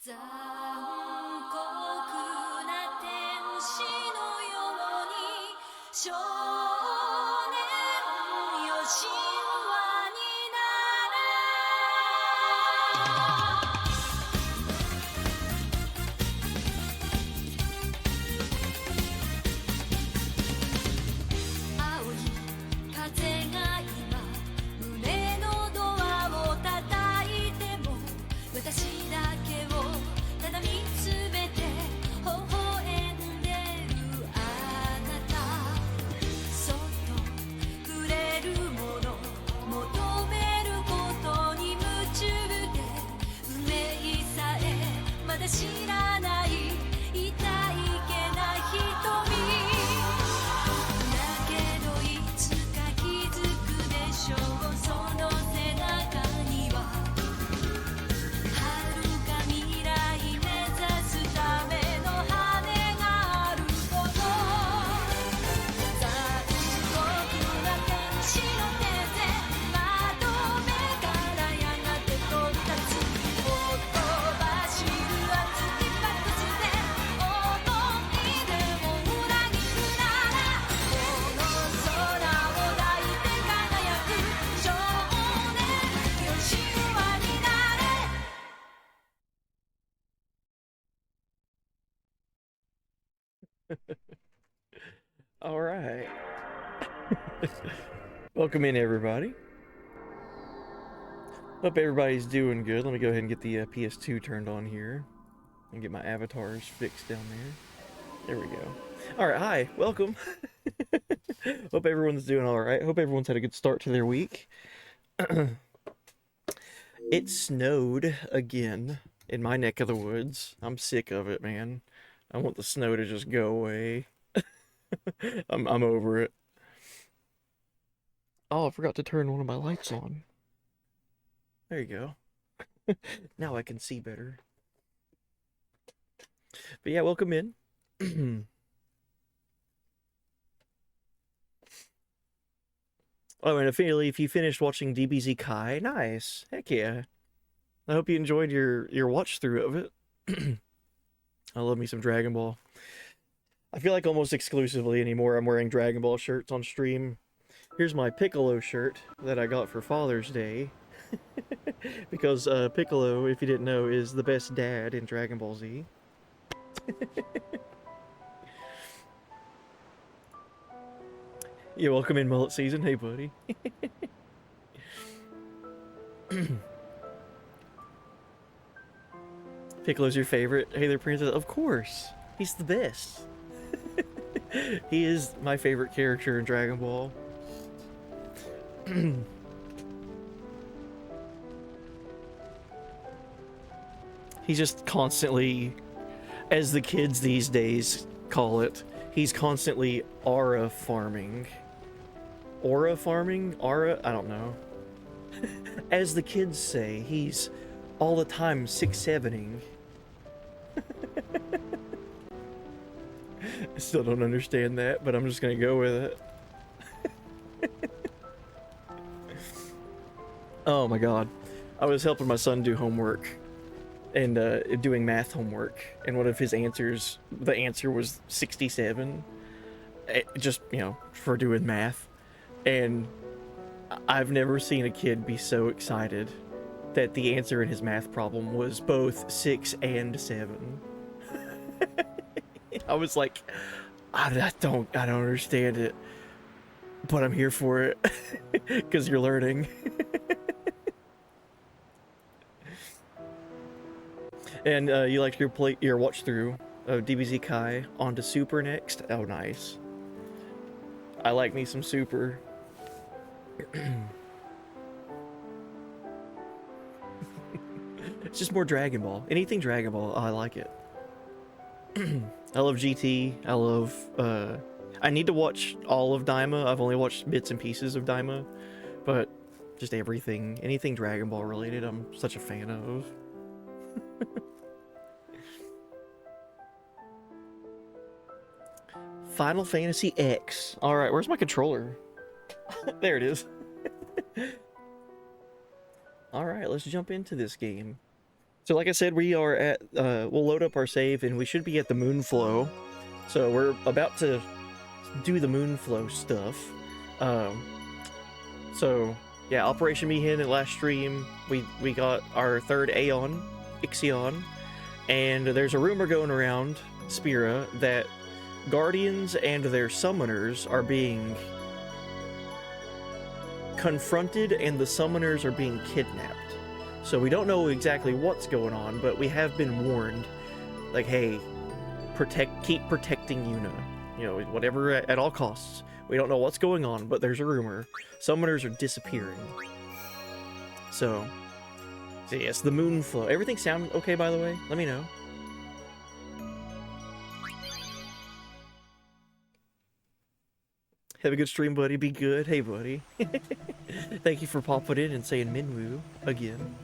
残酷な天使のように少年よ神話になれ青い風が今胸のドアを叩いても私だけをただ見つめて微笑んでるあなたそっとくれるもの求めることに夢中で運命さえまだ知らない痛いけな瞳だけどいつか気づくでしょうその背中には遥か未来目指すための羽があること残酷な天使の手で窓辺からやがて飛び立つほとばしる熱きバックスで思い出を裏切るならこの空を抱いて輝く少年よ神話になれAll right. Welcome in, everybody. Hope everybody's doing good. Let me go ahead and get the PS2 turned on here and get my avatars fixed down there. There we go. All right, hi, welcome. Hope everyone's doing all right. Hope everyone's had a good start to their week. It snowed again in my neck of the woods. I'm sick of it, man. I want the snow to just go away. I'm over it. Oh, I forgot to turn one of my lights on. There you go. Now I can see better. But yeah, welcome in. Oh, and if you finished watching DBZ Kai, nice. Heck yeah. I hope you enjoyed your watch through of it. I love me some Dragon Ball. I feel like almost exclusively anymore I'm wearing Dragon Ball shirts on stream. Here's my Piccolo shirt that I got for Father's Day. Because Piccolo, if you didn't know, is the best dad in Dragon Ball Z. Yeah, welcome in Mullet Season. Hey, buddy. Piccolo's your favorite? Hey there, Princess. Of course. He's the best. He is my favorite character in Dragon Ball. He's just constantly, as the kids these days call it, he's constantly aura farming. Aura farming? Aura? I don't know. As the kids say, he's all the time 6-7ing. I still don't understand that, but I'm just gonna go with it. Oh my god. I was helping my son do homework and doing math homework, and one of his answers, the answer was 67. Just, you know, for doing math. And I've never seen a kid be so excited that the answer in his math problem was both 6 and 7. I was like, I don't understand it, but I'm here for it because you're learning. And you like your watch through of DBZ Kai onto Super next? Oh, nice. I like me some Super. It's just more Dragon Ball. Anything Dragon Ball, I like it. I love GT. I love, I need to watch all of Daima. I've only watched bits and pieces of Daima, but just everything, anything Dragon Ball related, I'm such a fan of. Final Fantasy X. Alright, where's my controller? There it is. Alright, let's jump into this game. So like I said, we are at, we'll load up our save and we should be at the Moonflow. So we're about to do the Moonflow stuff. So yeah, Operation Mihin at last stream, we got our third Aeon, Ixion, and there's a rumor going around, Spira, that Guardians and their summoners are being confronted and the summoners are being kidnapped. So we don't know exactly what's going on, but we have been warned, like, hey, keep protecting Yuna. You know, whatever at all costs. We don't know what's going on, but there's a rumor. Summoners are disappearing. So yes, the Moonflow. Everything sound okay, by the way? Let me know. Have a good stream, buddy. Be good. Hey, buddy. Thank you for popping in and saying Minwoo again.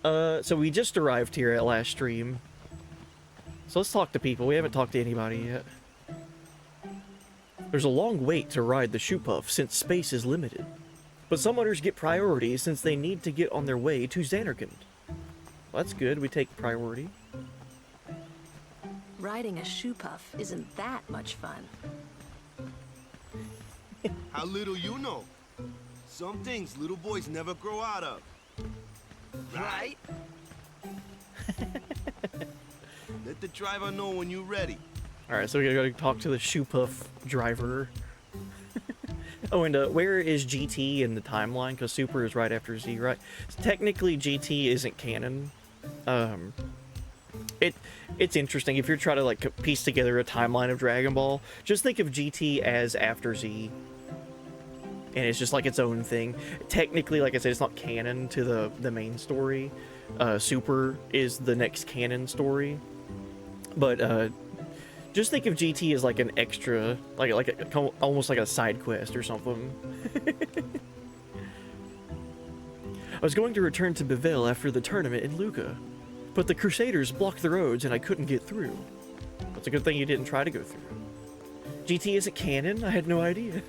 So we just arrived here at last stream. So let's talk to people. We haven't talked to anybody yet. There's a long wait to ride the Shoepuff since space is limited. But summoners get priority since they need to get on their way to Xanarkand. Well, that's good. We take priority. Riding a Shoepuff isn't that much fun. How little you know. Some things little boys never grow out of. Right? Let the driver know when you're ready. Alright, so we gotta go talk to the Shoepuff driver. Oh, and where is GT in the timeline? Because Super is right after Z, right? Technically, GT isn't canon. It's interesting. If you're trying to, like, piece together a timeline of Dragon Ball, just think of GT as after Z. And it's just like its own thing. Technically, like I said, it's not canon to the main story. Super is the next canon story. But just think of GT as like an extra, almost like a side quest or something. I was going to return to Bevelle after the tournament in Luca, but the Crusaders blocked the roads and I couldn't get through. It's a good thing you didn't try to go through. GT isn't canon? I had no idea.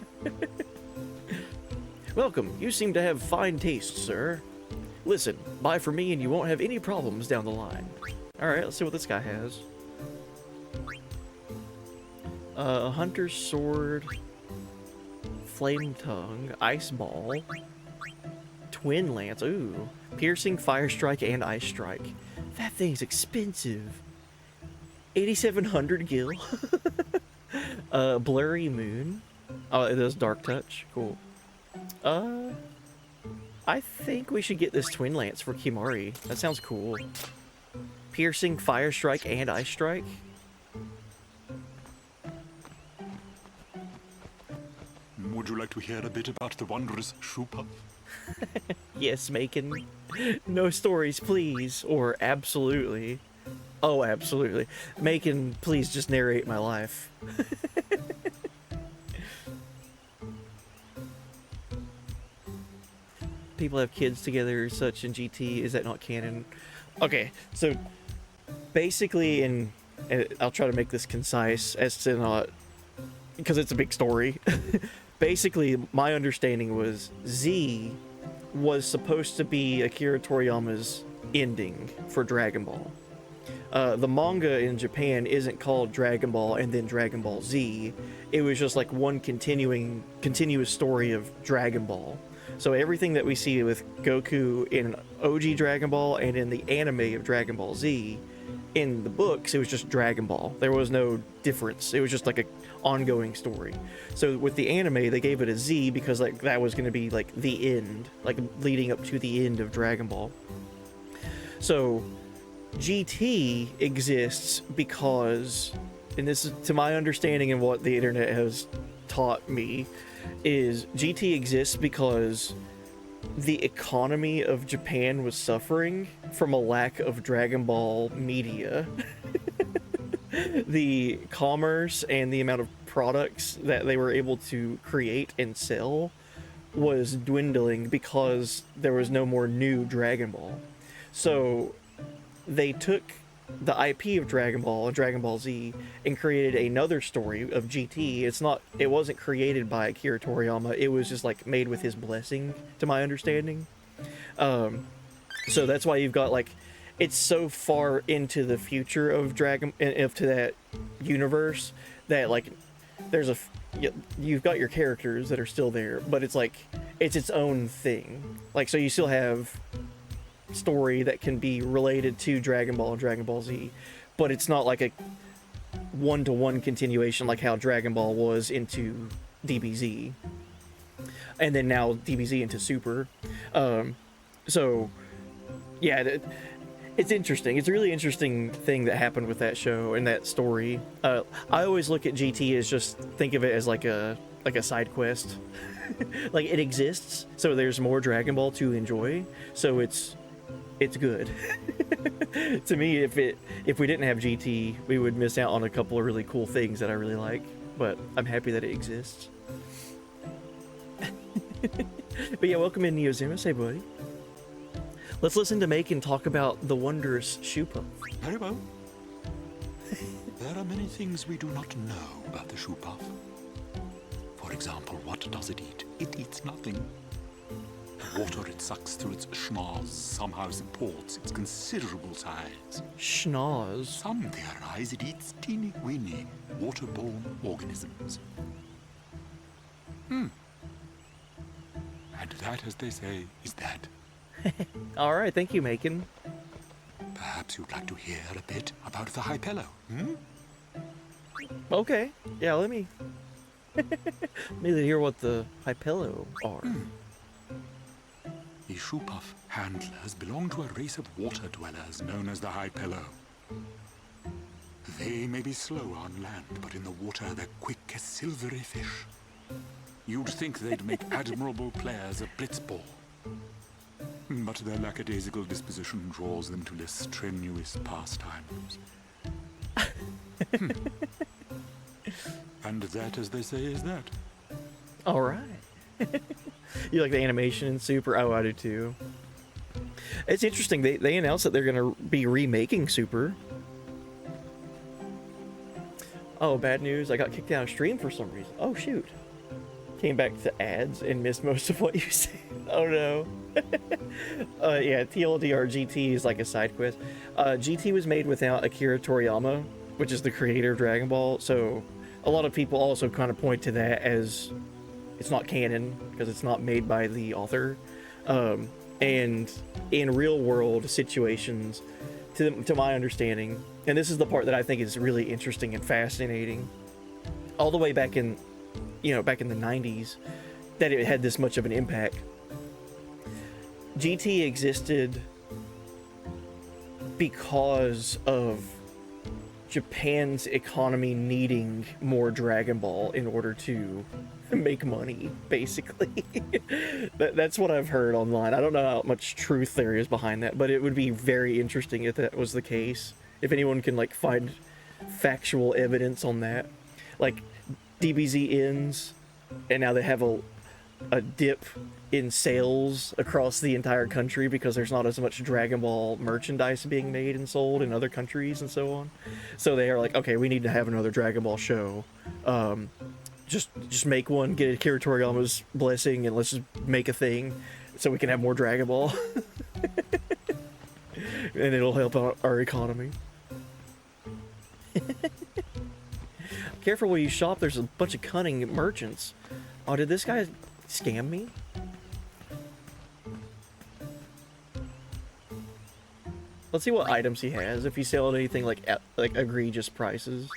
Welcome. You seem to have fine taste, sir. Listen, buy for me and you won't have any problems down the line. Alright, let's see what this guy has. A Hunter's Sword, Flame Tongue, Ice Ball, Twin Lance, ooh, Piercing, Fire Strike, and Ice Strike. That thing's expensive. 8,700 gil. Blurry Moon. Oh, it does Dark Touch, cool. I think we should get this Twin Lance for Kimari. That sounds cool. Piercing, Fire Strike, and Ice Strike. Would you like to hear a bit about the wondrous Shoepuff? Yes, Macon. No stories, please. Or absolutely. Oh, absolutely. Macon, please just narrate my life. People have kids together, such in GT. Is that not canon? Okay, so basically, and I'll try to make this concise as to not, because it's a big story. Basically, my understanding was Z was supposed to be Akira Toriyama's ending for Dragon Ball. The manga in Japan isn't called Dragon Ball and then Dragon Ball Z. It was just like one continuous story of Dragon Ball. So everything that we see with Goku in OG Dragon Ball and in the anime of Dragon Ball Z, in the books, it was just Dragon Ball. There was no difference. It was just like a ongoing story. So with the anime, they gave it a Z because like that was going to be like the end, like leading up to the end of Dragon Ball. So GT exists because, and this is to my understanding and what the internet has taught me, is GT exists because the economy of Japan was suffering from a lack of Dragon Ball media. The commerce and the amount of products that they were able to create and sell was dwindling because there was no more new Dragon Ball. So they took the IP of Dragon Ball and Dragon Ball Z and created another story of GT. It wasn't created by Akira Toriyama. It was just like made with his blessing, to my understanding. So that's why you've got like, it's so far into the future of into that universe that like there's you've got your characters that are still there, but it's like it's its own thing. Like, so you still have story that can be related to Dragon Ball and Dragon Ball Z, but it's not like a one-to-one continuation like how Dragon Ball was into DBZ, and then now DBZ into Super. So yeah, it's interesting. It's a really interesting thing that happened with that show and that story. I always look at GT as just think of it as like a side quest. Like, it exists, so there's more Dragon Ball to enjoy. So it's good. To me, if we didn't have GT, we would miss out on a couple of really cool things that I really like. But I'm happy that it exists. But yeah, welcome in, Neozima. Say, buddy. Let's listen to Macon talk about the wondrous Shoe Puff. Very well. There are many things we do not know about the shoe puff. For example, what does it eat? It eats nothing. The water it sucks through its schnoz somehow supports its considerable size. Schnoz? Some theorize it eats teeny-weeny waterborne organisms. And that, as they say, is that. All right, thank you, Macon. Perhaps you'd like to hear a bit about the Hypello, Okay, yeah, let me hear what the Hypello are. The shoe puff handlers belong to a race of water dwellers known as the Hypello. They may be slow on land, but in the water they're quick as silvery fish. You'd think they'd make admirable players of blitzball. But their lackadaisical disposition draws them to less strenuous pastimes. And that, as they say, is that. All right. You like the animation in Super? Oh, I do too. It's interesting. They announced that they're going to be remaking Super. Oh, bad news. I got kicked out of stream for some reason. Oh, shoot. Came back to ads and missed most of what you said. Oh, no. Yeah, TLDR GT is like a side quest. GT was made without Akira Toriyama, which is the creator of Dragon Ball. So a lot of people also kind of point to that as it's not canon because it's not made by the author. And in real world situations, to my understanding, and this is the part that I think is really interesting and fascinating, all the way back in, back in the 90s, that it had this much of an impact. GT existed because of Japan's economy needing more Dragon Ball in order to make money, basically. That's what I've heard online. I don't know how much truth there is behind that, but it would be very interesting if that was the case. If anyone can like find factual evidence on that. Like, DBZ ends, and now they have a dip in sales across the entire country because there's not as much Dragon Ball merchandise being made and sold in other countries and so on. So they are like, okay, we need to have another Dragon Ball show. Just make one, get Akira Toriyama's blessing, and let's just make a thing so we can have more Dragon Ball. And it'll help out our economy. Careful where you shop, there's a bunch of cunning merchants. Oh, did this guy scam me? Let's see what items he has, if he's selling anything like egregious prices.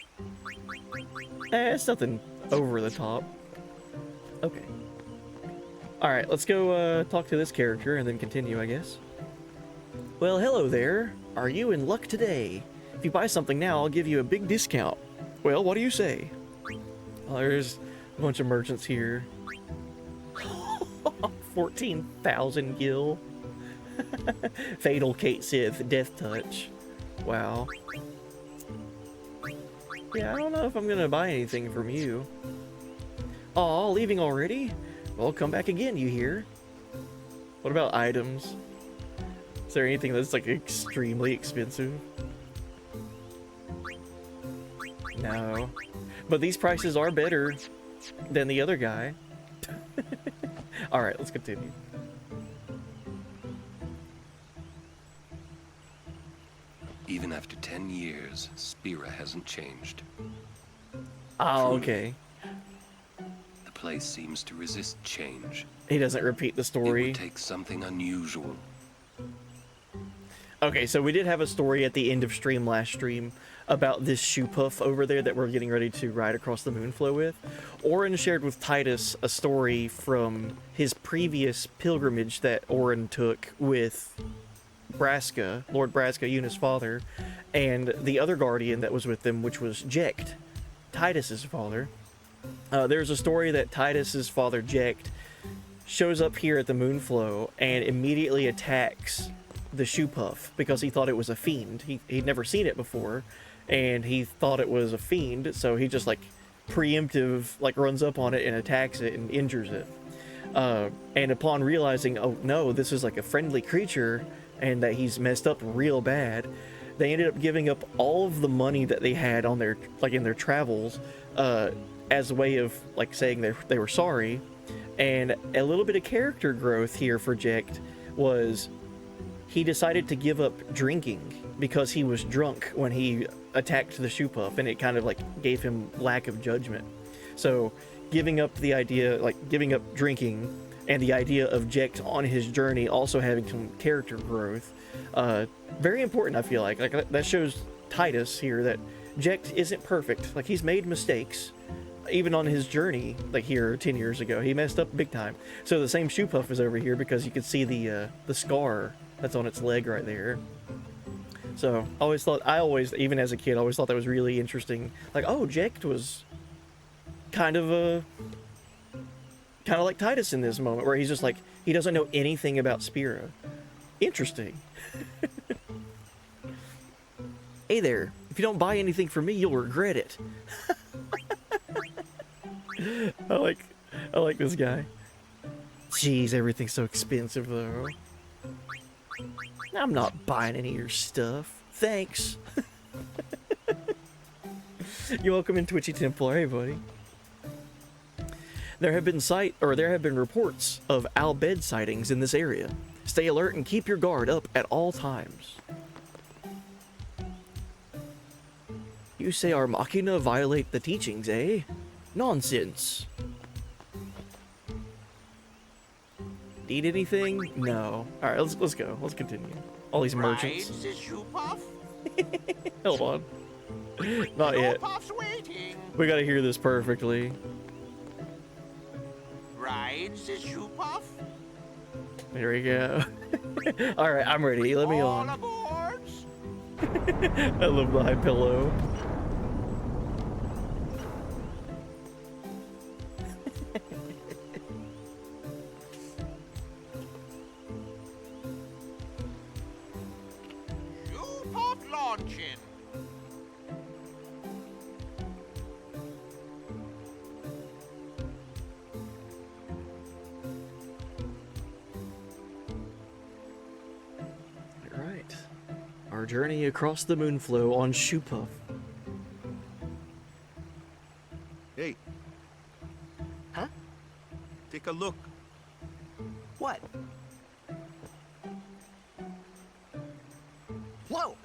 It's nothing over the top. Okay. Alright, let's go talk to this character and then continue, I guess. Well, hello there. Are you in luck today? If you buy something now, I'll give you a big discount. Well, what do you say? Oh, there's a bunch of merchants here. 14,000 gil. Fatal Kate Sith, Death Touch. Wow. Yeah, I don't know if I'm gonna buy anything from you. Aw, leaving already? Well, come back again, you hear? What about items? Is there anything that's like extremely expensive? No. But these prices are better than the other guy. Alright, let's continue. Even after 10 years, Spira hasn't changed. Oh, okay. The place seems to resist change. He doesn't repeat the It story. would take something unusual. Okay, so we did have a story at the end of last stream about this shoe puff over there that we're getting ready to ride across the moonflow with. Orin shared with Titus a story from his previous pilgrimage that Orin took with Braska, Lord Braska, Yuna's father, and the other guardian that was with them, which was Jecht, Titus's father. There's a story that Titus's father, Jecht, shows up here at the moonflow and immediately attacks the shoe puff because he thought it was a fiend. He'd never seen it before, and he thought it was a fiend, so he just like preemptive like runs up on it and attacks it and injures it. And upon realizing, oh no, this is like a friendly creature and that he's messed up real bad, they ended up giving up all of the money that they had on their like in their travels as a way of like saying they were sorry. And a little bit of character growth here for Jecht was he decided to give up drinking because he was drunk when he attacked the shoe puff, and it kind of like gave him lack of judgment. So giving up the idea, like giving up drinking, and the idea of Jecht on his journey also having some character growth, very important. I feel like that shows Titus here that Jecht isn't perfect. Like he's made mistakes. Even on his journey, like here 10 years ago, he messed up big time. So the same shoe puff is over here because you can see the scar that's on its leg right there. So I always, even as a kid, always thought that was really interesting. Like, oh, Jecht was kind of like Titus in this moment, where he's just like, he doesn't know anything about Spira. Interesting. Hey there, if you don't buy anything from me, you'll regret it. I like this guy. Jeez, everything's so expensive though. I'm not buying any of your stuff. Thanks. You're welcome in Twitchy Templar. Hey, buddy. There have been reports of Al Bhed sightings in this area. Stay alert and keep your guard up at all times. You say our machina violate the teachings, eh? Nonsense. Need anything? No. All right, let's go. Let's continue. All these merchants. Rides the shoe puff? Hold on. Not yet. Puff's waiting. We gotta hear this perfectly. Rides the shoe puff? There we go. All right, I'm ready. Let me All on. aboards? I love the high pillow. Shoe puff launching. All right. Our journey across the moonflow on Shoe Puff. Hey. Huh? Take a look. What? Whoa!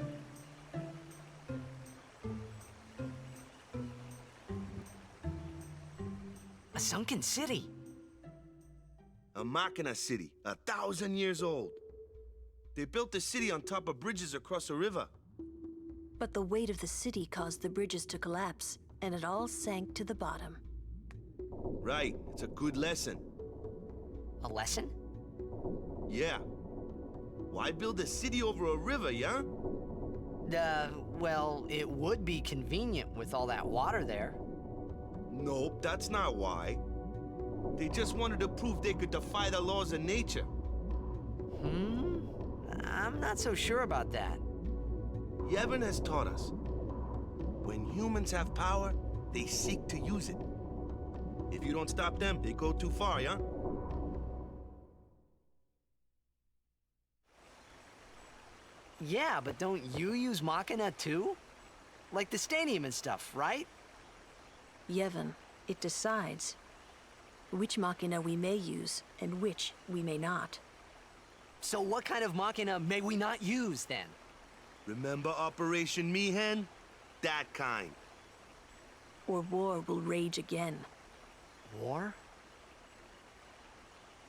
A sunken city. A Machina city, 1,000 years old. They built the city on top of bridges across a river. But the weight of the city caused the bridges to collapse, and it all sank to the bottom. Right, it's a good lesson. A lesson? Yeah. Why build a city over a river, yeah? Well, it would be convenient with all that water there. Nope, that's not why. They just wanted to prove they could defy the laws of nature. I'm not so sure about that. Yevon has taught us. When humans have power, they seek to use it. If you don't stop them, they go too far, yeah? Yeah, but don't you use Machina too? Like the stadium and stuff, right? Yevon, it decides which machina we may use and which we may not. So what kind of Machina may we not use then? Remember Operation Mihen? That kind. Or war will rage again. War?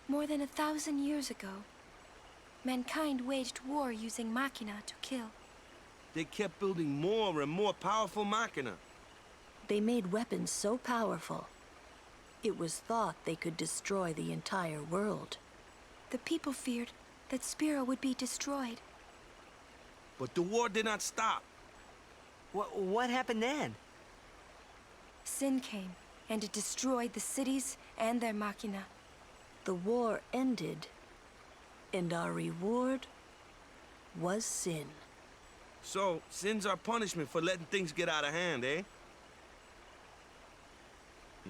More than 1,000 years ago, mankind waged war using machina to kill. They kept building more and more powerful machina. They made weapons so powerful, it was thought they could destroy the entire world. The people feared that Spira would be destroyed. But the war did not stop. What happened then? Sin came, and it destroyed the cities and their machina. The war ended, and our reward was sin. So, sin's our punishment for letting things get out of hand, eh?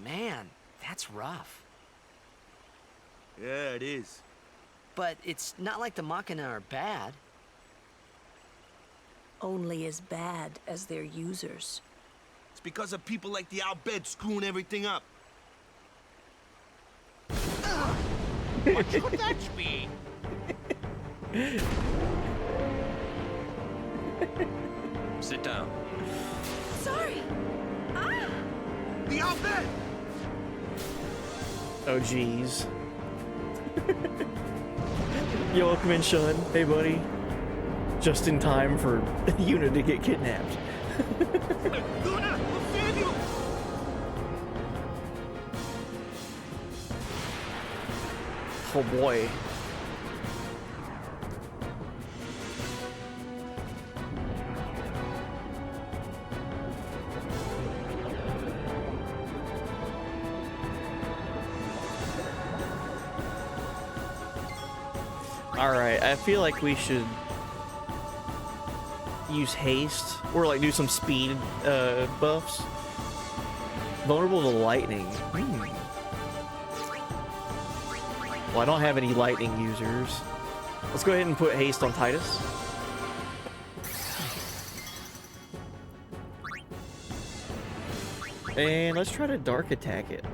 Man, that's rough. Yeah, it is. But it's not like the Machina are bad. Only as bad as their users. It's because of people like the Albed screwing everything up. What could that be? Sit down. Sorry! Ah! The Albed! Oh, jeez. Yo, welcome in, Sean. Hey, buddy. Just in time for Yuna to get kidnapped. Luna, we'll save you! Oh, boy. Alright, I feel like we should use haste or like do some speed buffs. Vulnerable to lightning. Well, I don't have any lightning users. Let's go ahead and put haste on Titus. And let's try to dark attack it.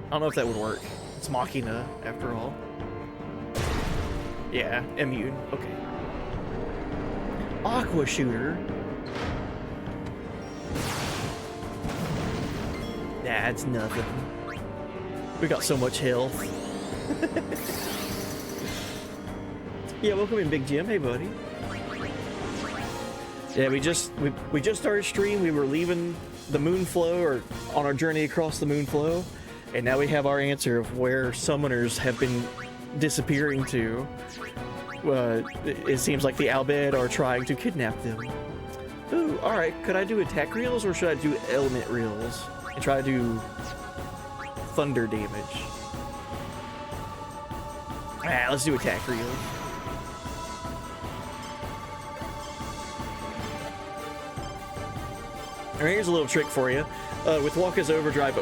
I don't know if that would work. It's Machina, after all. Yeah, immune. Okay. Aqua shooter. That's nothing. We got so much health. Yeah, welcome in, Big Jim. Hey, buddy. Yeah, we just started stream. We were leaving the Moonflow, or on our journey across the Moonflow, and now we have our answer of where summoners have been disappearing to. It seems like the Albed are trying to kidnap them. Ooh, alright. Could I do attack reels, or should I do element reels and try to do thunder damage? Ah, let's do attack reels. Alright, here's a little trick for you. With Waka's Overdrive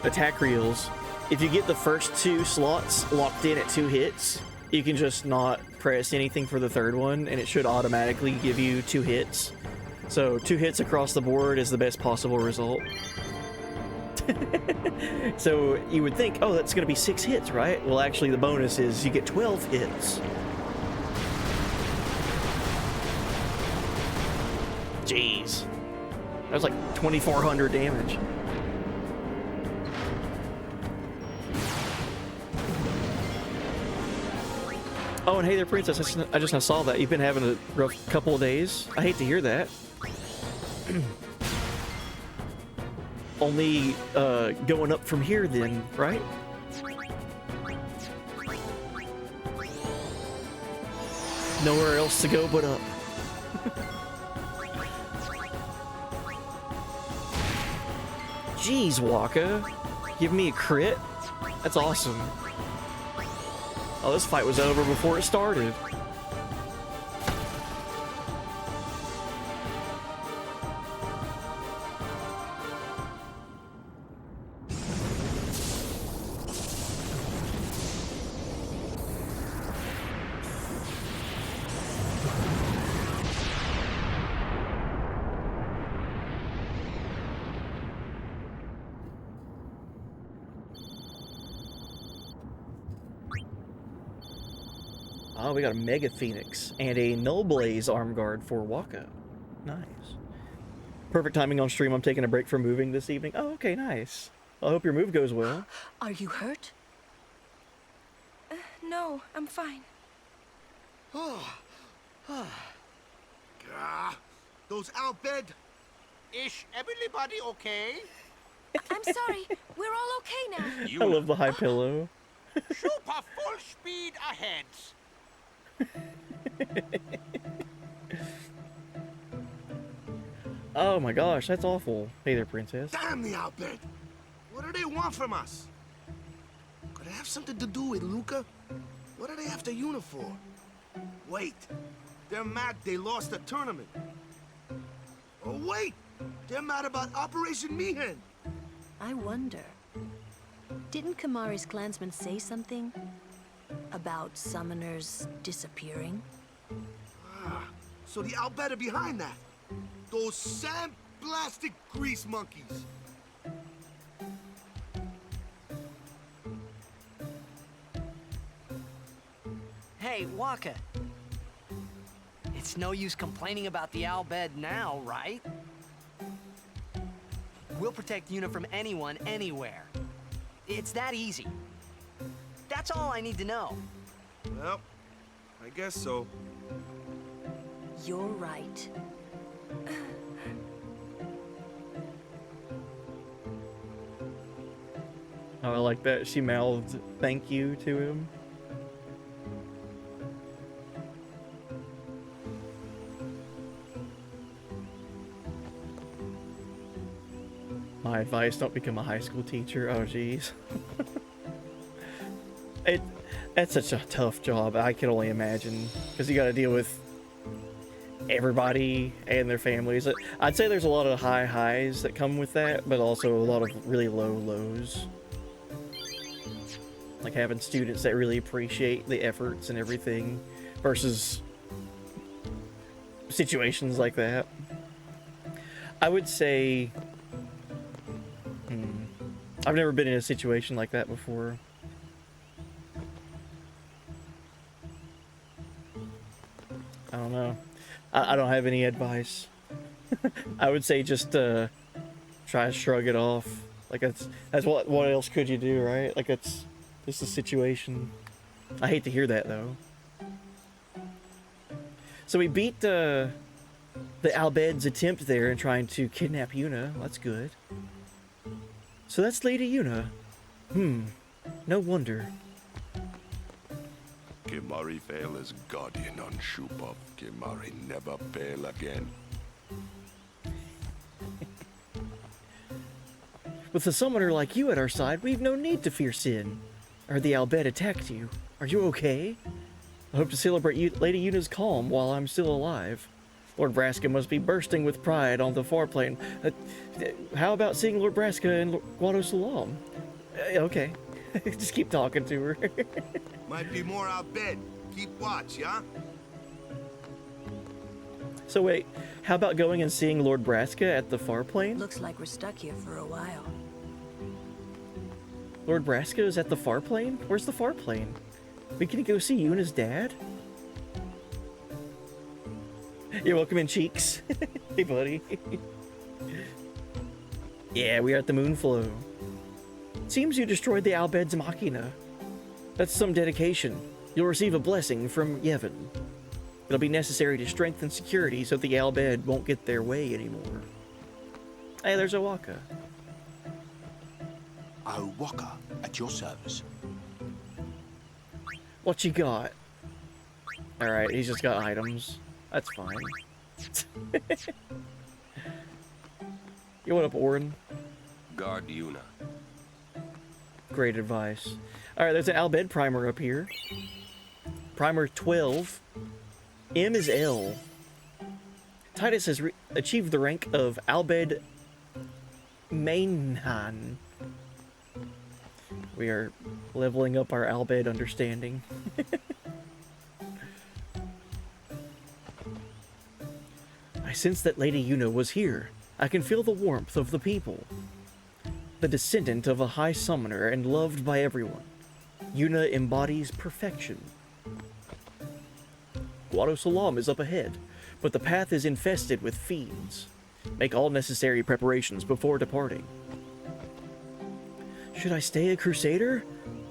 attack reels, if you get the first 2 slots locked in at 2 hits, you can just not press anything for the third one, and it should automatically give you 2 hits. So 2 hits across the board is the best possible result. So you would think, oh, that's going to be 6 hits, right? Well, actually, the bonus is you get 12 hits. Jeez. That was like 2,400 damage. Oh, and hey there, Princess. I just now saw that. You've been having a rough couple of days. I hate to hear that. Only going up from here then, right? Nowhere else to go but up. Jeez, Waka. Give me a crit? That's awesome. Oh, this fight was over before it started. Oh, we got a Mega Phoenix and a Null Blaze arm guard for Waka. Nice. Perfect timing on stream. I'm taking a break from moving this evening. Oh, okay, nice. I hope your move goes well. Are you hurt? No, I'm fine. Ah, those Albed. Is everybody okay? I'm sorry. We're all okay now. I love the high pillow. Super full speed ahead. Oh my gosh, that's awful. Hey there, princess. Damn the Albed. What do they want from us? Could it have something to do with Luca? What are they after Yuna for? Wait, they're mad they lost the tournament. Oh wait, they're mad about Operation Mihen. I wonder. Didn't Kamari's clansmen say something about summoners disappearing? Ah, so the Albed are behind that. Those sand-blasted grease monkeys. Hey, Waka. It's no use complaining about the Albed now, right? We'll protect Yuna from anyone, anywhere. It's that easy. That's all I need to know. Well, I guess so. You're right. Oh, I like that. She mouthed thank you to him. My advice, don't become a high school teacher. Oh, jeez. That's such a tough job. I can only imagine. Because you got to deal with everybody and their families. I'd say there's a lot of high highs that come with that, but also a lot of really low lows. Like having students that really appreciate the efforts and everything versus situations like that. I would say... I've never been in a situation like that before. I don't know. I don't have any advice. I would say just try to shrug it off. Like that's what else could you do, right? Like it's just a situation. I hate to hear that though. So we beat the Albed's attempt there in trying to kidnap Yuna. That's good. So that's Lady Yuna. No wonder. Kimari fail as guardian on Shupov. Kimari never fail again. With a summoner like you at our side, we've no need to fear sin. Or the Albed attacked you. Are you okay? I hope to celebrate Lady Yuna's calm while I'm still alive. Lord Braska must be bursting with pride on the far plane. How about seeing Lord Braska and Guado Salam? Okay. Just keep talking to her. Might be more Albed. Keep watch, yeah? So wait, how about going and seeing Lord Braska at the far plane? Looks like we're stuck here for a while. Lord Braska is at the far plane? Where's the far plane? We can go see Yuna's dad? You're welcome in, Cheeks. Hey, buddy. Yeah, we are at the Moonflow. Seems you destroyed the Albed's Machina. That's some dedication. You'll receive a blessing from Yevon. It'll be necessary to strengthen security so the Albed won't get their way anymore. Hey, there's Owaka. Owaka, at your service. What you got? Alright, he's just got items. That's fine. Yo, what up, Orin? Guard Yuna. Great advice. Alright, there's an Albed primer up here. Primer 12. M is L. Titus has achieved the rank of Albed Mainhan. We are leveling up our Albed understanding. I sense that Lady Yuna was here. I can feel the warmth of the people. The descendant of a high summoner and loved by everyone. Yuna embodies perfection. Guado Salam is up ahead, but the path is infested with fiends. Make all necessary preparations before departing. Should I stay a crusader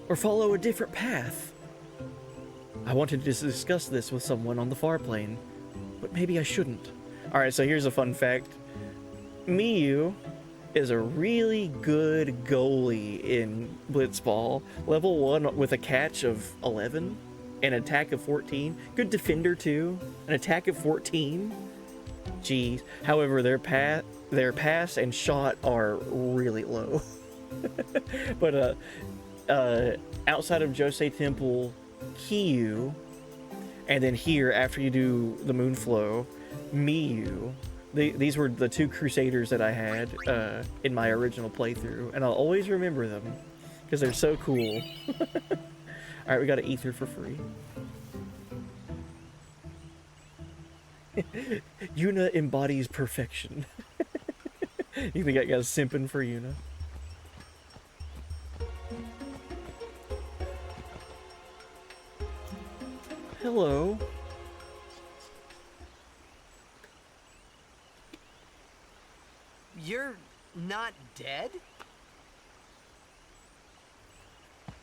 or follow a different path? I wanted to discuss this with someone on the far plane, but maybe I shouldn't. Alright, so here's a fun fact. Miyu is a really good goalie in Blitzball. Level 1 with a catch of 11, an attack of 14. Good defender too, an attack of 14. Jeez. However, their pass and shot are really low. But outside of Josei Temple, Kiyu, and then here after you do the Moonflow, Miyu. These were the two Crusaders that I had in my original playthrough, and I'll always remember them because they're so cool. Alright, we got an ether for free. Yuna embodies perfection. You think I got simping for Yuna? Hello. You're not dead?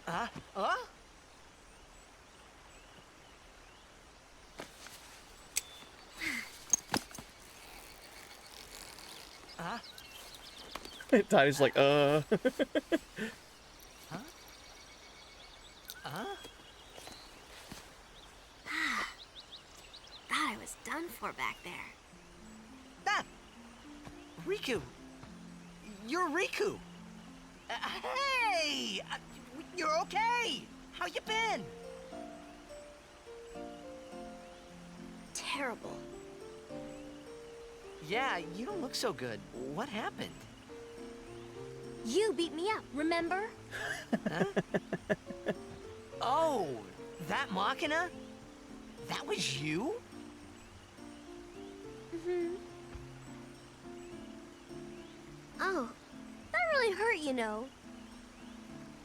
Huh? Tiny's like, Huh? Thought I was done for back there. Ah! Riku! You're Riku! Hey! You're okay! How you been? Terrible. Yeah, you don't look so good. What happened? You beat me up, remember? Huh? Oh, that Machina? That was you? Mm-hmm. Oh, that really hurt, you know.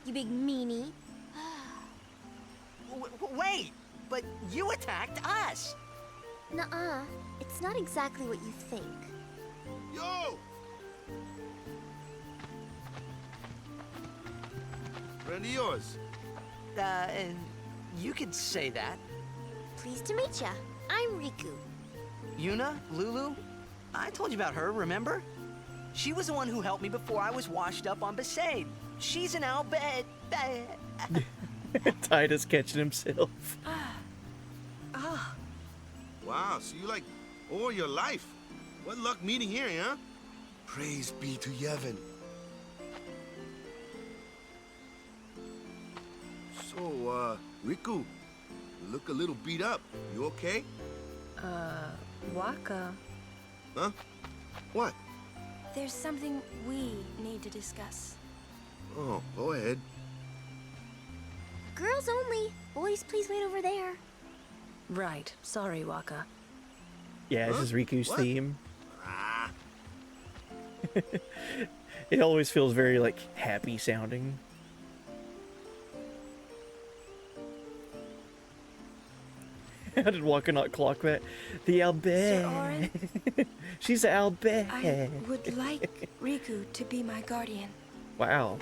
You big meanie. Wait, but you attacked us. Nuh-uh. It's not exactly what you think. Yo! Friend of yours. And you could say that. Pleased to meet ya. I'm Riku. Yuna, Lulu, I told you about her, remember? She was the one who helped me before I was washed up on Besaid. She's an Albed. Titus catching himself. Wow, so you like all your life. What luck meeting here, huh? Praise be to Yevon. So, Riku, you look a little beat up. You okay? Waka. Huh? What? There's something we need to discuss. Oh, go ahead. Girls only. Boys, please wait over there. Right. Sorry, Waka. Yeah, this Huh? is Riku's What? theme. Ah, It always feels very, like, happy sounding. How did Waka not clock that? The Sir Albed. Orin? She's Albed. I would like Riku to be my guardian. Wow.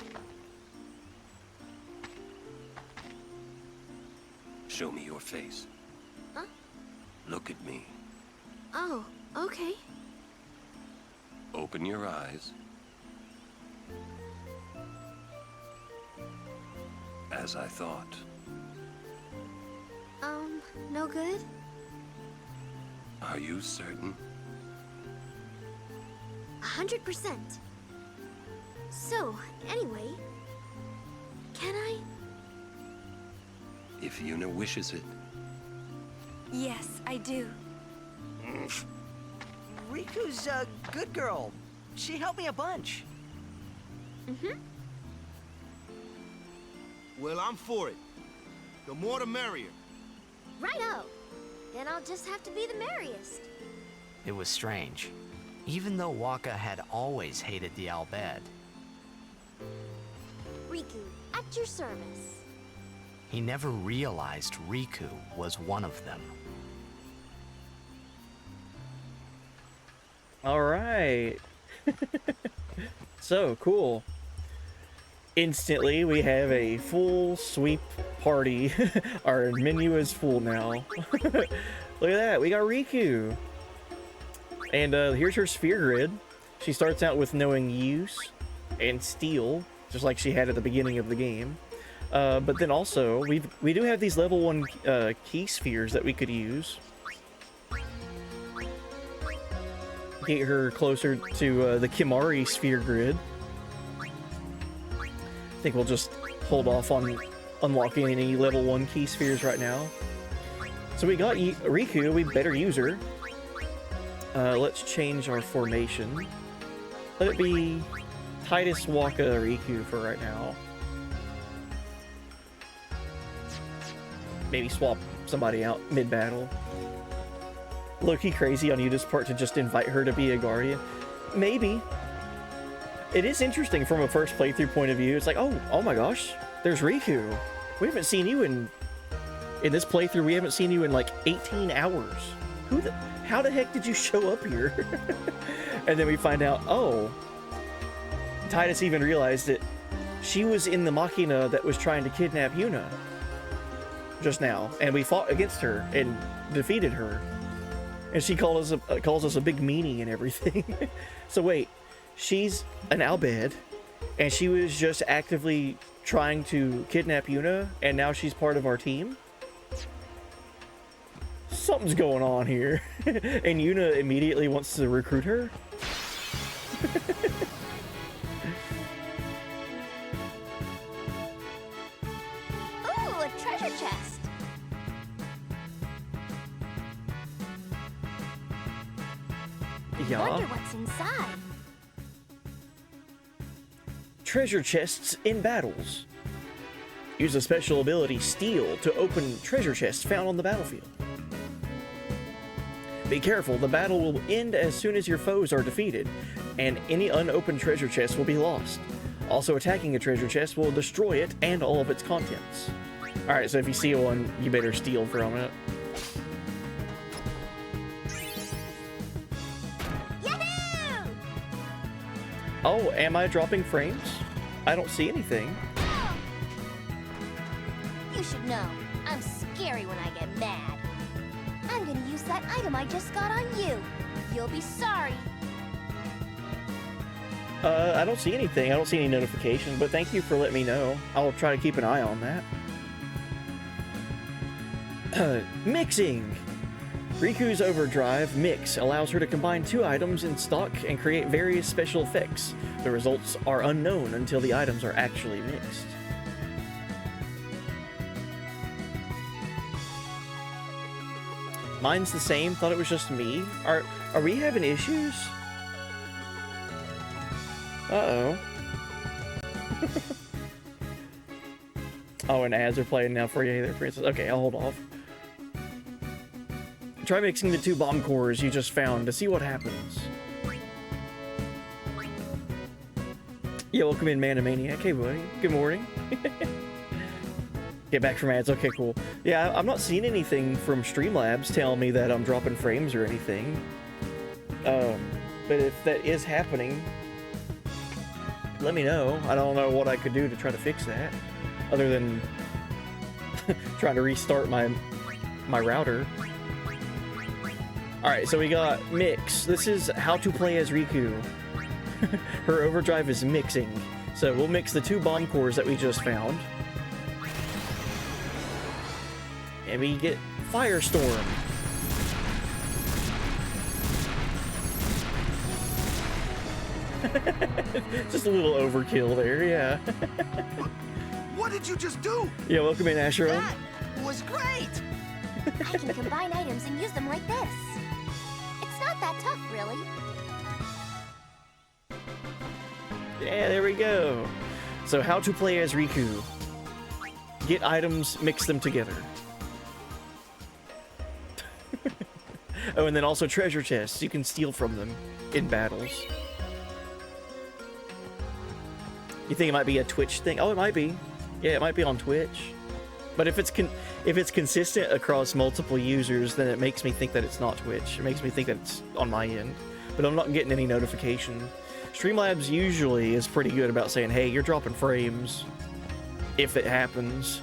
Show me your face. Huh? Look at me. Oh, okay. Open your eyes. As I thought. No good? Are you certain? 100%. So, anyway, can I? If Yuna wishes it. Yes, I do. Riku's a good girl. She helped me a bunch. Mm-hmm. well, I'm for it. The more the merrier. Righto. Then I'll just have to be the merriest. It was strange. Even though Waka had always hated the Albed, Riku, at your service. he never realized Riku was one of them. All right. So cool. Instantly, we have a full sweep party. Our menu is full now. Look at that. We got Riku. And here's her sphere grid. She starts out with knowing use and steal, just like she had at the beginning of the game. But then also, we do have these level 1 key spheres that we could use. Get her closer to the Kimari sphere grid. I think we'll just hold off on unlocking any level 1 key spheres right now. So we got Riku, we better use her. Let's change our formation. Let it be Titus Waka Riku for right now. Maybe swap somebody out mid-battle. Low-key crazy on Yuda's part to just invite her to be a guardian. Maybe. It is interesting from a first playthrough point of view. It's like, oh my gosh, there's Riku. We haven't seen you in this playthrough. We haven't seen you in like 18 hours. How the heck did you show up here? And then we find out, oh, Titus even realized that she was in the Machina that was trying to kidnap Yuna just now, and we fought against her and defeated her. And she calls us a big meanie and everything. So wait, she's an Albed, and she was just actively trying to kidnap Yuna, and now she's part of our team? Something's going on here. And Yuna immediately wants to recruit her? Ooh, a treasure chest. Yeah. Wonder what's inside. Treasure chests in battles. Use a special ability, Steal, to open treasure chests found on the battlefield. Be careful, the battle will end as soon as your foes are defeated, and any unopened treasure chest will be lost. Also, attacking a treasure chest will destroy it and all of its contents. Alright, so if you see one, you better steal from it. Yahoo! Oh, am I dropping frames? I don't see anything. You should know, I'm scary when I get mad. I'm gonna use that item I just got on you. You'll be sorry. I don't see anything. I don't see any notification, but thank you for letting me know. I'll try to keep an eye on that. Mixing! Riku's Overdrive Mix allows her to combine 2 items in stock and create various special effects. The results are unknown until the items are actually mixed. Mine's the same. Thought it was just me. Are we having issues? Uh-oh. Oh, and ads are playing now for you there, Princess. Okay, I'll hold off. Try mixing the 2 bomb cores you just found to see what happens. Yeah, welcome in, Manamaniac. Hey, buddy. Good morning. Get back from ads. Okay, cool. Yeah, I'm not seeing anything from Streamlabs telling me that I'm dropping frames or anything. But if that is happening, let me know. I don't know what I could do to try to fix that, other than trying to restart my router. Alright, so we got Mix. This is how to play as Riku. Her overdrive is mixing. So we'll mix the 2 bomb cores that we just found. And we get Firestorm. Just a little overkill there, yeah. What did you just do? Yeah, welcome in, Ashura. That was great! I can combine items and use them like this. It's not that tough, really. Yeah, there we go. So how to play as Riku. Get items, mix them together. Oh, and then also treasure chests. You can steal from them in battles. You think it might be a Twitch thing? Oh, it might be. Yeah, it might be on Twitch. But if it's consistent across multiple users, then it makes me think that it's not Twitch. It makes me think that it's on my end. but I'm not getting any notification. Streamlabs usually is pretty good about saying, hey, you're dropping frames, if it happens.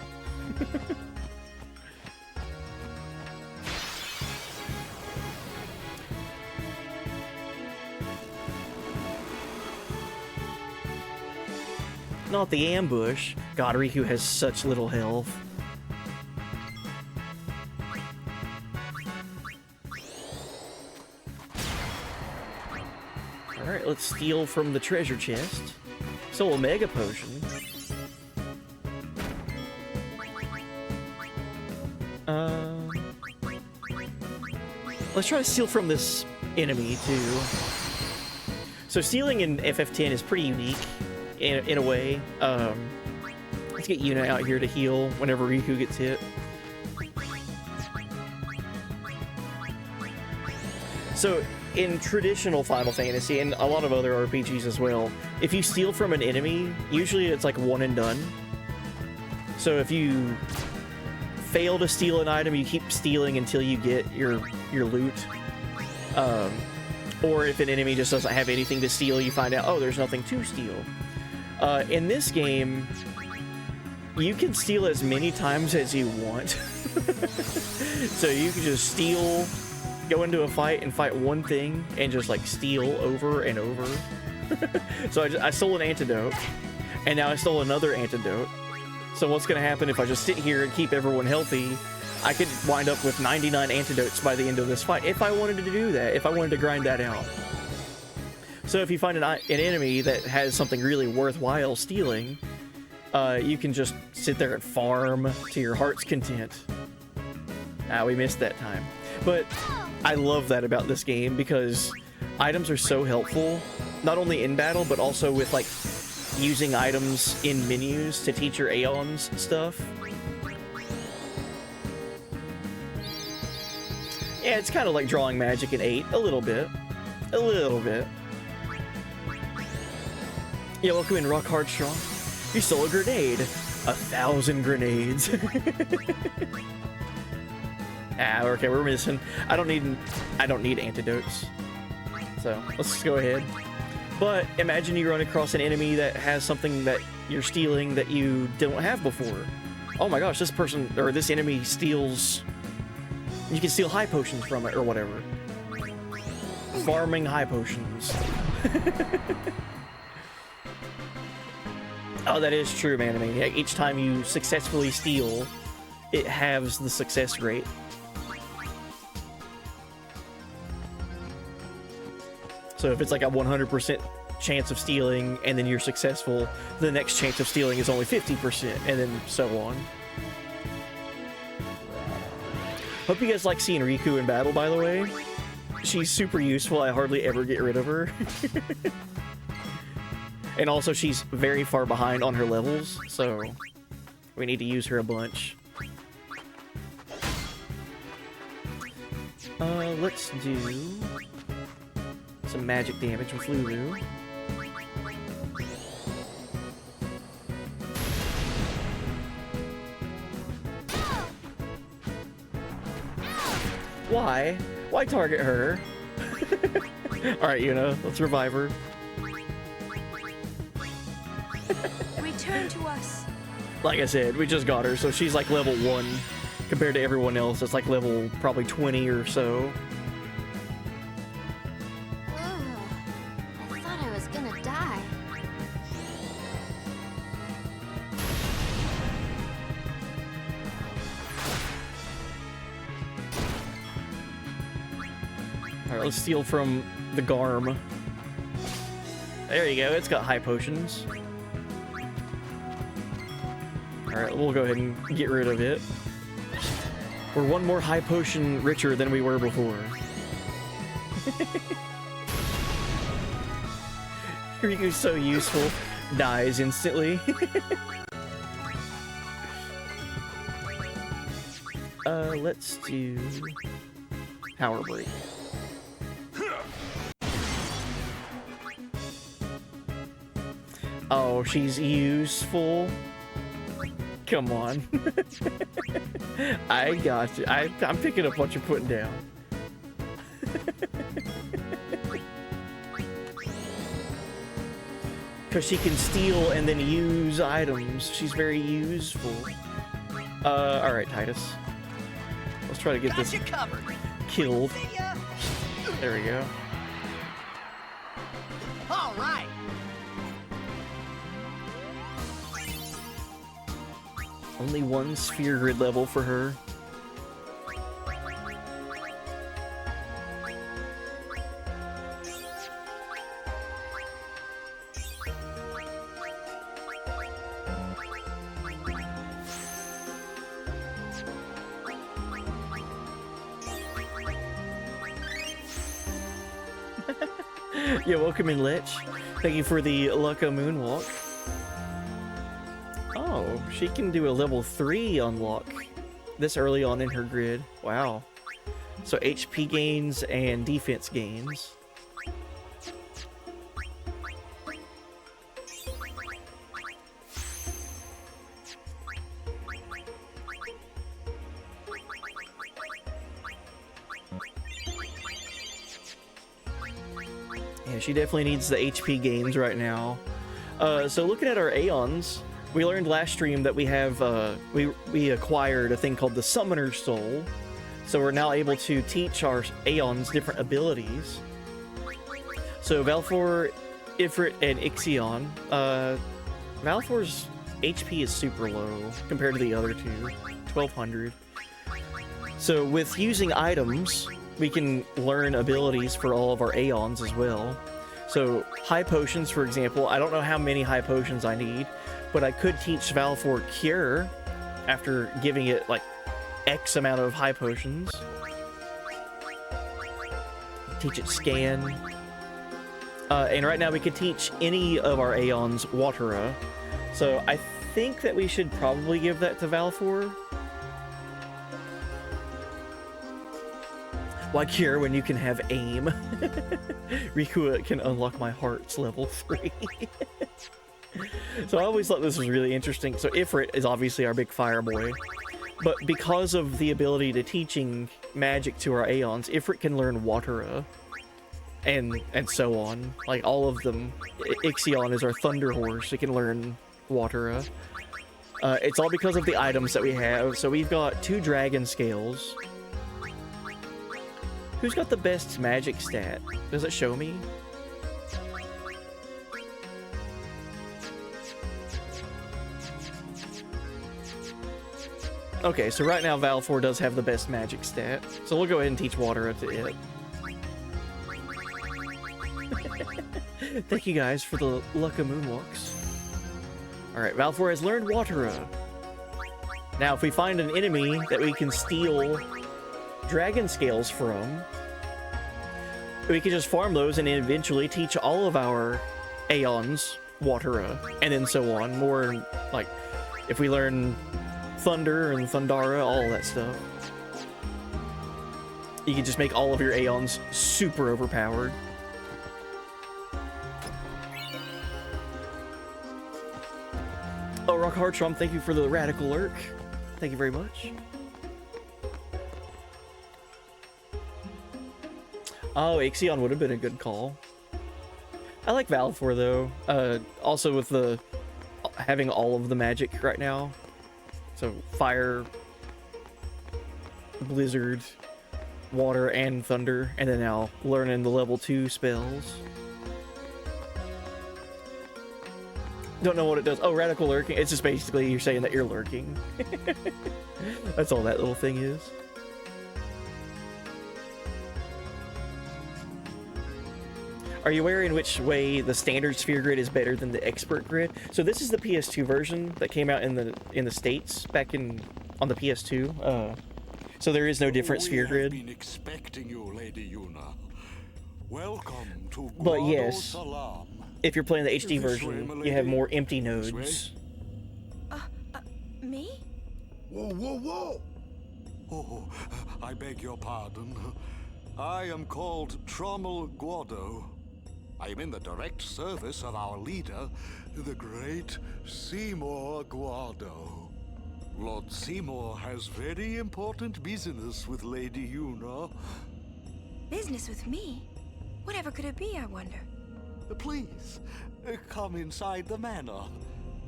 Not the ambush. God, Riku has such little health. Alright, let's steal from the treasure chest. So a mega potion. Let's try to steal from this enemy too. So stealing in FF10 is pretty unique in a way. Let's get Yuna out here to heal whenever Riku gets hit. So in traditional Final Fantasy, and a lot of other RPGs as well, if you steal from an enemy, usually it's like one and done. So if you fail to steal an item, you keep stealing until you get your loot. Or if an enemy just doesn't have anything to steal, you find out, oh, there's nothing to steal. In this game, you can steal as many times as you want. So you can just steal, go into a fight and fight one thing and just like steal over and over. So I stole an antidote, and now I stole another antidote. So what's going to happen if I just sit here and keep everyone healthy? I could wind up with 99 antidotes by the end of this fight if I wanted to do that, if I wanted to grind that out. So if you find an enemy that has something really worthwhile stealing, you can just sit there and farm to your heart's content. Ah, we missed that time. But I love that about this game because items are so helpful, not only in battle, but also with like using items in menus to teach your Aeons stuff. Yeah, it's kind of like drawing magic in 8, a little bit. A little bit. Yeah, welcome in, Rock Hard Strong. You stole a grenade. 1,000 grenades. Ah, okay, we're missing. I don't need antidotes. So let's just go ahead. But imagine you run across an enemy that has something that you're stealing that you don't have before. Oh my gosh, this person or this enemy steals. You can steal high potions from it or whatever. Farming high potions. Oh, that is true, man. I mean, each time you successfully steal, it halves the success rate. So if it's like a 100% chance of stealing and then you're successful, the next chance of stealing is only 50%, and then so on. Hope you guys like seeing Riku in battle, by the way. She's super useful. I hardly ever get rid of her. And also, she's very far behind on her levels, so we need to use her a bunch. Let's do some magic damage with Lulu. Why? Why target her? Alright, Yuna, let's revive her. Return to us. Like I said, we just got her, so she's like level 1 compared to everyone else. It's like level probably 20 or so. Ugh, I thought I was gonna die. Alright, let's steal from the Garm. There you go, it's got high potions. Alright, we'll go ahead and get rid of it. We're one more high potion richer than we were before. Riku's so useful. Dies instantly. Let's do Power Break. Oh, she's useful. Come on. I got you. I'm picking up what you're putting down. because she can steal and then use items. She's very useful. Alright, Titus. Let's try to get this covered. killed. See ya. There we go. All right. Only one sphere grid level for her. Yeah, welcome in, Lich. Thank you for the Lucca Moonwalk. Oh, she can do a level 3 unlock this early on in her grid. Wow. So HP gains and defense gains. Yeah, she definitely needs the HP gains right now. So looking at our Aeons, we learned last stream that we have, we acquired a thing called the Summoner's Soul. So we're now able to teach our Aeons different abilities. So Valfor, Ifrit, and Ixion. Valfor's HP is super low compared to the other two, 1200. So with using items, we can learn abilities for all of our Aeons as well. So high potions, for example, I don't know how many high potions I need, but I could teach Valfor Cure after giving it like X amount of high potions. Teach it Scan. And right now we could teach any of our Aeons Watera. So I think that we should probably give that to Valfor. Why Cure when you can have Aim? Rikua can unlock my heart's level 3. So I always thought this was really interesting. So Ifrit is obviously our big fire boy. But because of the ability to teaching magic to our Aeons, Ifrit can learn Watera. And so on. Like all of them. Ixion is our thunder horse. It can learn Watera. It's all because of the items that we have. So we've got 2 dragon scales. Who's got the best magic stat? Does it show me? Okay, so right now Valfor does have the best magic stat. So we'll go ahead and teach Watera to it. Thank you guys for the Lucca Moonwalks. Alright, Valfor has learned Watera. Now, if we find an enemy that we can steal dragon scales from, we can just farm those and eventually teach all of our Aeons Watera, and then so on. More like if we learn Thunder and Thundara, all that stuff. You can just make all of your Aeons super overpowered. Oh, Rock Hard Trump, thank you for the Radical Lurk. Thank you very much. Oh, Ixion would have been a good call. I like Valfor though. Also with the having all of the magic right now. So fire, blizzard, water, and thunder, and then now learning the level 2 spells. Don't know what it does. Oh, radical lurking. It's just basically you're saying that you're lurking. That's all that little thing is. Are you aware in which way the standard sphere grid is better than the expert grid? So this is the PS2 version that came out in the States back on the PS2. So there is no different sphere grid. Been expecting you, Lady Yuna. Welcome to But Guado yes, Salam. if you're playing the HD This way, version, my you have lady. more empty This way. nodes. Me? Whoa, whoa, whoa! Oh, I beg your pardon. I am called Trommel Guado. I am in the direct service of our leader, the great Seymour Guado. Lord Seymour has very important business with Lady Yuna. Business with me? Whatever could it be, I wonder? Please, Come inside the manor.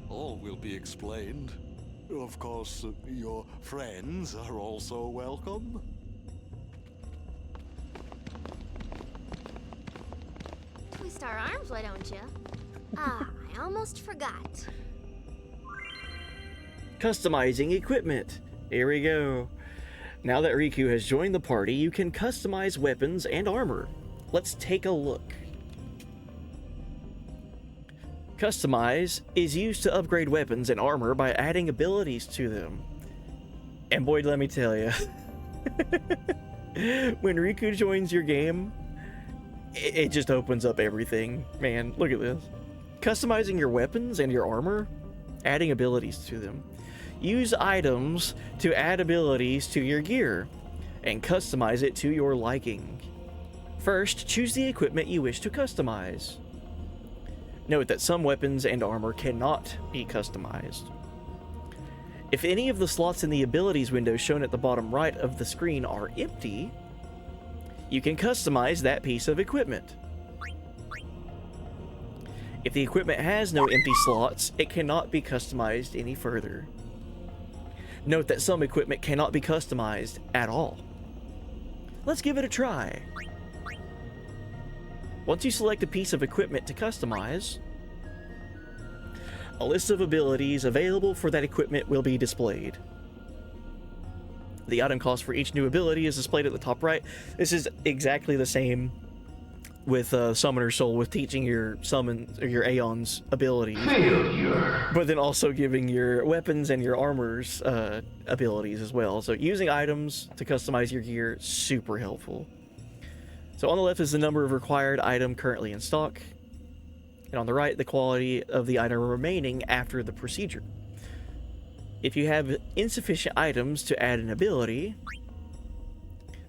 All will be explained. Of course, your friends are also welcome. Twist our arms, why don't you? Ah, I almost forgot. Customizing equipment. Here we go. Now that Riku has joined the party, you can customize weapons and armor. Let's take a look. Customize is used to upgrade weapons and armor by adding abilities to them. And boy, let me tell you, when Riku joins your game, it just opens up everything. Man, look at this. Customizing your weapons and your armor, adding abilities to them. Use items to add abilities to your gear and customize it to your liking. First, choose the equipment you wish to customize. Note that some weapons and armor cannot be customized. If any of the slots in the abilities window shown at the bottom right of the screen are empty, you can customize that piece of equipment. If the equipment has no empty slots, it cannot be customized any further. Note that some equipment cannot be customized at all. Let's give it a try. Once you select a piece of equipment to customize, a list of abilities available for that equipment will be displayed. The item cost for each new ability is displayed at the top right. This is exactly the same with Summoner Soul, with teaching your summon or your Aeon's abilities, but then also giving your weapons and your armors abilities as well. So using items to customize your gear, super helpful. So on the left is the number of required item currently in stock, and on the right, the quality of the item remaining after the procedure. If you have insufficient items to add an ability,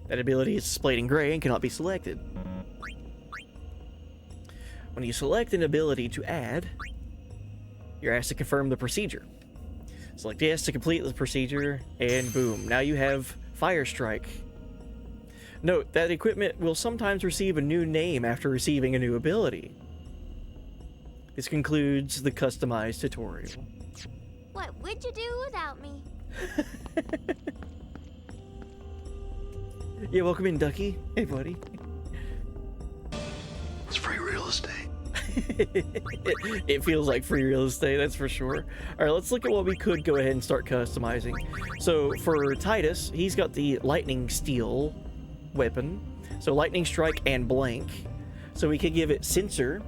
that ability is displayed in gray and cannot be selected. When you select an ability to add, you're asked to confirm the procedure. Select yes to complete the procedure, and boom, now you have Fire Strike. Note that equipment will sometimes receive a new name after receiving a new ability. This concludes the customized tutorial. What would you do without me? Yeah, welcome in, Ducky. Hey, buddy. It's free real estate. It feels like free real estate, that's for sure. All right, let's look at what we could go ahead and start customizing. So for Titus, he's got the Lightning Steel weapon. So Lightning Strike and Blank. So we could give it Sensor.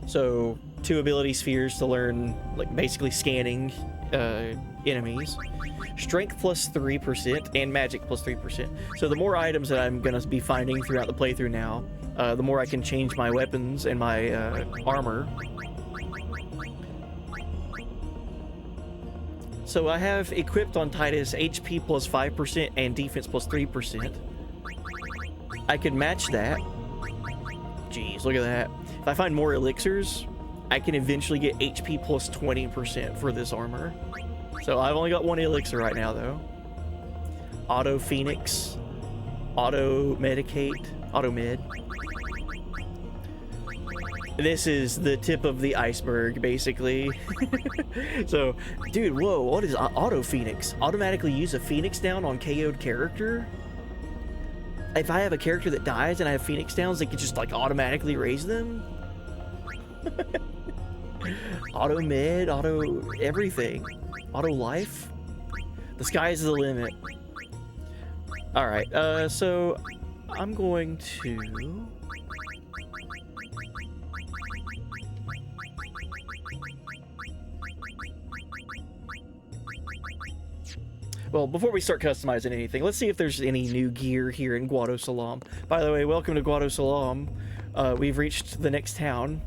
So 2 ability spheres to learn, like basically scanning enemies. Strength plus 3% and Magic plus 3%. So the more items that I'm going to be finding throughout the playthrough now, the more I can change my weapons and my armor. So I have equipped on Titus HP plus 5% and defense plus 3%. I could match that. Jeez, look at that. If I find more elixirs, I can eventually get HP plus 20% for this armor. So I've only got 1 elixir right now, though. Auto Phoenix. Auto Medicate. Auto Med. This is the tip of the iceberg, basically. So, dude, whoa, what is Auto Phoenix? Automatically use a Phoenix down on KO'd character? If I have a character that dies and I have Phoenix downs, they can just, like, automatically raise them? Auto Med, auto everything. Auto Life? The sky's the limit. Alright, so I'm going to... Well, before we start customizing anything, let's see if there's any new gear here in Guado Salam. By the way, welcome to Guado Salam. We've reached the next town,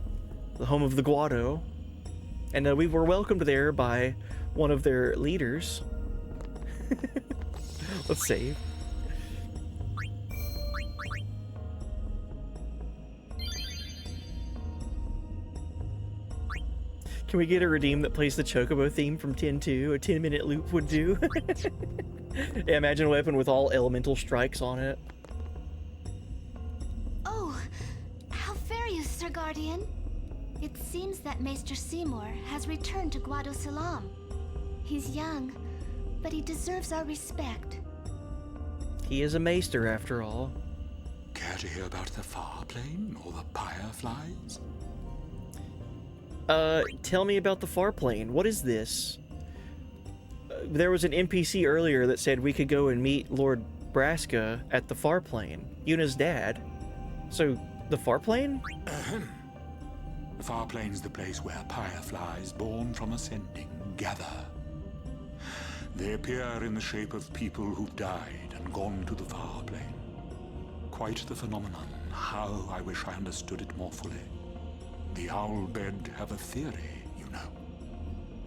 the home of the Guado. And we were welcomed there by one of their leaders. Let's save. Can we get a redeem that plays the Chocobo theme from 10-2? A 10-minute loop would do. Yeah, imagine a weapon with all elemental strikes on it. Oh, how fair you, Sir Guardian. It seems that Maester Seymour has returned to Guado Salam. He's young, but he deserves our respect. He is a maester, after all. Care to hear about the far plane or the fireflies? Tell me about the far plane. What is this? There was an NPC earlier that said we could go and meet Lord Braska at the far plane. Yuna's dad. So, the far plane? The far plane's the place where fireflies born from ascending gather. They appear in the shape of people who've died and gone to the far plane. Quite the phenomenon. How I wish I understood it more fully. The Owlbed have a theory, you know.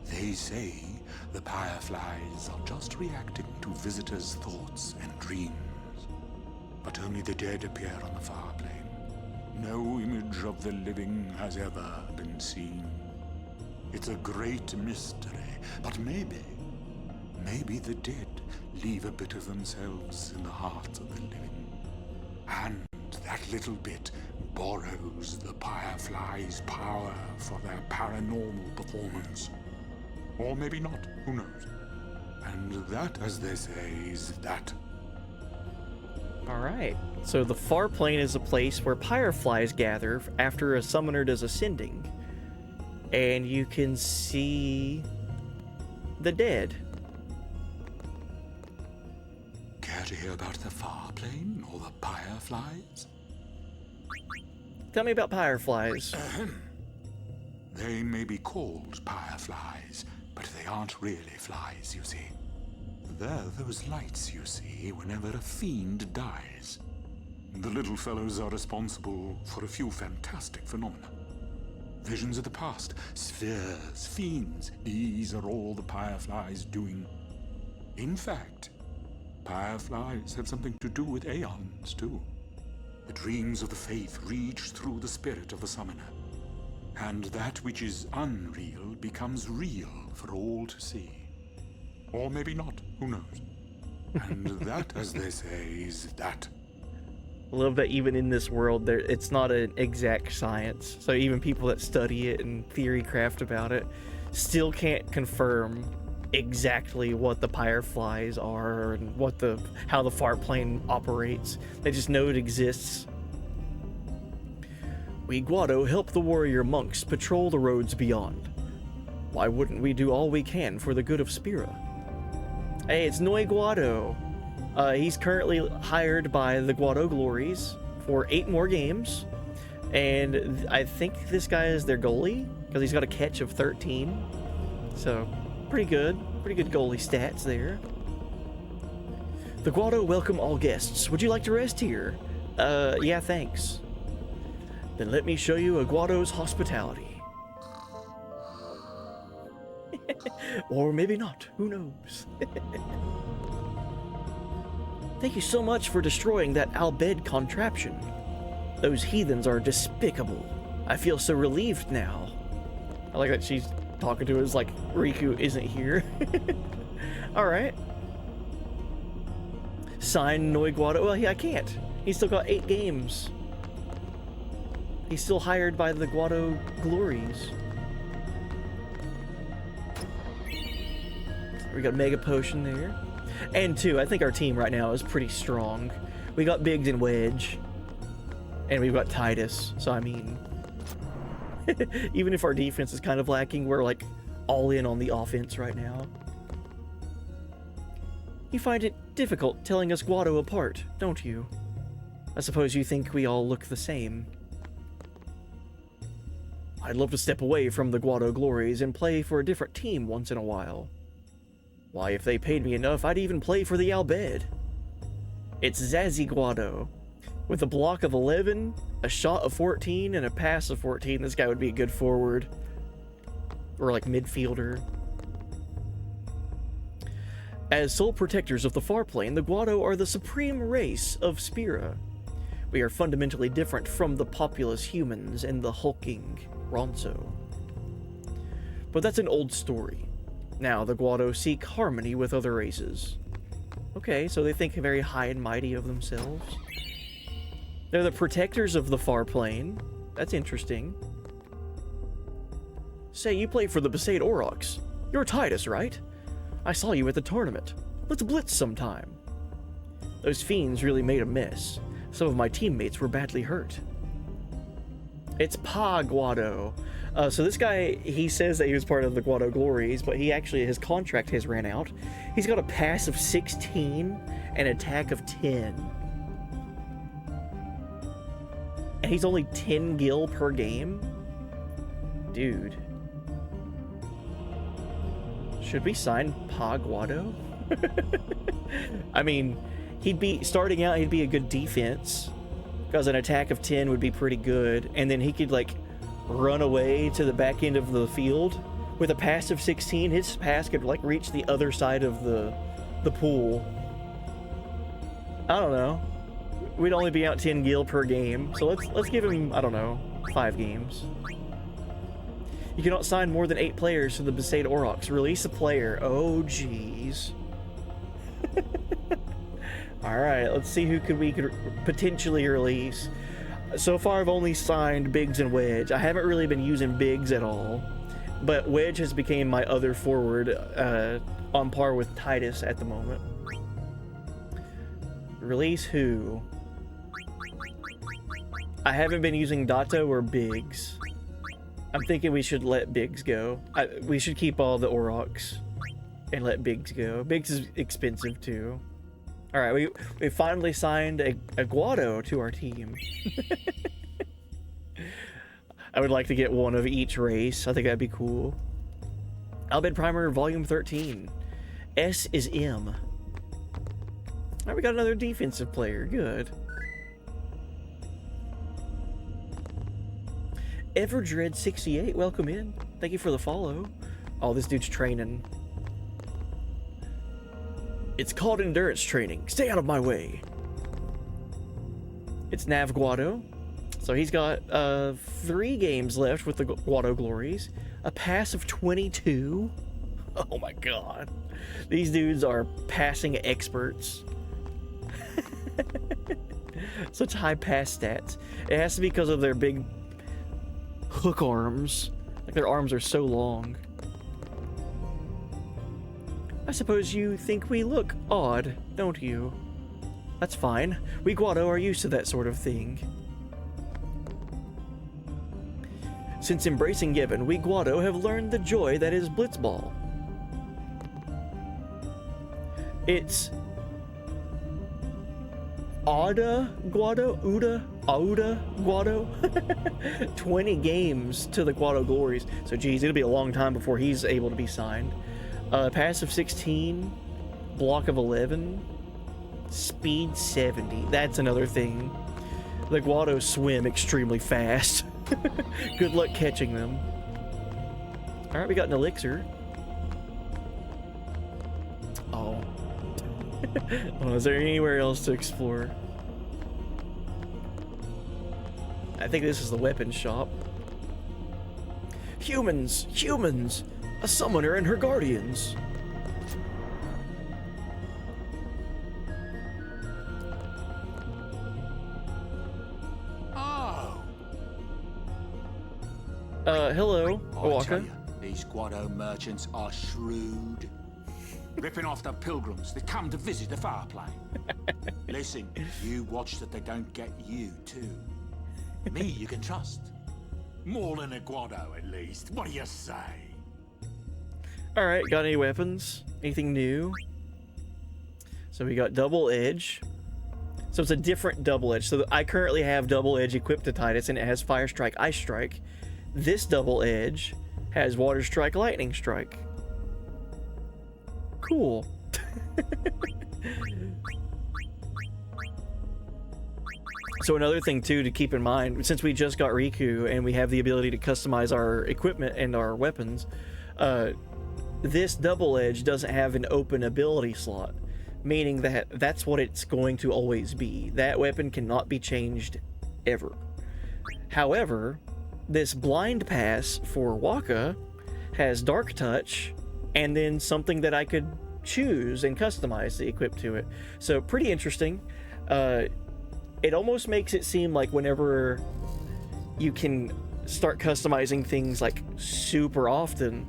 They say the fireflies are just reacting to visitors' thoughts and dreams. But only the dead appear on the far plane. No image of the living has ever been seen. It's a great mystery, but maybe the dead leave a bit of themselves in the hearts of the living. And that little bit borrows the fireflies' power for their paranormal performance. Or maybe not, who knows? And that, as they say, is that. Alright. So the far plane is a place where fireflies gather after a summoner does ascending. And you can see the dead. Care to hear about the far plane or the fireflies? Tell me about fireflies. They may be called fireflies, but they aren't really flies, you see. They're those lights you see whenever a fiend dies. The little fellows are responsible for a few fantastic phenomena. Visions of the past, spheres, fiends, these are all the fireflies doing. In fact, fireflies have something to do with aeons, too. The dreams of the faith reach through the spirit of the summoner. And that which is unreal becomes real for all to see. Or maybe not, who knows? And that, as they say, is that. I love that even in this world, it's not an exact science. So even people that study it and theory craft about it still can't confirm exactly what the fireflies are and how the far plane operates. They just know it exists. We Guado help the warrior monks patrol the roads beyond. Why wouldn't we do all we can for the good of Spira? Hey, it's Noi Guado. He's currently hired by the Guado Glories for 8 more games. And I think this guy is their goalie, because he's got a catch of 13. So, pretty good goalie stats there. The Guado welcome all guests. Would you like to rest here? Yeah, thanks. Then let me show you a Guado's hospitality. Or maybe not, who knows? Thank you so much for destroying that Albed contraption. Those heathens are despicable. I feel so relieved now. I like that she's talking to us like Riku isn't here. Alright. Sign Noi Guado. Well, I can't. He's still got 8 games. He's still hired by the Guado Glories. We got a Mega Potion there. And 2, I think our team right now is pretty strong. We got Biggs and Wedge. And we've got Titus. So, I mean... even if our defense is kind of lacking, we're like all in on the offense right now. You find it difficult telling us Guado apart, don't you? I suppose you think we all look the same. I'd love to step away from the Guado Glories and play for a different team once in a while. Why, if they paid me enough, I'd even play for the Albed. It's Zazie Guado. With a block of 11, a shot of 14, and a pass of 14, this guy would be a good forward. Or like midfielder. As sole protectors of the far plane, the Guado are the supreme race of Spira. We are fundamentally different from the populous humans and the hulking Ronso. But that's an old story. Now the Guado seek harmony with other races. Okay, so they think very high and mighty of themselves. They're the protectors of the far plane. That's interesting. Say, you play for the Besaid Aurochs. You're Titus, right? I saw you at the tournament. Let's blitz sometime. Those fiends really made a mess. Some of my teammates were badly hurt. It's Pa Guado. So this guy, he says that he was part of the Guado Glories, but he actually, his contract has ran out. He's got a pass of 16 and attack of 10. And he's only 10 gil per game? Dude. Should we sign Pa Guado? I mean, he'd be, starting out, he'd be a good defense. Because an attack of 10 would be pretty good. And then he could, like, run away to the back end of the field. With a pass of 16, his pass could, like, reach the other side of the pool. I don't know. We'd only be out 10 gil per game. So let's give him, I don't know, 5 games. You cannot sign more than 8 players to the Besaid Aurochs. Release a player. Oh, jeez. Alright, let's see who we could potentially release. So far, I've only signed Biggs and Wedge. I haven't really been using Biggs at all. But Wedge has become my other forward, on par with Titus at the moment. Release who? I haven't been using Dato or Biggs. I'm thinking we should let Biggs go. We should keep all the Aurochs and let Biggs go. Biggs is expensive too. Alright, we finally signed a Guado to our team. I would like to get one of each race. I think that'd be cool. Albed Primer Volume 13. S is M. Alright, we got another defensive player. Good. Everdread68, welcome in. Thank you for the follow. Oh, this dude's training. It's called endurance training. Stay out of my way. It's Nav Guado. So he's got 3 games left with the Guado Glories. A pass of 22. Oh my god. These dudes are passing experts. Such high pass stats. It has to be because of their big hook arms. Like their arms are so long. I suppose you think we look odd, don't you? That's fine. We Guado are used to that sort of thing. Since embracing Yevon, we Guado have learned the joy that is blitzball. It's Auda Guado? Auda Guado? 20 games to the Guado Glories. So geez, it'll be a long time before he's able to be signed. Pass of 16, block of 11, speed 70. That's another thing. The Guado swim extremely fast. Good luck catching them. Alright, we got an elixir. Oh. Oh, is there anywhere else to explore? I think this is the weapons shop. Humans! Humans! A summoner and her guardians. Oh. Hello, I Owaka. tell you, these Guado merchants are shrewd. Ripping off the pilgrims that come to visit the far plane. Listen, you watch that they don't get you too. Me you can trust. More than a Guado at least. What do you say? Alright, got any weapons? Anything new? So we got double edge. So it's a different double edge. So I currently have double edge equipped to Titus and it has fire strike, ice strike. This double edge has water strike, lightning strike. Cool. So another thing too to keep in mind, since we just got Riku and we have the ability to customize our equipment and our weapons, this double edge doesn't have an open ability slot, meaning that that's what it's going to always be. That weapon cannot be changed ever. However, this blind pass for Waka has dark touch and then something that I could choose and customize to equip to it. So pretty interesting. It almost makes it seem like whenever you can start customizing things like super often,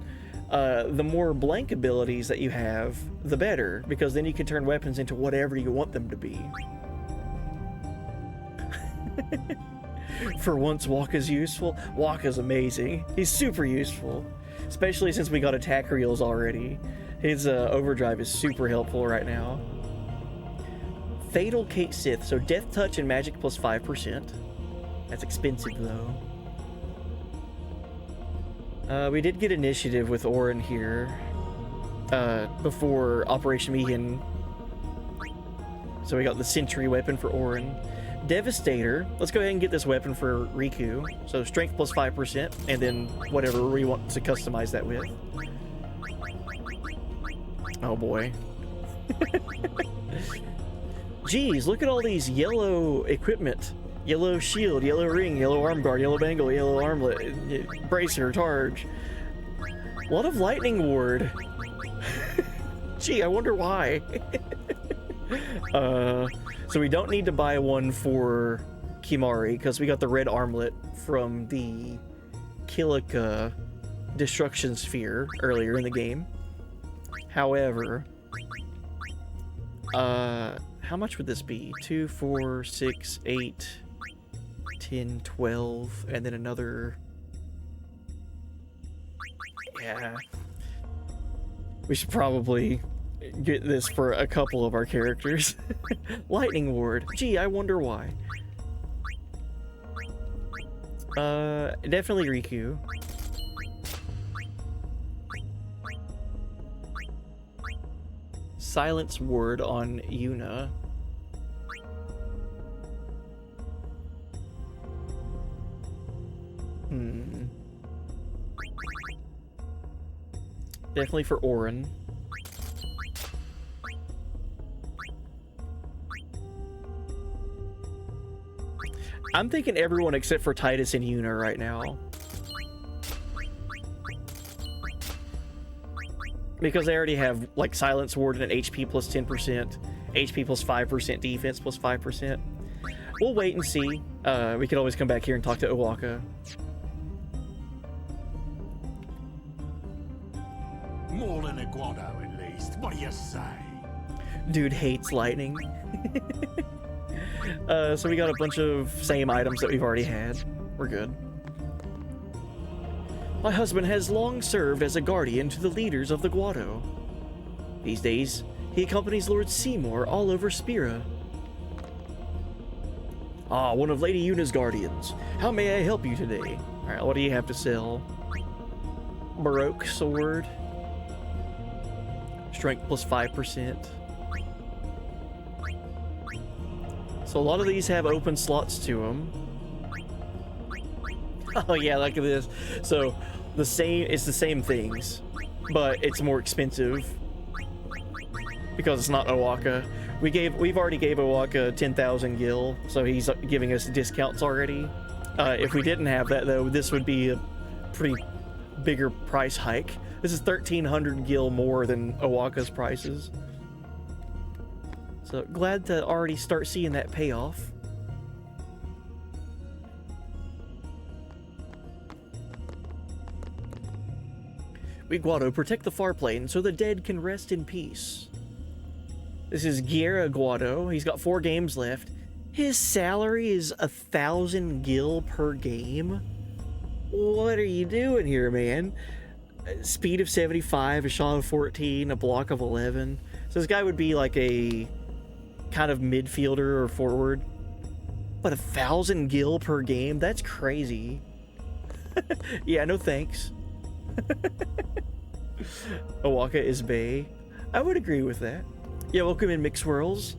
the more blank abilities that you have, the better, because then you can turn weapons into whatever you want them to be. For once, Wakka's useful. Wakka's amazing. He's super useful, especially since we got attack reels already. His overdrive is super helpful right now. Fatal Kate Sith, so death touch and magic plus 5%. That's expensive though. We did get initiative with Orin here before Operation Meehan. So we got the Sentry weapon for Orin. Devastator. Let's go ahead and get this weapon for Riku. So strength plus 5%, and then whatever we want to customize that with. Oh boy. Geez, look at all these yellow equipment. Yellow shield, yellow ring, yellow arm guard, yellow bangle, yellow armlet, bracer, charge. A lot of lightning ward. Gee, I wonder why. So we don't need to buy one for Kimari because we got the red armlet from the Kilika Destruction Sphere earlier in the game. However, how much would this be? 2, 4, 6, 8, 10, 12, and then another... Yeah. We should probably get this for a couple of our characters. Lightning Ward. Gee, I wonder why. Definitely Riku. Silence Ward on Yuna. Definitely for Orin. I'm thinking everyone except for Titus and Yuna right now. Because they already have, like, Silence Ward and HP plus 10%, HP plus 5%, defense plus 5%. We'll wait and see. We could always come back here and talk to Owaka. More than a Guado, at least. What do you say? Dude hates lightning. So we got a bunch of same items that we've already had. We're good. My husband has long served as a guardian to the leaders of the Guado. These days, he accompanies Lord Seymour all over Spira. Ah, one of Lady Yuna's guardians. How may I help you today? Alright, what do you have to sell? Baroque sword. Strength plus 5%. So a lot of these have open slots to them. Oh yeah, look at this. So it's the same things, but it's more expensive because it's not Owaka. We've already gave Owaka 10,000 gil, so he's giving us discounts already. If we didn't have that though, this would be a pretty bigger price hike. This is 1,300 gil more than Owaka's prices. So glad to already start seeing that payoff. We Guado protect the far plane so the dead can rest in peace. This is Guerra Guado. He's got 4 games left. His salary is 1,000 gil per game. What are you doing here, man? Speed of 75, a shot of 14, a block of 11. So this guy would be like a kind of midfielder or forward. But 1,000 gil per game? That's crazy. Yeah, no thanks. Owaka is bae. I would agree with that. Yeah, welcome in, Mix Swirls.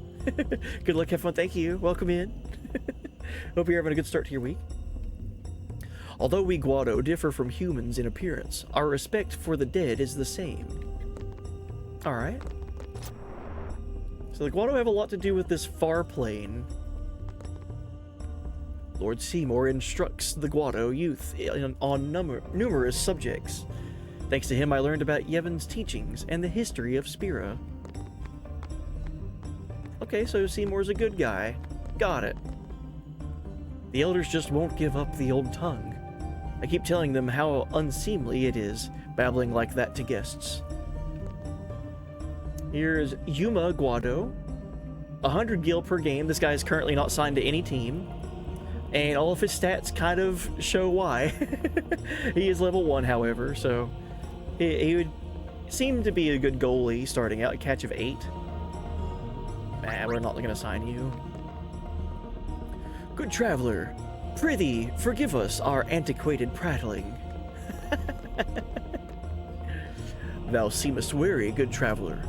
Good luck, have fun, thank you. Welcome in. Hope you're having a good start to your week. Although we Guado differ from humans in appearance, our respect for the dead is the same. Alright. So the Guado have a lot to do with this far plane. Lord Seymour instructs the Guado youth on numerous subjects. Thanks to him, I learned about Yevon's teachings and the history of Spira. Okay, so Seymour's a good guy. Got it. The elders just won't give up the old tongue. I keep telling them how unseemly it is, babbling like that to guests. Here's Yuma Guado. 100 gil per game. This guy is currently not signed to any team. And all of his stats kind of show why. He is level 1, however, so he would seem to be a good goalie starting out. A catch of 8. Nah, we're not going to sign you. Good traveler, prithee, forgive us our antiquated prattling. Thou seemest weary, good traveler.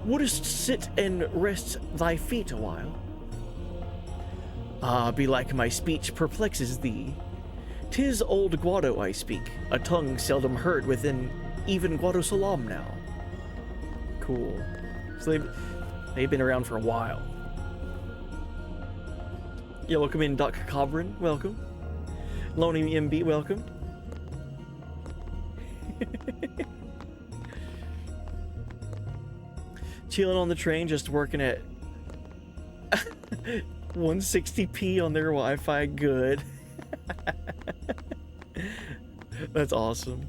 Wouldst sit and rest thy feet a while? Ah, belike my speech perplexes thee. 'Tis old Guado I speak, a tongue seldom heard within even Guadosalam now. Cool. So they've been around for a while. Yeah, welcome in, Doc Cobrin. Welcome. Loney MB, welcome. Chilling on the train, just working at 160p on their Wi-Fi. Good. That's awesome.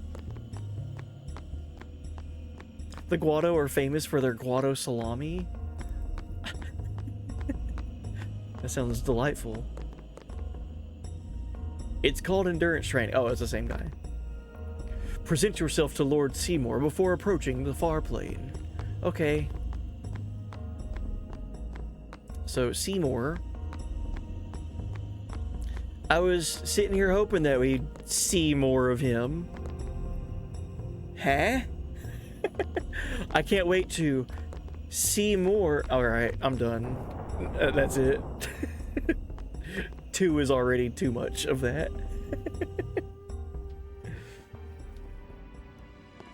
The Guado are famous for their Guado salami. That sounds delightful. It's called endurance training. Oh, it's the same guy. Present yourself to Lord Seymour before approaching the far plane. Okay. So, Seymour. I was sitting here hoping that we'd see more of him. Huh? I can't wait to see more. Alright, I'm done. That's it. 2 is already too much of that.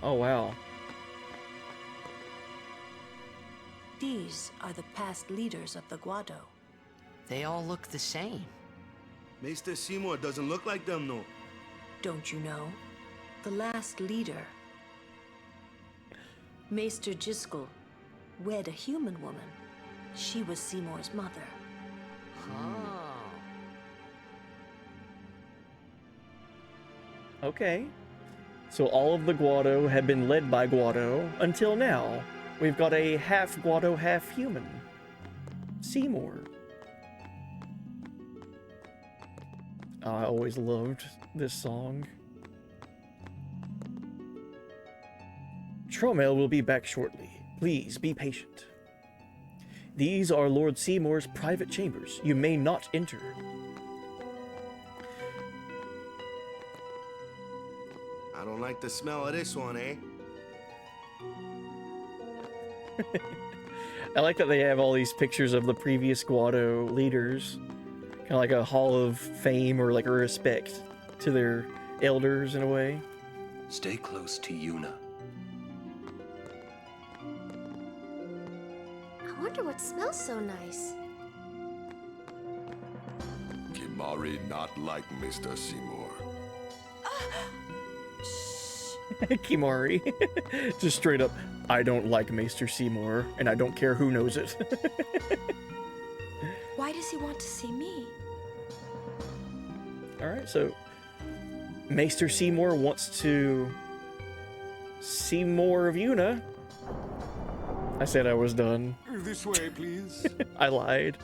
Oh, wow. These are the past leaders of the Guado. They all look the same. Maester Seymour doesn't look like them, no. Don't you know? The last leader, Maester Jiskel, wed a human woman. She was Seymour's mother. Oh. Okay. So all of the Guado have been led by Guado until now. We've got a half Guado, half human. Seymour. I always loved this song. Tromel will be back shortly. Please be patient. These are Lord Seymour's private chambers. You may not enter. I don't like the smell of this one, eh? I like that they have all these pictures of the previous Guado leaders. Kind of like a hall of fame or like a respect to their elders in a way. Stay close to Yuna. I wonder what smells so nice. Kimari not like Mr. Seymour. Kimari. Just straight up, I don't like Maester Seymour, and I don't care who knows it. Why does he want to see me? Alright, so Maester Seymour wants to see more of Yuna. I said I was done. This way, please. I lied.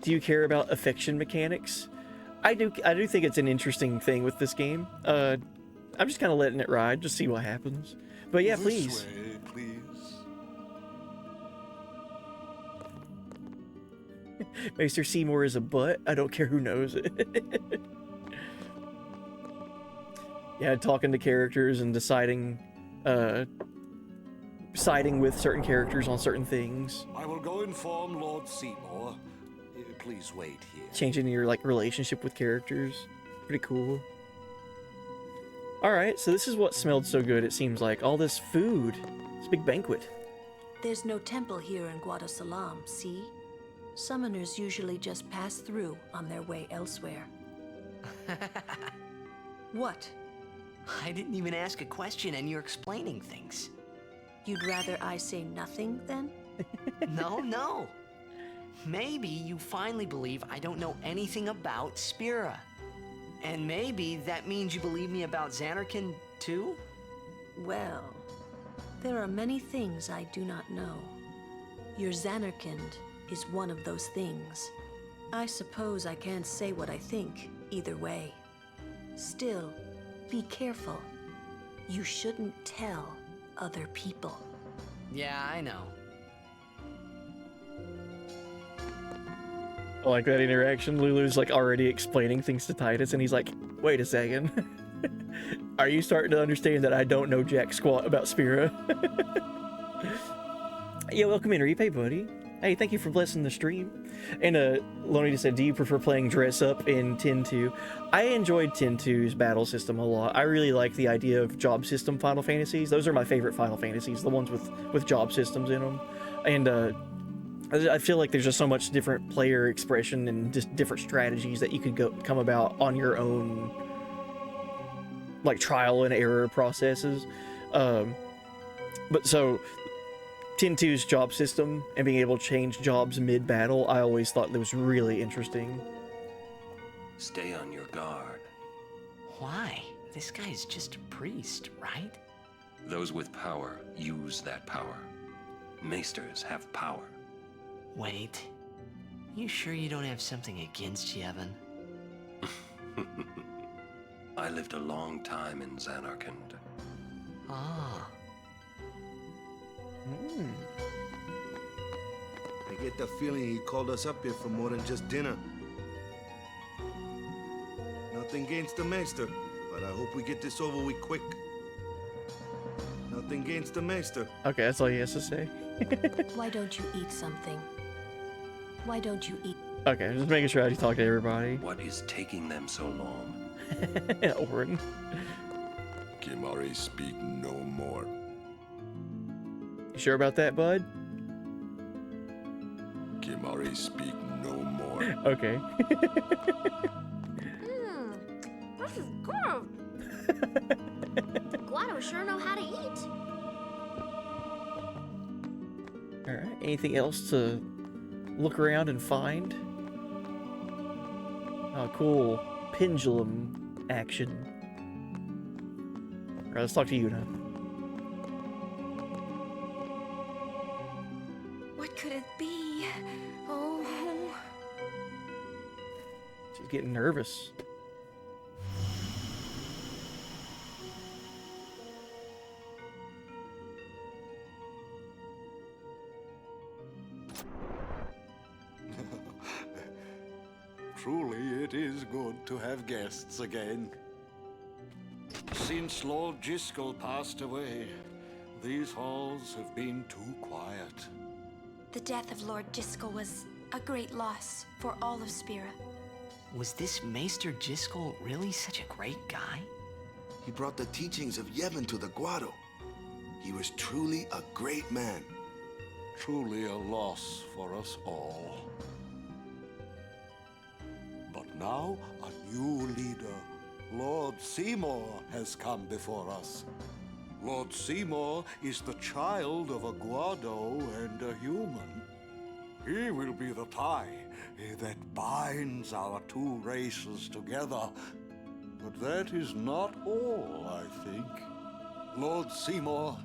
Do you care about affection mechanics? I do think it's an interesting thing with this game. I'm just kind of letting it ride, just see what happens. But yeah, please. This way, please. Maester Seymour is a butt. I don't care who knows it. Yeah, talking to characters and deciding, siding with certain characters on certain things. I will go inform Lord Seymour. Please wait here. Changing your like relationship with characters. Pretty cool. Alright, so this is what smelled so good, it seems like. All this food. This big banquet. There's no temple here in Guadosalam, see? Summoners usually just pass through on their way elsewhere. What? I didn't even ask a question and you're explaining things. You'd rather I say nothing, then? No. Maybe you finally believe I don't know anything about Spira. And maybe that means you believe me about Xanarkand, too? Well, there are many things I do not know. Your Xanarkand is one of those things. I suppose I can't say what I think either way. Still, be careful. You shouldn't tell other people. Yeah, I know. I like that interaction. Lulu's like already explaining things to Titus, and he's like, wait a second. Are you starting to understand that I don't know jack squat about Spira? Yeah, welcome in, Reap. Hey, buddy. Hey, thank you for blessing the stream. And Lonnie just said, do you prefer playing dress up in 10-2? I enjoyed 10-2's battle system a lot. I really like the idea of job system Final Fantasies. Those are my favorite Final Fantasies, the ones with job systems in them. And I feel like there's just so much different player expression and just different strategies that you could come about on your own, like, trial and error processes. But so 10-2's job system and being able to change jobs mid-battle, I always thought that was really interesting. Stay on your guard. Why? This guy's just a priest, right? Those with power use that power. Maesters have power. Wait. You sure you don't have something against Yevon? I lived a long time in Xanarkand. Ah. I get the feeling he called us up here for more than just dinner. Nothing against the Maester, but I hope we get this over with quick. Nothing against the Maester. Okay, that's all he has to say. Why don't you eat something? Why don't you eat? Okay, just making sure I talk to everybody. What is taking them so long? Orin. Kimari speak no more. You sure about that, bud? Kimari speak no more. Okay. This is good. Guado sure know how to eat. Alright, anything else to look around and find? Oh, cool. Pendulum action. Alright, let's talk to you now. What could it be? Oh. She's getting nervous. Truly, it is good to have guests again. Since Lord Jiskel passed away, these halls have been too quiet. The death of Lord Jiskel was a great loss for all of Spira. Was this Maester Jiskel really such a great guy? He brought the teachings of Yevon to the Guado. He was truly a great man. Truly a loss for us all. But now a new leader, Lord Seymour, has come before us. Lord Seymour is the child of a Guado and a human. He will be the tie that binds our two races together. But that is not all, I think. Lord Seymour,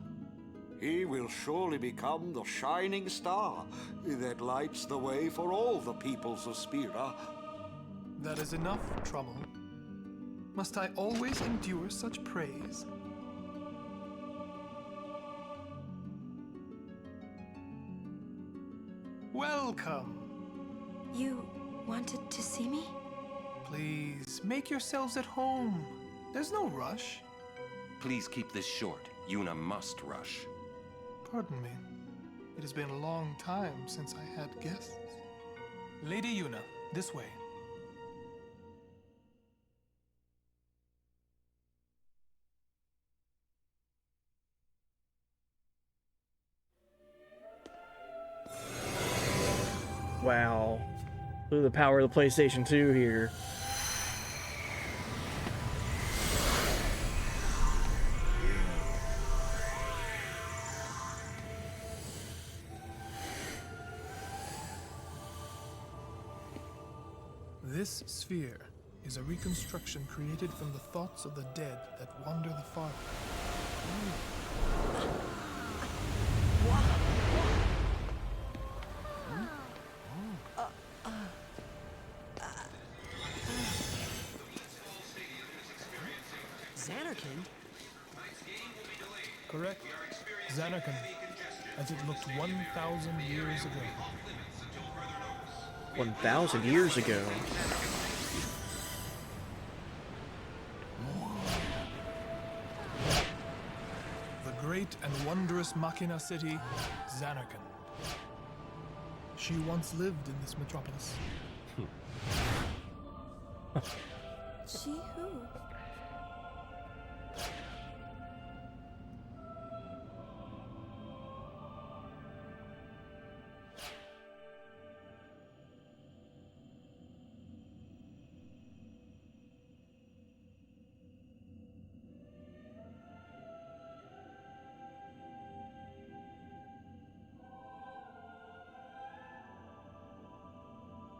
he will surely become the shining star that lights the way for all the peoples of Spira. That is enough trouble. Must I always endure such praise? Welcome. You wanted to see me? Please, make yourselves at home. There's no rush. Please keep this short. Yuna must rush. Pardon me. It has been a long time since I had guests. Lady Yuna, this way. Wow. Look at the power of the PlayStation 2 here. This sphere is a reconstruction created from the thoughts of the dead that wander the far. Xanarkand? Correct. Xanarkand, as it looked 1,000 years ago. 1,000 years ago. The great and wondrous Machina city, Xanarkand. She once lived in this metropolis. She who?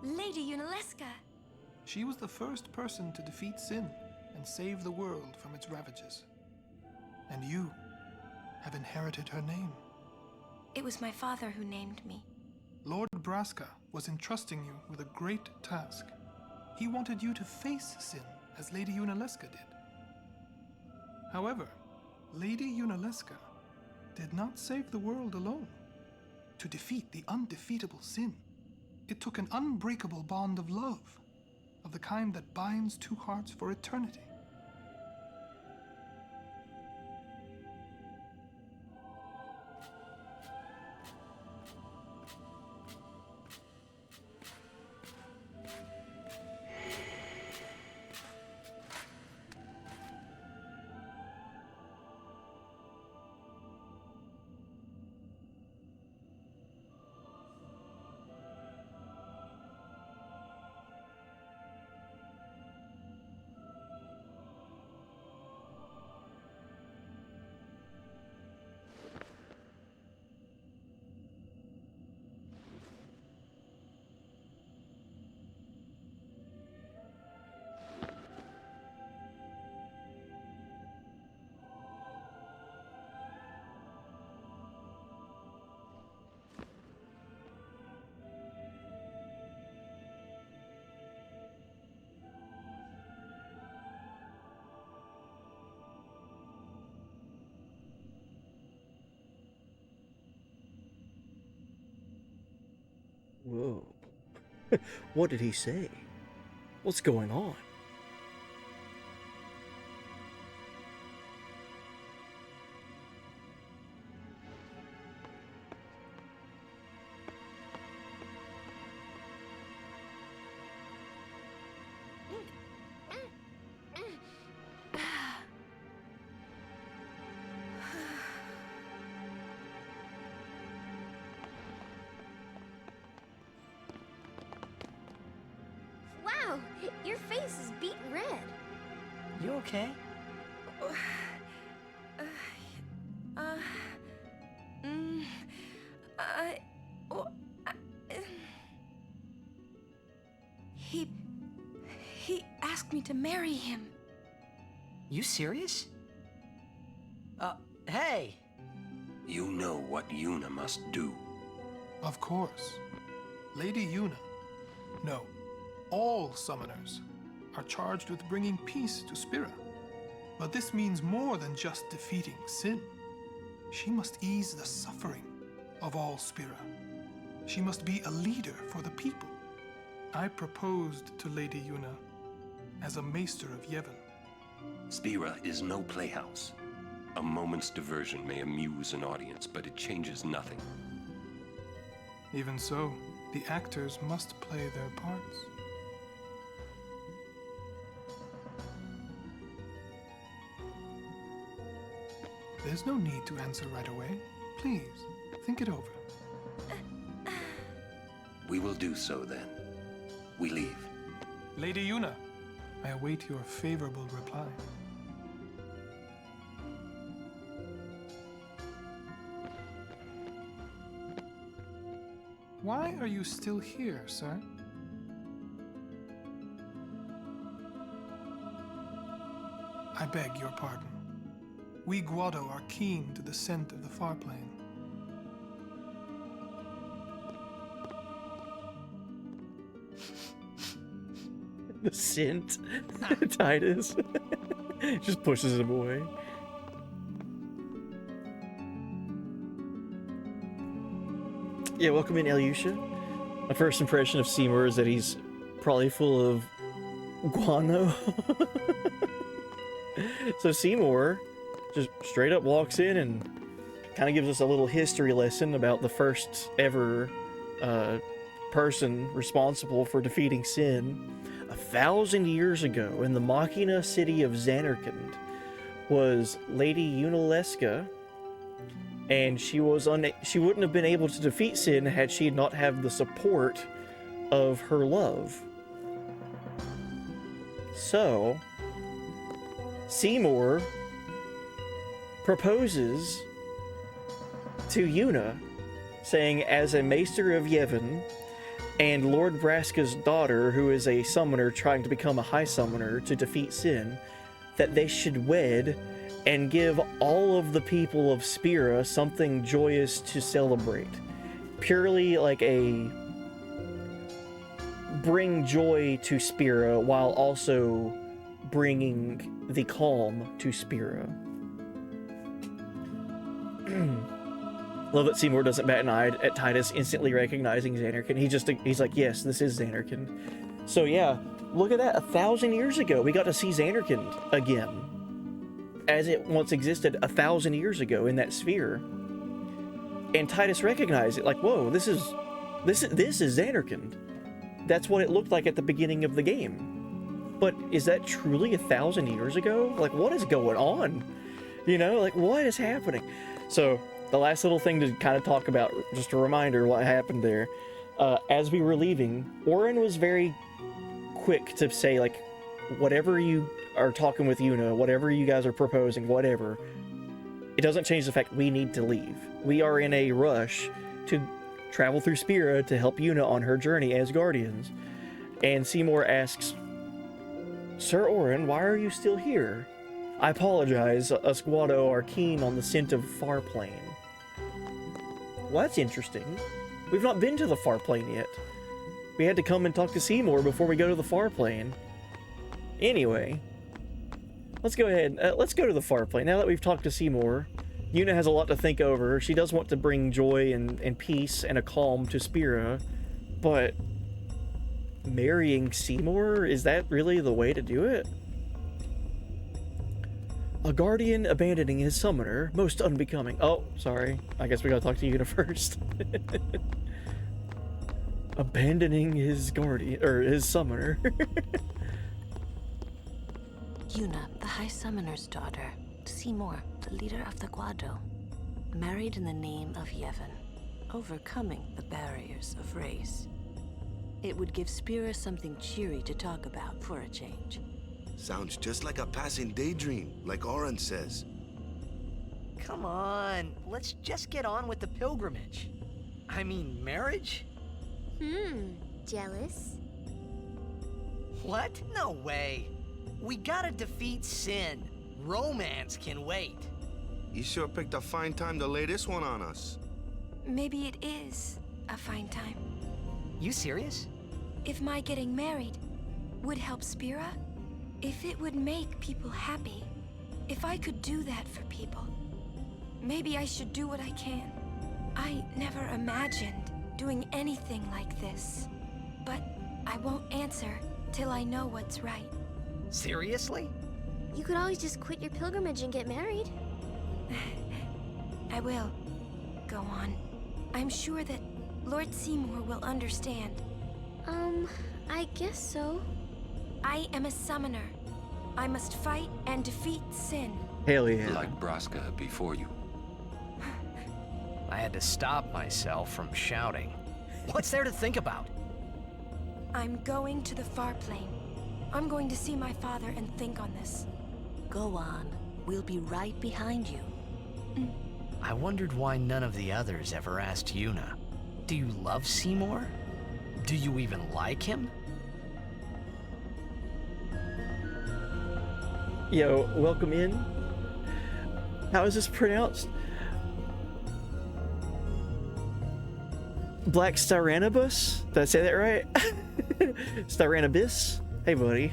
Lady Unaleska. She was the first person to defeat sin and save the world from its ravages. And you have inherited her name. It was my father who named me. Lord Braska was entrusting you with a great task. He wanted you to face sin as Lady Unaleska did. However, Lady Unaleska did not save the world alone. To defeat the undefeatable sin, it took an unbreakable bond of love, of the kind that binds two hearts for eternity. Whoa. What did he say? What's going on? Wow, your face is beet red. You okay? He asked me to marry him. You serious? Hey! You know what Yuna must do. Of course. Lady Yuna. No, all summoners are charged with bringing peace to Spira. But this means more than just defeating sin. She must ease the suffering of all Spira. She must be a leader for the people. I proposed to Lady Yuna as a maester of Yevon. Spira is no playhouse. A moment's diversion may amuse an audience, but it changes nothing. Even so, the actors must play their parts. There's no need to answer right away. Please, think it over. We will do so then. We leave. Lady Yuna, I await your favorable reply. Why are you still here, sir? I beg your pardon. We Guado are keen to the scent of the far plane. The scent. Titus. Just pushes him away. Yeah, welcome in, Ilyusha. My first impression of Seymour is that he's probably full of guano. So Seymour just straight up walks in and kind of gives us a little history lesson about the first ever person responsible for defeating sin. 1,000 years ago, in the Machina city of Zanarkand, was Lady Yunalesca, and she wouldn't have been able to defeat sin had she not have the support of her love. So, Seymour proposes to Yuna, saying, as a Maester of Yevon and Lord Braska's daughter, who is a summoner trying to become a high summoner to defeat sin, that they should wed and give all of the people of Spira something joyous to celebrate. Purely like a bring joy to Spira while also bringing the calm to Spira. Love that Seymour doesn't bat an eye at Titus instantly recognizing Zanarkand. He's like, yes, this is Zanarkand. So yeah, look at that. 1,000 years ago, we got to see Zanarkand again, as it once existed 1,000 years ago in that sphere. And Titus recognized it, like, whoa, this is Zanarkand. That's what it looked like at the beginning of the game. But is that truly 1,000 years ago? Like, what is going on? You know, like, what is happening? So the last little thing to kind of talk about, just a reminder what happened there. As we were leaving, Orin was very quick to say, like, whatever you are talking with Yuna, whatever you guys are proposing, whatever, it doesn't change the fact we need to leave. We are in a rush to travel through Spira to help Yuna on her journey as Guardians. And Seymour asks, Sir Orin, why are you still here? I apologize, us Guado are keen on the scent of Far Plane. Well, that's interesting. We've not been to the Far Plane yet. We had to come and talk to Seymour before we go to the Far Plane. Anyway, let's go ahead. Let's go to the Far Plane. Now that we've talked to Seymour, Yuna has a lot to think over. She does want to bring joy and peace and a calm to Spira, but marrying Seymour, is that really the way to do it? A guardian abandoning his summoner, most unbecoming. Oh, sorry. I guess we gotta talk to Yuna first. Abandoning his guardian, or his summoner. Yuna, the High Summoner's daughter. Seymour, the leader of the Guado. Married in the name of Yevon, overcoming the barriers of race. It would give Spira something cheery to talk about for a change. Sounds just like a passing daydream, like Oren says. Come on, let's just get on with the pilgrimage. I mean, marriage? Jealous? What? No way. We gotta defeat sin. Romance can wait. You sure picked a fine time to lay this one on us. Maybe it is a fine time. You serious? If my getting married would help Spira, if it would make people happy, if I could do that for people, maybe I should do what I can. I never imagined doing anything like this, but I won't answer till I know what's right. Seriously? You could always just quit your pilgrimage and get married. I will. Go on. I'm sure that Lord Seymour will understand. I guess so. I am a summoner. I must fight and defeat sin. Hell yeah. Like Braska before you. I had to stop myself from shouting. What's there to think about? I'm going to the Far Plane. I'm going to see my father and think on this. Go on. We'll be right behind you. I wondered why none of the others ever asked Yuna. Do you love Seymour? Do you even like him? Yo, welcome in. How is this pronounced? Black Styranobus? Did I say that right? Styranobus? Hey, buddy.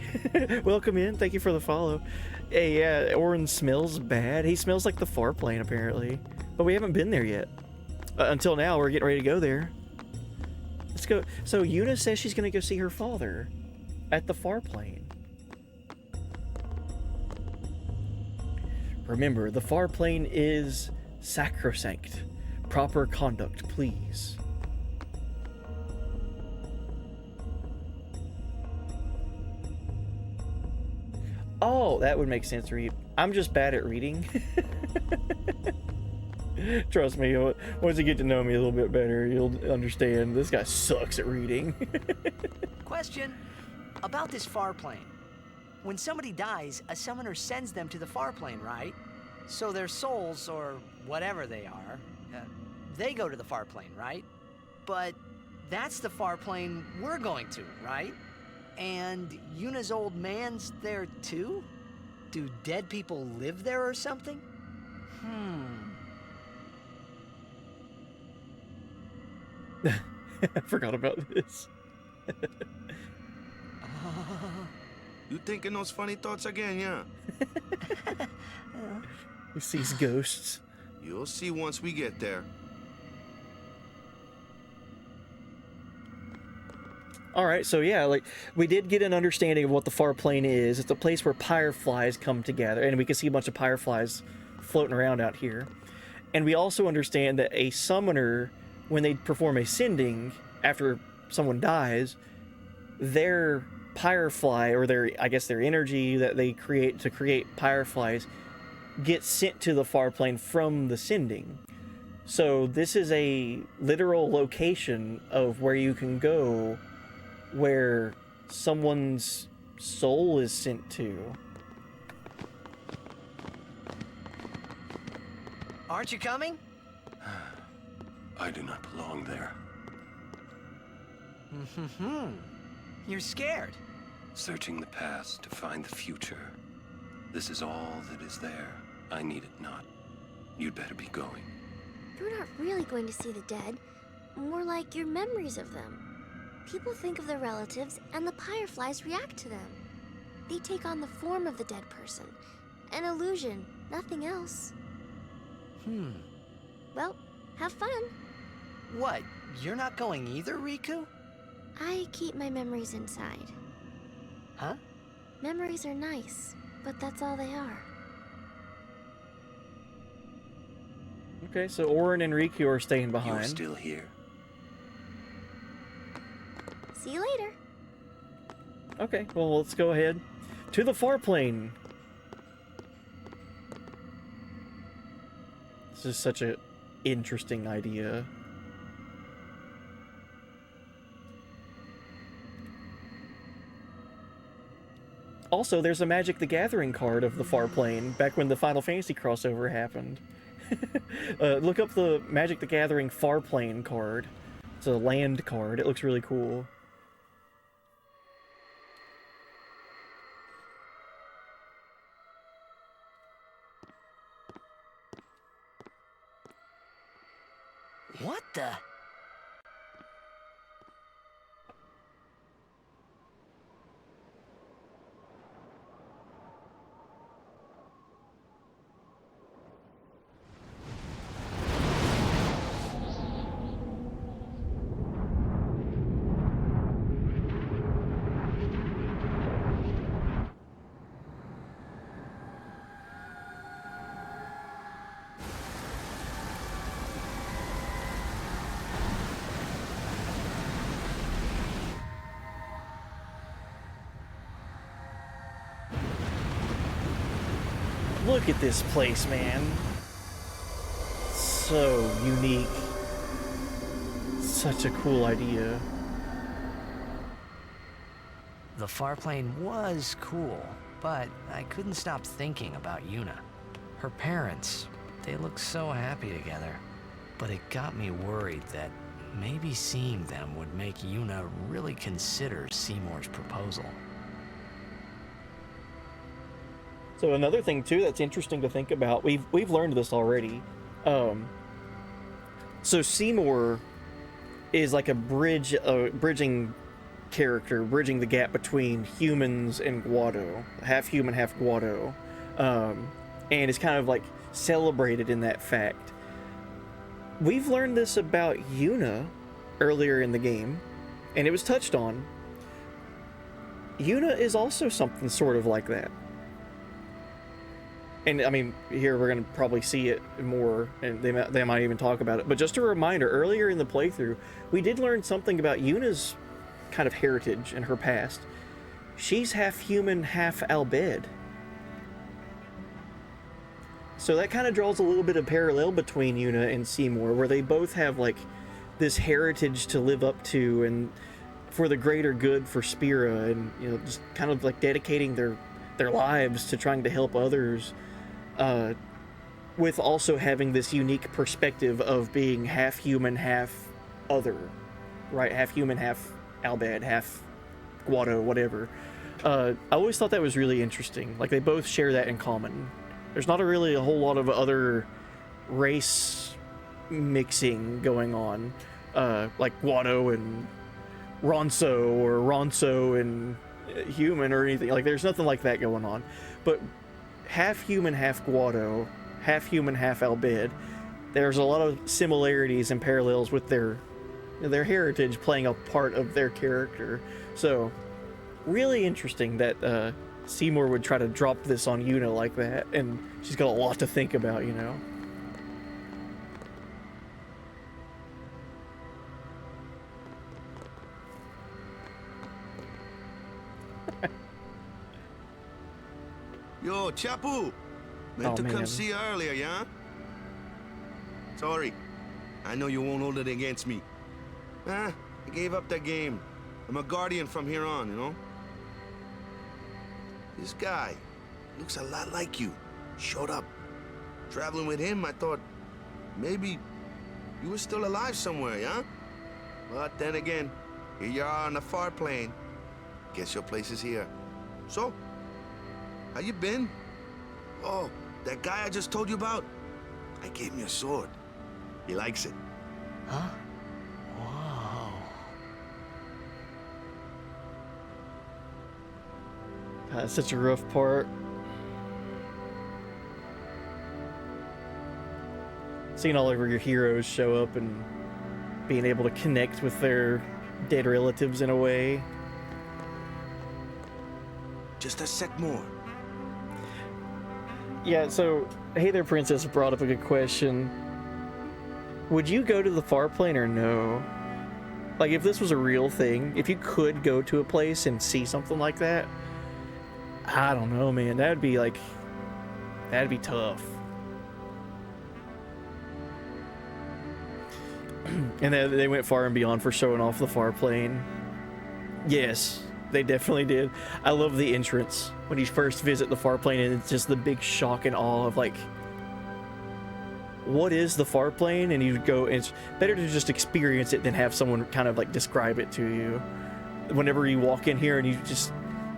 Welcome in. Thank you for the follow. Hey, yeah, Orin smells bad. He smells like the far plane, apparently. But we haven't been there yet. Until now, we're getting ready to go there. Let's go. So, Yuna says she's going to go see her father at the far plane. Remember, the far plane is sacrosanct. Proper conduct, please. Oh, that would make sense, Reed. I'm just bad at reading. Trust me, once you get to know me a little bit better, you'll understand this guy sucks at reading. Question about this far plane. When somebody dies, a summoner sends them to the far plane, right? So their souls, or whatever they are, they go to the far plane, right? But that's the far plane we're going to, right? And Yuna's old man's there too? Do dead people live there or something? I forgot about this. You thinking those funny thoughts again, yeah? He sees ghosts. You'll see once we get there. Alright, so yeah, like, we did get an understanding of what the far plane is. It's a place where pyreflies come together, and we can see a bunch of pyreflies floating around out here. And we also understand that a summoner, when they perform a sending after someone dies, their pyrefly, or their, I guess their energy that they create to create pyreflies, gets sent to the far plane from the sending. So this is a literal location of where you can go where someone's soul is sent to. Aren't you coming? I do not belong there. You're scared. Searching the past to find the future. This is all that is there. I need it not. You'd better be going. You're not really going to see the dead. More like your memories of them. People think of their relatives, and the pyreflies react to them. They take on the form of the dead person. An illusion, nothing else. Well, have fun. What? You're not going either, Riku? I keep my memories inside. Huh? Memories are nice, but that's all they are. Okay, so Orin and Riku are staying behind. You're still here. See you later. Okay, well, let's go ahead to the far plane. This is such an interesting idea. Also, there's a Magic the Gathering card of the far plane, back when the Final Fantasy crossover happened. Look up the Magic the Gathering far plane card. It's a land card. It looks really cool. What the? Look at this place, man. So unique. Such a cool idea. The far plane was cool, but I couldn't stop thinking about Yuna. Her parents, they looked so happy together. But it got me worried that maybe seeing them would make Yuna really consider Seymour's proposal. So another thing too that's interesting to think about, we've learned this already. So Seymour is like a bridging character, bridging the gap between humans and Guado, half human, half Guado, and is kind of like celebrated in that fact. We've learned this about Yuna earlier in the game, and it was touched on. Yuna is also something sort of like that. And I mean, here we're going to probably see it more, and they might even talk about it. But just a reminder, earlier in the playthrough, we did learn something about Yuna's kind of heritage and her past. She's half human, half Albed. So that kind of draws a little bit of parallel between Yuna and Seymour, where they both have like this heritage to live up to, and for the greater good for Spira, and you know, just kind of like dedicating their lives to trying to help others, with also having this unique perspective of being half human, half other, right? Half human, half Albed, half Guado, whatever. I always thought that was really interesting. Like, they both share that in common. There's not really a whole lot of other race mixing going on, like Guado and Ronso, or Ronso and human, or anything. Like, there's nothing like that going on. But half human, half Guado, half human, half Albed, there's a lot of similarities and parallels with their heritage playing a part of their character. So really interesting that Seymour would try to drop this on Yuna like that, and she's got a lot to think about, you know. Yo, Chapu! Meant to man. come see you earlier, yeah? Sorry. I know you won't hold it against me. I gave up that game. I'm a guardian from here on, you know? This guy looks a lot like you. Showed up. Traveling with him, I thought maybe you were still alive somewhere, yeah? But then again, here you are on the far plane. Guess your place is here. So, how you been? Oh, that guy I just told you about? I gave him your sword. He likes it. Huh? Whoa. That's such a rough part. Seeing all of your heroes show up and being able to connect with their dead relatives in a way. Just a sec more. Yeah, so, hey there, Princess brought up a good question. Would you go to the far plane or no? Like, if this was a real thing, if you could go to a place and see something like that, I don't know, man. That'd be tough. And they went far and beyond for showing off the far plane. Yes, they definitely did. I love the entrance when you first visit the far plane, and it's just the big shock and awe of like, what is the far plane? And you go, it's better to just experience it than have someone kind of like describe it to you. Whenever you walk in here and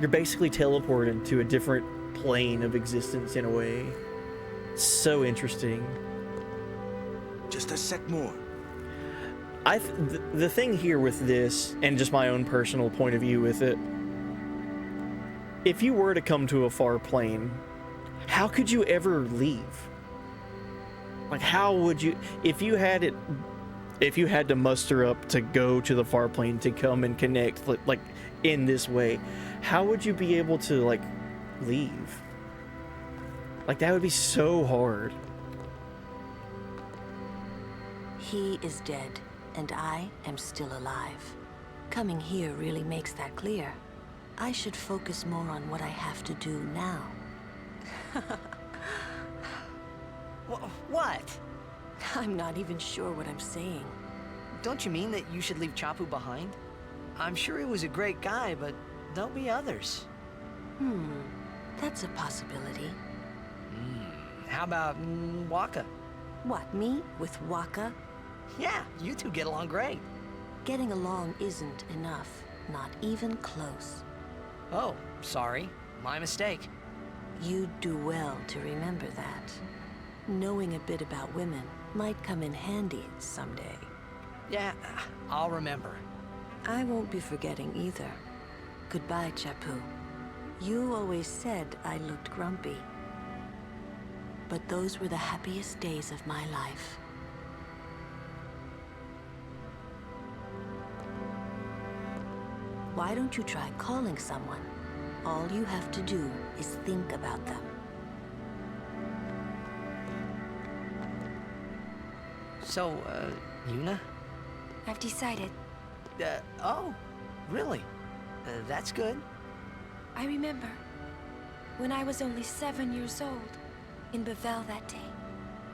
you're basically teleported to a different plane of existence in a way. It's so interesting. Just a sec more. The thing here with this, and just my own personal point of view with it, if you were to come to a far plane, how could you ever leave? Like, how would you, if you had to muster up to go to the far plane to come and connect, like in this way, how would you be able to like leave? Like, that would be so hard. He is dead, and I am still alive. Coming here really makes that clear. I should focus more on what I have to do now. What? I'm not even sure what I'm saying. Don't you mean that you should leave Chapu behind? I'm sure he was a great guy, but there'll be others. That's a possibility. How about Waka? What, me with Waka? Yeah, you two get along great. Getting along isn't enough. Not even close. Oh, sorry. My mistake. You'd do well to remember that. Knowing a bit about women might come in handy someday. Yeah, I'll remember. I won't be forgetting either. Goodbye, Chapu. You always said I looked grumpy. But those were the happiest days of my life. Why don't you try calling someone? All you have to do is think about them. So, Yuna? I've decided. Oh, really? That's good. I remember when I was only 7 years old in Bavel that day.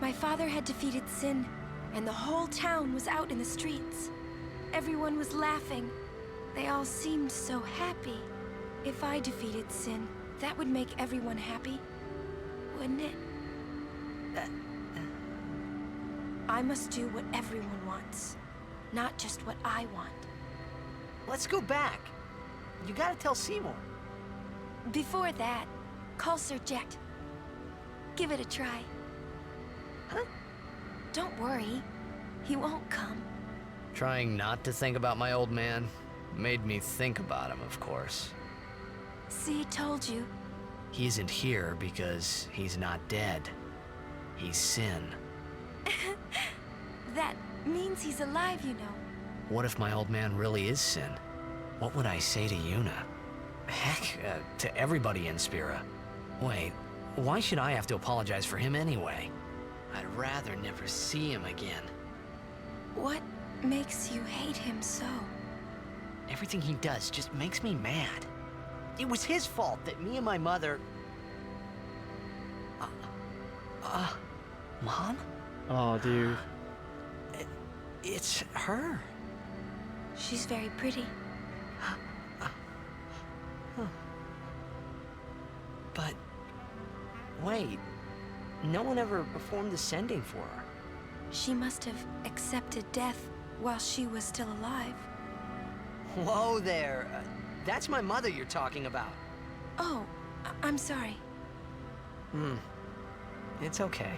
My father had defeated Sin, and the whole town was out in the streets. Everyone was laughing. They all seemed so happy. If I defeated Sin, that would make everyone happy, wouldn't it? I must do what everyone wants, not just what I want. Let's go back. You gotta tell Seymour. Before that, call Sir Jet. Give it a try. Huh? Don't worry. He won't come. Trying not to think about my old man made me think about him, of course. See, told you. He isn't here because he's not dead. He's Sin. That means he's alive, you know. What if my old man really is Sin? What would I say to Yuna? Heck, to everybody in Spira. Wait, why should I have to apologize for him anyway? I'd rather never see him again. What makes you hate him so? Everything he does just makes me mad. It was his fault that me and my mother... Mom? Oh, dude. It's her. She's very pretty. But... wait. No one ever performed the sending for her. She must have accepted death while she was still alive. Whoa there. That's my mother you're talking about. Oh, I'm sorry. It's okay.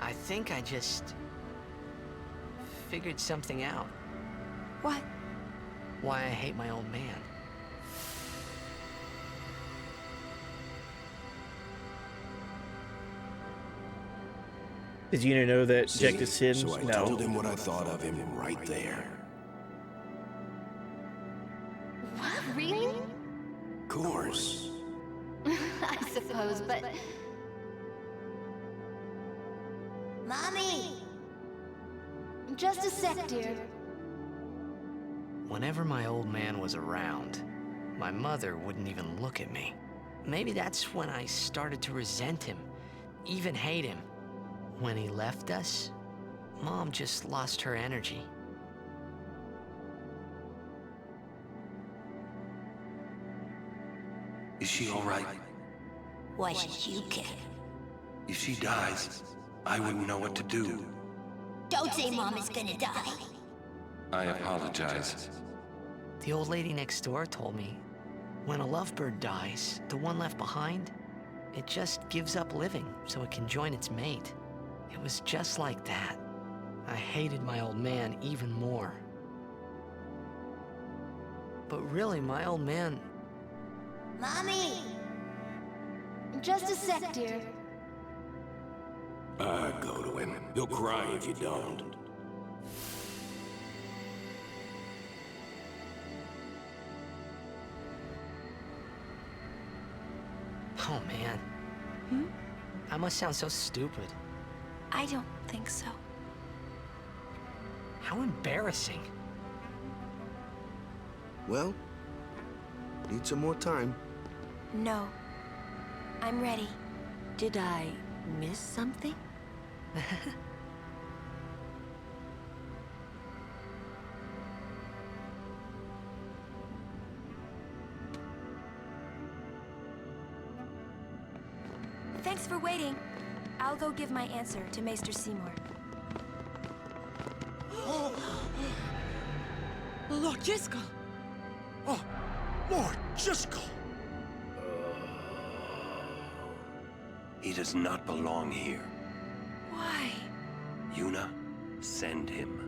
I think I just... figured something out. What? Why I hate my old man. Did you know that Jack is Sin? So I told him what I thought of him right there. What? Really? Of course. I suppose, but... Mommy! Just a sec, dear. Whenever my old man was around, my mother wouldn't even look at me. Maybe that's when I started to resent him, even hate him. When he left us, Mom just lost her energy. Is she all right? Why should you care? If she dies, I wouldn't know what to do. Don't say Mom is gonna die. I apologize. The old lady next door told me, when a lovebird dies, the one left behind, it just gives up living so it can join its mate. It was just like that. I hated my old man even more. But really, my old man... Mommy! Just a sec, dear. Go to him. He'll cry if you don't. Oh, man. I must sound so stupid. I don't think so. How embarrassing. Well, need some more time. No. I'm ready. Did I miss something? Thanks for waiting. I'll go give my answer to Maester Seymour. Lord Jiskel! Oh, Lord Jiskel! He does not belong here. Why? Yuna, send him.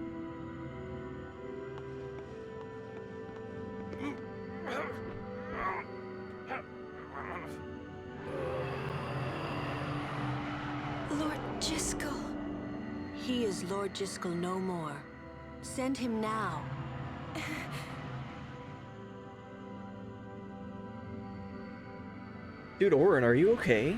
Lord Jiskel. He is Lord Jiskel no more. Send him now. Dude, Orin, are you okay?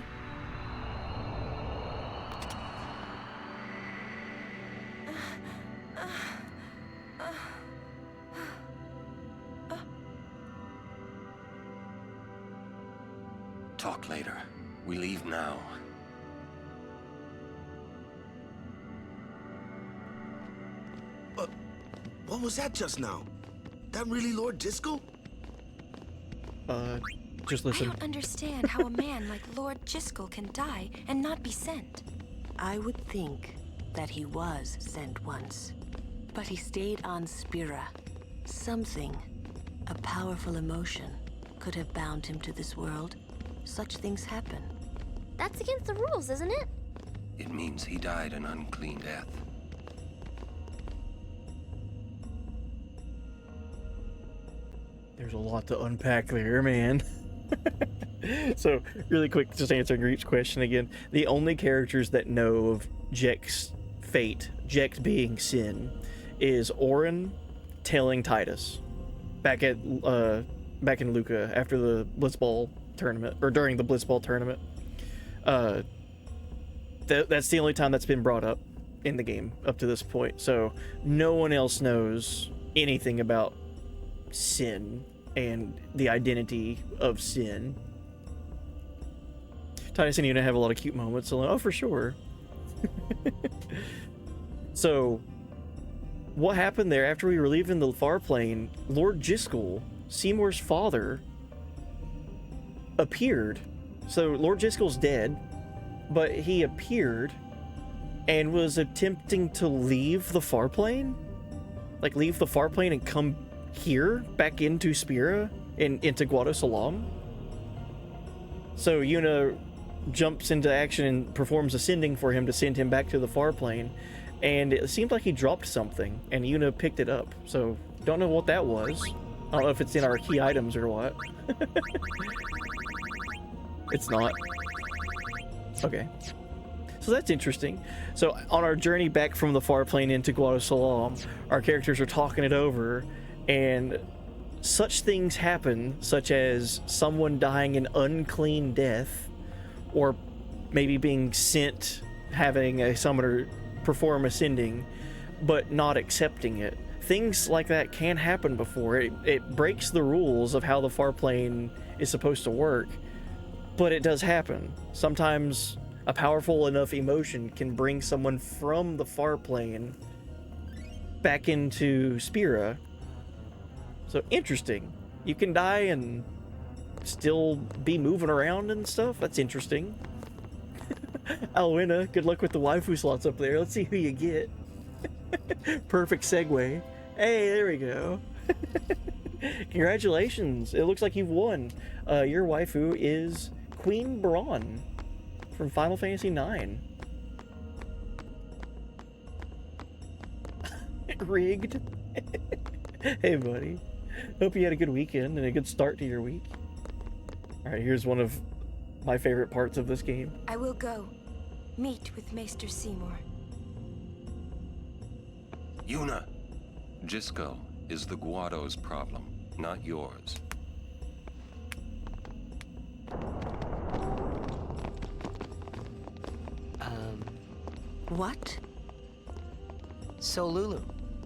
Talk later. We leave now. What was that just now? That really Lord Jiskel? Just I listen. don't understand how a man like Lord Jiskel can die and not be sent. I would think that he was sent once, but he stayed on Spira. Something, a powerful emotion, could have bound him to this world. Such things happen. That's against the rules, isn't it? It means he died an unclean death. There's a lot to unpack there, man. So, really quick, just answering each question again. The only characters that know of Jecht's fate, Jecht being Sin, is Orin telling Titus back in Luca after the Blitzball tournament, or during the Blitzball tournament. That's the only time that's been brought up in the game up to this point. So no one else knows anything about Sin and the identity of Sin. Titus and Yuna have a lot of cute moments. So, oh, for sure. So, what happened there after we were leaving the far plane? Lord Jiskel, Seymour's father, appeared. So Lord Jiskel's dead, but he appeared and was attempting to leave the far plane, like leave the far plane and come here back into Spira and into Guado Salam. So Yuna jumps into action and performs a sending for him to send him back to the far plane, and it seemed like he dropped something and Yuna picked it up. So don't know what that was. I don't know if it's in our key items or what. It's not. Okay. So that's interesting. So on our journey back from the far plane into Guado Salam, our characters are talking it over, and such things happen, such as someone dying an unclean death, or maybe being sent, having a summoner perform a sending, but not accepting it. Things like that can happen before. It breaks the rules of how the far plane is supposed to work, but it does happen. Sometimes a powerful enough emotion can bring someone from the far plane back into Spira. So interesting. You can die and still be moving around and stuff. That's interesting. Alwina, good luck with the waifu slots up there. Let's see who you get. Perfect segue. Hey, there we go. Congratulations. It looks like you've won. Your waifu is Queen Braun from Final Fantasy IX. Rigged. Hey, buddy. Hope you had a good weekend and a good start to your week. Alright, here's one of my favorite parts of this game. I will go. Meet with Maester Seymour. Yuna, Jiskel is the Guado's problem, not yours. What? So, Lulu,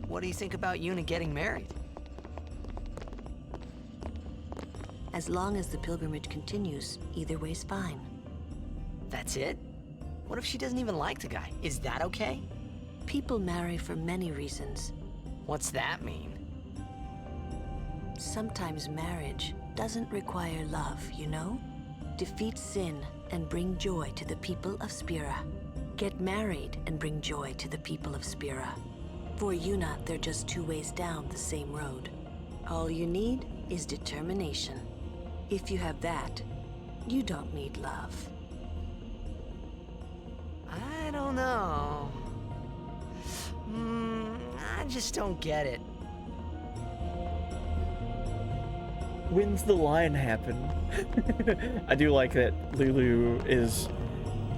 what do you think about Yuna getting married? As long as the pilgrimage continues, either way's fine. That's it? What if she doesn't even like the guy? Is that okay? People marry for many reasons. What's that mean? Sometimes marriage doesn't require love, you know? Defeat sin and bring joy to the people of Spira. Get married and bring joy to the people of Spira. For Yuna, they're just two ways down the same road. All you need is determination. If you have that, you don't need love. I don't know. I just don't get it. When's the line happen? I do like that Lulu is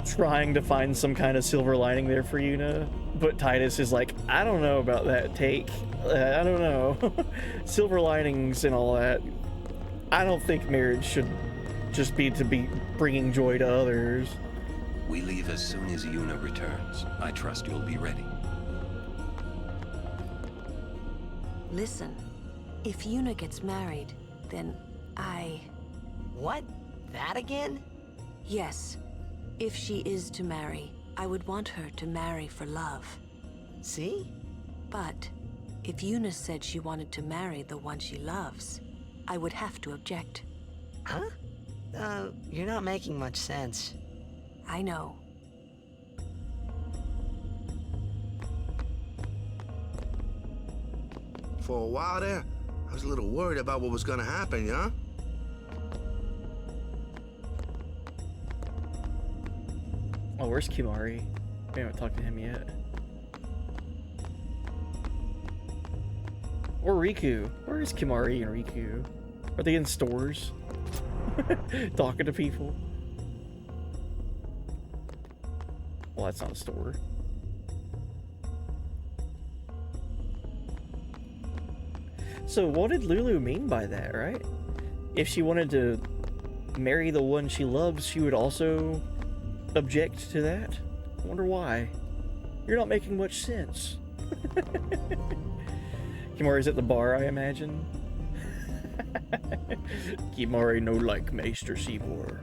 trying to find some kind of silver lining there for Yuna, but Titus is like, I don't know about that take. I don't know. Silver linings and all that. I don't think marriage should just be bringing joy to others. We leave as soon as Yuna returns. I trust you'll be ready. Listen, if Yuna gets married, then What? That again? Yes. If she is to marry, I would want her to marry for love. See? But if Yuna said she wanted to marry the one she loves, I would have to object. Huh? You're not making much sense. I know. For a while there, I was a little worried about what was gonna happen, yeah? Oh, where's Kimari? We haven't talked to him yet. Or Riku. Where is Kimari and Riku? Are they in stores? Talking to people? Well, that's not a store. So what did Lulu mean by that, right? If she wanted to marry the one she loves, she would also object to that? I wonder why. You're not making much sense. Kimari's at the bar, I imagine. Kimari no like Maester Seymour.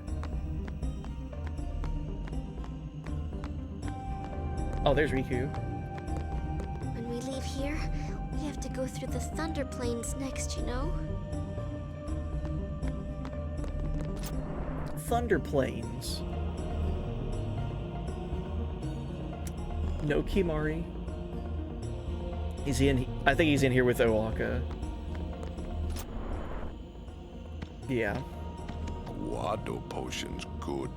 Oh, there's Riku. When we leave here, we have to go through the Thunder Plains next, you know? Thunder Plains. No Kimari. Is he in? I think he's in here with Oaka. Yeah. Guado potions good.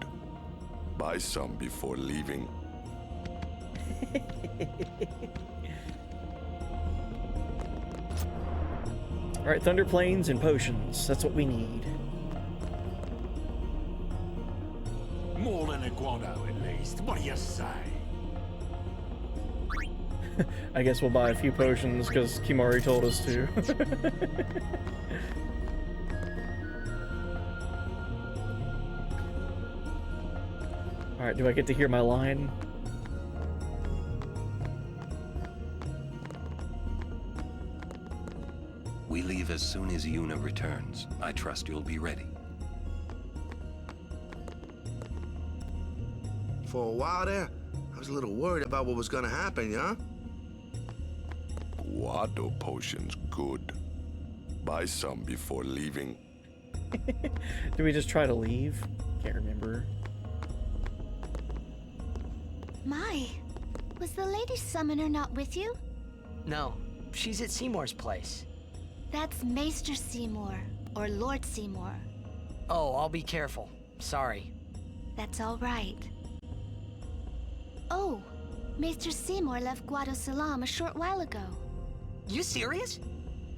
Buy some before leaving. Alright, Thunder Plains and potions. That's what we need. More than a guano, at least. What do you say? I guess we'll buy a few potions because Kimari told us to. Alright, do I get to hear my line? We leave as soon as Yuna returns. I trust you'll be ready. For a while there, I was a little worried about what was gonna happen, yeah? Guado potions good. Buy some before leaving. Do we just try to leave? Can't remember. My, was the Lady Summoner not with you? No, she's at Seymour's place. That's Maester Seymour, or Lord Seymour. Oh, I'll be careful. Sorry. That's all right. Oh, Maester Seymour left Guado Salam a short while ago. You serious?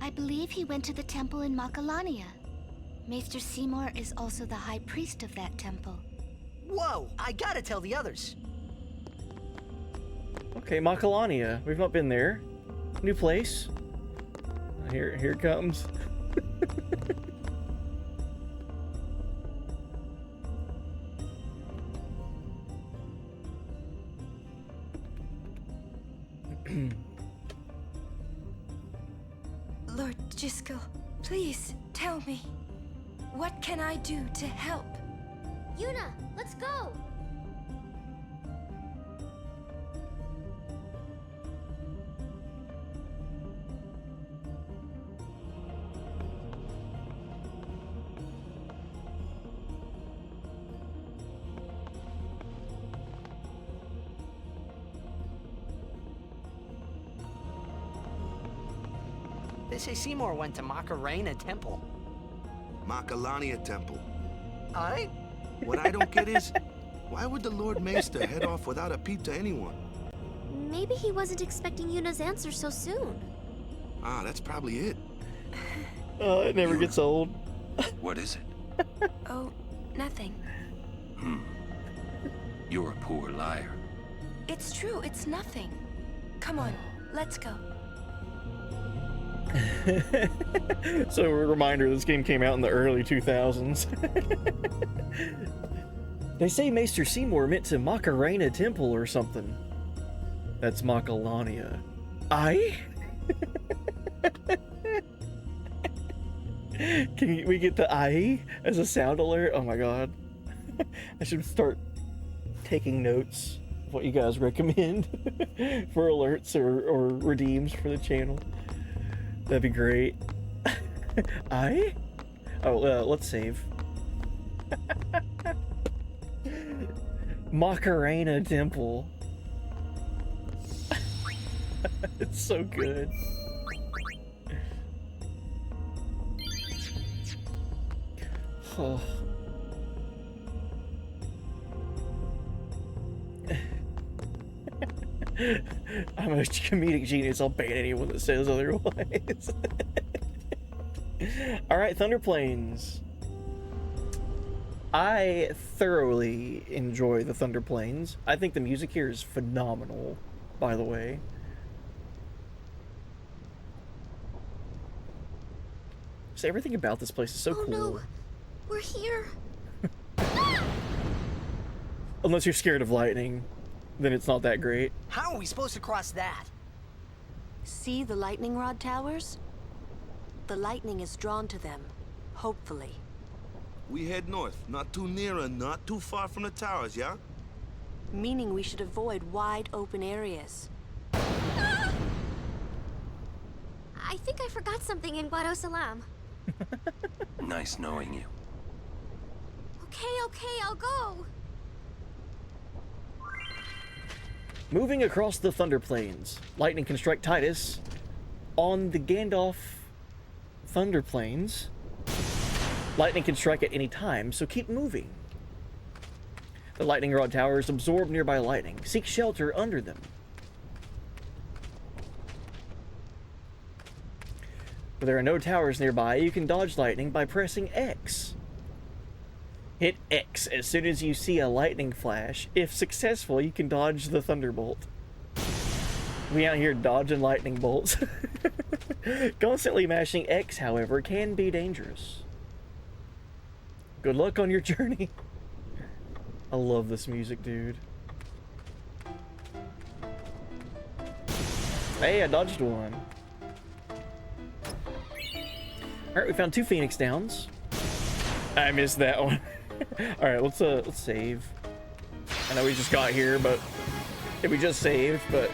I believe he went to the temple in Makalania. Maester Seymour is also the high priest of that temple. Whoa, I gotta tell the others. Okay, Makalania. We've not been there. New place. Here it comes. Lord Jiskel, please tell me. What can I do to help? Yuna, let's go! They say Seymour went to Macarena Temple. Makalania Temple. Aye? What I don't get is, Why would the Lord Maester head off without a peep to anyone? Maybe he wasn't expecting Yuna's answer so soon. Ah, that's probably it. Oh, it never gets old. What is it? Oh, nothing. You're a poor liar. It's true, it's nothing. Come on, let's go. So a reminder, this game came out in the early 2000s. They say Maester Seymour meant to Macarena Temple or something. That's Macalania. Can we get the I as a sound alert? Oh my god. I should start taking notes of what you guys recommend for alerts or redeems for the channel. That'd be great. Let's save. Macarena Temple. It's so good. Oh. I'm a comedic genius. I'll ban anyone that says otherwise. Alright, Thunder Plains. I thoroughly enjoy the Thunder Plains. I think the music here is phenomenal, by the way. So everything about this place is so cool. No. We're here. Unless you're scared of lightning, then it's not that great. How are we supposed to cross that? See the lightning rod towers? The lightning is drawn to them, hopefully. We head north, not too near and not too far from the towers, yeah? Meaning we should avoid wide open areas. I think I forgot something in Guado Salam. Nice knowing you. Okay, I'll go. Moving across the Thunder Plains, lightning can strike Titus on the Gandalf Thunder Plains. Lightning can strike at any time, so keep moving. The lightning rod towers absorb nearby lightning. Seek shelter under them. If there are no towers nearby, you can dodge lightning by pressing X. Hit X as soon as you see a lightning flash. If successful, you can dodge the thunderbolt. We out here dodging lightning bolts. Constantly mashing X, however, can be dangerous. Good luck on your journey. I love this music, dude. Hey, I dodged one. Alright, we found 2 Phoenix Downs. I missed that one. Alright, let's save. I know we just got here, but we just saved, but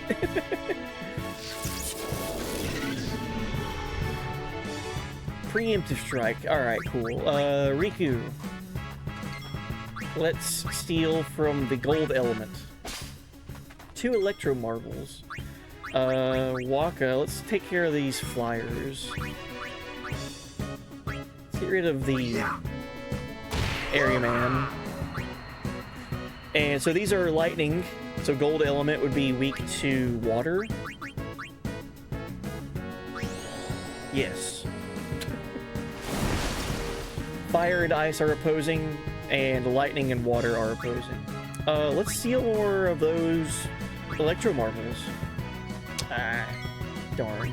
preemptive strike. Alright, cool. Riku. Let's steal from the gold element. 2 electro marbles. Waka, let's take care of these flyers. Let's get rid of the area man. And so these are lightning. So gold element would be weak to water. Yes. Fire and ice are opposing, and lightning and water are opposing. Let's steal more of those electro marbles. Ah, darn.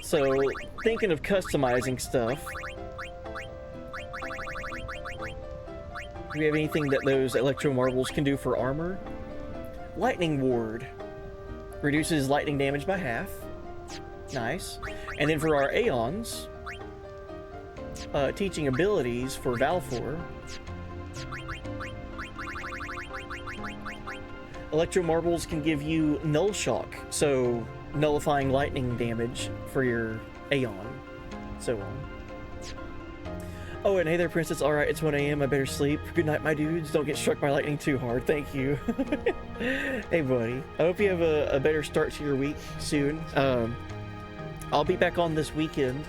So, thinking of customizing stuff. Do we have anything that those electro marbles can do for armor? Lightning Ward. Reduces lightning damage by half. Nice. And then for our Aeons, teaching abilities for Valfor. Electro marbles can give you Null Shock, so nullifying lightning damage for your Aeon, so on. Oh, and hey there, Princess. All right, it's 1 a.m. I better sleep. Good night, my dudes. Don't get struck by lightning too hard. Thank you. Hey, buddy. I hope you have a better start to your week soon. I'll be back on this weekend.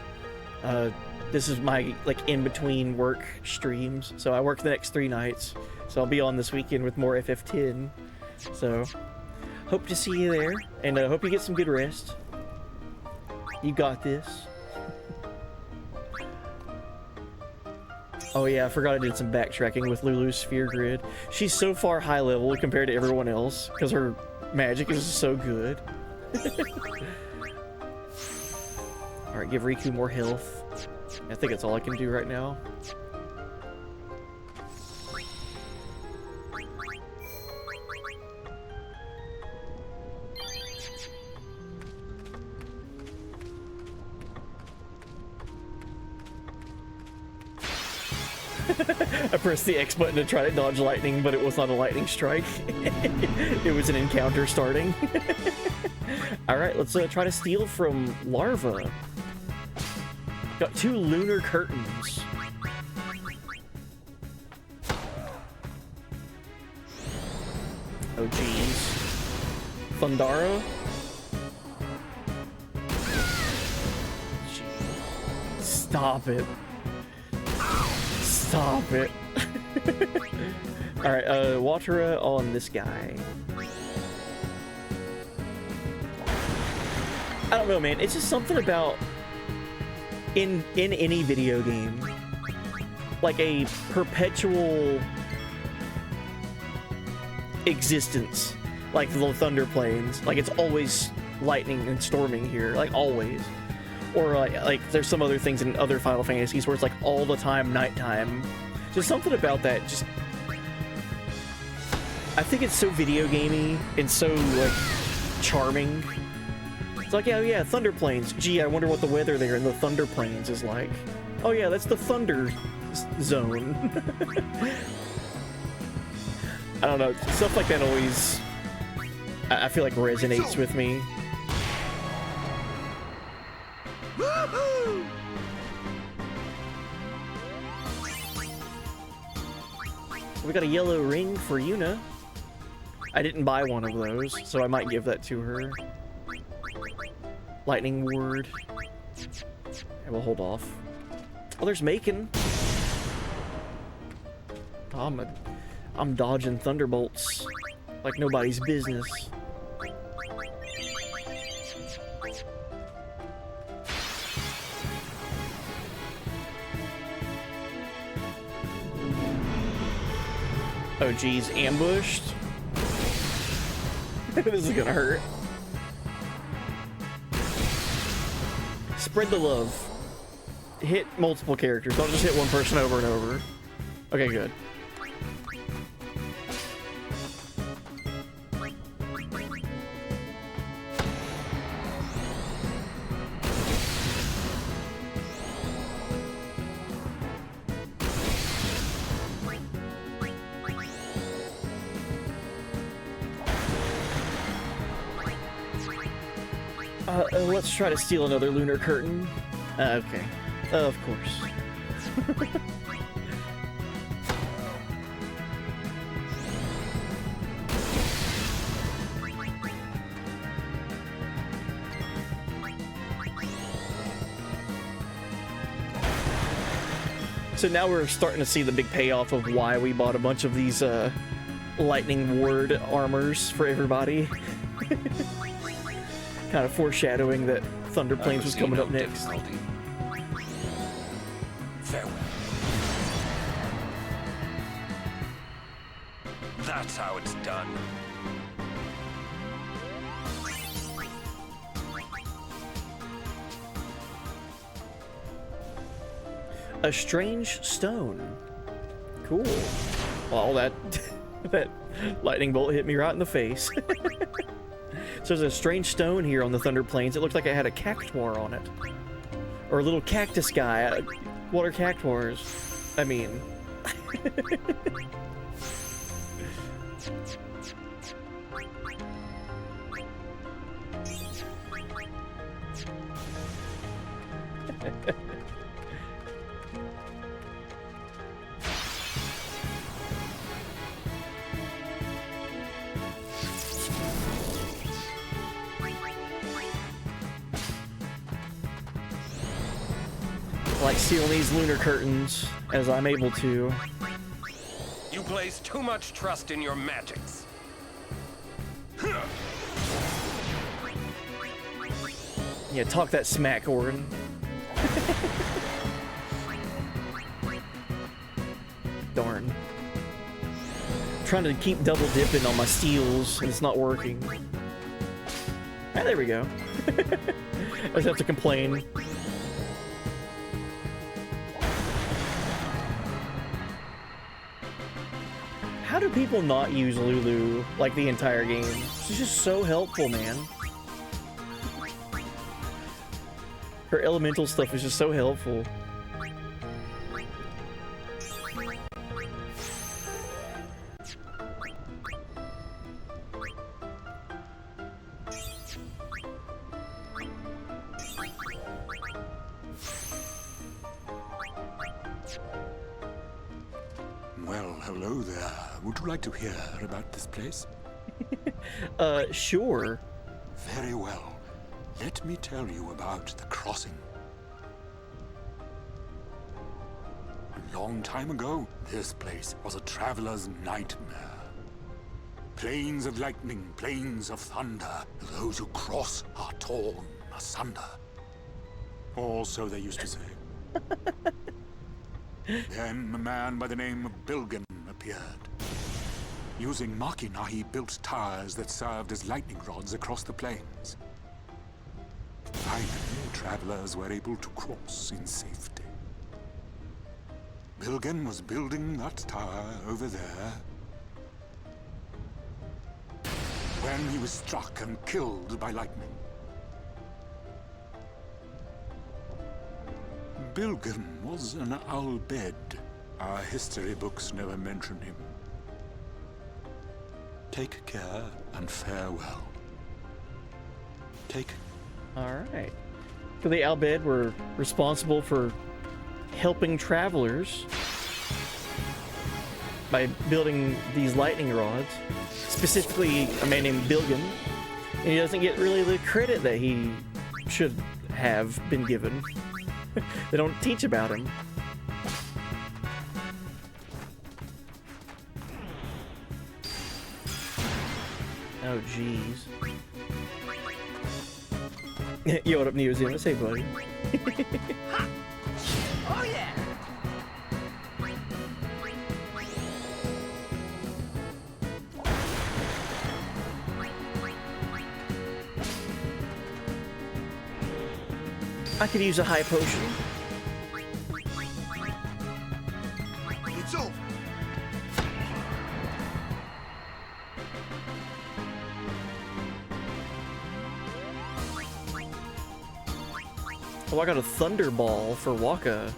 This is my like in between work streams, so I work the next 3 nights. So I'll be on this weekend with more FF10. So hope to see you there, and hope you get some good rest. You got this. Oh yeah, I forgot I did some backtracking with Lulu's Sphere Grid. She's so far high level compared to everyone else because her magic is so good. Alright, give Riku more health. I think that's all I can do right now. I pressed the X button to try to dodge lightning, but it was not a lightning strike. It was an encounter starting. Alright, let's try to steal from Larva. Got 2 lunar curtains. Oh jeez. Thundara? Stop it. Stop it. Alright, Watera on this guy. I don't know, man. It's just something about in any video game, like a perpetual existence, like the Thunder Plains. Like it's always lightning and storming here, like always. Or like there's some other things in other Final Fantasies where it's like all the time nighttime. Just something about that. Just I think it's so video gamey and so like charming. It's like, yeah, Thunder Plains. Gee, I wonder what the weather there in the Thunder Plains is like. Oh yeah, that's the Thunder Zone. I don't know, stuff like that always, I feel like resonates with me. We got a yellow ring for Yuna. I didn't buy one of those, so I might give that to her. Lightning ward. And we'll hold off. Oh, there's Macon. Oh, I'm dodging thunderbolts like nobody's business. Oh geez, ambushed? This is gonna hurt. Spread the love. Hit multiple characters, don't just hit one person over and over. Okay, good. Let's try to steal another lunar curtain. Okay. Of course. So now we're starting to see the big payoff of why we bought a bunch of these lightning ward armors for everybody. Kind of foreshadowing that Thunder Plains was coming up next. Farewell. That's how it's done. A strange stone. Cool. Well, that that lightning bolt hit me right in the face. So there's a strange stone here on the Thunder Plains. It looked like it had a cactuar on it. Or a little cactus guy. What are cactuars? I mean... like sealing these lunar curtains as I'm able to. You place too much trust in your magics. Yeah, talk that smack, Orin. Darn. I'm trying to keep double dipping on my steals and it's not working. Ah, there we go. I just have to complain. How do people not use Lulu like the entire game? She's just so helpful, man. Her elemental stuff is just so helpful. Well, hello there. Would you like to hear about this place? Sure. Very well. Let me tell you about the crossing. A long time ago, this place was a traveler's nightmare. Plains of lightning, plains of thunder. Those who cross are torn asunder. Or so they used to say. Then a man by the name of Bilgan appeared. Using machina, he built towers that served as lightning rods across the plains. Finally, travelers were able to cross in safety. Bilgan was building that tower over there when he was struck and killed by lightning. Bilgan was an Al-Bed. Our history books never mention him. Take care and farewell. Take. Alright. So the Al-Bed were responsible for helping travelers by building these lightning rods. Specifically, a man named Bilgan. And he doesn't get really the credit that he should have been given. They don't teach about him. Oh, jeez. Yo, what up, New Zealand? Say, buddy. Oh, yeah! I could use a high potion. It's over. Oh, I got a Thunder Ball for Waka.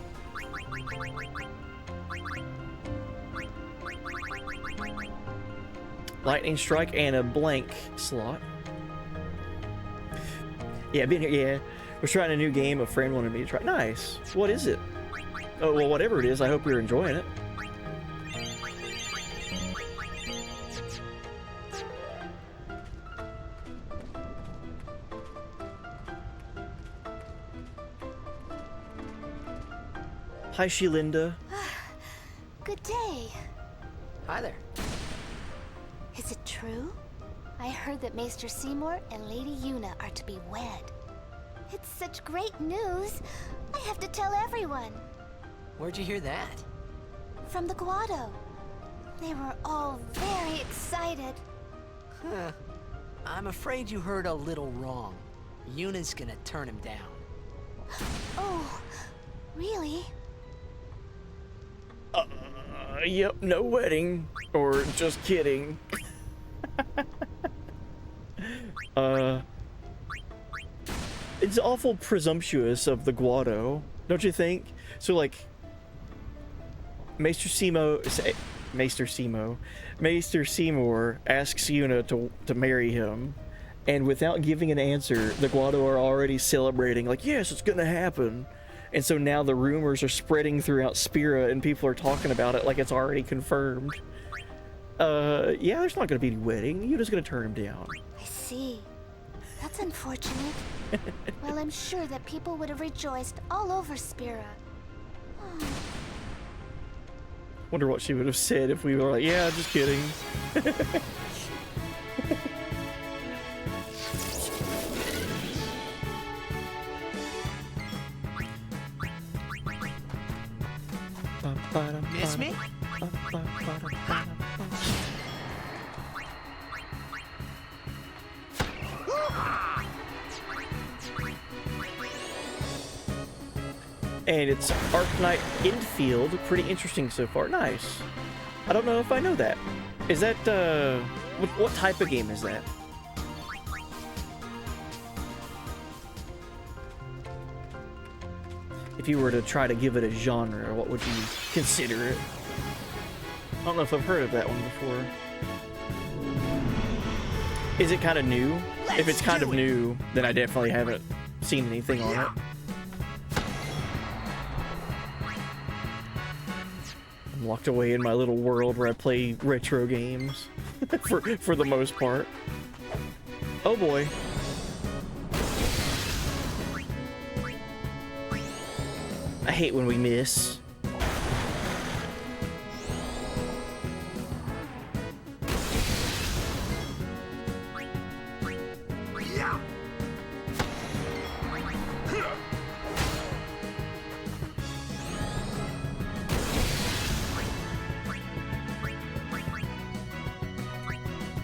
Lightning Strike and a blank slot. Yeah, been here, yeah. Was trying a new game a friend wanted me to try. Nice. What is it? Oh, well, whatever it is, I hope you're enjoying it. Hi, Shelinda. Good day. Hi there. Is it true? I heard that Maester Seymour and Lady Yuna are to be wed. It's such great news. I have to tell everyone. Where'd you hear that? From the Guado. They were all very excited. Huh. I'm afraid you heard a little wrong. Yuna's gonna turn him down. Oh, really? Yep, no wedding. Or just kidding. It's awful presumptuous of the Guado, don't you think? So, like, Maester Seymour asks Yuna to marry him, and without giving an answer, the Guado are already celebrating, like, yes, it's gonna happen. And so now the rumors are spreading throughout Spira, and people are talking about it like it's already confirmed. Yeah, there's not gonna be any wedding. Yuna's gonna turn him down. I see. That's unfortunate. Well, I'm sure that people would have rejoiced all over Spira Wonder what she would have said if we were like, yeah, just kidding. Miss me? And it's Arknight Infield. Pretty interesting so far. Nice. I don't know if I know that. Is that, what type of game is that? If you were to try to give it a genre, what would you consider it? I don't know if I've heard of that one before. Is it kind of new? If it's kind of new, then I definitely haven't seen anything on it. I'm locked away in my little world where I play retro games for the most part. Oh boy. I hate when we miss.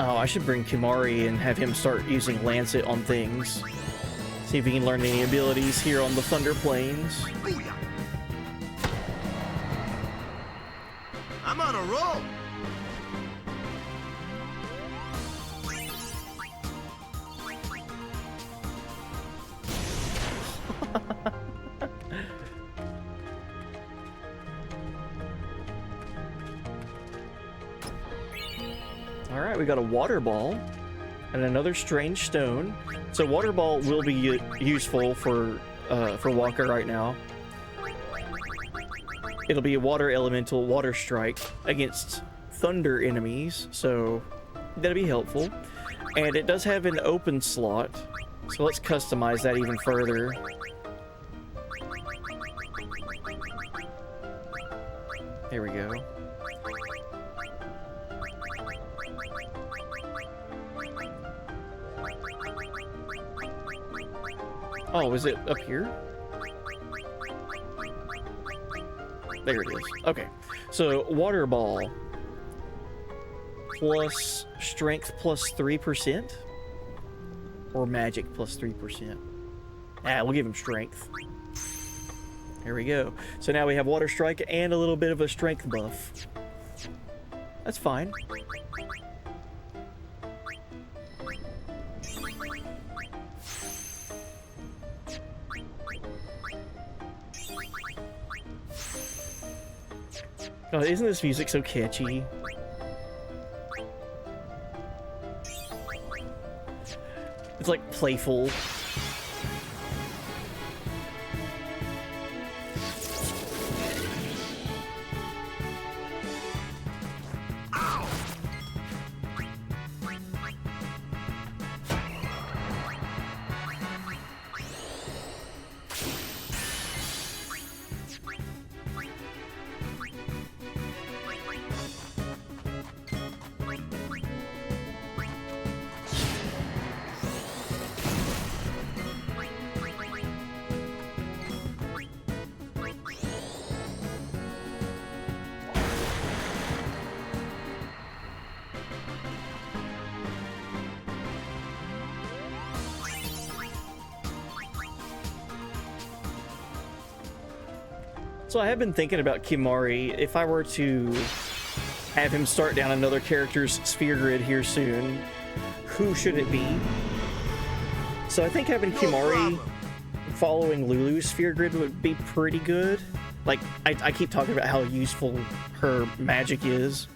Oh, I should bring Kimari and have him start using Lancet on things. See if he can learn any abilities here on the Thunder Plains. I'm on a roll. Alright, we got a water ball and another strange stone. So water ball will be useful for Walker right now. It'll be a water elemental water strike against thunder enemies, so that'll be helpful. And it does have an open slot, so let's customize that even further. There we go. Oh, is it up here? There it is. Okay. So, water ball. Plus strength plus 3%? Or magic plus 3%? Ah, we'll give him strength. There we go. So now we have water strike and a little bit of a strength buff. That's fine. God, isn't this music so catchy? It's like playful. So I have been thinking about Kimari. If I were to have him start down another character's sphere grid here soon, who should it be? So I think having Kimari following Lulu's sphere grid would be pretty good. Like, I keep talking about how useful her magic is.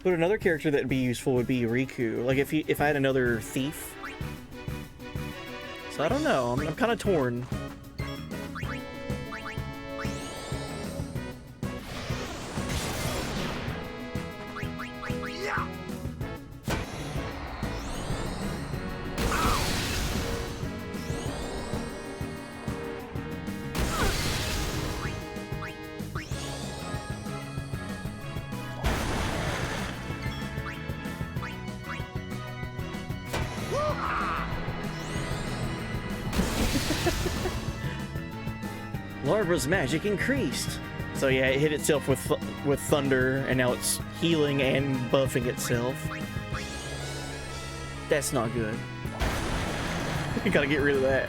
But another character that would be useful would be Riku. Like, if I had another thief. So I don't know. I'm kind of torn. Barbara's magic increased. So yeah, it hit itself with thunder, and now it's healing and buffing itself. That's not good. You gotta get rid of that.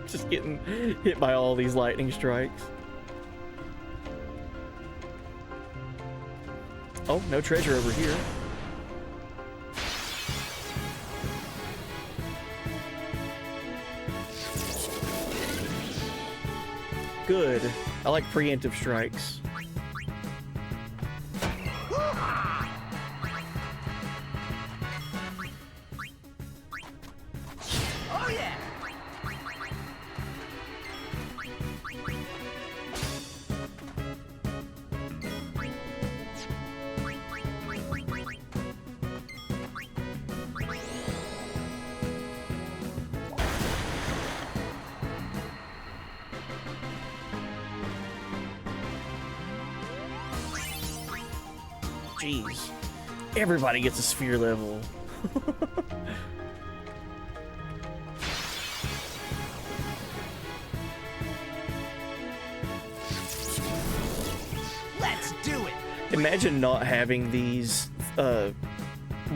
Just getting hit by all these lightning strikes. Oh, no treasure over here. Good. I like preemptive strikes. Oh yeah! Jeez. Everybody gets a sphere level. Let's do it! Imagine not having these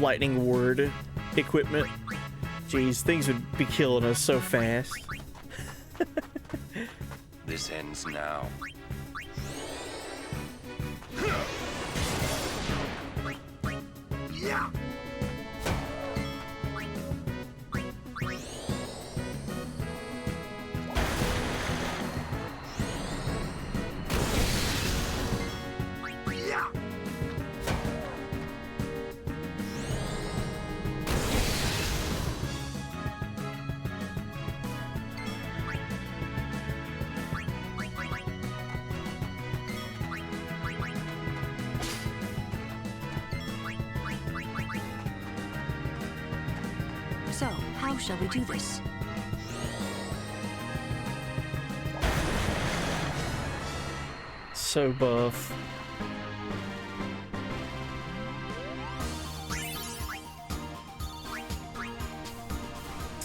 lightning ward equipment. Jeez, things would be killing us so fast. This ends now. Yeah. Yeah. So, how shall we do this? So buff.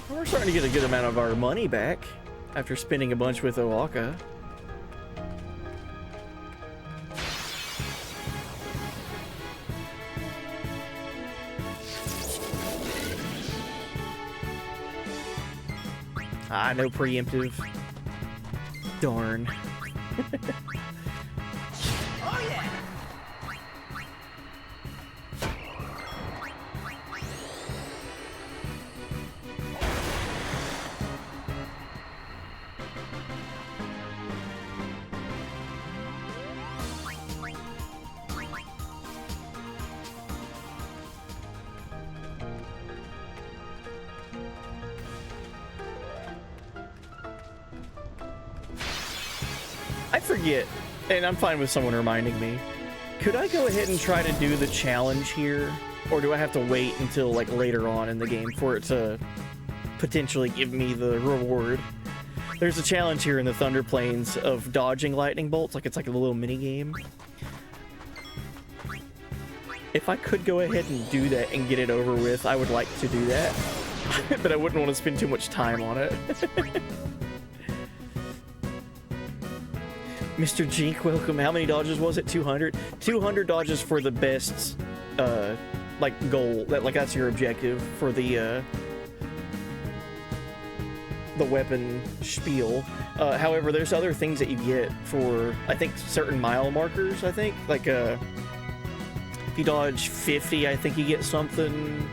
We're starting to get a good amount of our money back after spending a bunch with Oaka. Ah, no preemptive. Darn. Oh yeah! I forget, and I'm fine with someone reminding me. Could I go ahead and try to do the challenge here? Or do I have to wait until like later on in the game for it to potentially give me the reward? There's a challenge here in the Thunder Plains of dodging lightning bolts, like it's like a little mini game. If I could go ahead and do that and get it over with, I would like to do that. But I wouldn't want to spend too much time on it. Mr. Jink, welcome. How many dodges was it? 200? 200 dodges for the best, like, goal. That's your objective for the weapon spiel. However, there's other things that you get for, I think, certain mile markers, I think. Like, if you dodge 50, I think you get something.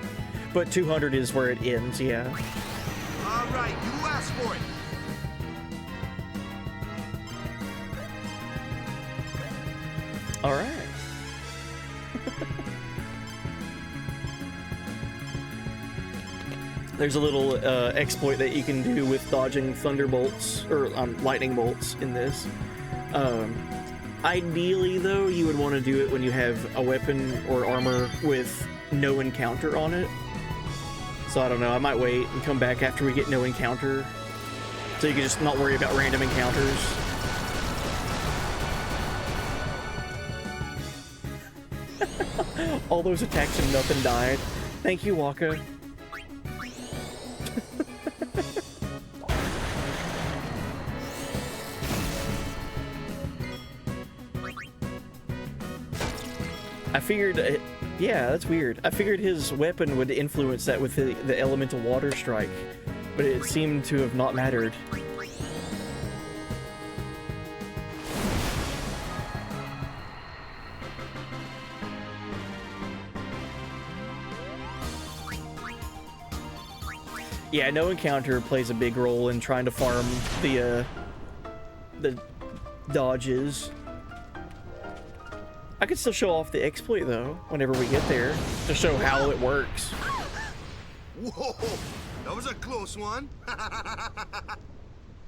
But 200 is where it ends, yeah. All right, you asked for it. All right. There's a little exploit that you can do with dodging thunderbolts or lightning bolts in this. Ideally, though, you would want to do it when you have a weapon or armor with no encounter on it. So I don't know. I might wait and come back after we get no encounter So you can just not worry about random encounters. All those attacks and nothing died. Thank you, Waka. I figured, yeah, that's weird. I figured his weapon would influence that with the elemental water strike, but it seemed to have not mattered. Yeah, no encounter plays a big role in trying to farm the dodges. I could still show off the exploit though, whenever we get there, to show how it works. Whoa, that was a close one.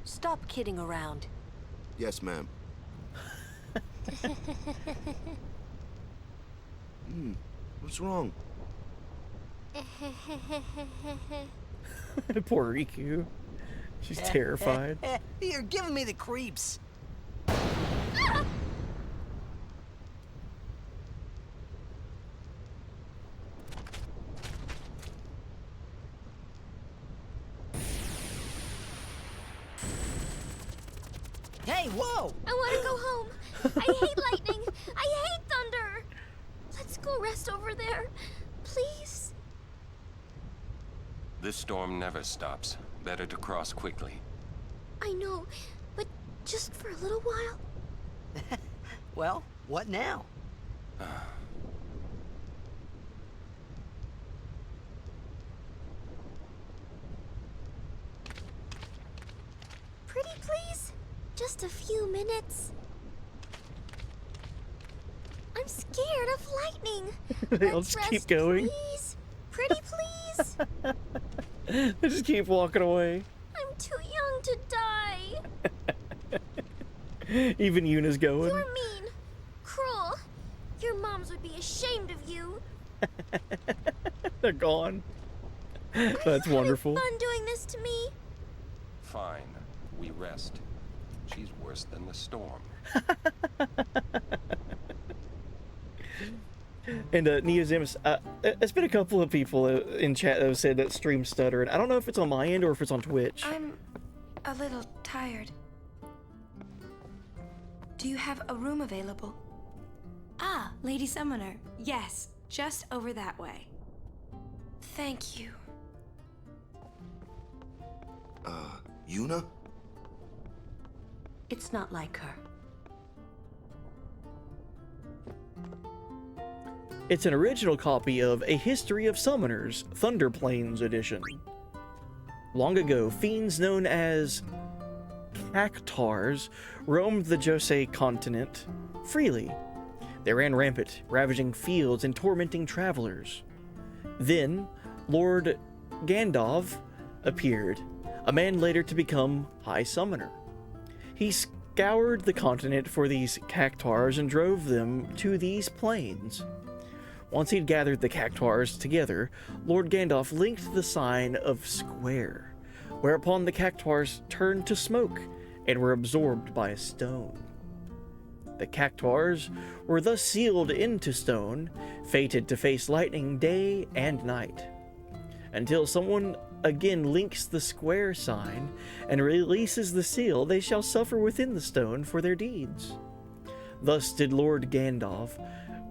Stop kidding around. Yes, ma'am. What's wrong? Poor Riku. She's terrified. You're giving me the creeps. Hey, whoa! I want to go home. I hate lightning. I hate thunder. Let's go rest over there, please. This storm never stops. Better to cross quickly. I know, but just for a little while. Well, what now? Pretty please? Just a few minutes. I'm scared of lightning. They'll Let's just rest, keep going. Please. Pretty please. They just keep walking away. I'm too young to die. Even Yuna's going. You're mean. Cruel. Your moms would be ashamed of you. They're gone. That's wonderful. Fun doing this to me. Fine. We rest. She's worse than the storm. And Neozimus, there's been a couple of people in chat that have said that stream stuttered. I don't know if it's on my end or if it's on Twitch. I'm a little tired. Do you have a room available? Ah, Lady Summoner. Yes, just over that way. Thank you. Yuna? It's not like her. It's an original copy of A History of Summoners, Thunder Plains edition. Long ago, fiends known as cactars roamed the Josei continent freely. They ran rampant, ravaging fields and tormenting travelers. Then, Lord Gandalf appeared, a man later to become High Summoner. He scoured the continent for these cactars and drove them to these plains. Once he'd gathered the cactars together, Lord Gandalf linked the sign of square, whereupon the cactars turned to smoke and were absorbed by a stone. The cactars were thus sealed into stone, fated to face lightning day and night. Until someone again links the square sign and releases the seal, they shall suffer within the stone for their deeds. Thus did Lord Gandalf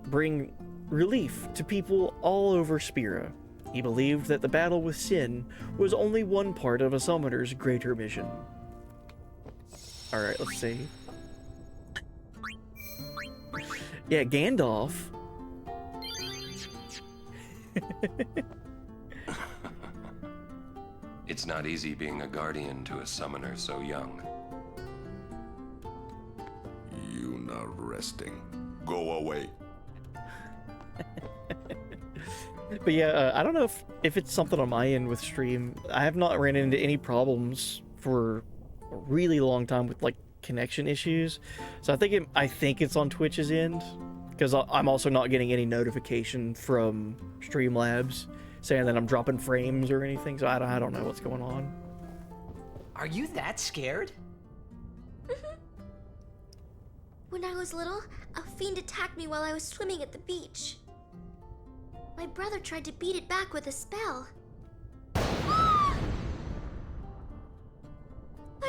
bring relief to people all over Spira. He believed that the battle with sin was only one part of a summoner's greater mission. Alright, let's see. Yeah, Gandalf. It's not easy being a guardian to a summoner so young. Yuna resting. Go away. But yeah, I don't know if it's something on my end with stream. I have not ran into any problems for a really long time with like connection issues. So I think it's on Twitch's end, because I'm also not getting any notification from Streamlabs saying that I'm dropping frames or anything. So I don't know what's going on. Are you that scared? When I was little, a fiend attacked me while I was swimming at the beach. My brother tried to beat it back with a spell. But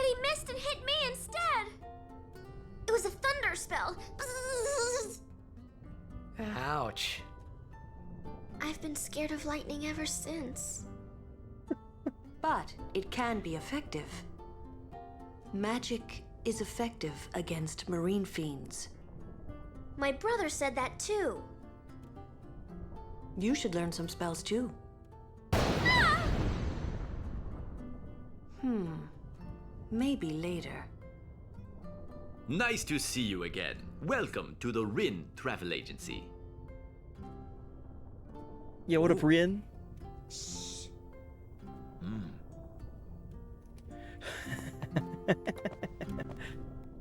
he missed and hit me instead! It was a thunder spell. Ouch. I've been scared of lightning ever since. But it can be effective. Magic is effective against marine fiends. My brother said that too. You should learn some spells too. Maybe later. Nice to see you again. Welcome to the Rin Travel Agency. Yeah, what up, Rin?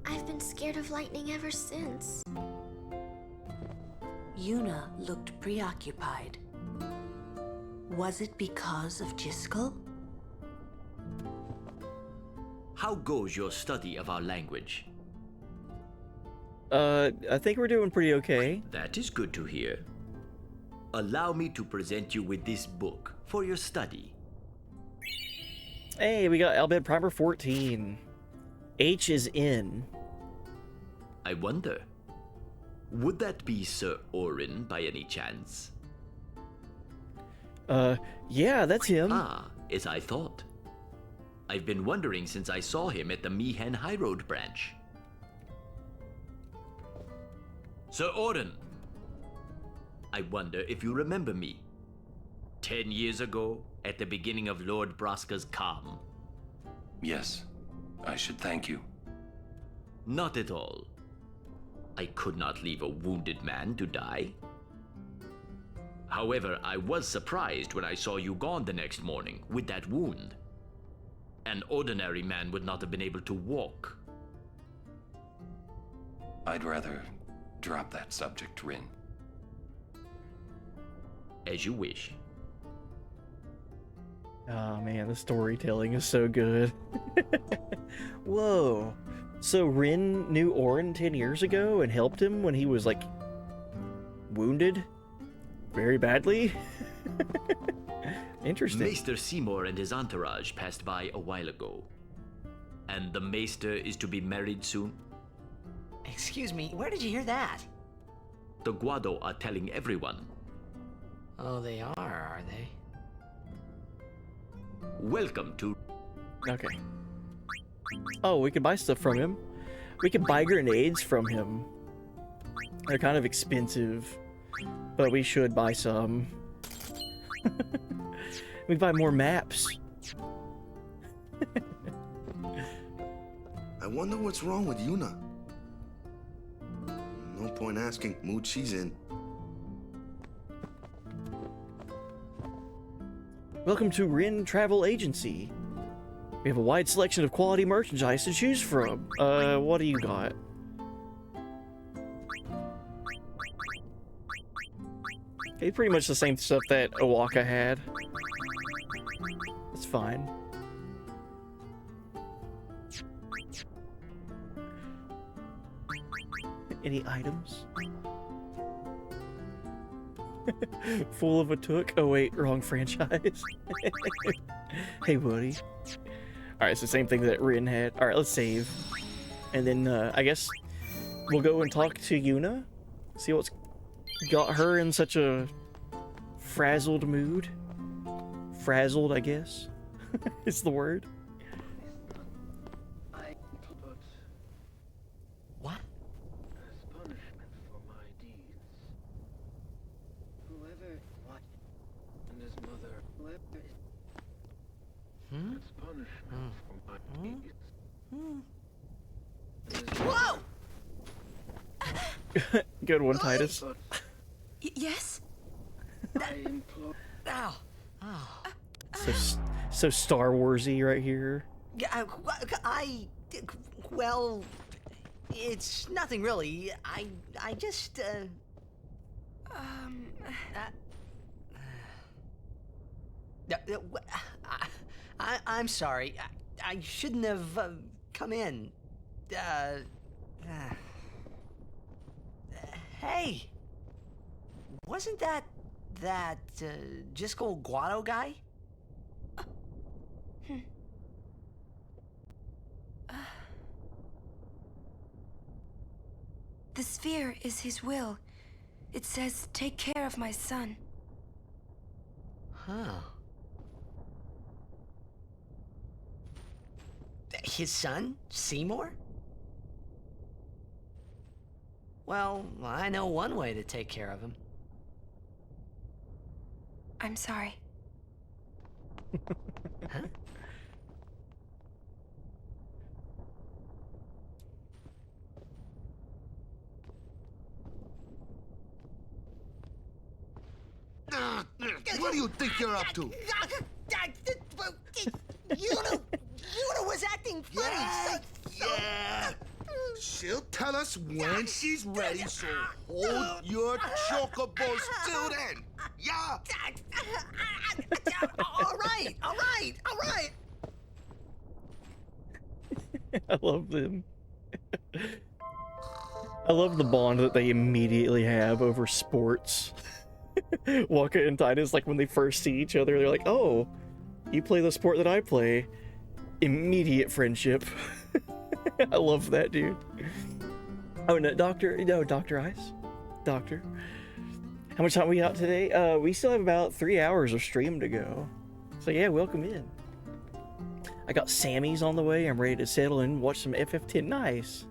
I've been scared of lightning ever since. Yuna looked preoccupied. Was it because of Jiskel? How goes your study of our language? I think we're doing pretty okay. That is good to hear. Allow me to present you with this book for your study. Hey, we got Alphabet Primer 14. H is in. I wonder, would that be Sir Orin by any chance? Yeah, that's him. Ah, as I thought. I've been wondering since I saw him at the Mihen High Road branch. Sir Orin, I wonder if you remember me. 10 years ago, at the beginning of Lord Braska's calm. Yes, I should thank you. Not at all. I could not leave a wounded man to die. However, I was surprised when I saw you gone the next morning with that wound. An ordinary man would not have been able to walk. I'd rather drop that subject, Rin. As you wish. Oh man, the storytelling is so good. Whoa. So Rin knew Orin 10 years ago and helped him when he was like wounded very badly? Interesting. Maester Seymour and his entourage passed by a while ago. And the Maester is to be married soon? Excuse me, where did you hear that? The Guado are telling everyone. Oh, they are they? Welcome to... Okay. Oh, we can buy stuff from him. We can buy grenades from him. They're kind of expensive, but we should buy some. We buy more maps. I wonder what's wrong with Yuna. No point asking. Mood she's in. Welcome to Rin Travel Agency. We have a wide selection of quality merchandise to choose from. What do you got? Okay, pretty much the same stuff that Owaka had. That's fine. Any items? Full of a took? Oh wait, wrong franchise. Hey, Woody. Alright, it's the same thing that Rin had. Alright, let's save. And then, I guess we'll go and talk to Yuna. See what's got her in such a frazzled mood. Frazzled, I guess, is the word. What? As punishment for my deeds. Whoever what and his mother, whoever as punishment for my deeds. Whoa! Good one, Titus. Yes? I implore. Ow. Oh. So Star Warsy right here. Yeah, well, it's nothing really. I just, I'm sorry. I shouldn't have come in. Hey, wasn't that Jiskel Guado guy? The sphere is his will. It says, take care of my son. Huh. His son, Seymour? Well, I know one way to take care of him. I'm sorry. Huh? What do you think you're up to? Yuna was acting funny. Yeah. She'll tell us when she's ready, so hold your chocobos till then. Yeah. All right. I love them. I love the bond that they immediately have over sports. Waka and Titus, like when they first see each other, they're like, oh, you play the sport that I play. Immediate friendship. I love that, dude. Oh, no, Dr. Ice. Doctor. How much time we got today? We still have about 3 hours of stream to go. So yeah, welcome in. I got Sammy's on the way. I'm ready to settle in and watch some FF10. Nice.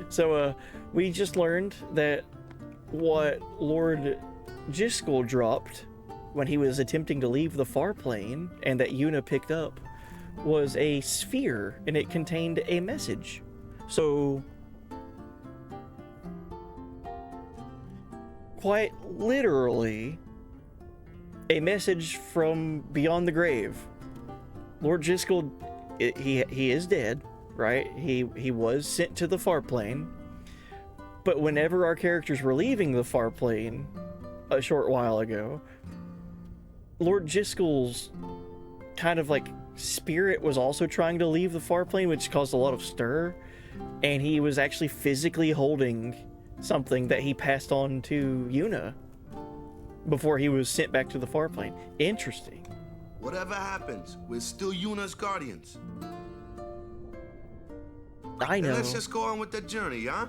So, we just learned that what Lord Jiskel dropped when he was attempting to leave the far plane and that Yuna picked up was a sphere, and it contained a message. So, quite literally, a message from beyond the grave. Lord Jiskel, he is dead, right? He was sent to the far plane, but whenever our characters were leaving the far plane a short while ago, Lord Jiskel's kind of like spirit was also trying to leave the far plane, which caused a lot of stir, and he was actually physically holding something that he passed on to Yuna before he was sent back to the far plane. Interesting. Whatever happens, we're still Yuna's guardians. I know. Then let's just go on with the journey, huh?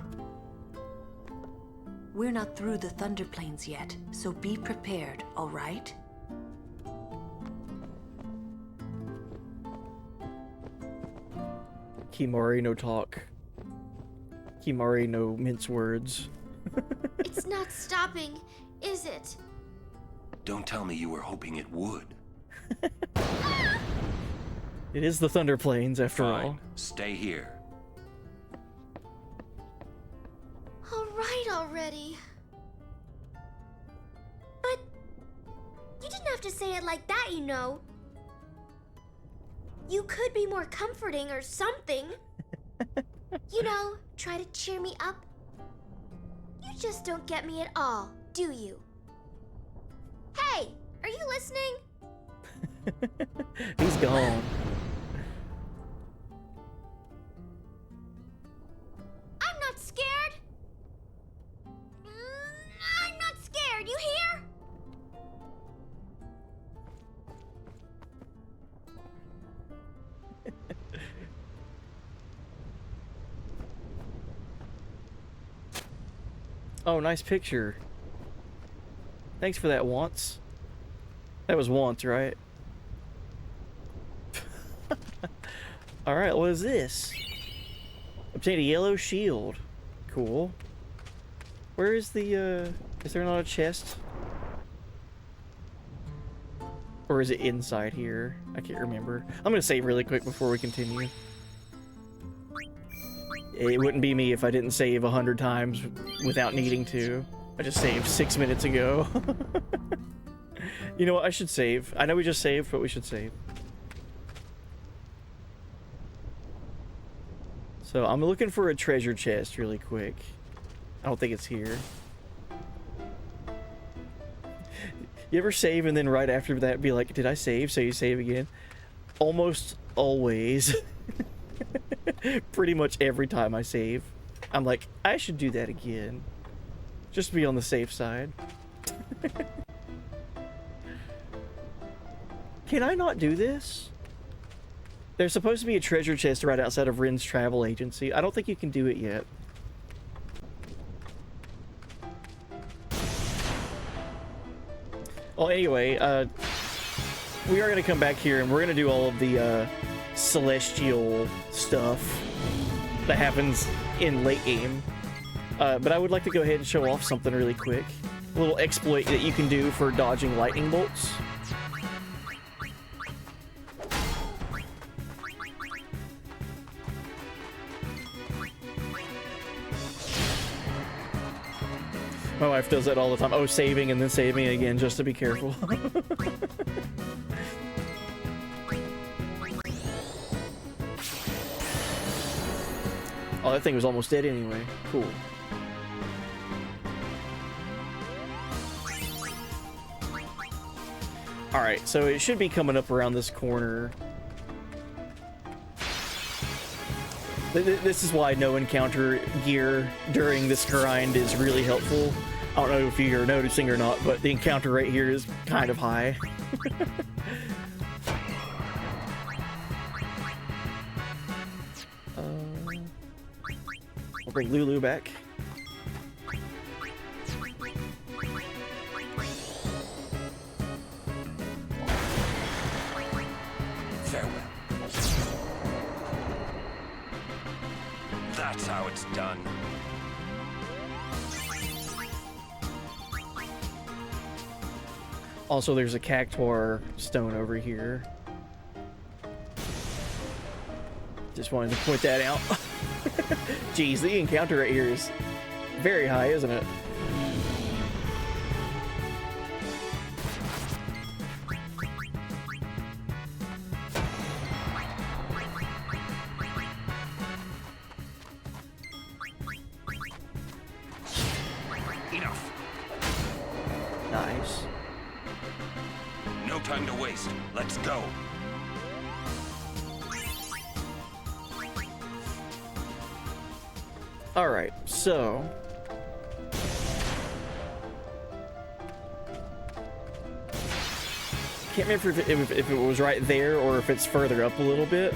We're not through the Thunder Plains yet, so be prepared, all right? Kimari no talk. Kimari no mince words. It's not stopping, is it? Don't tell me you were hoping it would. It is the Thunder Plains, after all. Stay here. All right already. But you didn't have to say it like that, you know. You could be more comforting or something. You know, try to cheer me up. You just don't get me at all, do you? Hey, are you listening? He's gone. I'm not scared. I'm not scared, you hear? Oh, nice picture. Thanks for that, Once. That was Once, right? Alright, what is this? Obtain a yellow shield. Cool. Where is the, is there not a chest? Or is it inside here? I can't remember. I'm gonna save really quick before we continue. It wouldn't be me if I didn't save 100 times without needing to. I just saved 6 minutes ago. You know what? I should save. I know we just saved, but we should save. So I'm looking for a treasure chest really quick. I don't think it's here. You ever save and then right after that be like, did I save? So you save again. Almost always. Pretty much every time I save, I'm like, I should do that again. Just to be on the safe side. Can I not do this? There's supposed to be a treasure chest right outside of Rin's travel agency. I don't think you can do it yet. Well, anyway, we are going to come back here and we're going to do all of the celestial stuff that happens in late game. But I would like to go ahead and show off something really quick. A little exploit that you can do for dodging lightning bolts. My wife does that all the time. Oh, saving and then saving again just to be careful. Oh, that thing was almost dead anyway. Cool. Alright, so it should be coming up around this corner. This is why no encounter gear during this grind is really helpful. I don't know if you're noticing or not, but the encounter right here is kind of high. We'll bring Lulu back. Farewell. That's how it's done. Also, there's a cactuar stone over here. Just wanted to point that out. Jeez, the encounter right here is very high, isn't it? Enough. Nice. No time to waste. Let's go. Alright, so... Can't remember if it was right there or if it's further up a little bit.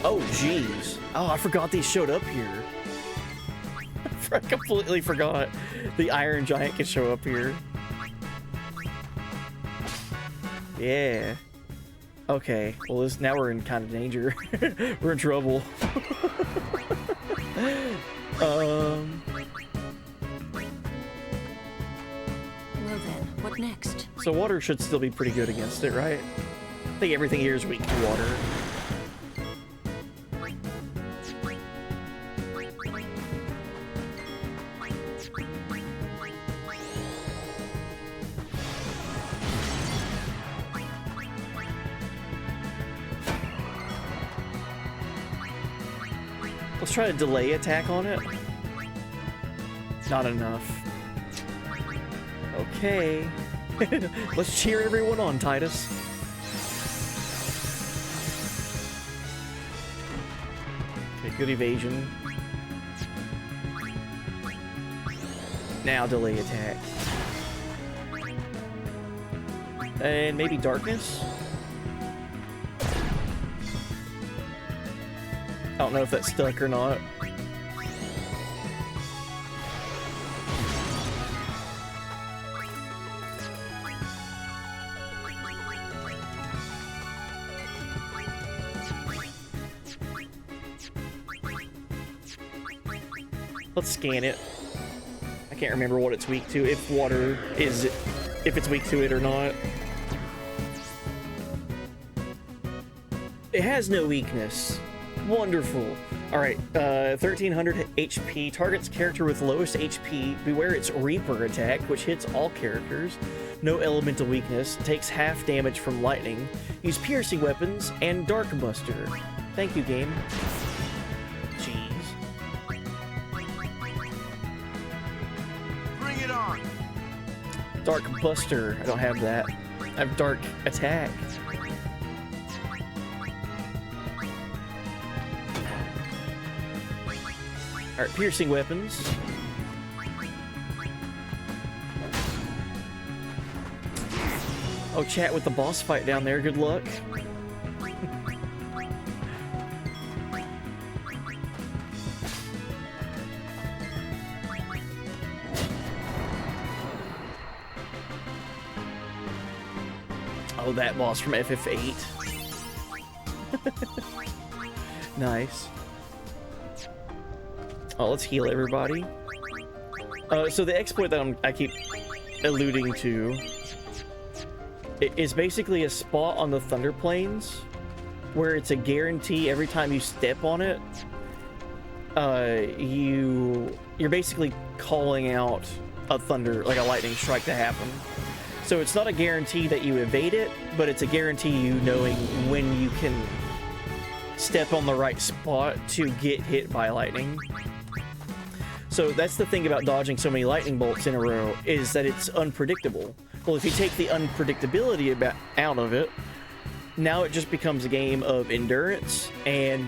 Oh, jeez. Oh, I forgot these showed up here. I completely forgot the Iron Giant can show up here. Yeah. Okay, well, now we're in kind of danger. We're in trouble. Well then, what next? So water should still be pretty good against it, right? I think everything here is weak to water. Let's try to delay attack on it. Not enough. Okay. Let's cheer everyone on, Titus. Okay, good evasion. Now delay attack. And maybe darkness? I don't know if that's stuck or not. Let's scan it. I can't remember what it's weak to, if water is, if it's weak to it or not. It has no weakness. Wonderful. Alright, 1300 HP. Targets character with lowest HP. Beware its Reaper attack, which hits all characters. No elemental weakness. Takes half damage from lightning. Use piercing weapons and Dark Buster. Thank you, game. Jeez. Bring it on. Dark Buster. I don't have that. I have Dark Attack. Alright, piercing weapons. Oh, chat with the boss fight down there. Good luck. Oh, that boss from FF8. Nice. Oh, let's heal everybody. So the exploit that I keep alluding to is basically a spot on the Thunder Plains where it's a guarantee every time you step on it, you're basically calling out a thunder, like a lightning strike to happen. So it's not a guarantee that you evade it, but it's a guarantee you knowing when you can step on the right spot to get hit by lightning. So that's the thing about dodging so many lightning bolts in a row, is that it's unpredictable. Well, if you take the unpredictability out of it, now it just becomes a game of endurance and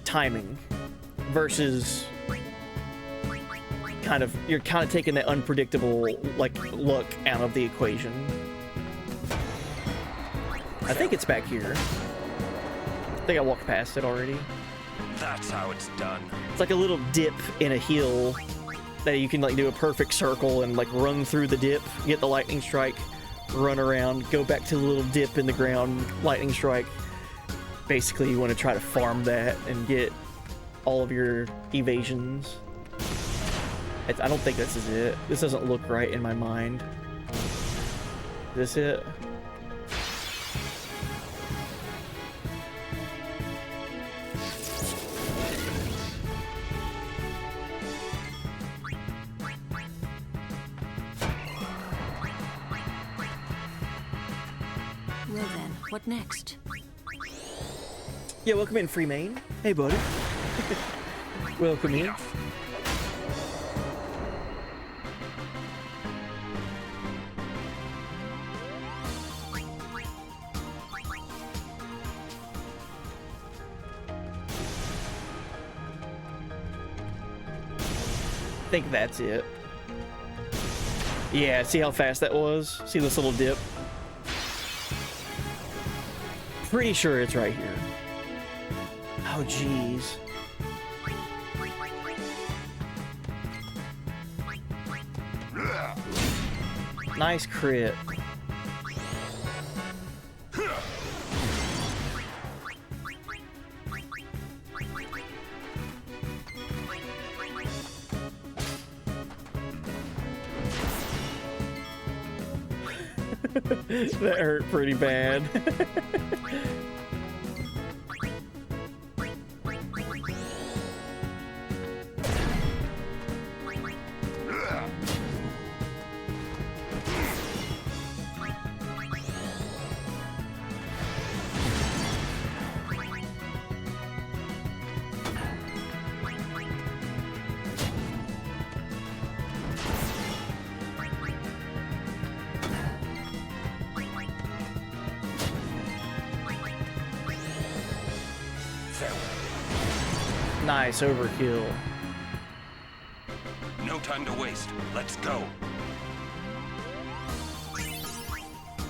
timing versus you're kind of taking that unpredictable like luck out of the equation. I think it's back here. I think I walked past it already. That's how it's done. It's like a little dip in a hill that you can like do a perfect circle and like run through the dip, get the lightning strike, run around, go back to the little dip in the ground, lightning strike. Basically, you want to try to farm that and get all of your evasions. I don't think this is it. This doesn't look right in my mind. Is this it? Well then, what next? Yeah, welcome in, Free Main. Hey, buddy. Welcome in. I think that's it. Yeah, see how fast that was? See this little dip? Pretty sure it's right here. Oh, jeez. Nice crit. That hurt pretty bad. Nice overkill. No time to waste. Let's go.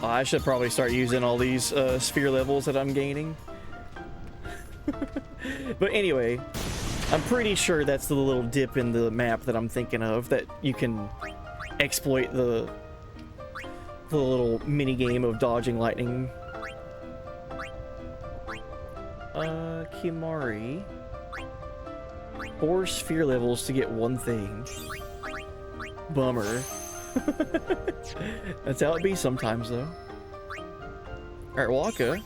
Oh, I should probably start using all these sphere levels that I'm gaining. But anyway, I'm pretty sure that's the little dip in the map that I'm thinking of, that you can exploit the little mini game of dodging lightning. Kimari. 4 sphere levels to get one thing. Bummer. That's how it be sometimes, though. Alright, Waka.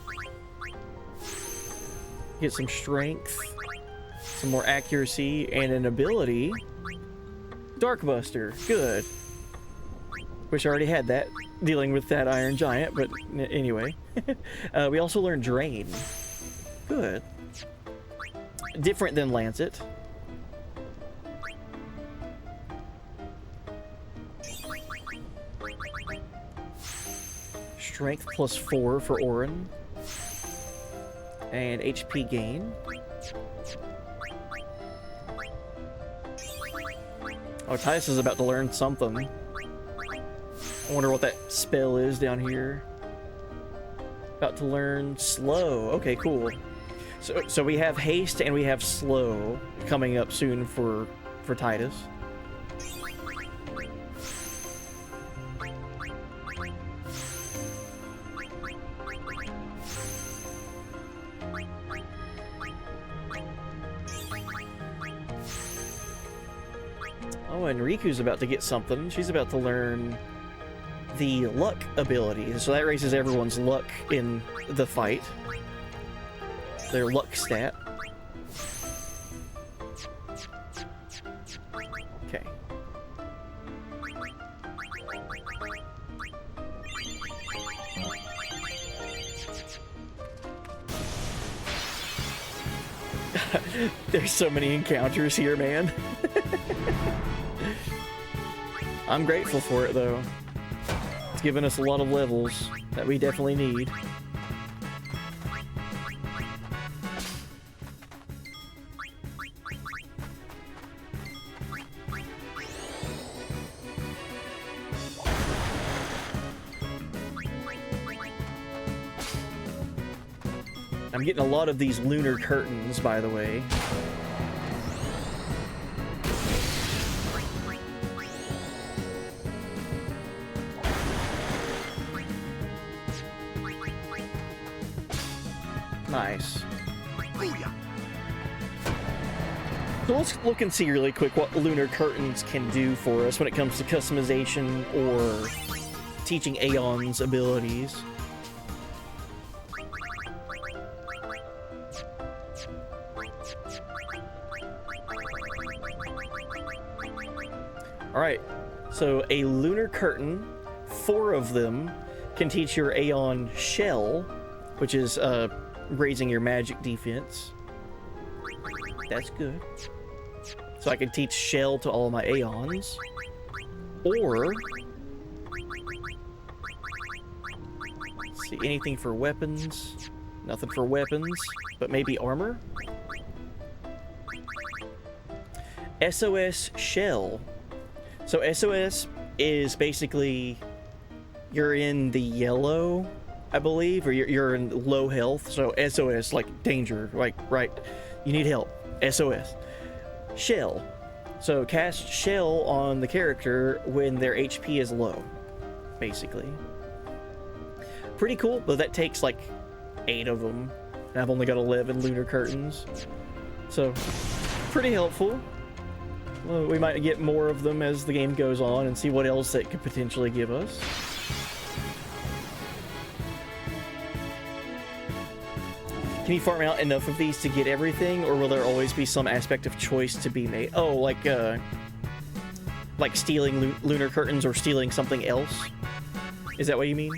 Get some strength, some more accuracy, and an ability. Darkbuster. Good. Wish I already had that, dealing with that Iron Giant, but anyway. We also learned Drain. Good. Different than Lancet. Strength +4 for Orin. And HP gain. Oh, Titus is about to learn something. I wonder what that spell is down here. About to learn slow. Okay, cool. So we have haste and we have slow coming up soon for Titus. Oh, and Riku's about to get something. She's about to learn the luck ability. So that raises everyone's luck in the fight. Their luck stat. Okay. There's so many encounters here, man. I'm grateful for it, though. It's given us a lot of levels that we definitely need. I'm getting a lot of these lunar curtains, by the way. Nice. So let's look and see really quick what lunar curtains can do for us when it comes to customization or teaching Aeon's abilities. Alright, so a lunar curtain, 4 of them, can teach your Aeon Shell, which is raising your magic defense. That's good. So I can teach Shell to all my Aeons. Or, let's see, anything for weapons. Nothing for weapons, but maybe armor? SOS Shell. So SOS is basically, you're in the yellow, I believe, or you're in low health. So SOS, like danger, like, right, you need help. SOS. Shell. So cast Shell on the character when their HP is low, basically. Pretty cool, but that takes like 8 of them. And I've only got 11 lunar curtains. So, pretty helpful. Well, we might get more of them as the game goes on and see what else it could potentially give us. Can you farm out enough of these to get everything, or will there always be some aspect of choice to be made? Oh, like stealing lunar curtains or stealing something else? Is that what you mean?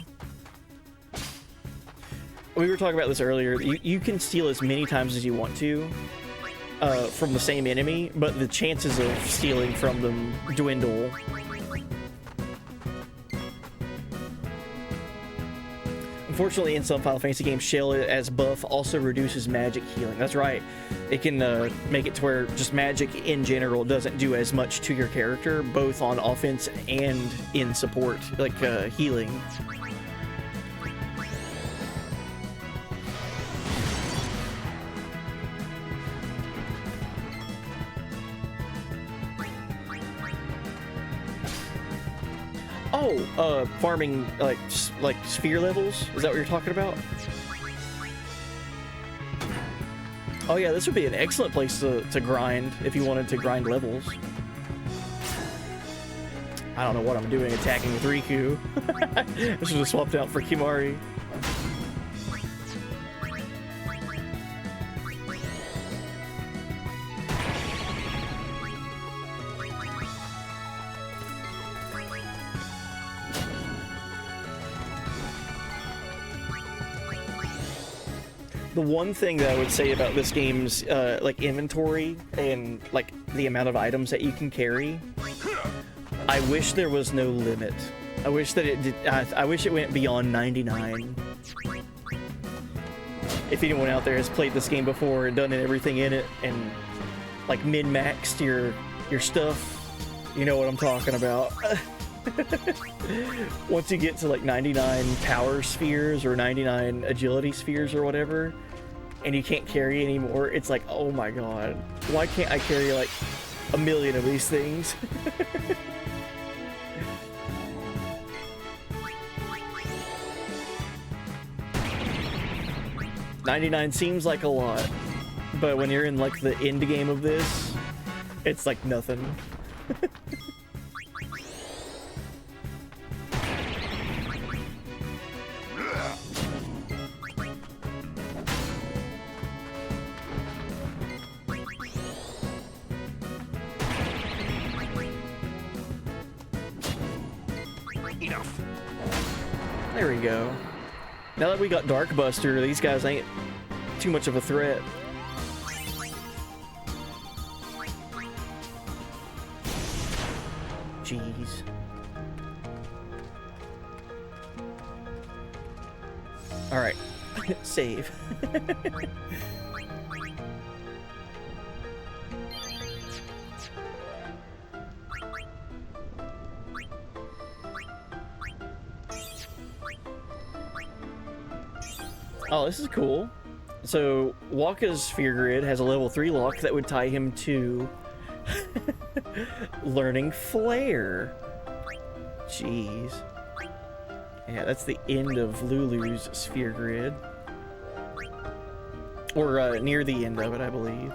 We were talking about this earlier. You can steal as many times as you want to from the same enemy, but the chances of stealing from them dwindle. Unfortunately, in some Final Fantasy games, Shell as buff also reduces magic healing. That's right. It can make it to where just magic in general doesn't do as much to your character, both on offense and in support, like healing. Oh, farming like sphere levels? Is that what you're talking about? Oh yeah, this would be an excellent place to grind if you wanted to grind levels. I don't know what I'm doing attacking with Riku. I should have swapped out for Kimari. The one thing that I would say about this game's like inventory and like the amount of items that you can carry, I wish there was no limit. I wish that it did. I wish it went beyond 99. If anyone out there has played this game before and done everything in it and like min-maxed your stuff, you know what I'm talking about. Once you get to like 99 power spheres or 99 agility spheres or whatever, and you can't carry anymore, it's like, oh my god, why can't I carry like a million of these things? 99 seems like a lot, but when you're in like the end game of this, it's like nothing. Enough. There we go. Now that we got Darkbuster, these guys ain't too much of a threat. Jeez. Alright. Save. Oh, this is cool. So, Waka's Sphere Grid has a level 3 lock that would tie him to learning Flare. Jeez. Yeah, that's the end of Lulu's Sphere Grid. Or near the end of it, I believe.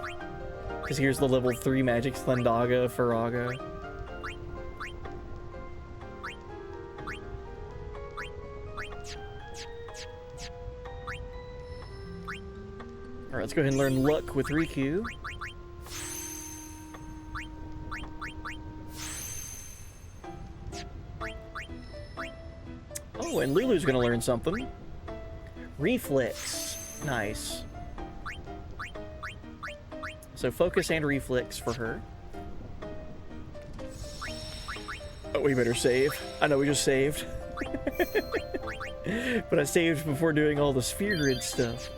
Because here's the level 3 Magic Thundaga, Faraga. Alright, let's go ahead and learn Luck with Riku. Oh, and Lulu's gonna learn something. Reflex. Nice. So focus and reflex for her. Oh, we better save. I know we just saved. But I saved before doing all the Sphere Grid stuff.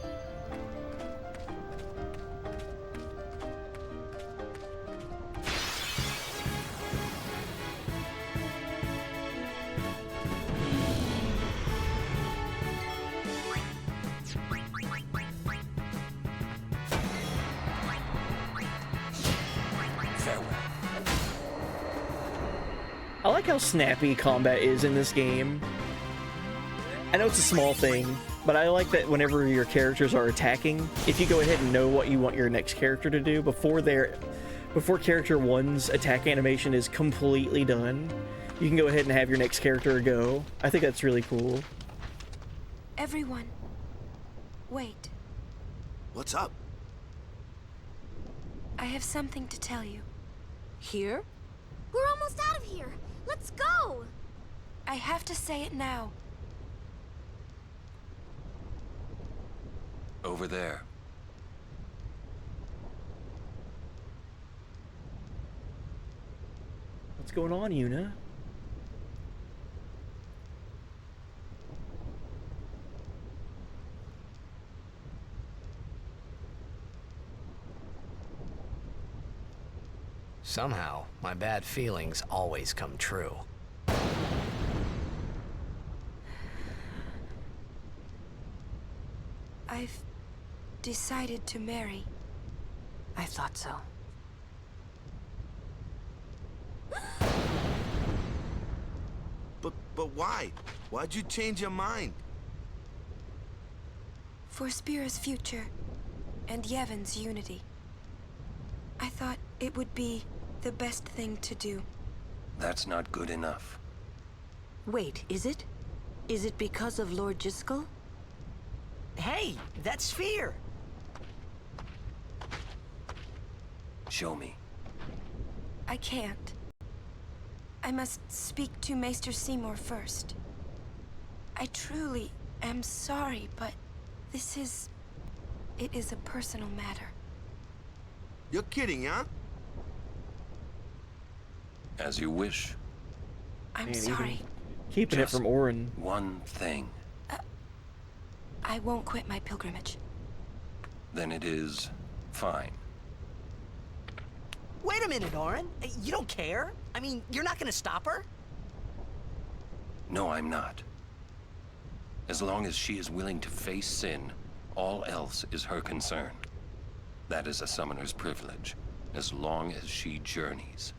I like how snappy combat is in this game. I know it's a small thing, but I like that whenever your characters are attacking, if you go ahead and know what you want your next character to do before character 1's attack animation is completely done, you can go ahead and have your next character go. I think that's really cool. Everyone, wait. What's up? I have something to tell you. Here? We're almost out of here. Let's go! I have to say it now. Over there. What's going on, Yuna? Somehow, my bad feelings always come true. I've decided to marry. I thought so. But why? Why'd you change your mind? For Spira's future and Yevon's unity. I thought it would be the best thing to do. That's not good enough. Wait, is it? Is it because of Lord Jiskel? Hey, that sphere! Show me. I can't. I must speak to Maester Seymour first. I truly am sorry, but it is a personal matter. You're kidding, huh? As you wish. I'm sorry. Keeping it from Orin. One thing. I won't quit my pilgrimage. Then it is fine. Wait a minute, Oren. You don't care? I mean, you're not gonna stop her? No, I'm not. As long as she is willing to face sin, all else is her concern. That is a summoner's privilege, as long as she journeys.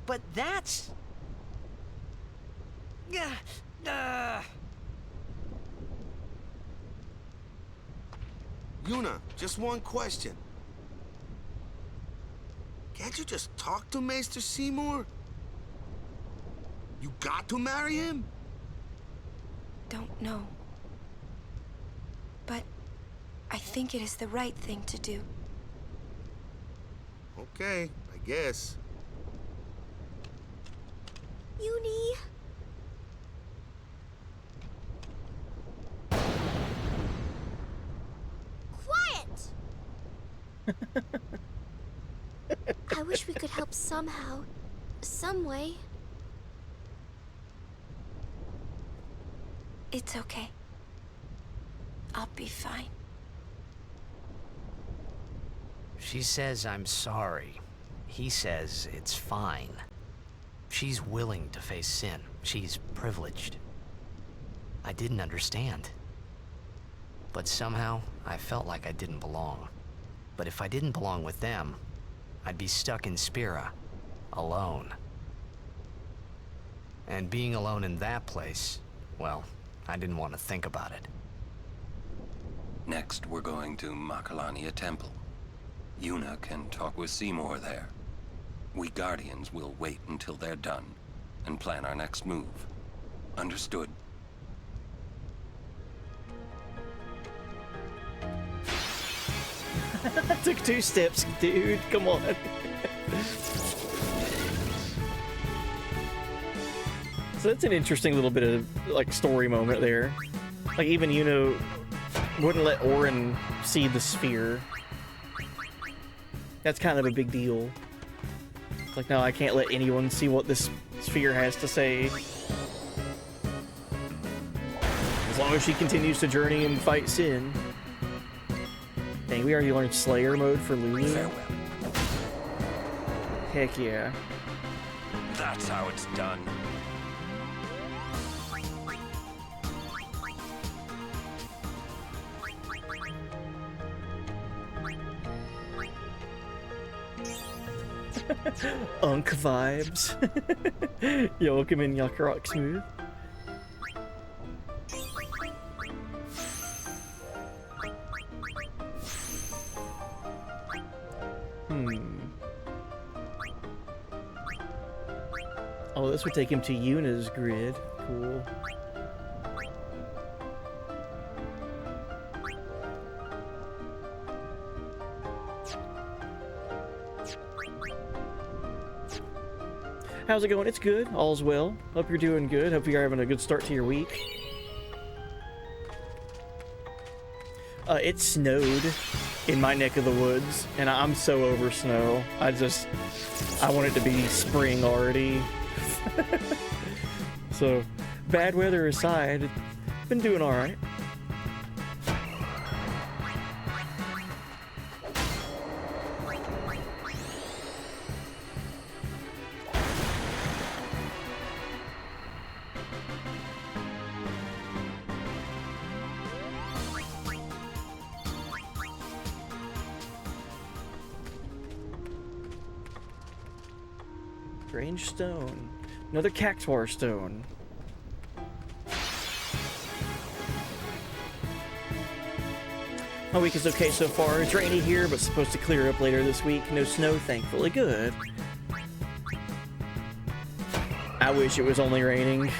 But that's... Yuna, just one question. Can't you just talk to Maester Seymour? You got to marry him? Don't know. But I think it is the right thing to do. Okay, I guess. Uni. Quiet! I wish we could help somehow. Some way. It's okay. I'll be fine. She says I'm sorry. He says it's fine. She's willing to face sin. She's privileged. I didn't understand. But somehow, I felt like I didn't belong. But if I didn't belong with them, I'd be stuck in Spira, alone. And being alone in that place, well, I didn't want to think about it. Next, we're going to Makalania Temple. Yuna can talk with Seymour there. We Guardians will wait until they're done and plan our next move. Understood? Took 2 steps, dude. Come on. So that's an interesting little bit of like story moment there. Like even Yuna wouldn't let Orin see the sphere. That's kind of a big deal. It's like, no, I can't let anyone see what this sphere has to say. As long as she continues to journey and fight sin. Dang, we already learned Slayer mode for Lulu. Farewell. Heck yeah. That's how it's done. Unk vibes. Welcome in Yakarok Smooth. Oh, this would take him to Yuna's grid. Cool. How's it going? It's good. All's well. Hope you're doing good. Hope you're having a good start to your week. It snowed in my neck of the woods, and I'm so over snow. I want it to be spring already. So, bad weather aside, it's been doing alright. Strange stone. Another cactuar stone. My week is okay so far. It's rainy here, but supposed to clear up later this week. No snow, thankfully. Good. I wish it was only raining.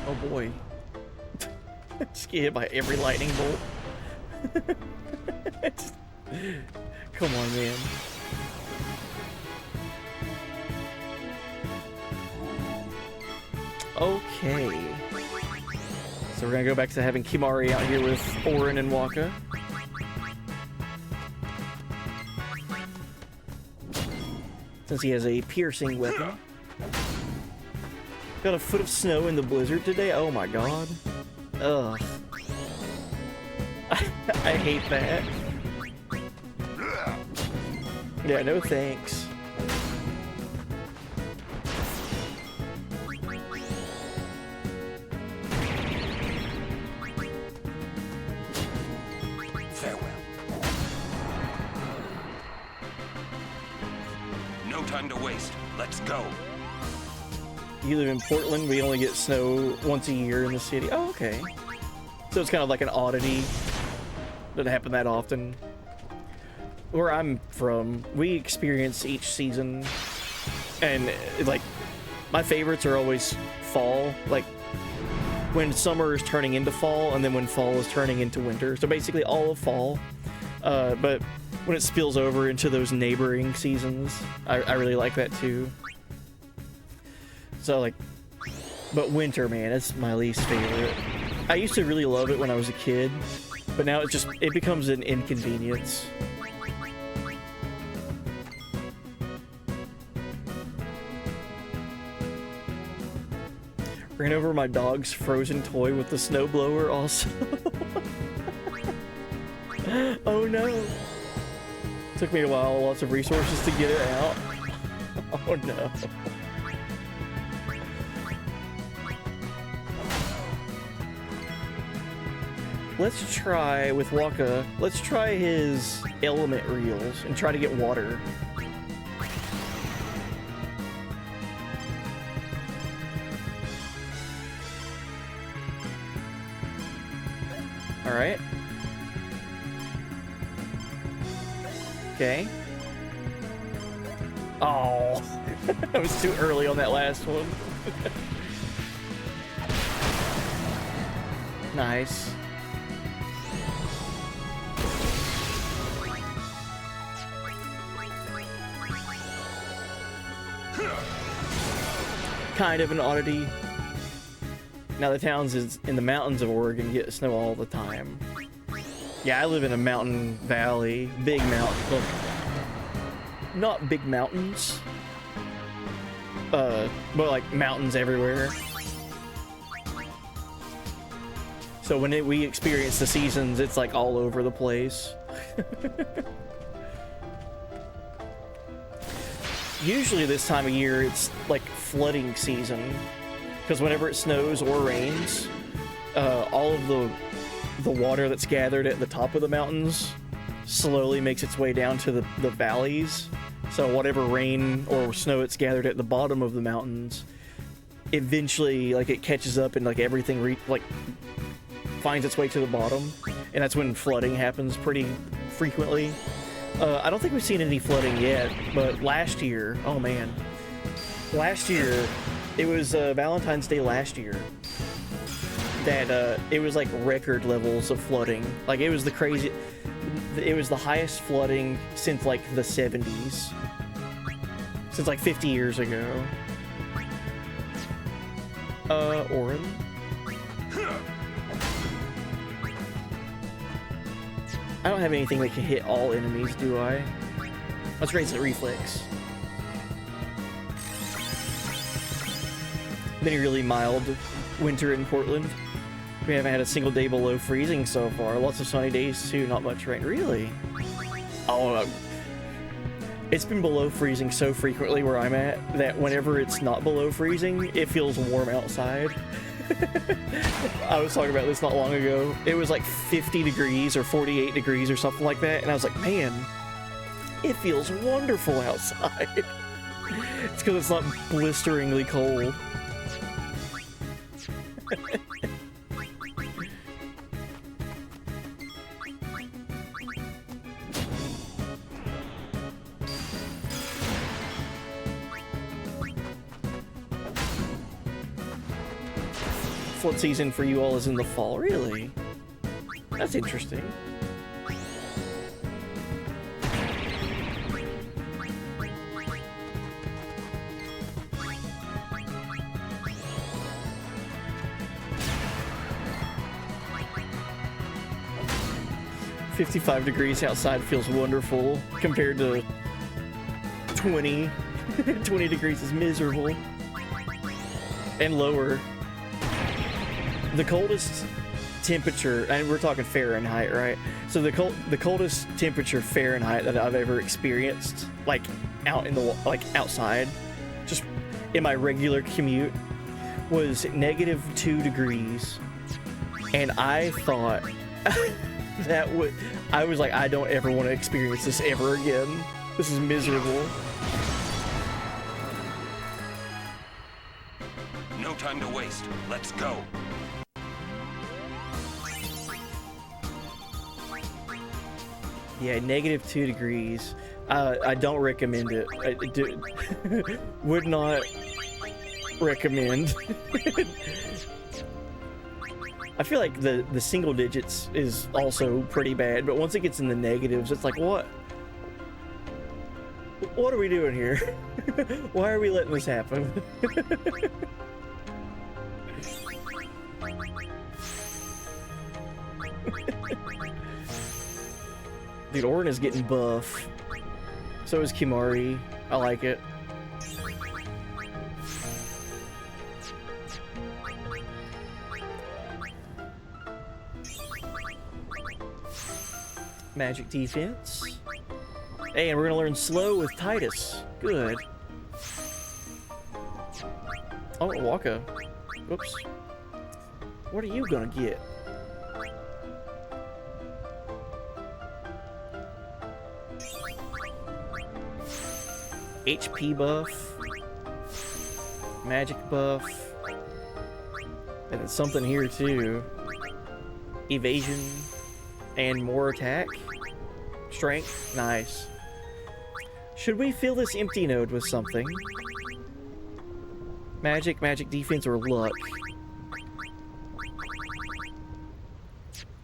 Oh boy. Just get hit by every lightning bolt. Come on, man. Okay. So we're gonna go back to having Kimari out here with Orin and Waka. Since he has a piercing weapon. Got a foot of snow in the blizzard today. Oh my god. Ugh. I hate that. Yeah, no thanks. Farewell. No time to waste. Let's go. You live in Portland, we only get snow once a year in the city. Oh, okay. So it's kind of like an oddity. Doesn't happen that often. Where I'm from, we experience each season, and like, my favorites are always fall, like when summer is turning into fall, and then when fall is turning into winter. So basically all of fall, but when it spills over into those neighboring seasons, I really like that too. So like, but winter, man, it's my least favorite. I used to really love it when I was a kid, but now it becomes an inconvenience. Ran over my dog's frozen toy with the snowblower also. Oh no. Took me a while, lots of resources to get it out. Oh no. Let's try, with Waka, let's try his element reels and try to get water. Alright. Okay. Oh, I was too early on that last one. Nice. Kind of an oddity. Now the towns is in the mountains of Oregon get snow all the time. Yeah, I live in a mountain valley, big mountain. Well, not big mountains, but like mountains everywhere. So when we experience the seasons, it's like all over the place. Usually this time of year, it's like flooding season. Because whenever it snows or rains, all of the water that's gathered at the top of the mountains slowly makes its way down to the valleys. So whatever rain or snow it's gathered at the bottom of the mountains, eventually, like, it catches up and like everything finds its way to the bottom, and that's when flooding happens pretty frequently. I don't think we've seen any flooding yet, but last year, oh man, last year. It was Valentine's Day last year that it was like record levels of flooding. Like it was the highest flooding since like the 70s. Since like 50 years ago. Orin. I don't have anything that can hit all enemies, do I? Let's raise the reflex. Been a really mild winter in Portland. We haven't had a single day below freezing so far. Lots of sunny days too, not much rain. Really? Oh, it's been below freezing so frequently where I'm at that whenever it's not below freezing, it feels warm outside. I was talking about this not long ago. It was like 50 degrees or 48 degrees or something like that, and I was like, man, it feels wonderful outside. It's because it's not blisteringly cold. Flood season for you all is in the fall, really? That's interesting. 55 degrees outside feels wonderful compared to 20. 20 degrees is miserable. And lower. The coldest temperature, and we're talking Fahrenheit, right? So the coldest temperature Fahrenheit that I've ever experienced, like outside, just in my regular commute, was -2 degrees. And I thought I was like, I don't ever want to experience this ever again. This is miserable. No time to waste. Let's go. Yeah, -2 degrees. I don't recommend it. Would not recommend. I feel like the single digits is also pretty bad, but once it gets in the negatives, it's like, what? What are we doing here? Why are we letting this happen? Dude, Orin is getting buff. So is Kimari. I like it. Magic defense. Hey, and we're gonna learn slow with Titus. Good. Oh, Waka. Whoops. What are you gonna get? HP buff. Magic buff. And it's something here too. Evasion. And more attack. Strength. Nice. Should we fill this empty node with something? Magic, magic defense, or luck?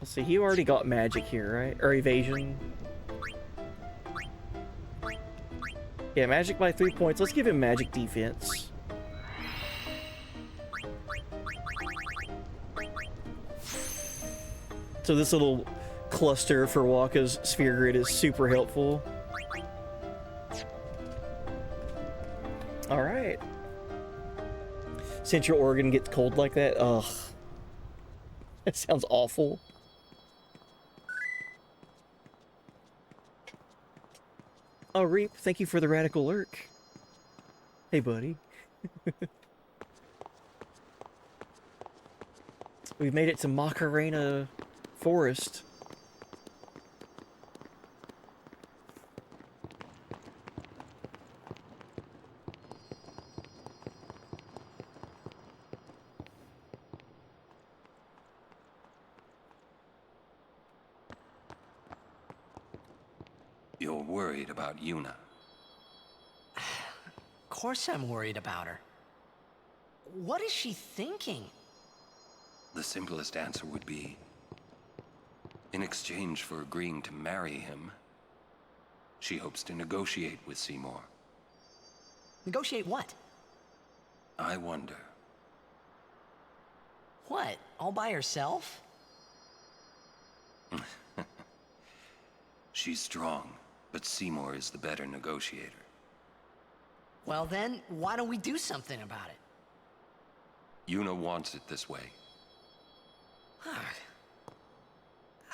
Let's see, he already got magic here, right? Or evasion. Yeah, magic by 3 points. Let's give him magic defense. So this little cluster for Waka's sphere grid is super helpful. Alright. Central Oregon gets cold like that? Ugh. That sounds awful. Oh, Reap, thank you for the radical lurk. Hey, buddy. We've made it to Macarena Forest. You're worried about Yuna. Of course I'm worried about her. What is she thinking? The simplest answer would be, in exchange for agreeing to marry him, she hopes to negotiate with Seymour. Negotiate what? I wonder. What? All by herself? She's strong, but Seymour is the better negotiator. Well then, why don't we do something about it? Yuna wants it this way.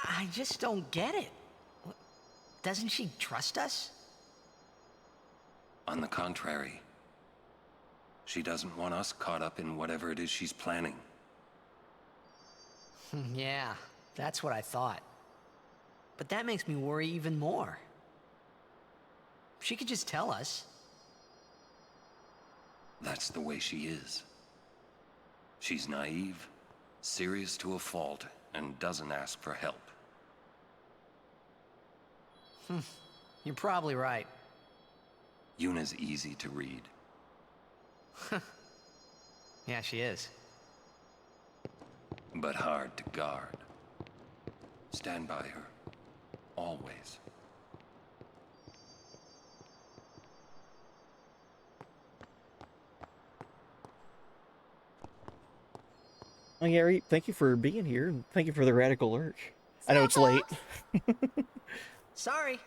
I just don't get it. Doesn't she trust us? On the contrary, she doesn't want us caught up in whatever it is she's planning. Yeah, that's what I thought. But that makes me worry even more. She could just tell us. That's the way she is. She's naive, serious to a fault, and doesn't ask for help. You're probably right. Yuna's easy to read. Yeah, she is. But hard to guard. Stand by her. Always. Oh, Gary, thank you for being here, and thank you for the radical lurk. I know it's late. Sorry.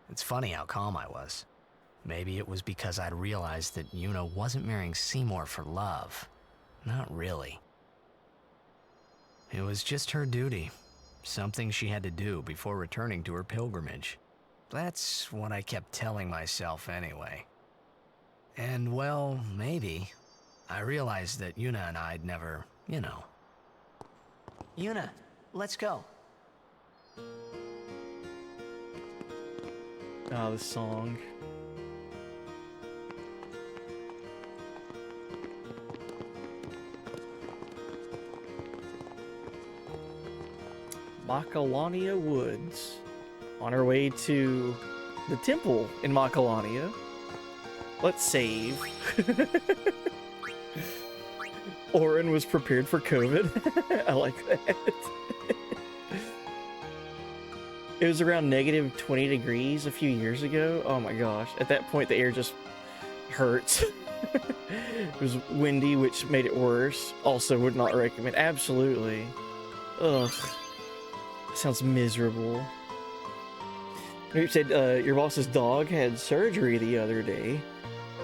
It's funny how calm I was. Maybe it was because I'd realized that Yuna wasn't marrying Seymour for love. Not really. It was just her duty. Something she had to do before returning to her pilgrimage. That's what I kept telling myself anyway. And well, maybe. I realized that Yuna and I'd never, you know. Yuna, let's go. Ah, this song. Macalania Woods. On our way to the temple in Macalania. Let's save. Orin was prepared for COVID. I like that. It was around negative 20 degrees a few years ago. Oh my gosh. At that point, the air just hurts. It was windy, which made it worse. Also, would not recommend. Absolutely. Ugh. Sounds miserable. You said your boss's dog had surgery the other day.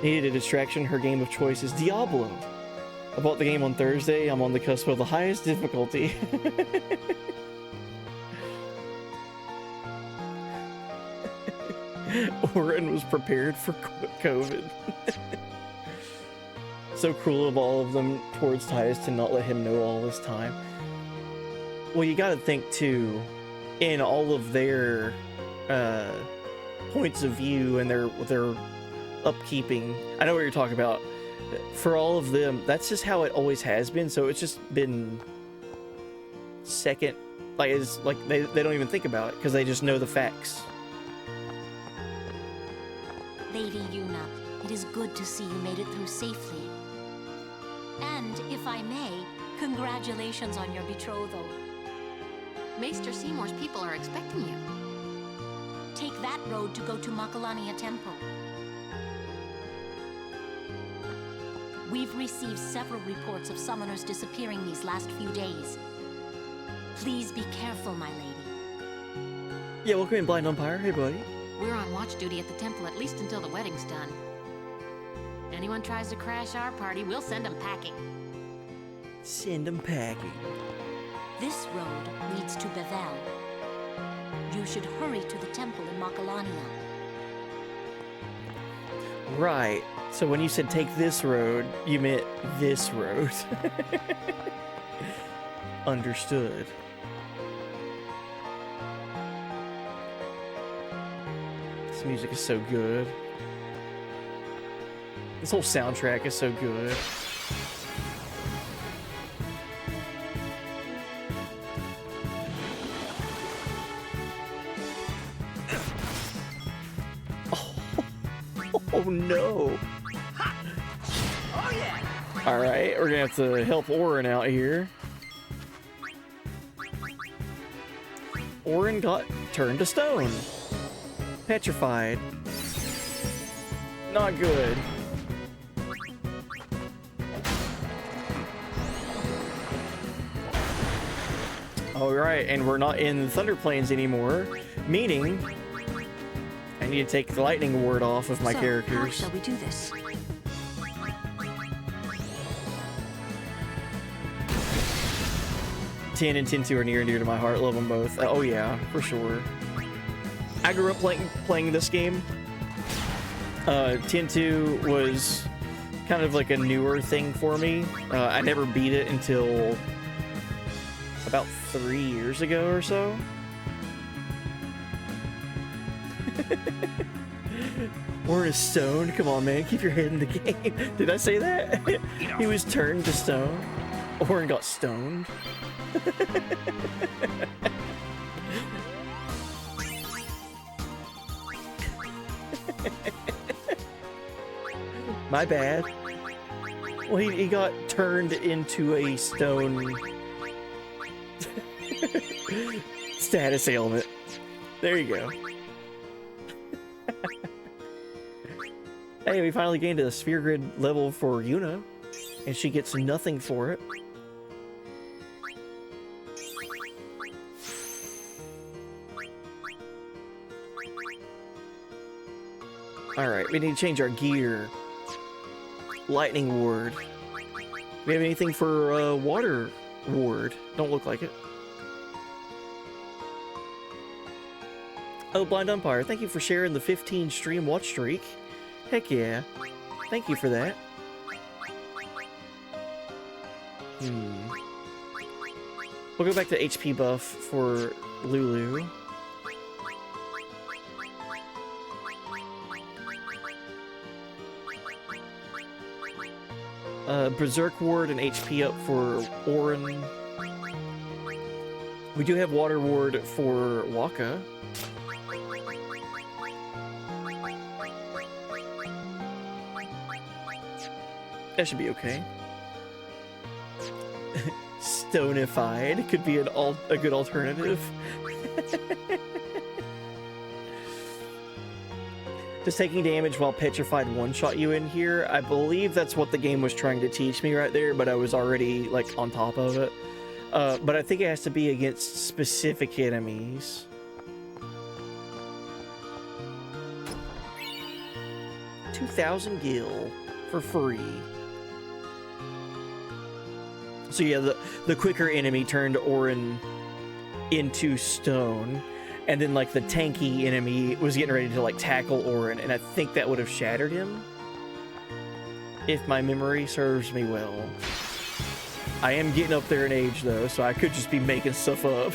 Needed a distraction. Her game of choice is Diablo. I bought the game on Thursday. I'm on the cusp of the highest difficulty. Orin was prepared for COVID. So cruel of all of them towards Titus to not let him know all this time. Well, you gotta think too, in all of their points of view and their upkeeping. I know what you're talking about. For all of them, that's just how it always has been. So it's just been second, like it's like they don't even think about it because they just know the facts. Lady Yuna, it is good to see you made it through safely. And if I may, congratulations on your betrothal. Maester Seymour's people are expecting you. Take that road to go to Macalania Temple. We've received several reports of summoners disappearing these last few days. Please be careful, my lady. Yeah, welcome in, Blind Umpire. Hey, buddy. We're on watch duty at the temple at least until the wedding's done. Anyone tries to crash our party, we'll send them packing. Send them packing. This road leads to Bevel. You should hurry to the temple in Macalania. Right. So when you said take this road, you meant this road. Understood. This music is so good. This whole soundtrack is so good. Oh no. Oh yeah. All right, we're gonna have to help Orin out here. Orin got turned to stone. Petrified. Not good. All right, and we're not in the Thunder Plains anymore, meaning I need to take the lightning ward off of my characters. How shall we do this? Tin and Tin2 are near and dear to my heart. Love them both. Oh yeah, for sure. I grew up playing this game. Tin2 was kind of like a newer thing for me. I never beat it until about 3 years ago or so. Orin is stoned. Come on, man. Keep your head in the game. Did I say that? He was turned to stone. Orin got stoned. My bad. Well, he got turned into a stone status ailment. There you go. Hey, we finally gained a sphere grid level for Yuna, and she gets nothing for it. Alright, we need to change our gear. Lightning ward. We have anything for water ward? Don't look like it. Oh, Blind Umpire, thank you for sharing the 15 stream watch streak. Heck yeah. Thank you for that. We'll go back to HP buff for Lulu. Berserk Ward and HP up for Orin. We do have Water Ward for Waka. That should be okay. Stonified could be a good alternative. Does taking damage while petrified one-shot you in here? I believe that's what the game was trying to teach me right there, but I was already, like, on top of it. But I think it has to be against specific enemies. $2,000 gil for free. So yeah, the quicker enemy turned Orin into stone. And then, like, the tanky enemy was getting ready to, like, tackle Orin, and I think that would have shattered him. If my memory serves me well. I am getting up there in age, though, so I could just be making stuff up.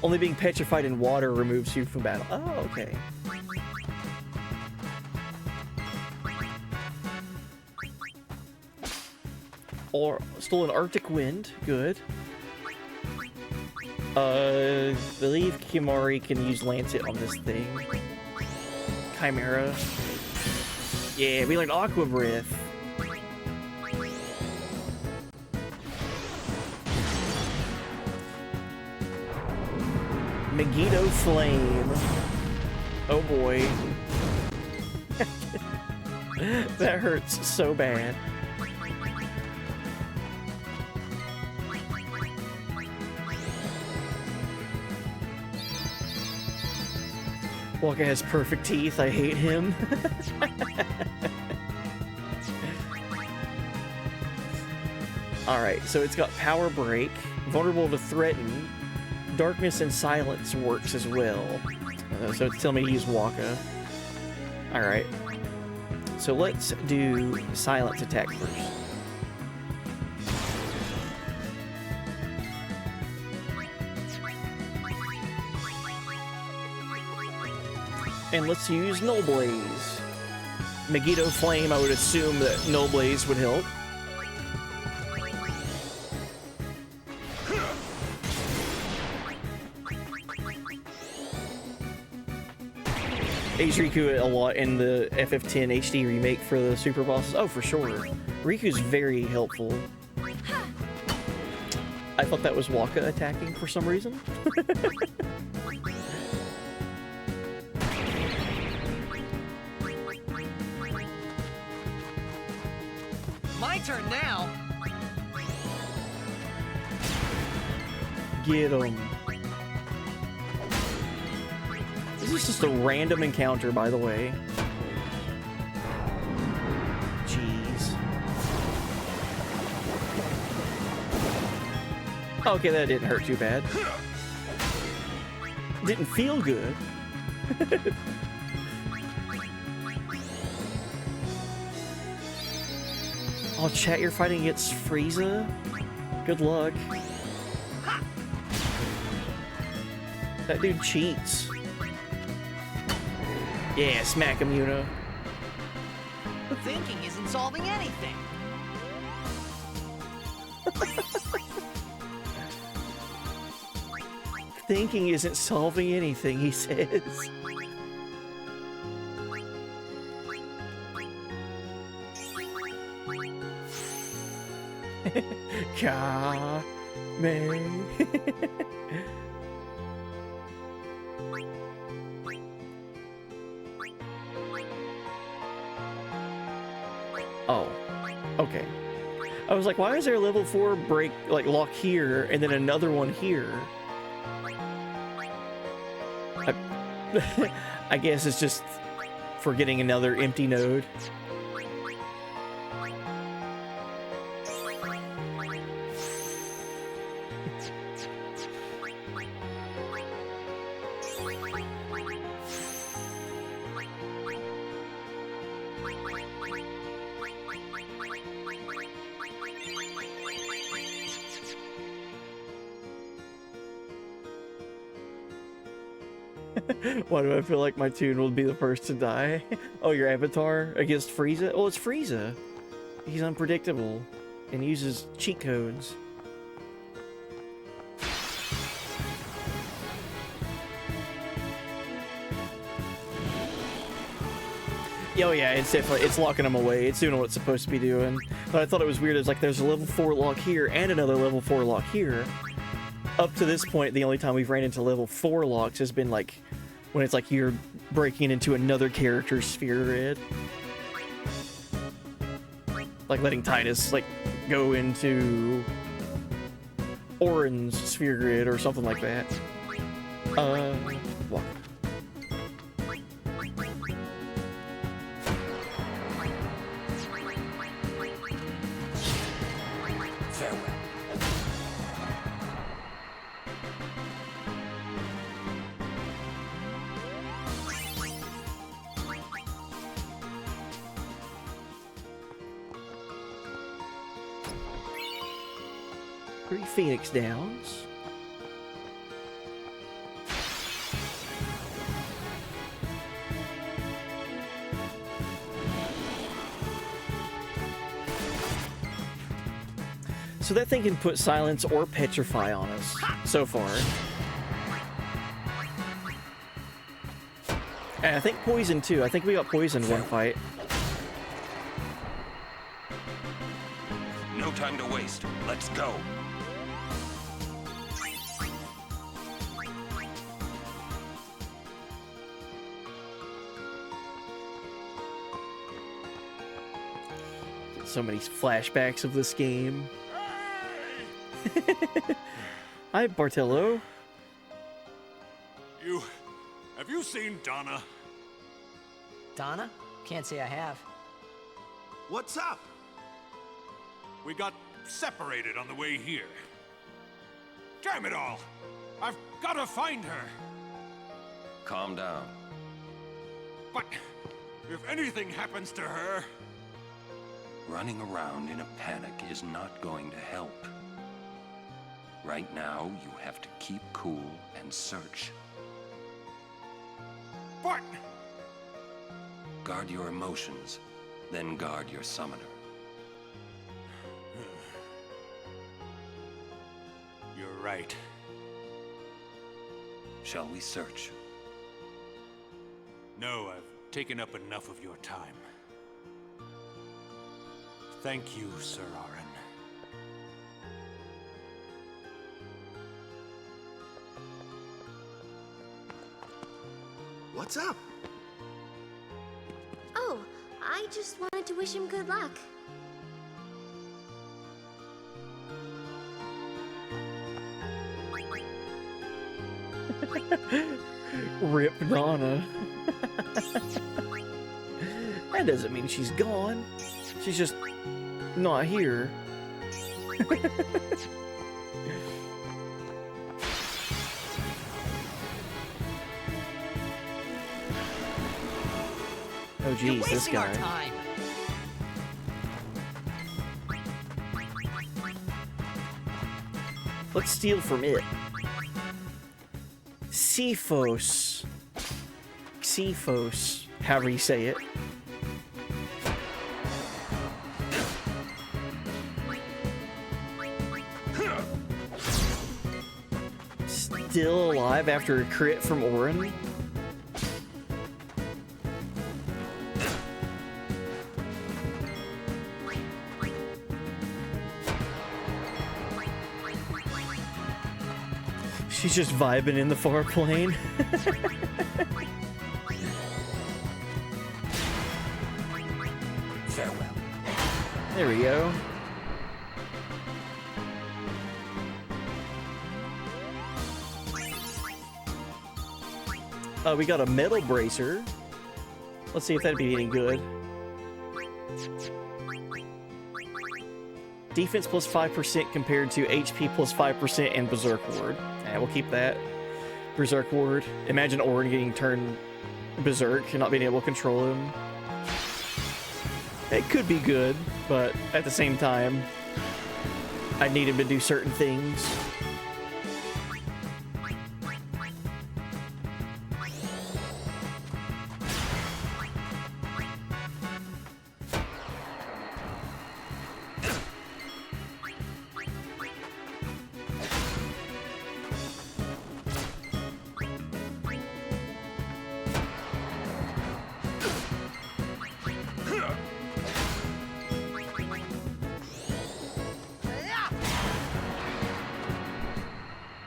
Only being petrified in water removes you from battle. Oh, okay. Or still an Arctic wind. Good. Believe Kimari can use Lancet on this thing. Chimera. Yeah, we learned Aqua Breath. Megiddo Flame. Oh boy. That hurts so bad. Waka has perfect teeth. I hate him. Alright, so it's got Power Break, Vulnerable to Threaten, Darkness and Silence works as well. So it's telling me to use Waka. Alright. So let's do Silence attack first. And let's use Null Blaze. Megiddo Flame, I would assume that Null Blaze would help. Age Riku a lot in the FF10 HD remake for the super bosses. Oh, for sure. Riku's very helpful. I thought that was Waka attacking for some reason. My turn now. Get him. This is just a random encounter, by the way. Jeez. Okay, that didn't hurt too bad. Didn't feel good. Oh, chat, you're fighting against Frieza? Good luck. That dude cheats. Yeah, smack him, Yuna. Thinking isn't solving anything. Thinking isn't solving anything, he says. Ka-me. Oh, okay. I was like, why is there a level 4 break, like, lock here, and then another one here? I guess it's just for getting another empty node. Why do I feel like my tune will be the first to die? Oh, your avatar against Frieza? Oh, it's Frieza. He's unpredictable and uses cheat codes. Oh yeah, it's definitely, it's locking him away. It's doing what it's supposed to be doing. But I thought it was weird. It's like there's a level 4 lock here and another level 4 lock here. Up to this point, the only time we've ran into level 4 locks has been like when it's like you're breaking into another character's sphere grid. Like letting Titus like go into Orin's sphere grid or something like that. What? Phoenix Downs. So that thing can put silence or petrify on us so far. And I think poison too. I think we got poisoned one fight. No time to waste. Let's go. So many flashbacks of this game. Hi, Bartello. Have you seen Donna? Donna? Can't say I have. What's up? We got separated on the way here. Damn it all! I've got to find her. Calm down. But if anything happens to her... Running around in a panic is not going to help. Right now, you have to keep cool and search. But... Guard your emotions, then guard your summoner. You're right. Shall we search? No, I've taken up enough of your time. Thank you, Sir Aren. What's up? Oh, I just wanted to wish him good luck. Rip Donna. That doesn't mean she's gone. She's just not here. Oh geez, this guy. Time. Let's steal from it. Cephos. Cephos, however you say it. Still alive after a crit from Orin? She's just vibing in the far plane. Farewell. There we go. We got a metal bracer. Let's see if that'd be any good. Defense plus 5% compared to HP plus 5% and Berserk Ward. Yeah, we'll keep that. Berserk Ward. Imagine Orin getting turned Berserk and not being able to control him. It could be good, but at the same time, I need him to do certain things.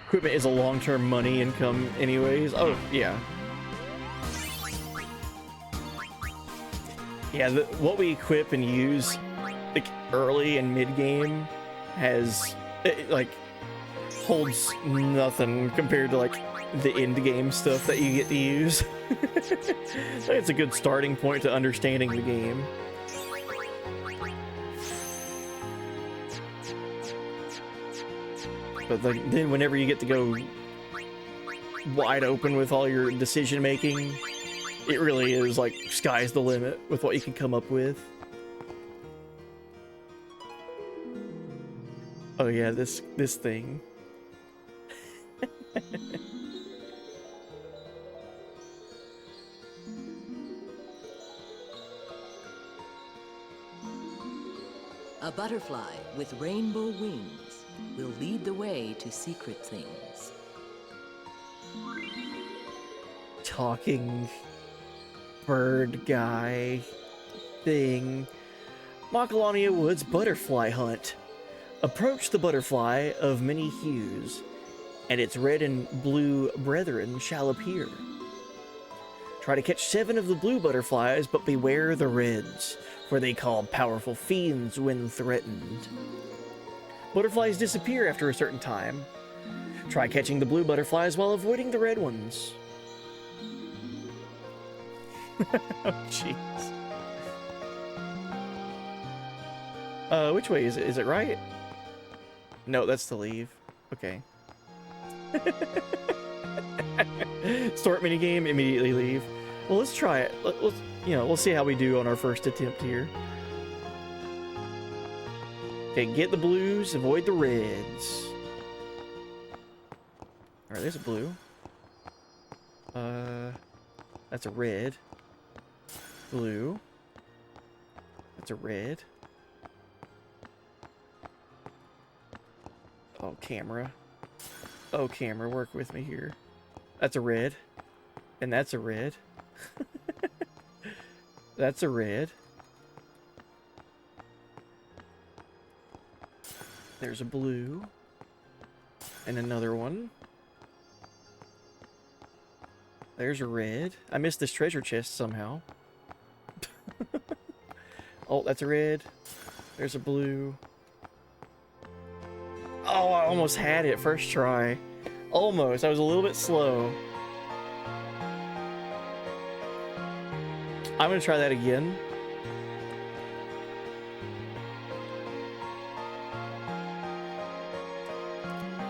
Equipment is a long-term money income anyways. Oh, yeah. Yeah, what we equip and use like early and mid-game has, holds nothing compared to, like, the end-game stuff that you get to use. So it's a good starting point to understanding the game. But then whenever you get to go wide open with all your decision making, it really is like sky's the limit with what you can come up with. Oh yeah, this thing. A butterfly with rainbow wings will lead the way to secret things. Talking bird guy thing. Macalania Woods Butterfly Hunt. Approach the butterfly of many hues, and its red and blue brethren shall appear. Try to catch 7 of the blue butterflies, but beware the reds, for they call powerful fiends when threatened. Butterflies disappear after a certain time. Try catching the blue butterflies while avoiding the red ones. Oh, jeez. Which way is it? Is it right? No, that's to leave. Okay. Start minigame, immediately leave. Well, let's try it. Let's, we'll see how we do on our first attempt here. Okay, get the blues, avoid the reds. Alright, there's a blue. That's a red. Blue. That's a red. Oh, camera. Oh, camera, work with me here. That's a red. And that's a red. That's a red. There's a blue. And another one. There's a red. I missed this treasure chest somehow. Oh, that's a red. There's a blue. Oh, I almost had it first try. Almost. I was a little bit slow. I'm gonna try that again.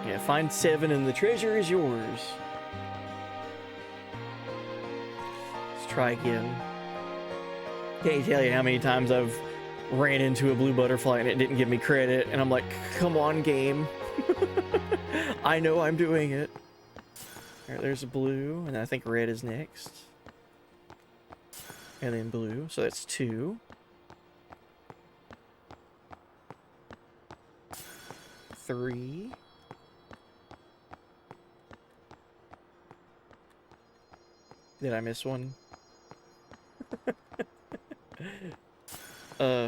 Yeah, find 7 and the treasure is yours. Let's try again. Can't tell you how many times I've ran into a blue butterfly and it didn't give me credit, and I'm like, come on, game. I know I'm doing it. Alright, there's a blue, and I think red is next. And then blue, so that's 2. 3. Did I miss one?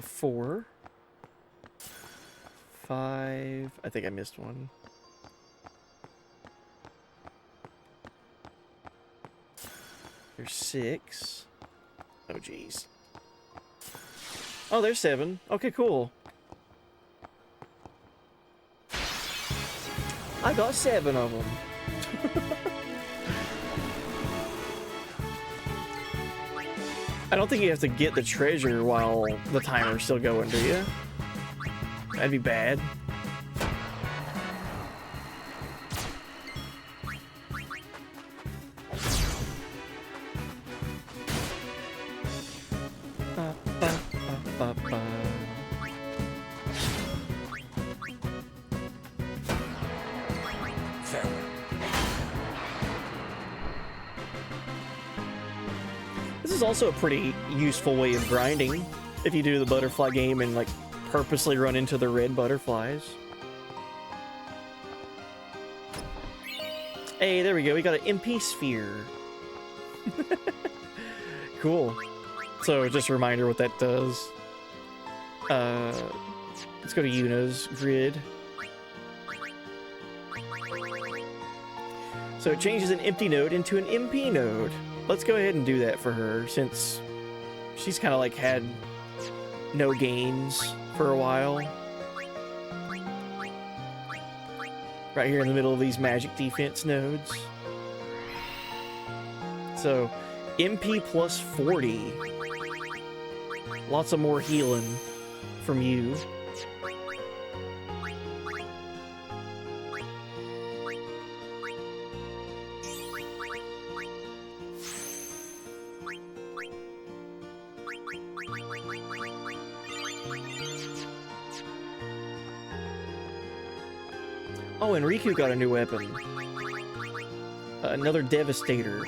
4. 5. I think I missed one. There's 6. Oh, jeez. Oh, there's 7. Okay, cool. I got 7 of them. I don't think you have to get the treasure while the timer's still going, do you? That'd be bad. This is also a pretty useful way of grinding if you do the butterfly game and like purposely run into the red butterflies. Hey, there we go. We got an MP sphere. Cool. So just a reminder what that does. Let's go to Yuna's grid. So it changes an empty node into an MP node. Let's go ahead and do that for her, since she's kind of like had no gains for a while. Right here in the middle of these magic defense nodes. So, MP plus 40. Lots of more healing from you. Oh, and Riku got a new weapon. Another Devastator.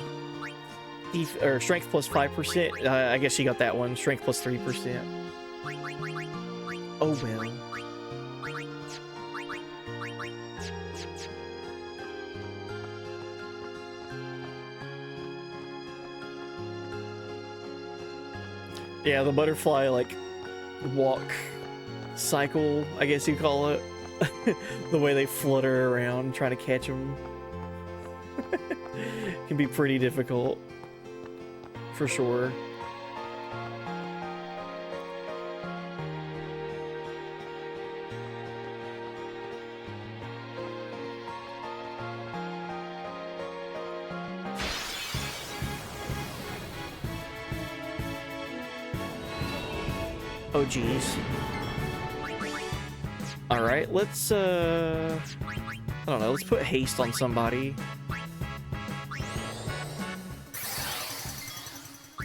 Strength plus 5%. I guess she got that one. Strength plus 3%. Oh well. Yeah, the butterfly, like, walk cycle, I guess you call it. The way they flutter around trying to catch them can be pretty difficult, for sure. Oh geez. Alright, let's, I don't know, let's put haste on somebody.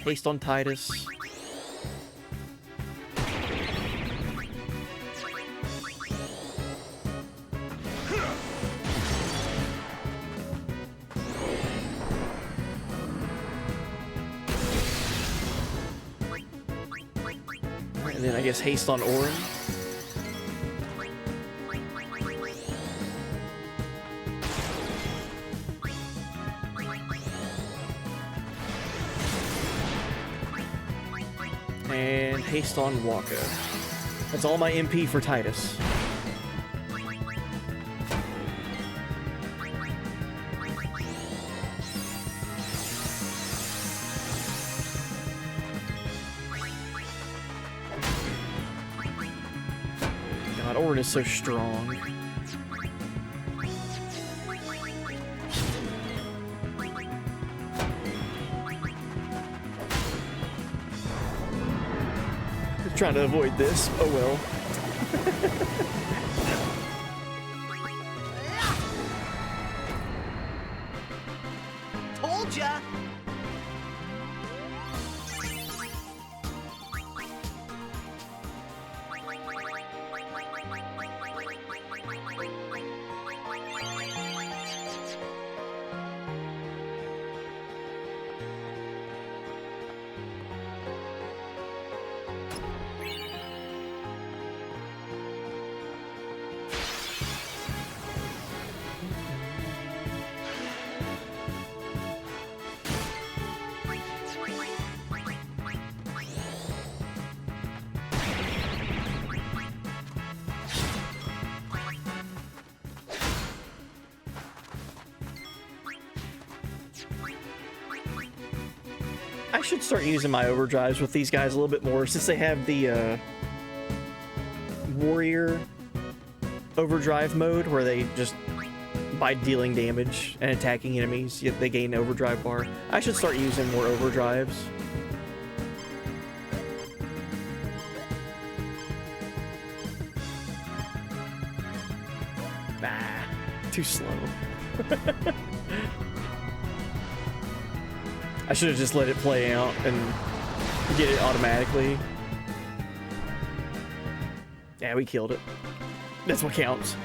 Haste on Titus. And then I guess haste on Orin. And haste on Waka. That's all my MP for Titus. God, Orin is so strong. Trying to avoid this. Oh well. Told ya! I should start using my overdrives with these guys a little bit more, since they have the warrior overdrive mode, where they just, by dealing damage and attacking enemies, they gain overdrive bar. I should start using more overdrives. Nah, too slow. I should have just let it play out and get it automatically. Yeah, we killed it. That's what counts.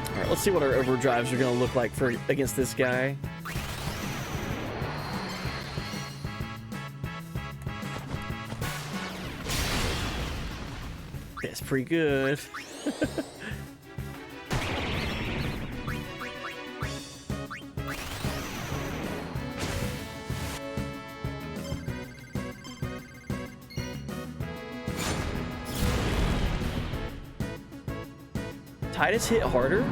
Alright, let's see what our overdrives are gonna look like for against this guy. That's pretty good. Titus hit harder?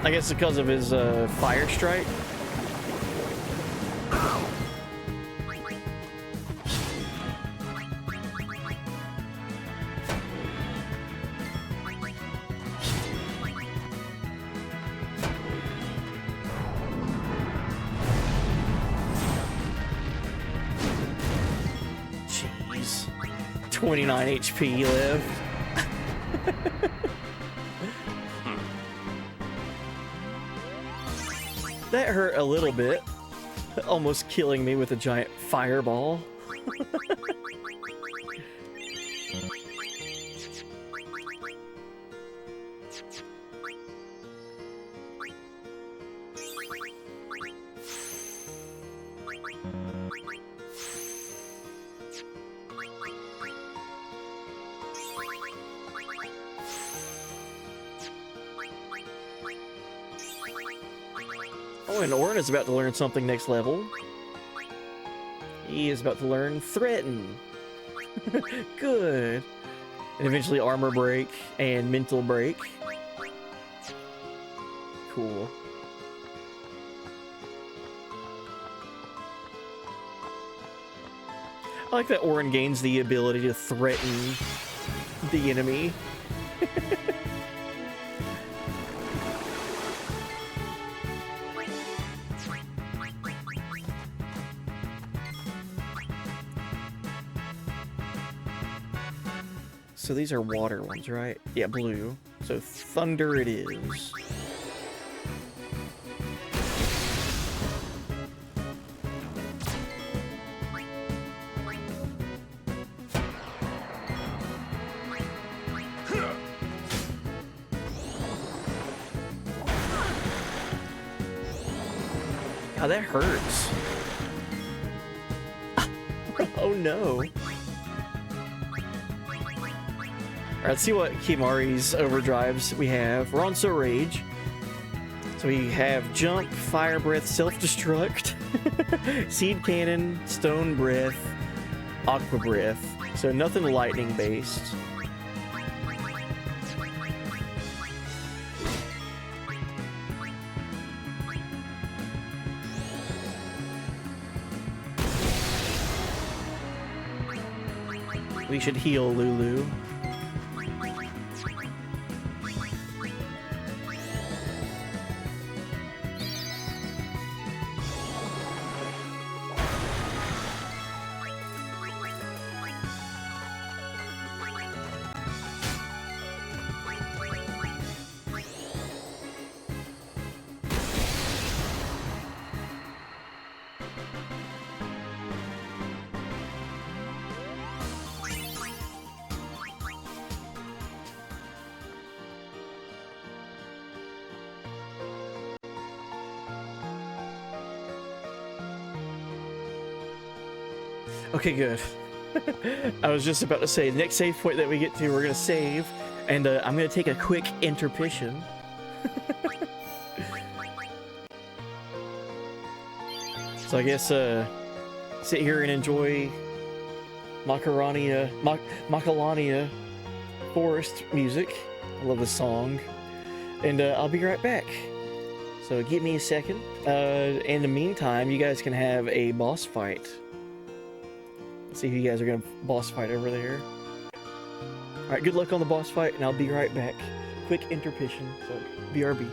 I guess because of his fire strike. Jeez. 29 HP left. That hurt a little bit. Almost killing me with a giant fireball. Oh, and Orin is about to learn something next level. He is about to learn Threaten. Good. And eventually Armor Break and Mental Break. Cool. I like that Orin gains the ability to threaten the enemy. So these are water ones, right? Yeah, blue. So thunder it is. God, that hurts. Oh no. Alright, let's see what Kimari's overdrives we have. We're on So Rage. So we have Jump, Fire Breath, Self-Destruct, Seed Cannon, Stone Breath, Aqua Breath. So nothing lightning based. We should heal Lulu. Okay, good. I was just about to say, the next save point that we get to, we're going to save, and I'm going to take a quick intermission. So I guess, sit here and enjoy Makalania Forest music. I love the song. And I'll be right back. So give me a second. In the meantime, you guys can have a boss fight. Let's see who you guys are going to boss fight over there. Alright, good luck on the boss fight, and I'll be right back. quick intermission. So, BRB.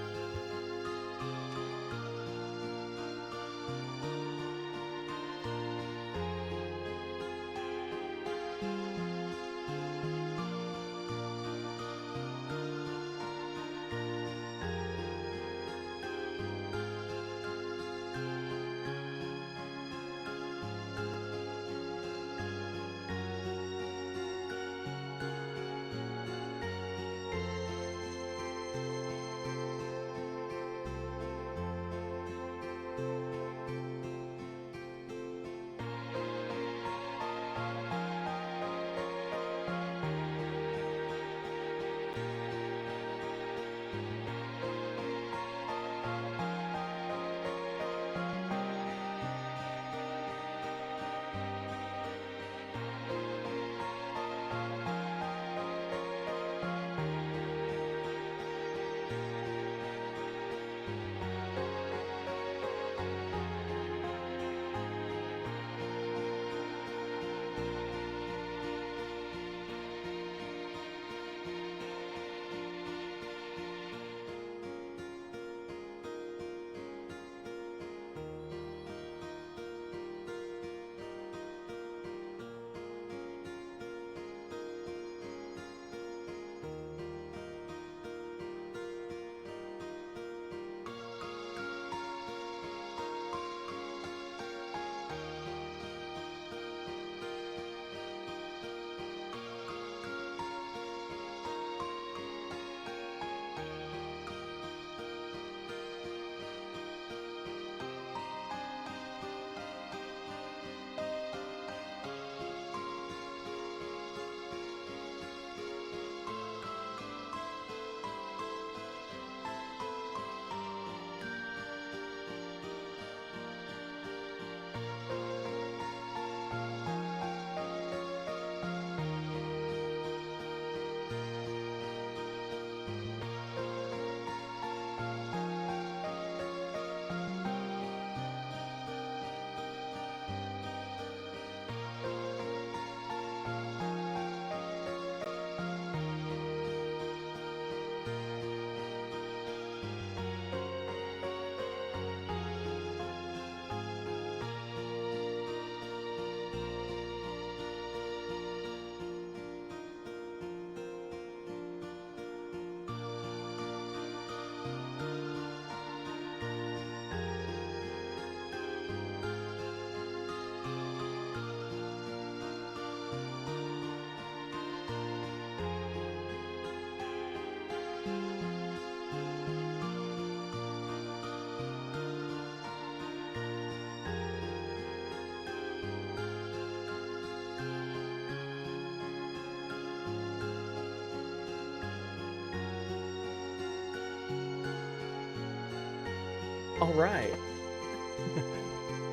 All right.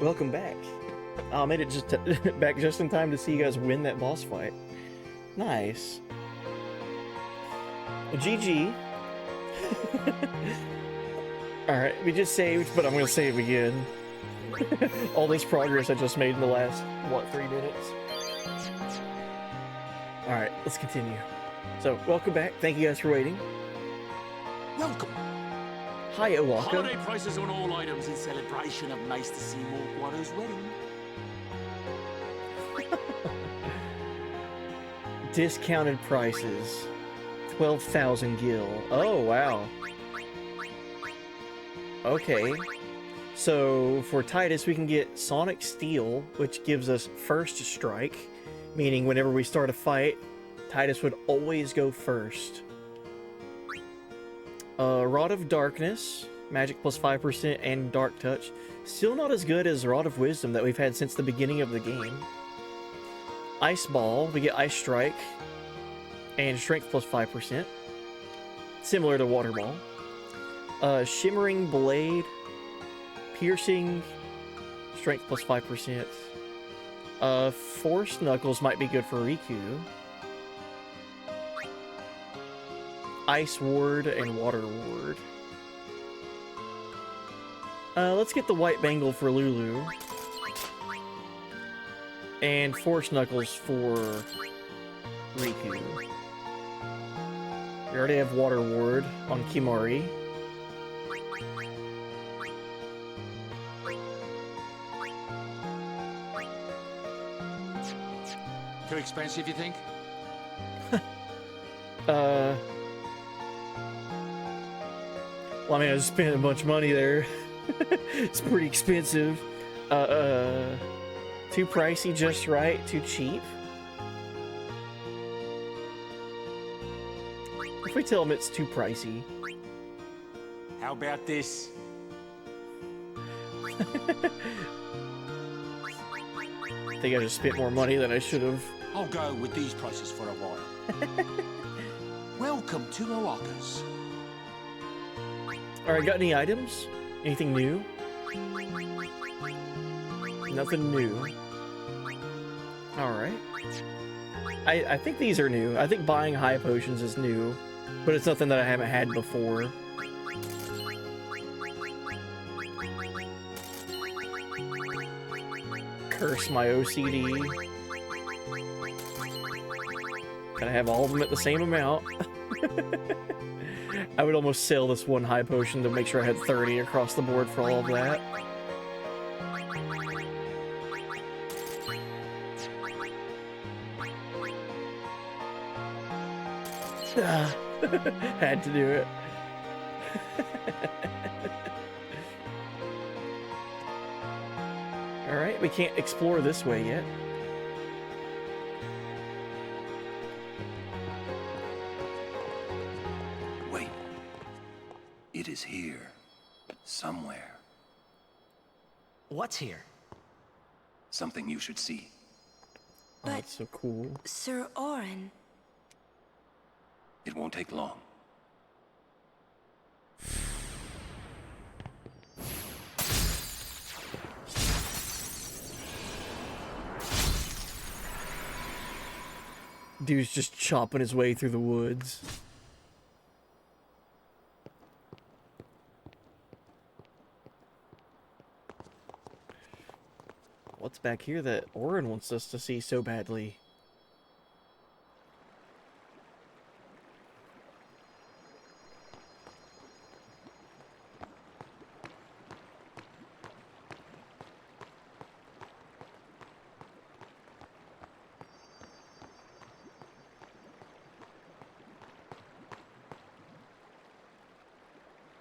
Welcome back. I made it just back just in time to see you guys win that boss fight. Nice. Well, GG. Alright, we just saved, but I'm gonna save again. All this progress I just made in the last, what, 3 minutes? Alright, let's continue. So, welcome back. Thank you guys for waiting. Welcome. Hi, Owaka. Holiday prices on all items in celebration of Maester Seymour Guado's wedding. Discounted prices. 12,000 gil. Oh, wow. Okay. So, for Titus, we can get Sonic Steel, which gives us first strike, meaning whenever we start a fight, Titus would always go first. Rod of Darkness, magic plus 5% and Dark Touch. Still not as good as Rod of Wisdom that we've had since the beginning of the game. Ice Ball, we get Ice Strike and Strength plus 5%. Similar to Water Ball. Shimmering Blade, Piercing, Strength plus 5%. Force Knuckles might be good for Riku. Ice Ward and Water Ward. Let's get the White Bangle for Lulu. And Force Knuckles for Riku. We already have Water Ward on Kimari. Too expensive, you think? Well, I mean, I just spent a bunch of money there. It's pretty expensive. Too pricey, just right. Too cheap. If we tell them it's too pricey. How about this? I think I just spent more money than I should have. I'll go with these prices for a while. Welcome to Oaka's. Alright, got any items? Anything new? Nothing new. Alright. I think these are new. I think buying high potions is new, but it's nothing that I haven't had before. Curse my OCD. Gotta have all of them at the same amount. I would almost sell this one high potion to make sure I had 30 across the board for all of that. Had to do it. Alright, we can't explore this way yet. Wait. It is here. Somewhere. What's here? Something you should see. Oh, that's so cool. Sir Orin. It won't take long. Dude's just chopping his way through the woods. What's back here that Orin wants us to see so badly?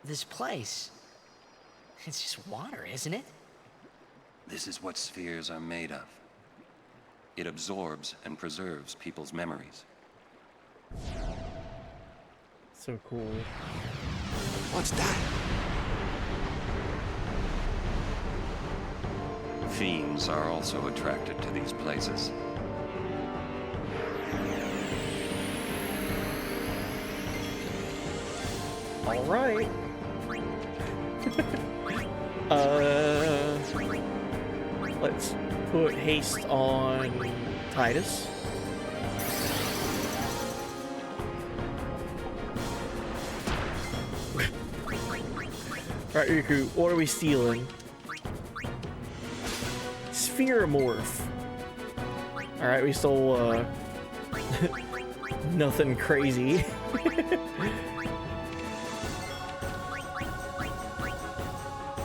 This place, it's just water, isn't it? This is what spheres are made of. It absorbs and preserves people's memories. So cool. What's that? Fiends are also attracted to these places. All right. Let's put haste on Titus. Alright, Riku, what are we stealing? Spheromorph. Alright, we stole, nothing crazy.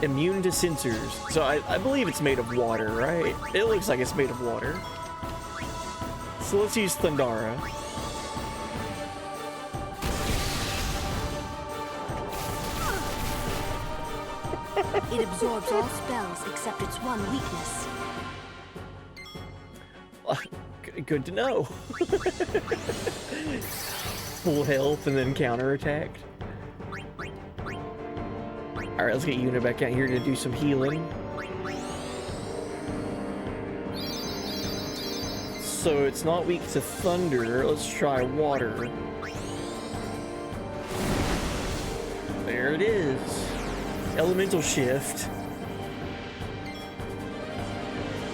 Immune to sensors. So I believe it's made of water, right? It looks like it's made of water. So let's use Thundara. It absorbs all spells except its one weakness. Good to know. Full health and then counterattacked. Alright, let's get Yuna back out here to do some healing. So it's not weak to thunder. Let's try water. There it is. Elemental shift.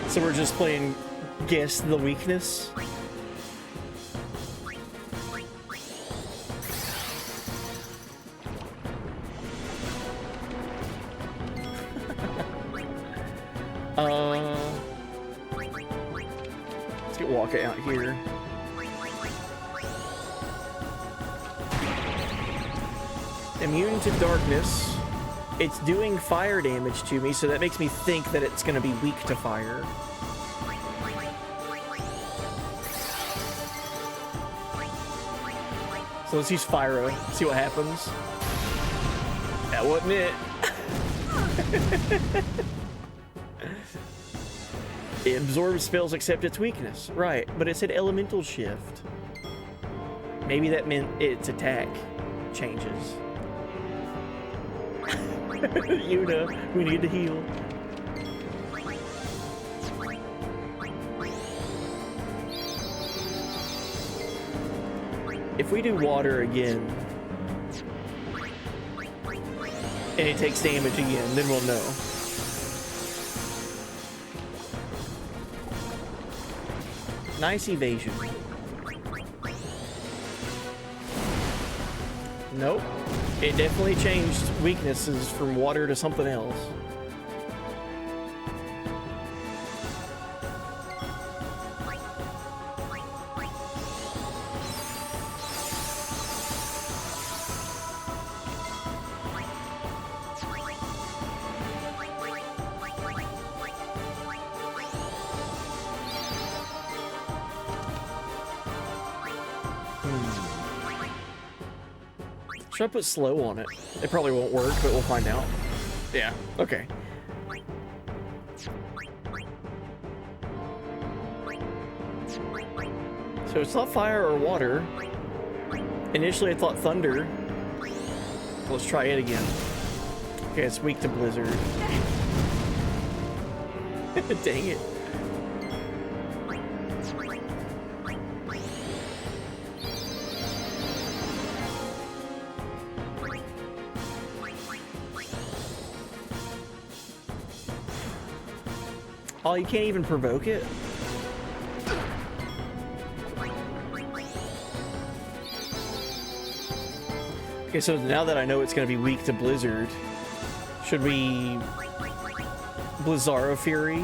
So we're just playing guess the weakness. Let's get Waka out here. Immune to darkness. It's doing fire damage to me, so that makes me think that it's going to be weak to fire. So let's use Fyro, see what happens. That wasn't it. It absorbs spells except its weakness. Right, but it said elemental shift. Maybe that meant its attack changes. Yuna, we need to heal. If we do water again, and it takes damage again, then we'll know. Nice evasion. Nope. It definitely changed weaknesses from water to something else. Should I put slow on it? It probably won't work, but we'll find out. Yeah, okay. So it's not fire or water. Initially I thought thunder. Let's try it again. Okay, it's weak to blizzard. Dang it. Oh, you can't even provoke it? Okay, so now that I know it's going to be weak to blizzard, should we Blizzaro Fury?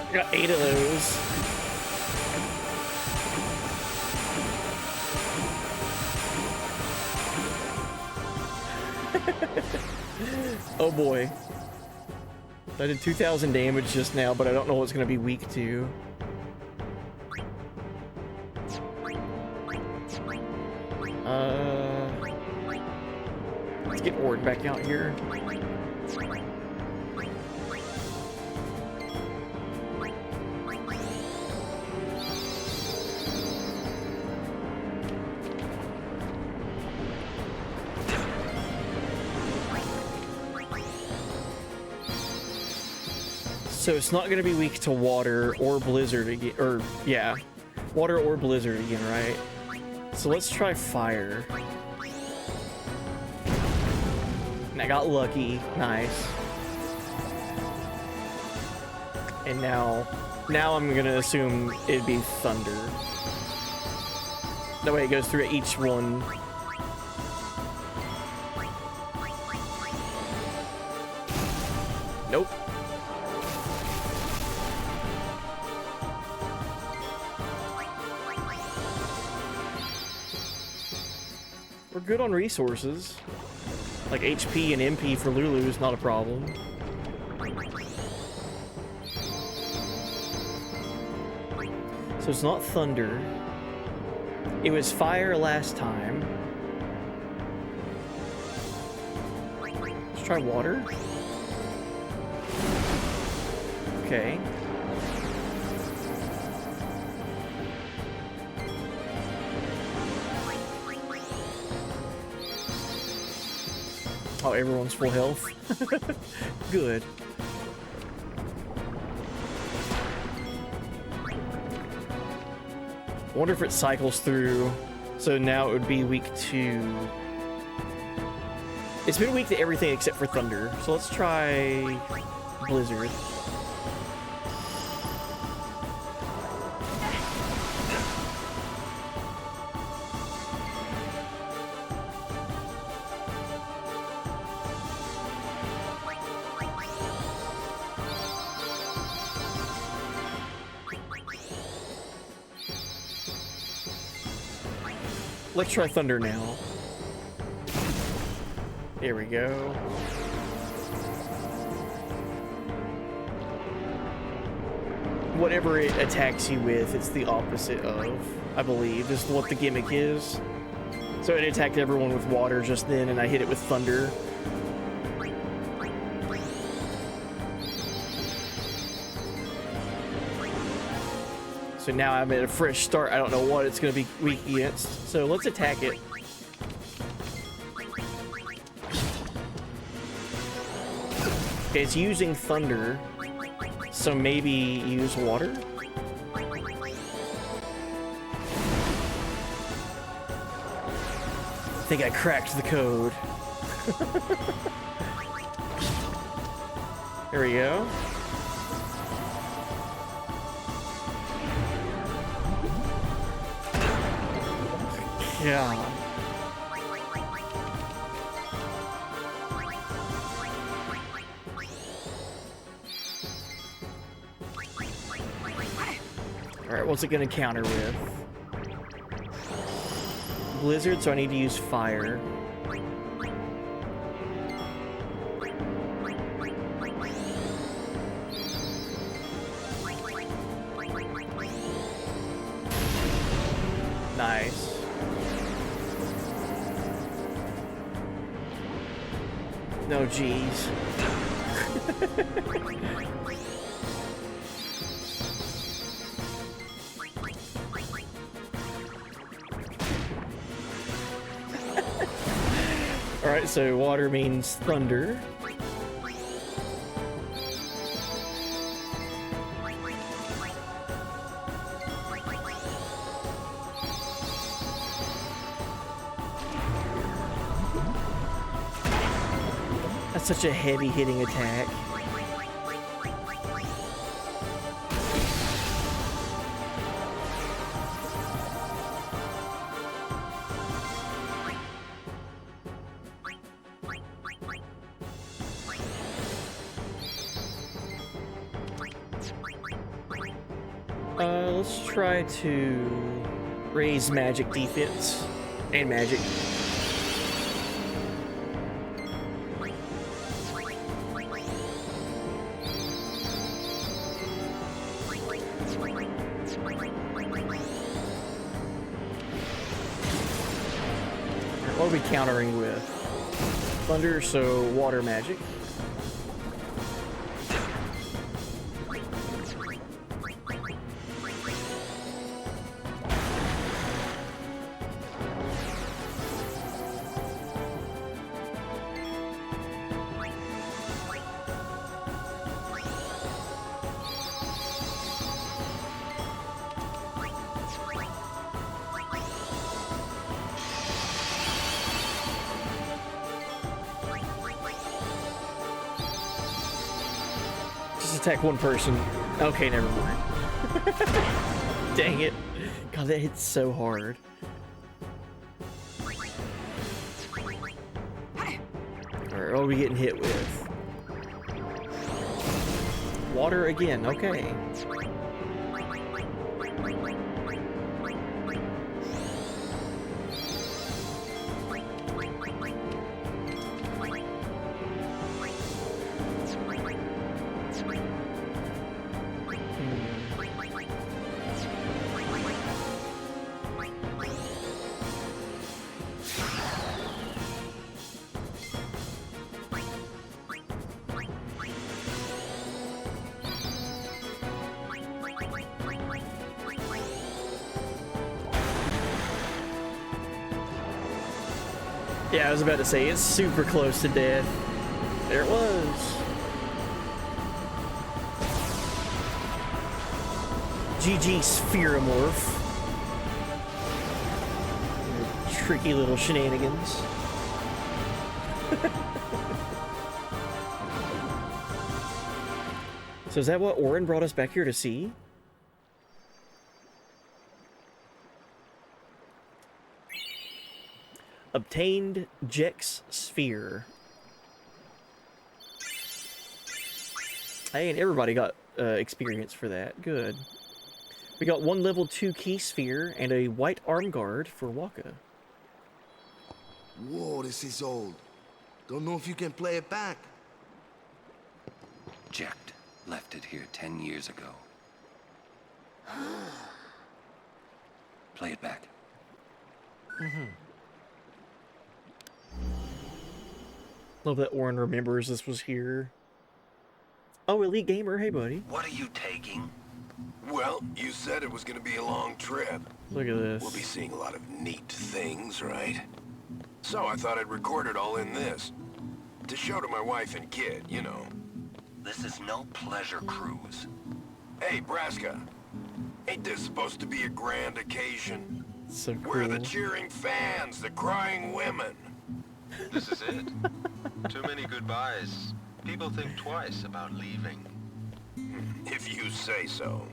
I got 8 of those. Oh boy. I did 2,000 damage just now, but I don't know what it's going to be weak to. Let's get Ord back out here. So it's not going to be weak to water or blizzard again, or yeah, water or blizzard again, right? So let's try fire. And I got lucky, nice. And now I'm going to assume it'd be thunder. That way it goes through each one. Nope. We're good on resources. Like HP and MP for Lulu is not a problem. So it's not thunder. It was fire last time. Let's try water. Okay. Oh, everyone's full health. Good. I wonder if it cycles through. So now it would be weak to... It's been weak to everything except for thunder. So let's try blizzard. Let's try thunder now. There we go. Whatever it attacks you with, it's the opposite of, I believe, is what the gimmick is. So it attacked everyone with water just then, and I hit it with thunder. So now I'm at a fresh start. I don't know what it's going to be weak against. So let's attack it. Okay, it's using thunder. So maybe use water? I think I cracked the code. There we go. Yeah. Alright, what's it gonna counter with? Blizzard, so I need to use fire. Nice. No, geez. Alright, so water means thunder. That's such a heavy hitting attack. Let's try to raise magic defense and magic. What are we countering with? Thunder, so water magic. Attack one person. Okay, never mind. Dang it. God, that hits so hard. Alright, what are we getting hit with? Water again, okay. Yeah, I was about to say, it's super close to death. There it was. GG Spheromorph. Tricky little shenanigans. So is that what Orin brought us back here to see? Obtained Jex Sphere. Hey, and everybody got experience for that. Good. We got one level 2 key sphere and a white arm guard for Waka. Whoa, this is old. Don't know if you can play it back. Jecht left it here 10 years ago. Play it back. Love that Warren remembers this was here. Oh, Elite Gamer, hey buddy. What are you taking? Well, you said it was gonna be a long trip. Look at this. We'll be seeing a lot of neat things, right? So I thought I'd record it all in this. To show to my wife and kid, you know. This is no pleasure cruise. Hey, Braska. Ain't this supposed to be a grand occasion? So cool. We're the cheering fans, the crying women. This is it. Too many goodbyes. People think twice about leaving. If you say so.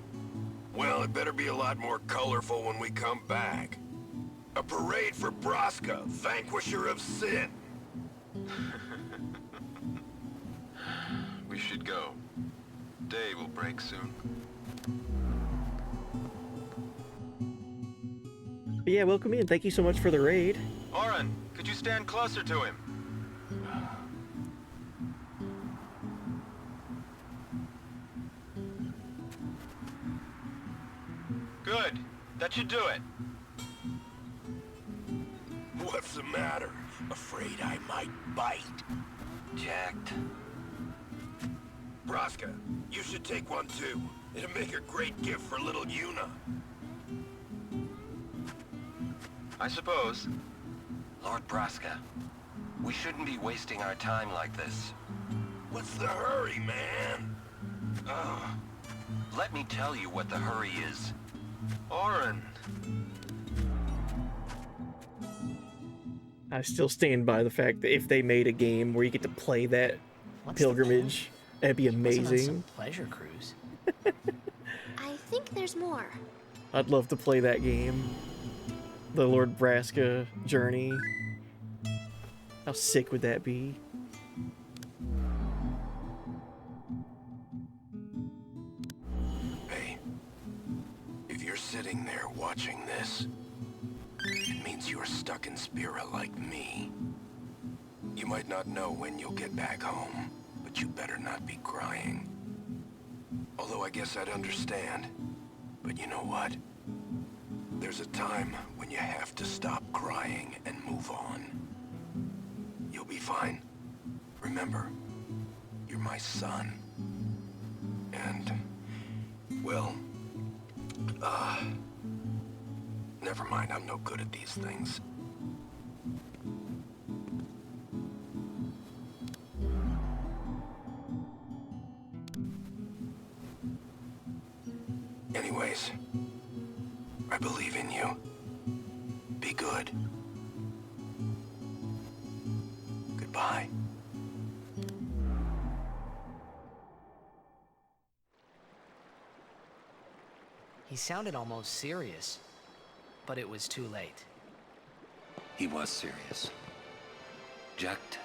Well, it better be a lot more colorful when we come back. A parade for Braska, vanquisher of sin. We should go. Day will break soon. But yeah, welcome in. Thank you so much for the raid. Oren, could you stand closer to him? Good. That should do it. What's the matter? Afraid I might bite? Jacked. Braska, you should take one too. It'll make a great gift for little Yuna. I suppose. Lord Braska, we shouldn't be wasting our time like this. What's the hurry, man? Let me tell you what the hurry is. Oren. I still stand by the fact that if they made a game where you get to play that pilgrimage, that'd be amazing. Pleasure cruise. I think there's more. I'd love to play that game. The Lord Braska journey. How sick would that be? Hey, if you're sitting there watching this, it means you're stuck in Spira like me. You might not know when you'll get back home, but you better not be crying. Although I guess I'd understand. But you know what? There's a time when you have to stop crying and move on. You'll be fine. Remember, you're my son. And, well, never mind, I'm no good at these things. Anyways, I believe in you. Be good. Goodbye. He sounded almost serious, but it was too late. He was serious. Jecht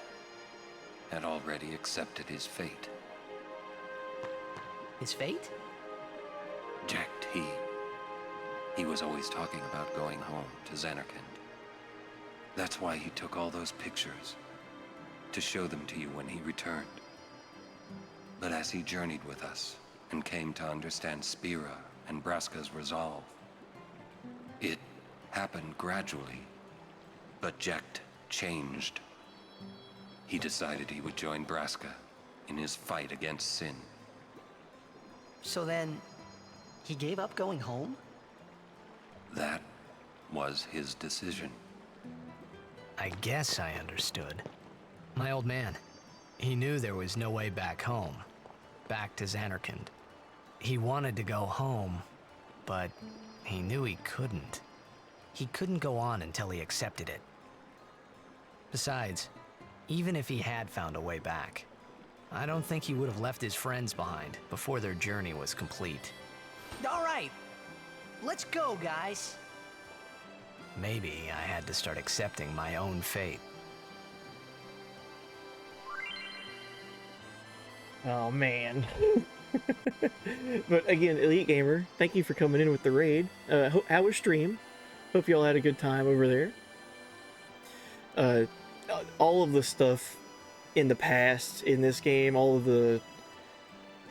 had already accepted his fate. His fate? Jecht, he was always talking about going home to Xanarkand. That's why he took all those pictures, to show them to you when he returned. But as he journeyed with us and came to understand Spira and Braska's resolve, it happened gradually, but Jecht changed. He decided he would join Braska in his fight against sin. So then, he gave up going home? That was his decision. I guess I understood. My old man, he knew there was no way back home, back to Xanarkand. He wanted to go home, but he knew he couldn't. He couldn't go on until he accepted it. Besides, even if he had found a way back, I don't think he would have left his friends behind before their journey was complete. All right, let's go, guys. Maybe I had to start accepting my own fate. Oh man. But again, Elite Gamer, thank you for coming in with the raid. How was stream? Hope y'all had a good time over there. all of the stuff in the past in this game, all of the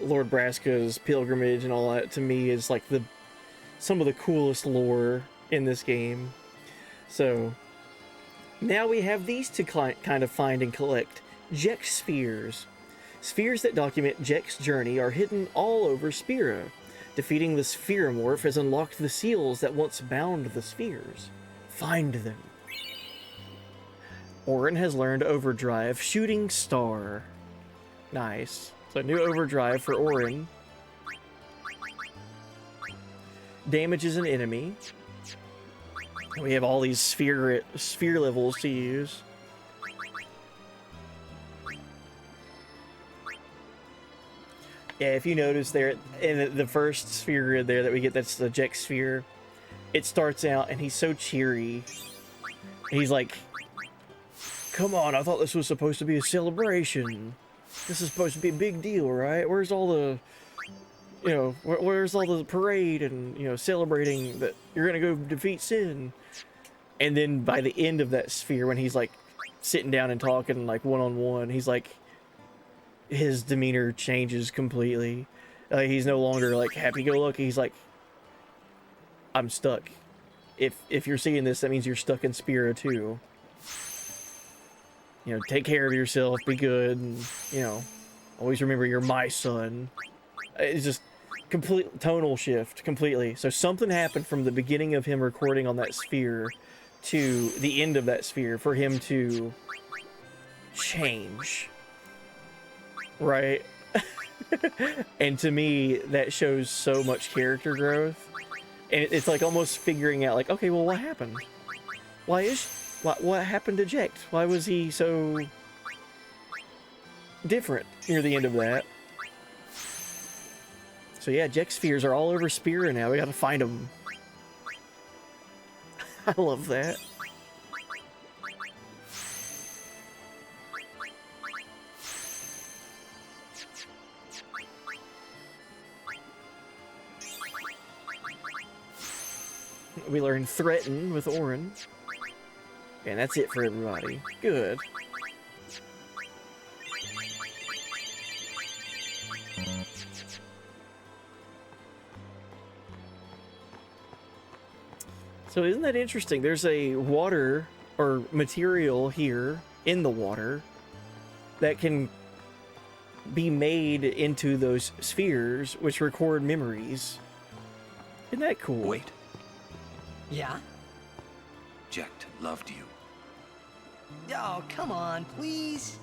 Lord Braska's pilgrimage and all that, to me is like some of the coolest lore in this game. So now we have these to kind of find and collect. Jex spheres. Spheres that document Jek's journey are hidden all over Spira. Defeating the spheromorph has unlocked the seals that once bound the spheres. Find them. Orin has learned Overdrive Shooting Star. Nice. So new Overdrive for Orin. Damages an enemy. We have all these sphere levels to use. Yeah, if you notice there, in the first sphere grid there that we get, that's the Jex sphere. It starts out and he's so cheery. He's like, come on, I thought this was supposed to be a celebration. This is supposed to be a big deal, right? Where's all the, you know, where's all the parade and, you know, celebrating that you're gonna go defeat Sin? And then by the end of that sphere, when he's like sitting down and talking like one-on-one, he's like, his demeanor changes completely. He's no longer like happy-go-lucky. He's like, I'm stuck. If you're seeing this, that means you're stuck in Spira too. You know, take care of yourself, be good, and, you know, always remember you're my son. It's just complete tonal shift completely. So something happened from the beginning of him recording on that sphere to the end of that sphere for him to change. Right? And to me, that shows so much character growth. And it's like almost figuring out like, okay, well, what happened? What happened to Jecht? Why was he so different near the end of that? So yeah, Jecht spheres are all over Spira now. We gotta find them. I love that. We learn Threaten with Orin. And that's it for everybody. Good. So isn't that interesting? There's a water or material here in the water that can be made into those spheres which record memories. Isn't that cool? Wait. Yeah? Jecht loved you. Oh, come on, please.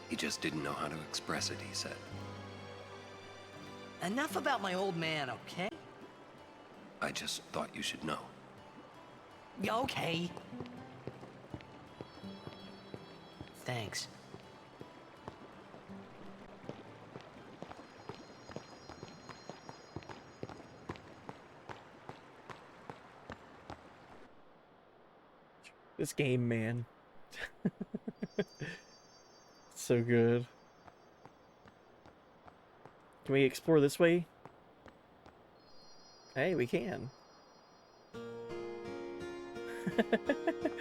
He just didn't know how to express it, he said. Enough about my old man, okay? I just thought you should know. Okay. Thanks. This game, man. So good. Can we explore this way? Hey, we can.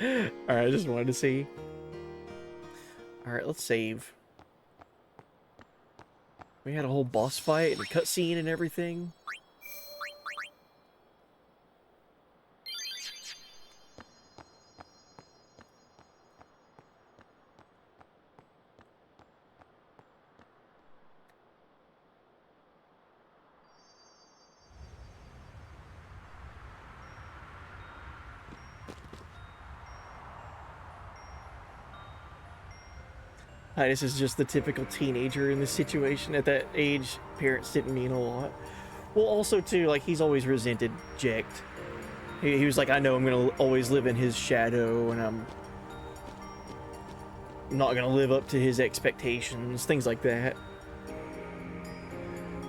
Alright, I just wanted to see. Alright, let's save. We had a whole boss fight and a cutscene and everything. This is just the typical teenager in this situation. At that age, parents didn't mean a lot. Well, also, too, like, he's always resented Jecht. He was like, I know I'm gonna always live in his shadow, and I'm not gonna live up to his expectations, things like that.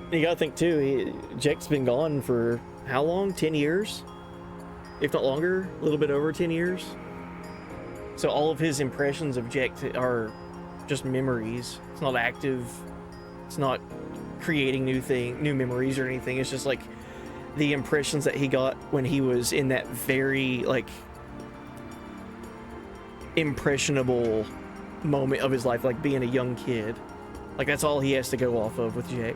And you gotta think, too, Jecht's been gone for how long? 10 years? If not longer? A little bit over 10 years? So all of his impressions of Jecht are just memories. It's not active. It's not creating new memories or anything. It's just like the impressions that he got when he was in that very like impressionable moment of his life, like being a young kid. Like, that's all he has to go off of with Jake.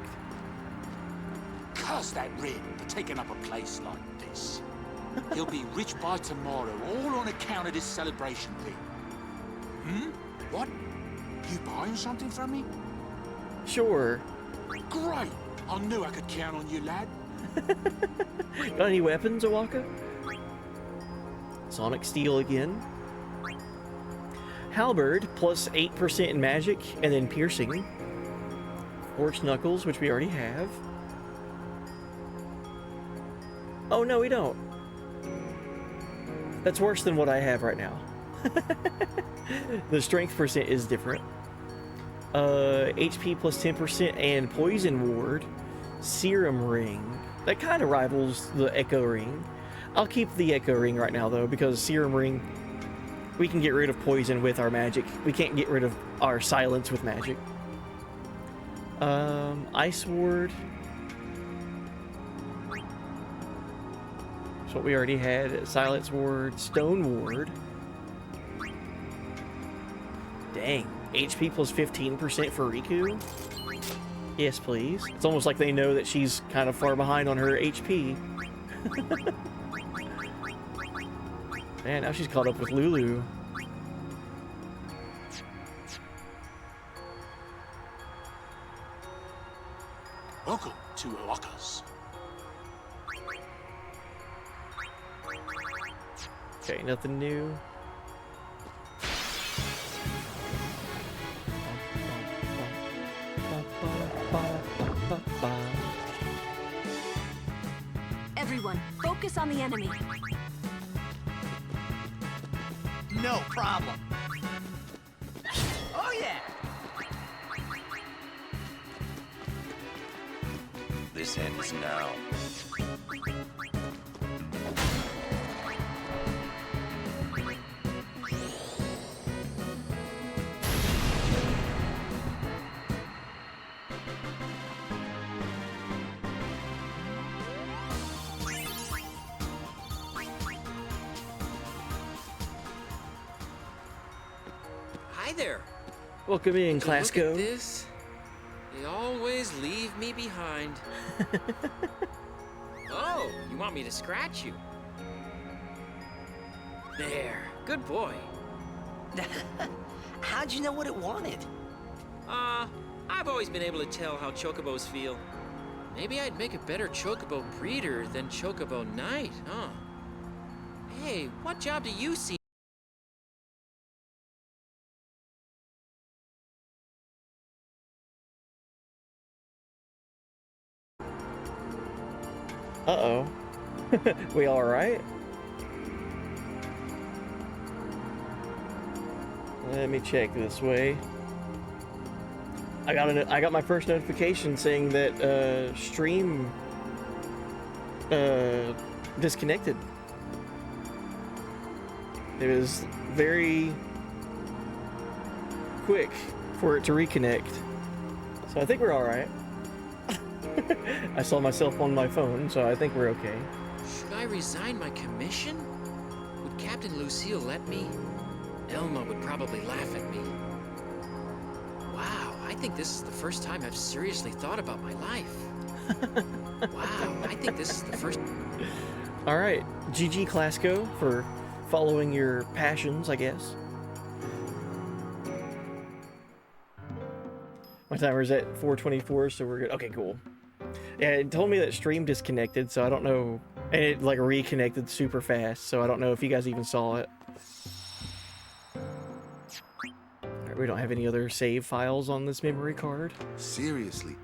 Curse that Rin for taking up a place like this. He'll be rich by tomorrow, all on account of this celebration thing. Hmm? What? You buying something from me? Sure. Great! I knew I could count on you, lad. Got any weapons, Owaka? Sonic Steel again. Halberd, plus 8% in magic, and then piercing. Forged Knuckles, which we already have. Oh, no, we don't. That's worse than what I have right now. The strength percent is different. HP plus 10% and poison ward. Serum ring. That kind of rivals the Echo ring. I'll keep the Echo ring right now, though, because Serum ring, we can get rid of poison with our magic. We can't get rid of our silence with magic. Ice ward. That's what we already had. Silence ward. Stone ward. Dang. HP plus 15% for Riku? Yes, please. It's almost like they know that she's kind of far behind on her HP. Man, now she's caught up with Lulu. Welcome to Owaka's. Okay, nothing new. Everyone, focus on the enemy. No problem. Oh, yeah! This ends now. Hi there. Welcome in, Would you look Clasco. at this? They always leave me behind. Oh, you want me to scratch you? There. Good boy. How'd you know what it wanted? I've always been able to tell how chocobos feel. Maybe I'd make a better chocobo breeder than chocobo knight, huh? Hey, what job do you see? Uh-oh. We all right? Let me check this way. I got my first notification saying that stream disconnected. It was very quick for it to reconnect. So I think we're all right. I saw myself on my phone, so I think we're okay. Should I resign my commission? Would Captain Lucille let me? Elma would probably laugh at me. Wow, I think this is the first time I've seriously thought about my life. Wow, I think this is the first... Alright, GG Clasco for following your passions, I guess. My timer's at 4:24, so we're good. Okay, cool. Yeah, it told me that stream disconnected, so I don't know. And it like reconnected super fast, so I don't know if you guys even saw it. Alright, we don't have any other save files on this memory card. Seriously?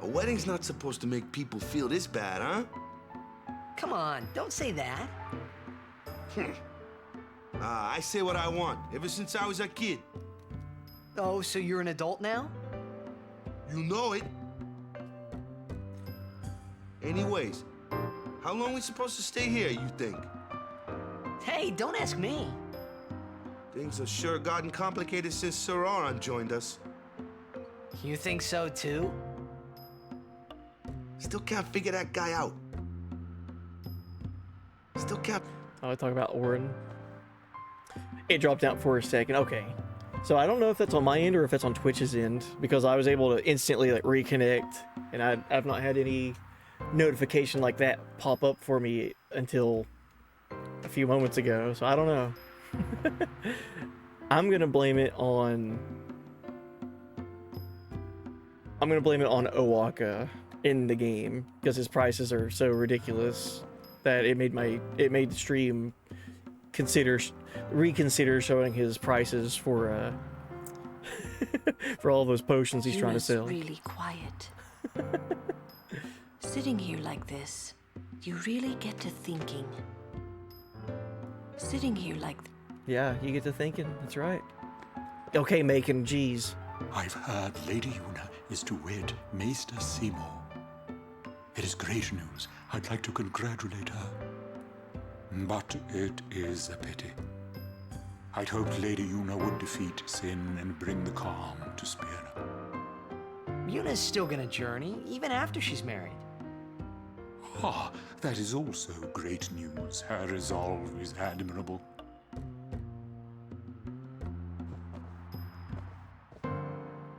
A wedding's not supposed to make people feel this bad, huh? Come on, don't say that. I say what I want, ever since I was a kid. Oh, so you're an adult now? You know it. Anyways, how long we supposed to stay here, you think? Hey, don't ask me. Things have sure gotten complicated since Sir Auron joined us. You think so too? Still can't figure that guy out. Still can't... Oh, I talk about Orin. It dropped out for a second. Okay. So I don't know if that's on my end or if that's on Twitch's end, because I was able to instantly like reconnect, and I've not had any notification like that pop up for me until a few moments ago. So I don't know. I'm gonna blame it on Owaka in the game, because his prices are so ridiculous that it made the stream reconsider showing his prices for for all those potions he's trying to sell. Really quiet. Sitting here like this, you really get to thinking. Sitting here like... Yeah, you get to thinking. That's right. Okay, Macon, geez. I've heard Lady Una is to wed Maester Seymour. It is great news. I'd like to congratulate her. But it is a pity. I'd hoped Lady Una would defeat Sin and bring the calm to Spira. Yuna's still gonna journey, even after she's married. Ah, that is also great news. Her resolve is admirable.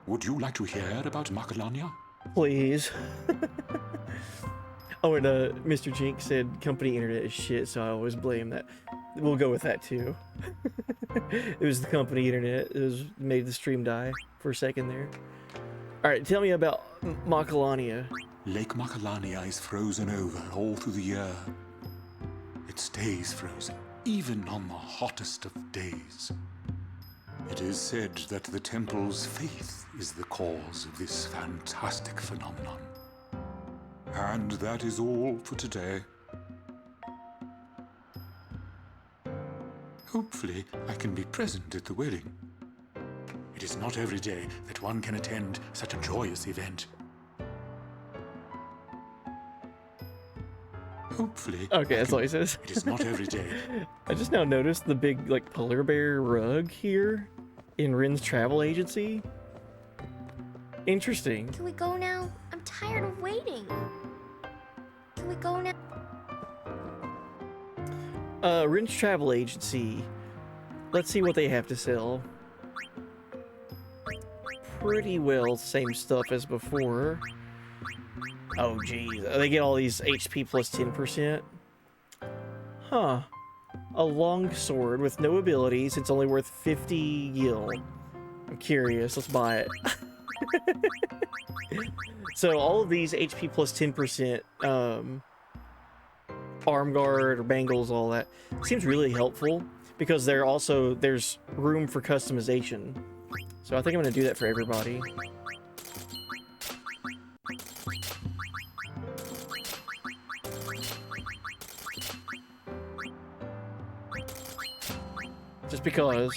Would you like to hear about Makalania? Please. Oh, and Mr. Jinx said company internet is shit, so I always blame that. We'll go with that too. It was the company internet. It was made the stream die for a second there. All right, tell me about Makalania. Lake Makalania is frozen over all through the year. It stays frozen, even on the hottest of days. It is said that the temple's faith is the cause of this fantastic phenomenon. And that is all for today. Hopefully, I can be present at the wedding. It is not every day that one can attend such a joyous event. Hopefully. Okay, that's all he says. It is not every day. I just now noticed the big like polar bear rug here in Rin's travel agency. Interesting. Can we go now? I'm tired of waiting. Can we go now? Rin's travel agency. Let's see what they have to sell. Pretty well same stuff as before. Oh geez, they get all these HP plus 10%. Huh. A long sword with no abilities. It's only worth 50 gil. I'm curious. Let's buy it. So all of these HP plus 10%, arm guard or bangles, all that seems really helpful because there's room for customization. So I think I'm gonna do that for everybody. Just because.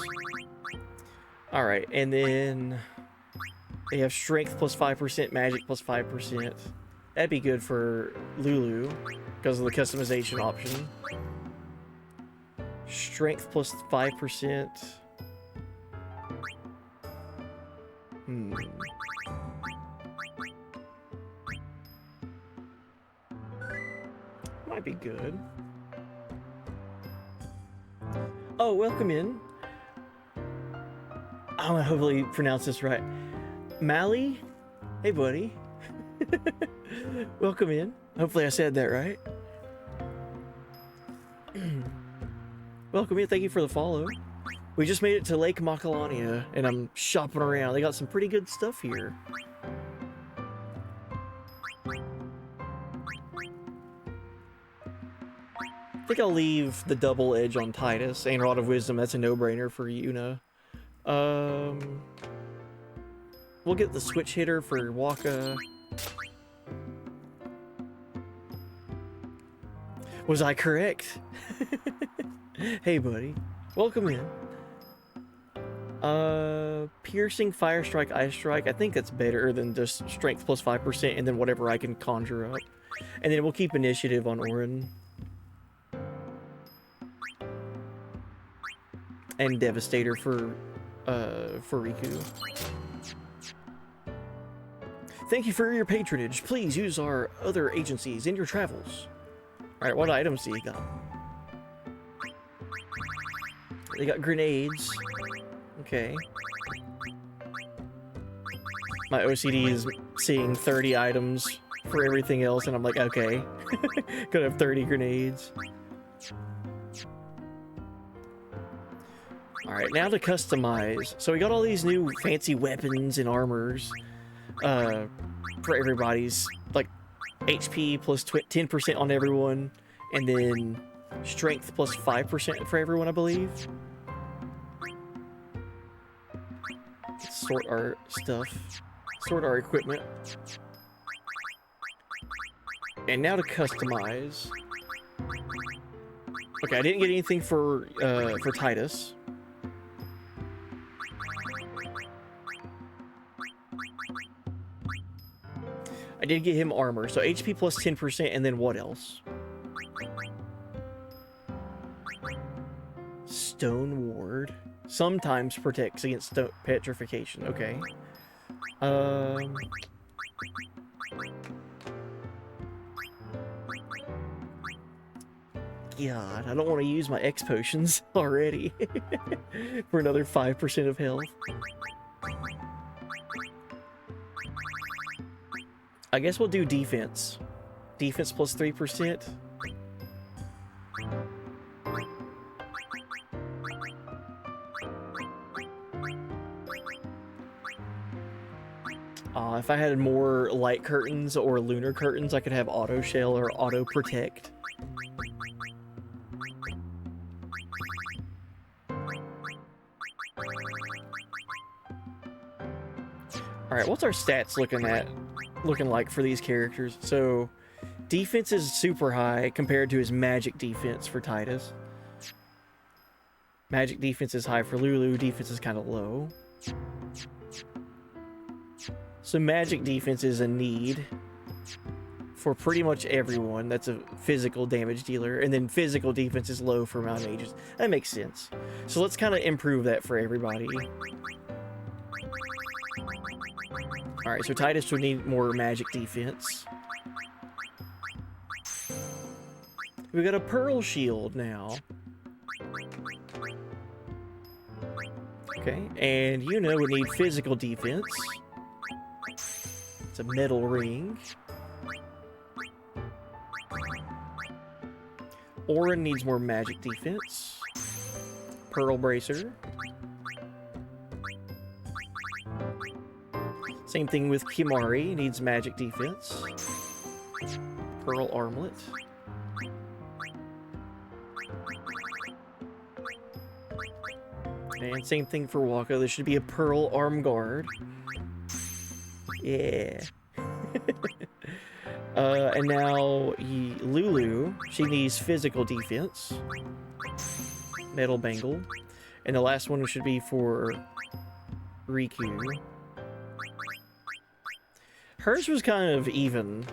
Alright, and then they have strength plus 5%, magic plus 5%. That'd be good for Lulu because of the customization option. Strength plus 5%. Might be good. Oh, welcome in. I'm gonna hopefully pronounce this right. Mally? Hey, buddy. Welcome in. Hopefully I said that right. Welcome in. Thank you for the follow. We just made it to Lake Makalania, and I'm shopping around. They got some pretty good stuff here. I think I'll leave the double edge on Titus and Rod of Wisdom. That's a no-brainer for Yuna. We'll get the switch hitter for Waka. Was I correct? Hey, buddy. Welcome in. Piercing, Fire Strike, Ice Strike. I think that's better than just Strength plus 5% and then whatever I can conjure up. And then we'll keep Initiative on Orin. And Devastator for Riku. Thank you for your patronage. Please use our other agencies in your travels. Alright, what items do you got? They got grenades. Okay. My OCD is seeing 30 items for everything else, and I'm like, okay. Could have 30 grenades. Alright, now to customize. So we got all these new fancy weapons and armors for everybody's, like, HP plus 10% on everyone, and then strength plus 5% for everyone, I believe. Sort our stuff. Sort our equipment. And now to customize. Okay, I didn't get anything for Titus. I did get him armor, so HP plus 10%, and then what else? Stone Ward. Sometimes protects against petrification. Okay. God, I don't want to use my X potions already for another 5% of health. I guess we'll do defense. Defense plus 3%. If I had more light curtains or lunar curtains, I could have auto shell or auto protect. Alright, what's our stats looking like for these characters? So, defense is super high compared to his magic defense for Titus. Magic defense is high for Lulu, defense is kind of low. So magic defense is a need for pretty much everyone that's a physical damage dealer, and then physical defense is low for my mages. That makes sense. So let's kind of improve that for everybody. Alright, so Titus would need more magic defense. We got a pearl shield now. Okay, and Yuna would need physical defense. It's a metal ring. Orin needs more magic defense. Pearl bracer. Same thing with Kimari, needs magic defense. Pearl armlet. And same thing for Wako, there should be a pearl arm guard. Yeah. And now Lulu, she needs physical defense. Metal bangle. And the last one should be for Riku. Hers was kind of even,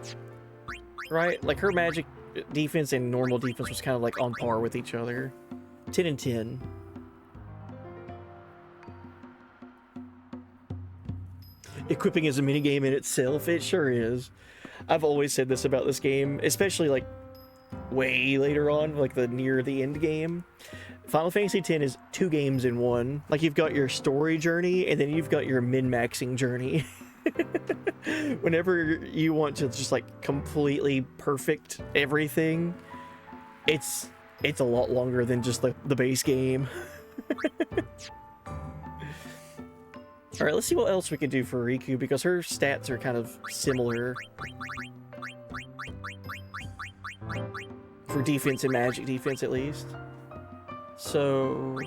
right? Like her magic defense and normal defense was kind of like on par with each other. 10 and 10. Equipping is a minigame in itself. It sure is. I've always said this about this game, especially like way later on, like near the end game. Final Fantasy X is 2 games in one. Like you've got your story journey and then you've got your min-maxing journey. Whenever you want to just like completely perfect everything, it's a lot longer than just the base game. Alright, let's see what else we can do for Riku, because her stats are kind of similar. For defense and magic defense, at least. So...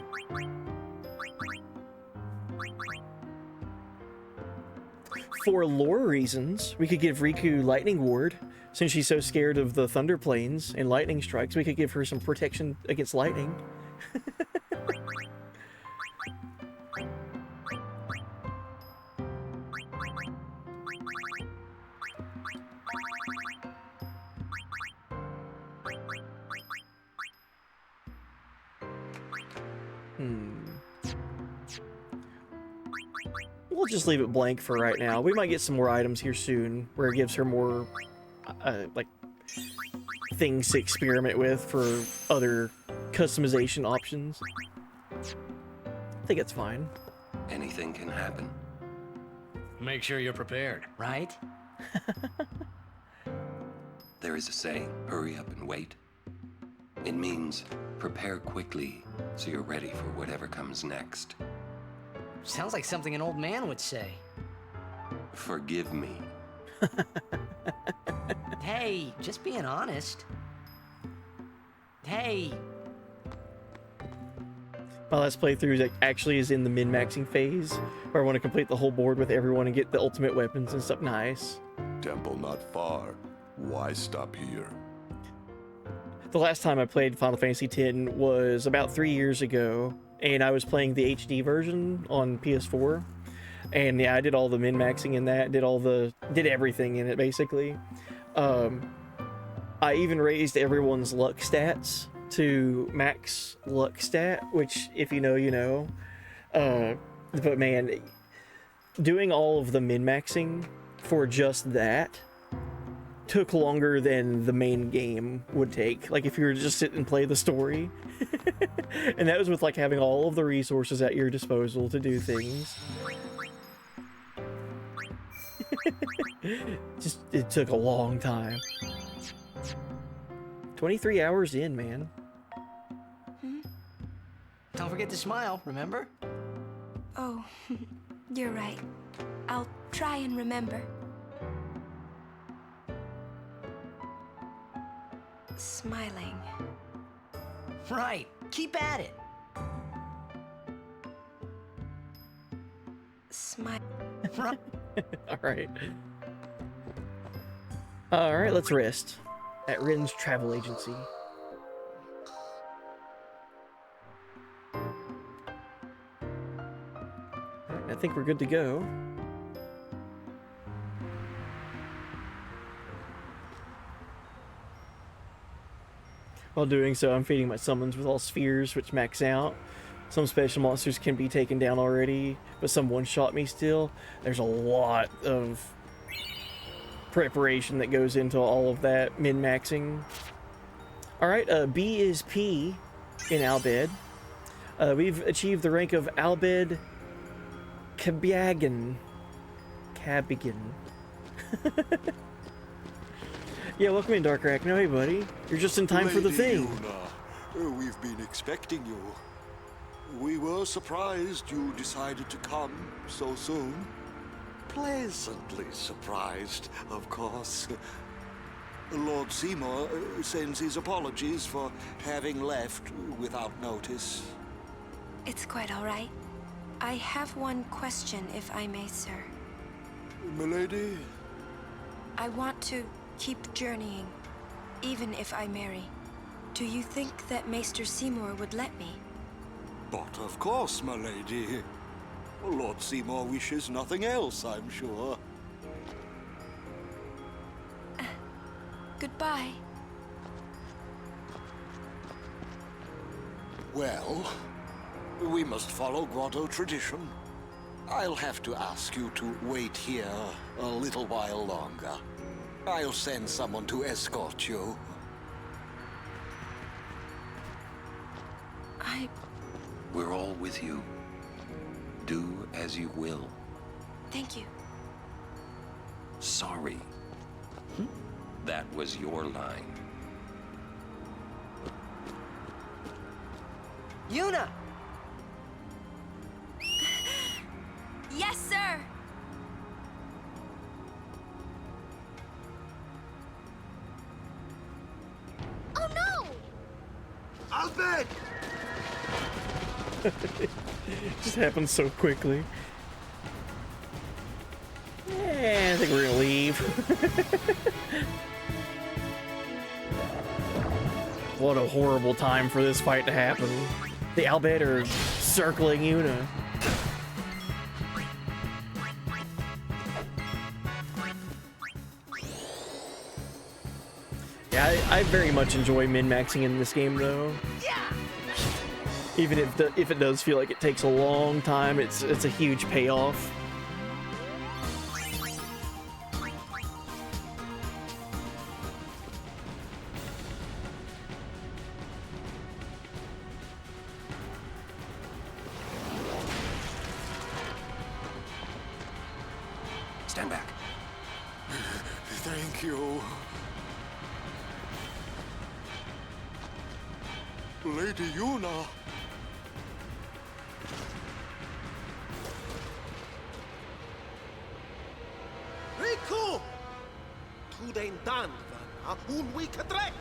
for lore reasons, we could give Riku Lightning Ward. Since she's so scared of the Thunder Plains and lightning strikes, we could give her some protection against lightning. We'll just leave it blank for right now. We might get some more items here soon where it gives her more, like, things to experiment with for other customization options. think it's fine. Anything can happen. Make sure you're prepared, right? There is a saying, hurry up and wait. It means prepare quickly so you're ready for whatever comes next. Sounds like something an old man would say. Forgive me. Hey, just being honest. Hey. My last playthrough actually is in the min-maxing phase, where I want to complete the whole board with everyone and get the ultimate weapons and stuff. Nice. Temple not far. Why stop here? The last time I played Final Fantasy X was about 3 years ago, and I was playing the HD version on PS4. And yeah, I did all the min-maxing in that, did everything in it basically. I even raised everyone's luck stats to max luck stat, which if you know, you know. But man, doing all of the min-maxing for just that took longer than the main game would take. Like if you were to just sit and play the story. And that was with like having all of the resources at your disposal to do things. It took a long time. 23 hours in, man. Don't forget to smile, remember? Oh, you're right. I'll try and remember. Smiling. Right. Keep at it. Smile. Alright. Alright, let's rest. At Rin's travel agency. I think we're good to go. While doing so, I'm feeding my summons with all spheres, which max out. Some special monsters can be taken down already, but some one-shot me still. There's a lot of preparation that goes into all of that min-maxing. Alright, B is P in Albed. We've achieved the rank of Albed Cabigan. Yeah, welcome in, Dark Arachno. Hey, buddy. You're just in time for the thing. Yuna, we've been expecting you. We were surprised you decided to come so soon. Pleasantly surprised, of course. Lord Seymour sends his apologies for having left without notice. It's quite all right. I have one question, if I may, sir. Milady? I want to keep journeying, even if I marry. Do you think that Maester Seymour would let me? But of course, my lady. Lord Seymour wishes nothing else, I'm sure. Goodbye. Well, we must follow Grotto tradition. I'll have to ask you to wait here a little while longer. I'll send someone to escort you. We're all with you. Do as you will. Thank you. Sorry. That was your line. Yuna! Yes, sir! Oh no! Albed! Just happens so quickly. Yeah, I think we're gonna leave. What a horrible time for this fight to happen. The Albed are circling Yuna. Yeah, I very much enjoy min-maxing in this game though. Even if it does feel like it takes a long time, it's a huge payoff. you. Lady Yuna. Riku! Tu den dan, va, un week trek!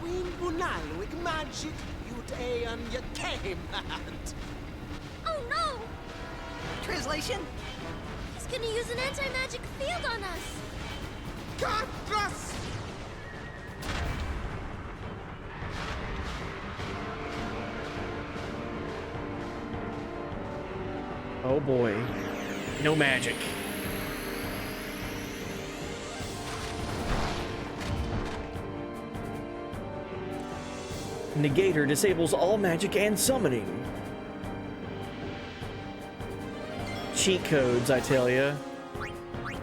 Win bunal with magic, you'd aeon you came at. Oh no! Translation? He's gonna use an anti-magic field on us! Katras! Oh boy. No magic. Negator disables all magic and summoning. Cheat codes, I tell ya.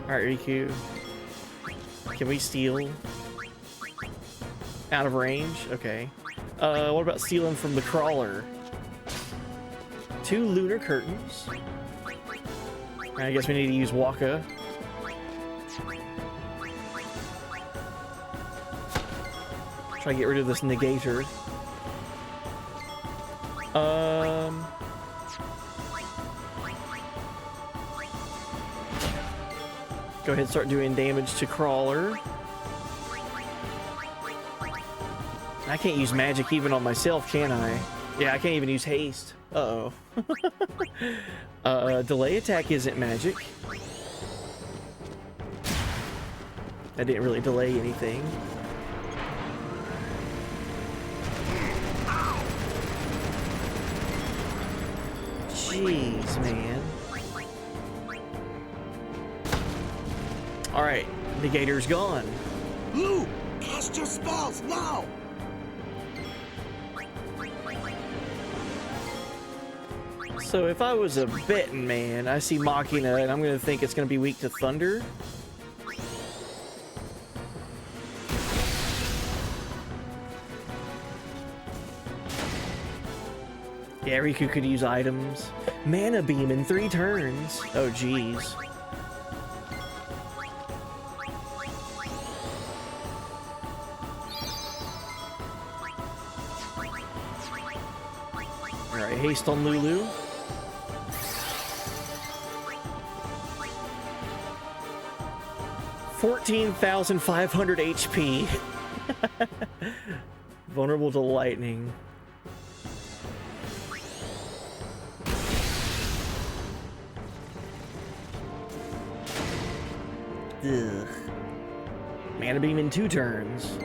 Alright, Riku. Can we steal? Out of range? Okay. What about stealing from the crawler? 2 lunar curtains. I guess we need to use Waka. Try to get rid of this negator. Go ahead and start doing damage to crawler. I can't use magic even on myself, can I? Yeah, I can't even use haste. Uh-oh. Delay attack isn't magic. I didn't really delay anything. Jeez, man. Alright, negator's gone. Lou, cast your spells now! So if I was a betting man, I see Machina and I'm gonna think it's gonna be weak to thunder. Yeah, Riku could use items. Mana beam in 3 turns. Oh geez. Alright, haste on Lulu. $14,500 HP. Vulnerable to lightning. Ugh. Mana beam in 2 turns.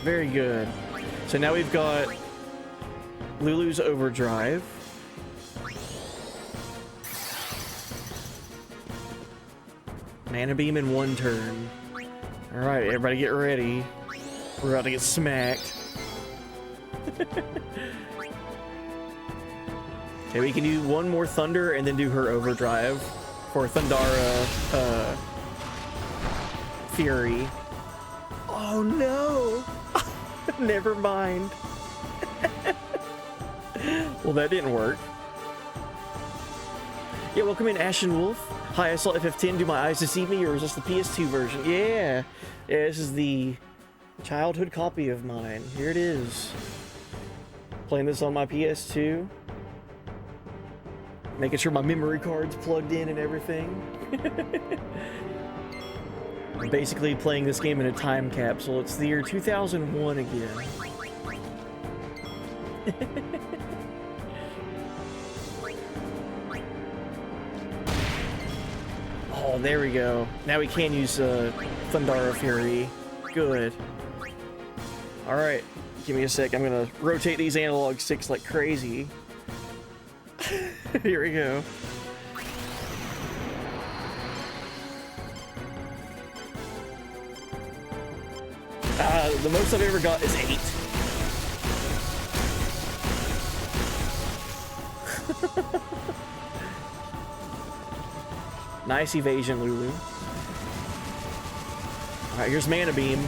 Very good. So now we've got Lulu's Overdrive. Mana beam in 1 turn. Alright, everybody get ready. We're about to get smacked. Okay, we can do 1 more Thunder and then do her Overdrive for Thundara Fury. Oh no! Never mind. Well, that didn't work. Yeah, welcome in, Ashen Wolf. Hi, I saw FF10. Do my eyes deceive me, or is this the PS2 version? Yeah. Yeah, this is the childhood copy of mine. Here it is. Playing this on my PS2. Making sure my memory card's plugged in and everything. I'm basically playing this game in a time capsule. It's the year 2001 again. Oh, there we go. Now we can use Thundara Fury. Good. Alright, give me a sec. I'm gonna rotate these analog sticks like crazy. Here we go. The most I've ever got is 8. Nice evasion, Lulu. Alright, here's Mana Beam.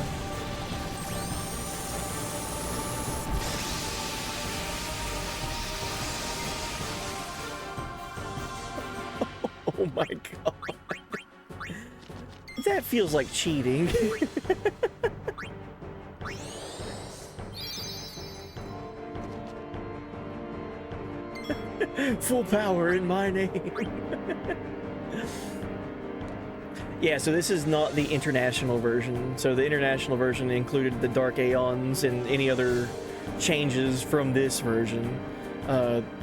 Oh my god. That feels like cheating. Full power in my name. Yeah, so this is not the international version. So the international version included the Dark Aeons and any other changes from this version.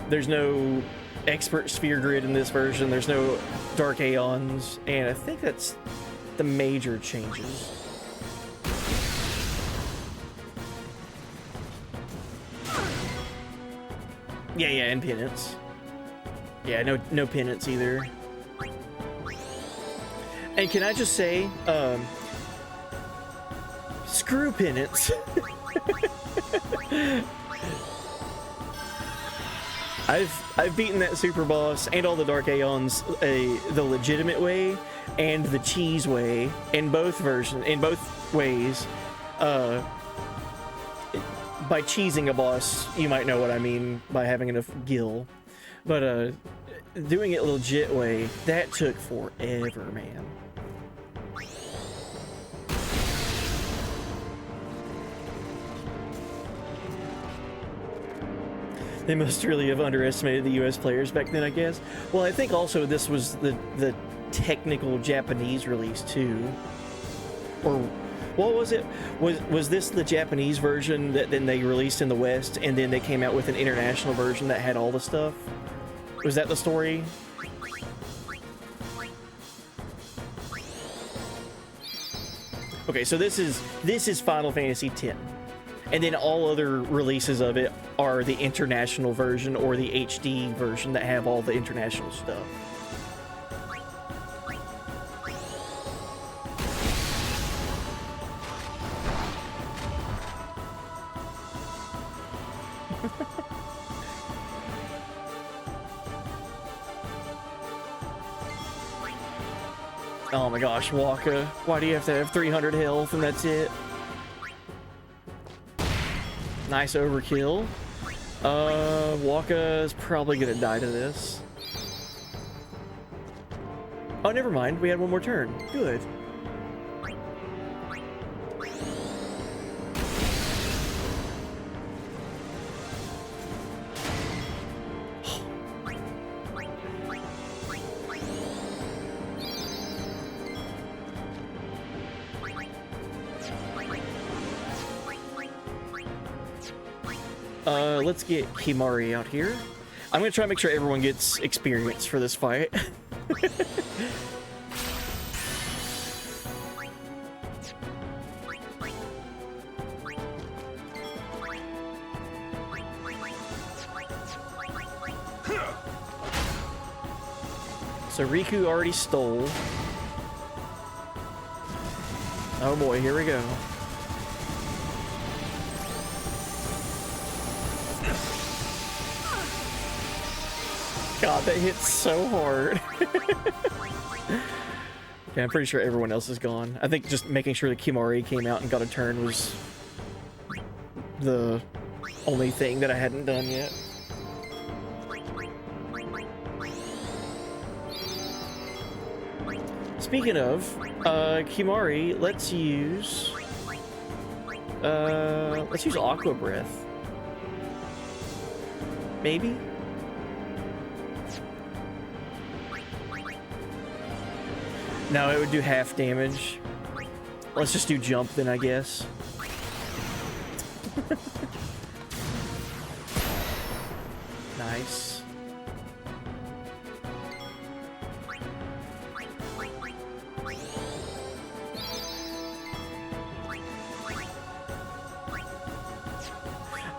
There's no expert sphere grid in this version. There's no Dark Aeons, and I think that's the major changes. Yeah, and penance. Yeah, no penance either. And can I just say, screw penance. I've beaten that super boss and all the Dark Aeons the legitimate way and the cheese way in both ways. By cheesing a boss, you might know what I mean by having enough gil, but doing it legit way, that took forever, man. They must really have underestimated the US players back then, I guess. Well, I think also this was the technical Japanese release too. Or what was it? Was this the Japanese version that then they released in the West and then they came out with an international version that had all the stuff? Was that the story? Okay, so this is Final Fantasy X. And then all other releases of it are the international version or the HD version that have all the international stuff. Oh my gosh, Waka. Why do you have to have 300 health and that's it? Nice overkill. Waka is probably gonna die to this. Oh, never mind. We had one more turn. Good. Let's get Kimari out here. I'm gonna try to make sure everyone gets experience for this fight. So Riku already stole. Oh boy, here we go. God, that hits so hard. Okay, I'm pretty sure everyone else is gone. I think just making sure that Kimari came out and got a turn was the only thing that I hadn't done yet. Speaking of, Kimari, let's use Aqua Breath. Maybe? No, it would do half damage. Let's just do jump then, I guess. Nice.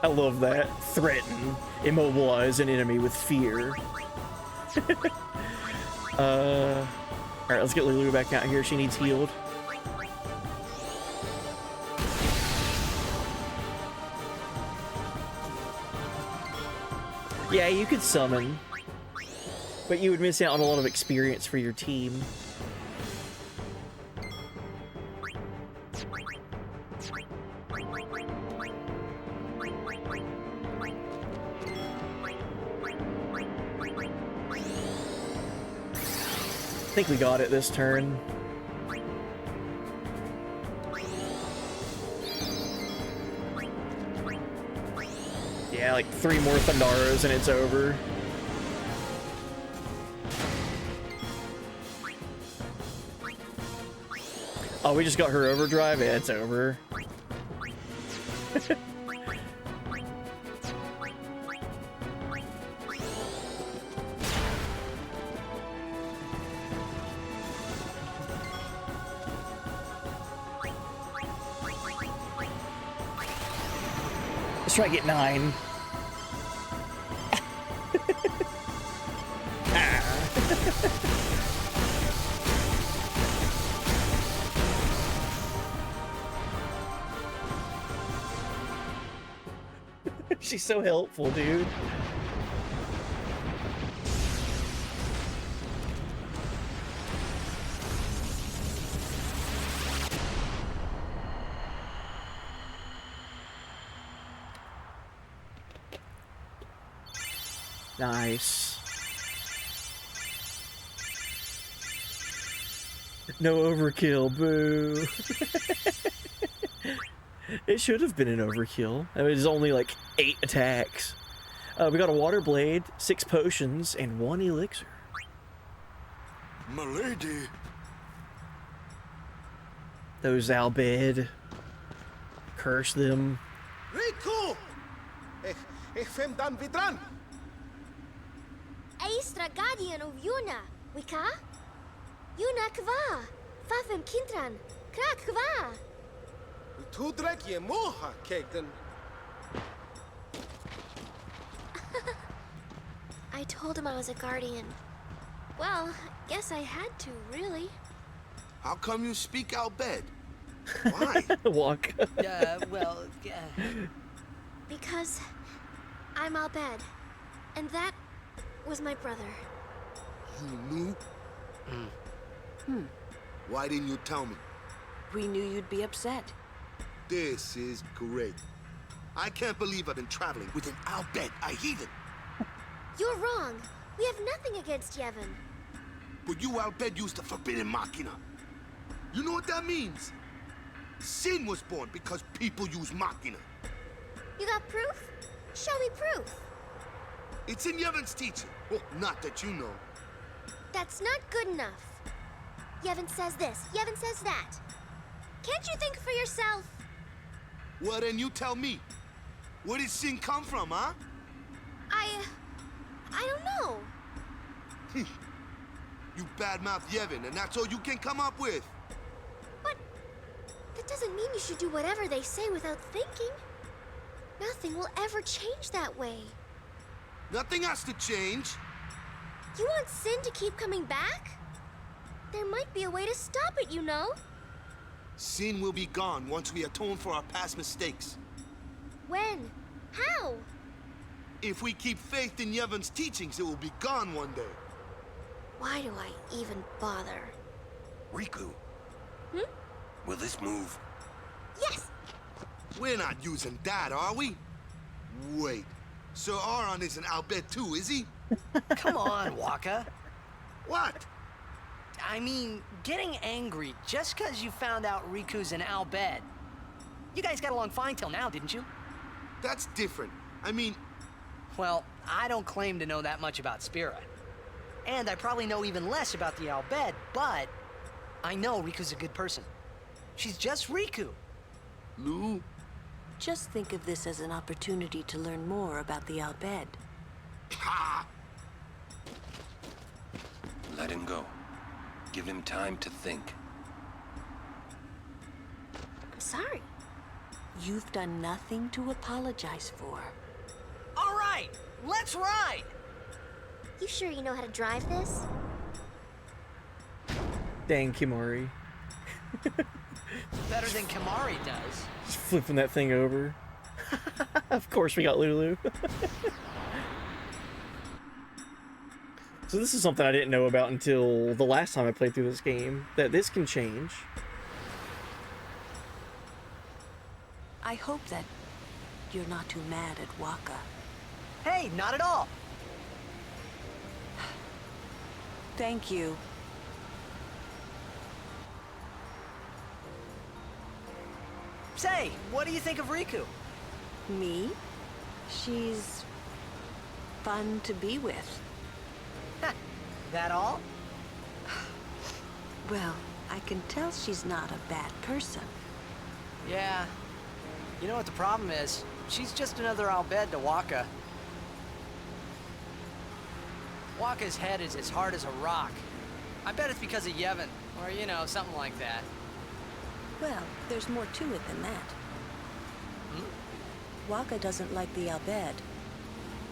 I love that. Threaten. Immobilize an enemy with fear. Alright, let's get Lulu back out here. She needs healed. Yeah, you could summon, but you would miss out on a lot of experience for your team. I think we got it this turn. Yeah, like 3 more Thundaros and it's over. Oh, we just got her overdrive? Yeah, it's over. Let's try to get 9. She's so helpful, dude. Nice. No overkill, boo. It should have been an overkill. It was only like 8 attacks. We got a water blade, 6 potions, and 1 elixir. Milady. Those Albed. Curse them. Riku! Ich fem dan vidran. Aistra guardian of Yuna, Wika? Yuna kva, fafem kintran, krak kva. Tudrek je moha kegden. I told him I was a guardian. Well, guess I had to, really. How come you speak Albed? Why? Walk. Well, Because I'm Albed, and that was my brother. You knew? Why didn't you tell me? We knew you'd be upset. This is great. I can't believe I've been traveling with an Albed, a heathen. You're wrong. We have nothing against Yevon. But you Albed used the forbidden machina. You know what that means? Sin was born because people use machina. You got proof? Show me proof. It's in Yevon's teaching. Well, not that you know. That's not good enough. Yevon says this, Yevon says that. Can't you think for yourself? Well, then you tell me. Where did sin come from, huh? I don't know. You badmouth Yevon, and that's all you can come up with. But that doesn't mean you should do whatever they say without thinking. Nothing will ever change that way. Nothing has to change. You want sin to keep coming back? There might be a way to stop it, you know? Sin will be gone once we atone for our past mistakes. When? How? If we keep faith in Yevon's teachings, it will be gone one day. Why do I even bother? Riku. Hmm? Will this move? Yes! We're not using that, are we? Wait. Sir Aron isn't Albed too, is he? Come on, Waka. What? I mean, getting angry just because you found out Riku's an Albed. You guys got along fine till now, didn't you? That's different. I mean... Well, I don't claim to know that much about Spira. And I probably know even less about the Albed, but I know Riku's a good person. She's just Riku. Lou? Just think of this as an opportunity to learn more about the Albed. Ha! Let him go. Give him time to think. I'm sorry. You've done nothing to apologize for. All right, let's ride! You sure you know how to drive this? Dang, Kimari. Better than Kimari does. Just flipping that thing over. Of course we got Lulu. So this is something I didn't know about until the last time I played through this game, that this can change. I hope that you're not too mad at Waka. Hey, not at all. Thank you. Say, what do you think of Riku? Me? She's fun to be with. That all? Well, I can tell she's not a bad person. Yeah. You know what the problem is? She's just another Al-Bhed to Waka. Waka's head is as hard as a rock. I bet it's because of Yevon, or, you know, something like that. Well, there's more to it than that. Waka doesn't like the Al-Bhed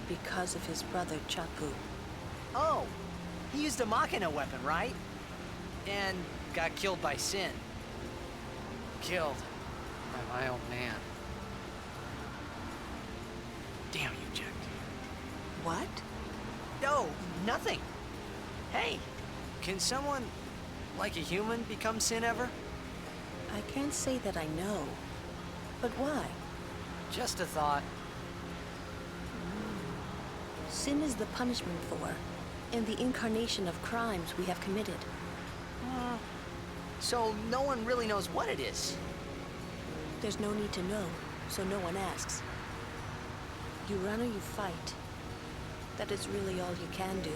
because of his brother Chaku. Oh, he used a Machina weapon, right? And got killed by Sin. Killed by my old man. Damn you, Jack. What? No, nothing. Hey, can someone, like a human, become Sin ever? I can't say that I know. But why? Just a thought. Sin is the punishment for, and the incarnation of crimes we have committed. So no one really knows what it is. There's no need to know, so no one asks. You run or you fight. That is really all you can do.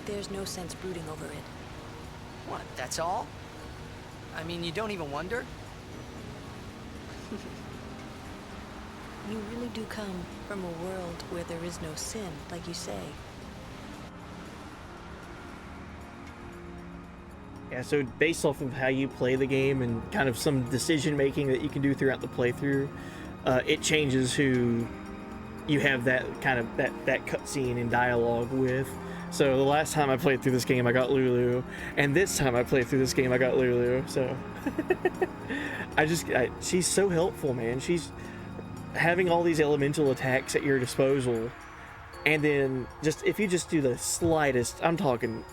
There's no sense brooding over it. What, that's all? I mean, you don't even wonder? You really do come from a world where there is no sin, like you say. Yeah, so based off of how you play the game and kind of some decision making that you can do throughout the playthrough, it changes who you have that kind of that cutscene and dialogue with. So the last time I played through this game, I got Lulu, and this time I played through this game, I got Lulu. So she's so helpful, man. She's having all these elemental attacks at your disposal, and then just if you just do the slightest, I'm talking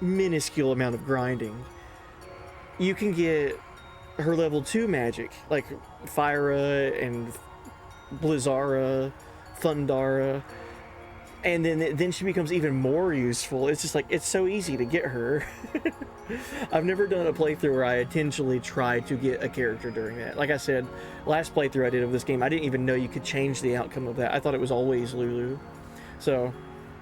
minuscule amount of grinding, you can get her level 2 magic, like Fyra and Blizzara, Thundara, and then she becomes even more useful. It's just like, it's so easy to get her. I've never done a playthrough where I intentionally tried to get a character during that. Like I said, last playthrough I did of this game, I didn't even know you could change the outcome of that. I thought it was always Lulu. So,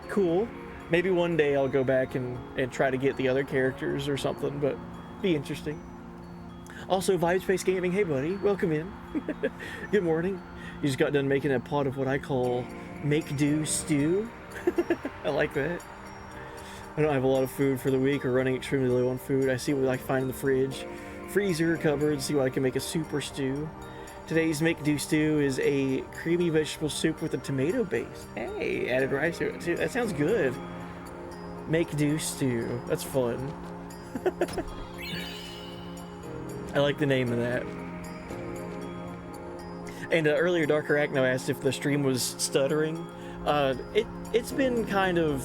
cool. Maybe one day I'll go back and try to get the other characters or something, but be interesting. Also, Vibespace Gaming, hey buddy, welcome in. Good morning. You just got done making a pot of what I call make-do stew. I like that. I don't have a lot of food for the week or running extremely low on food. I see what I can find in the fridge, freezer, cupboard, see what I can make a soup or stew. Today's make-do stew is a creamy vegetable soup with a tomato base. Hey, added rice to it too. That sounds good. Make-do stew. That's fun. I like the name of that. And earlier, Darker Acno asked if the stream was stuttering. It's been kind of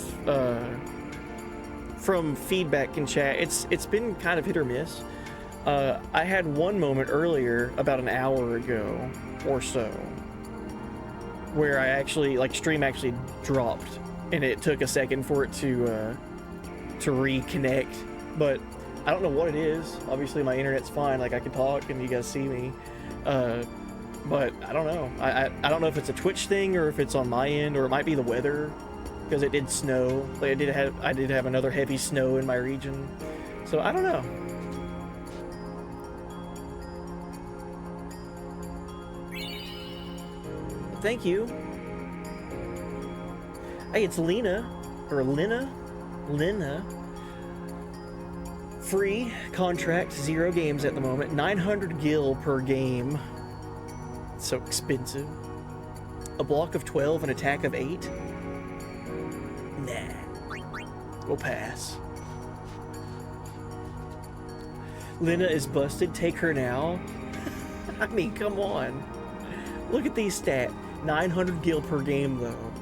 from feedback in chat. It's been kind of hit or miss. I had one moment earlier, about an hour ago or so, where I actually, like, stream actually dropped, and it took a second for it to reconnect. But I don't know what it is. Obviously, my internet's fine. Like, I can talk and you guys see me. But I don't know. I don't know if it's a Twitch thing or if it's on my end, or it might be the weather, because it did snow. Like, I did have another heavy snow in my region. So I don't know. Thank you. Hey, it's Lena, or Lena. Free contract, 0 games at the moment, 900 gil per game. It's so expensive. A block of 12, an attack of 8. Nah, we'll pass. Lena is busted. Take her now. I mean, come on. Look at these stats. 900 gil per game, though.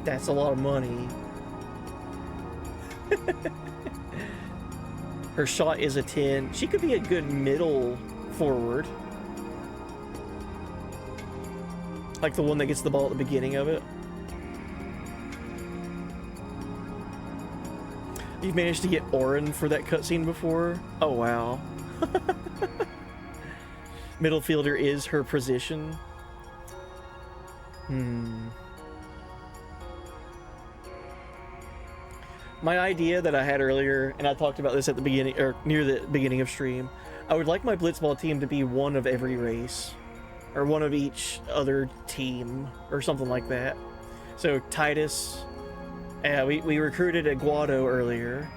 That's a lot of money. Her shot is a 10. She could be a good middle forward. Like the one that gets the ball at the beginning of it. You've managed to get Orin for that cutscene before? Oh, wow. Middle fielder is her position. My idea that I had earlier, and I talked about this at the beginning, or near the beginning of stream, I would like my blitzball team to be one of every race. Or one of each other team, or something like that. So, Titus, we recruited Aguado earlier,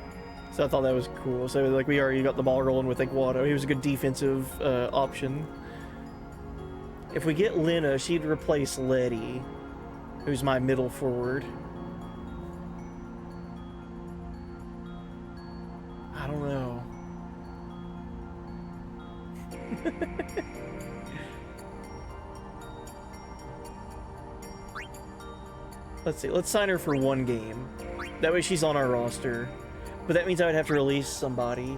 so I thought that was cool. So, like, we already got the ball rolling with Aguado. He was a good defensive option. If we get Lena, she'd replace Letty, who's my middle forward. I don't know. Let's see, let's sign her for one game. That way she's on our roster. But that means I would have to release somebody.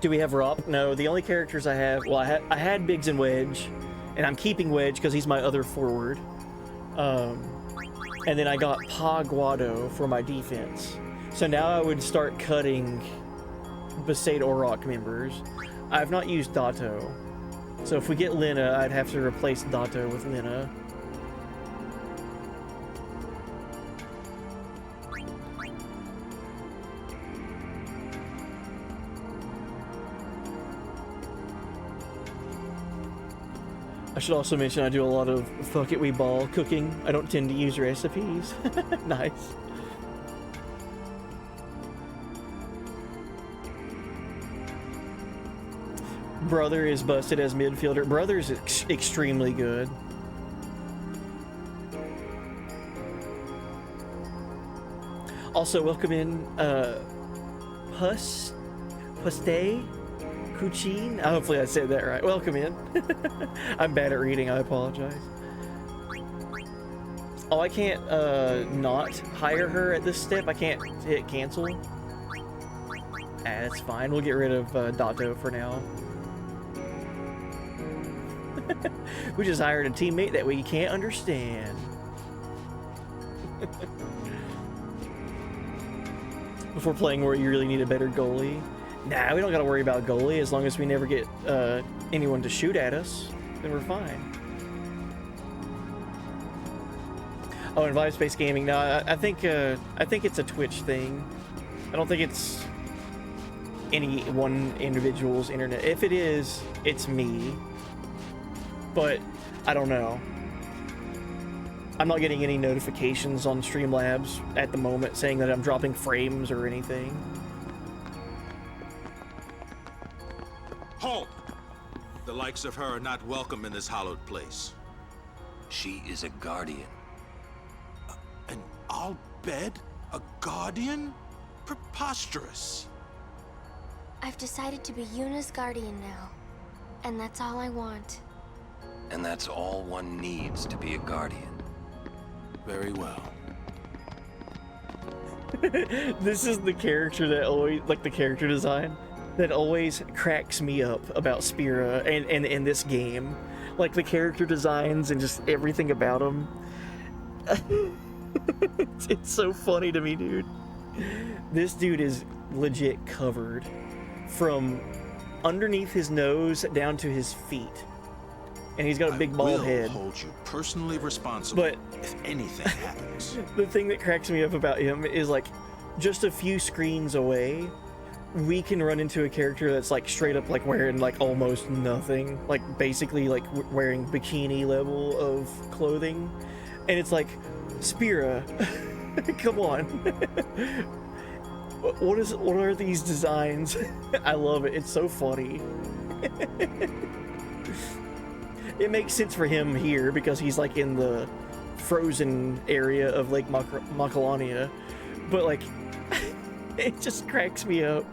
Do we have Rob? No, the only characters I have... Well, I had Biggs and Wedge, and I'm keeping Wedge because he's my other forward. And then I got Pa Guado for my defense. So now I would start cutting Besaid Orok members. I have not used Dato. So if we get Lena, I'd have to replace Dato with Lena. I should also mention I do a lot of fuck it we ball cooking. I don't tend to use recipes. Nice. Brother is busted as midfielder. Brother's extremely good. Also, welcome in Puste Kuchin. Hopefully I said that right. Welcome in. I'm bad at reading, I apologize. Oh, I can't not hire her at this step. I can't hit cancel. That's fine. We'll get rid of Dato for now. We just hired a teammate that we can't understand. Before playing where you really need a better goalie. Nah, we don't gotta worry about goalie as long as we never get anyone to shoot at us. Then we're fine. Oh, and Vibe Space Gaming. No, I think it's a Twitch thing. I don't think it's any one individual's internet. If it is, it's me. But I don't know. I'm not getting any notifications on Streamlabs at the moment saying that I'm dropping frames or anything. Halt! The likes of her are not welcome in this hallowed place. She is a guardian. An Al-Bed? A guardian? Preposterous. I've decided to be Yuna's guardian now. And that's all I want. And that's all one needs to be a guardian. Very well. This is the character that always, like the character design, that always cracks me up about Spira and in this game. Like the character designs and just everything about them. It's so funny to me, dude. This dude is legit covered from underneath his nose down to his feet. And he's got a big bald head. I will hold you personally responsible if anything happens. The thing that cracks me up about him is like, just a few screens away, we can run into a character that's like straight up like wearing like almost nothing, like basically like wearing bikini level of clothing, and it's like, Spira, come on. What are these designs? I love it. It's so funny. It makes sense for him here because he's like in the frozen area of Lake Macalania, but like, it just cracks me up.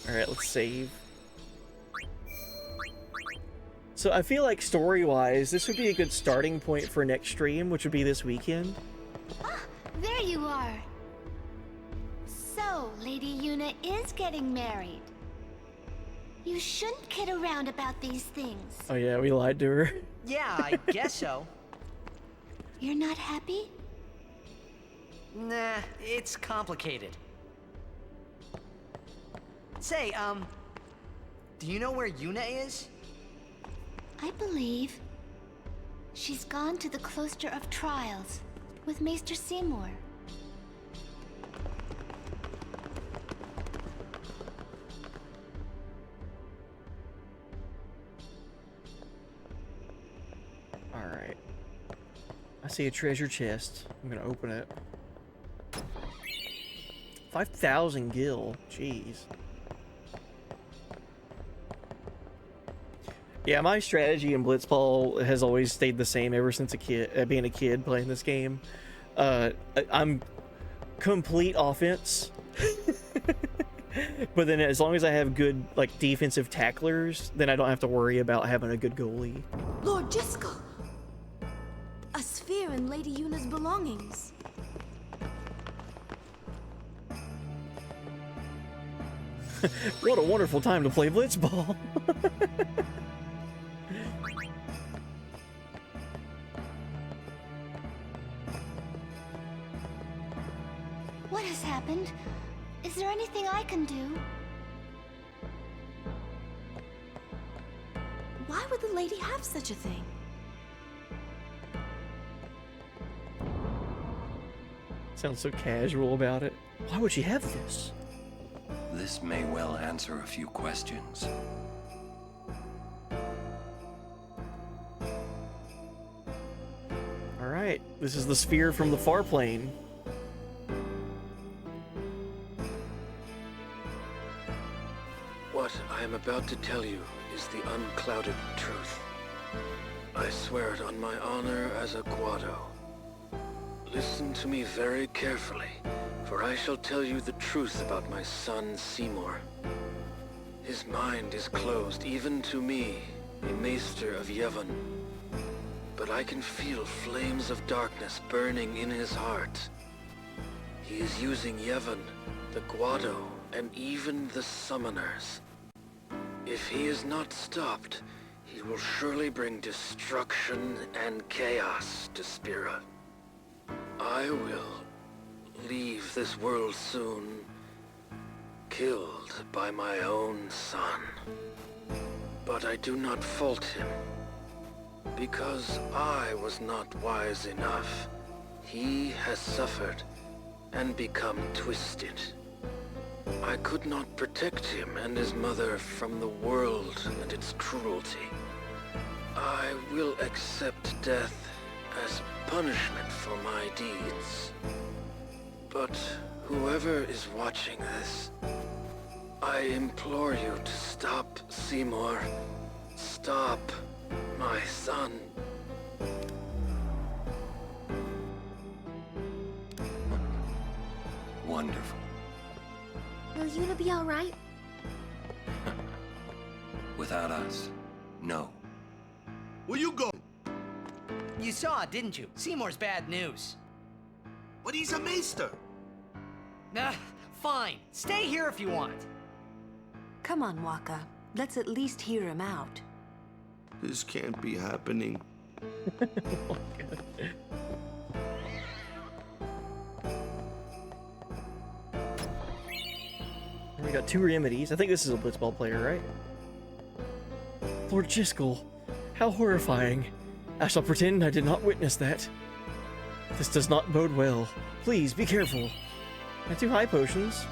Alright, let's save. So I feel like story-wise, this would be a good starting point for next stream, which would be this weekend. Ah, there you are. So, Lady Yuna is getting married. You shouldn't kid around about these things. Oh yeah, we lied to her. Yeah, I guess so. You're not happy? Nah, it's complicated. Say, do you know where Yuna is? I believe she's gone to the Cloister of Trials with Maester Seymour. Alright. I see a treasure chest. I'm gonna open it. 5,000 gil. Jeez. Yeah, my strategy in Blitzball has always stayed the same ever since being a kid playing this game. I'm complete offense. But then as long as I have good like defensive tacklers, then I don't have to worry about having a good goalie. Lord Jiskel! A sphere in Lady Yuna's belongings. What a wonderful time to play Blitzball. What has happened? Is there anything I can do? Why would the lady have such a thing? Sounds so casual about it. Why would she have this? This may well answer a few questions. Alright, this is the sphere from the far plane. What I am about to tell you is the unclouded truth. I swear it on my honor as a Guado. Listen to me very carefully, for I shall tell you the truth about my son Seymour. His mind is closed even to me, a maester of Yevon. But I can feel flames of darkness burning in his heart. He is using Yevon, the Guado, and even the summoners. If he is not stopped, he will surely bring destruction and chaos to Spira. I will leave this world soon, killed by my own son. But I do not fault him, because I was not wise enough. He has suffered and become twisted. I could not protect him and his mother from the world and its cruelty. I will accept death as punishment for my deeds. But whoever is watching this, I implore you to stop Seymour. Stop my son. Wonderful. Will Yuna be alright? Without us, no. Where you go? You saw it, didn't you? Seymour's bad news. But he's a maester. Nah, fine. Stay here if you want. Come on, Waka. Let's at least hear him out. This can't be happening. Oh, God. We got 2 remedies. I think this is a Blitzball player, right? Lord Jiskel, how horrifying. I shall pretend I did not witness that. This does not bode well. Please, be careful. And 2 high potions.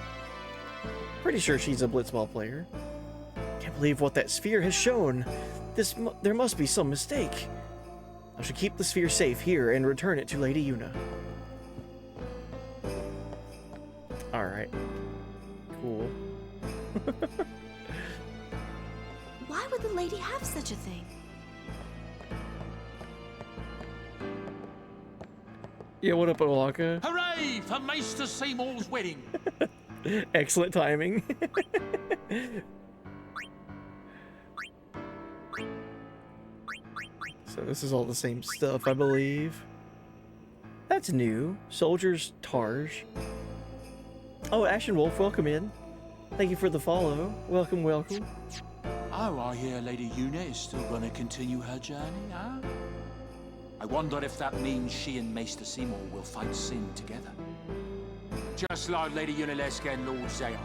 Pretty sure she's a Blitzball player. Can't believe what that sphere has shown. There must be some mistake. I should keep the sphere safe here and return it to Lady Yuna. Alright. Cool. Why would the lady have such a thing? Yeah, what up, Oaka? Hooray for Maester Seymour's wedding! Excellent timing. So this is all the same stuff, I believe. That's new. Soldiers Targe. Oh, Ashen Wolf, welcome in. Thank you for the follow. Welcome, welcome. Oh, I hear Lady Una is still going to continue her journey, huh? I wonder if that means she and Maester Seymour will fight Sin together. Just like Lady Unaleska and Lord Zayon.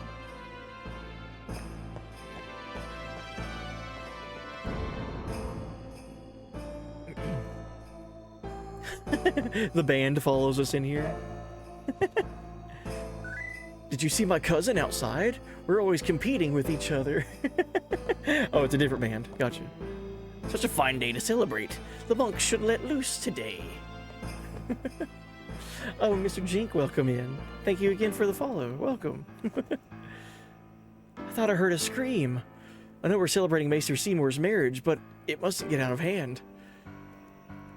The band follows us in here. Did you see my cousin outside? We're always competing with each other. Oh, it's a different band. Gotcha. Such a fine day to celebrate. The monks should let loose today. Oh, Mr. Jink, welcome in. Thank you again for the follow. Welcome. I thought I heard a scream. I know we're celebrating Maester Seymour's marriage, but it mustn't get out of hand.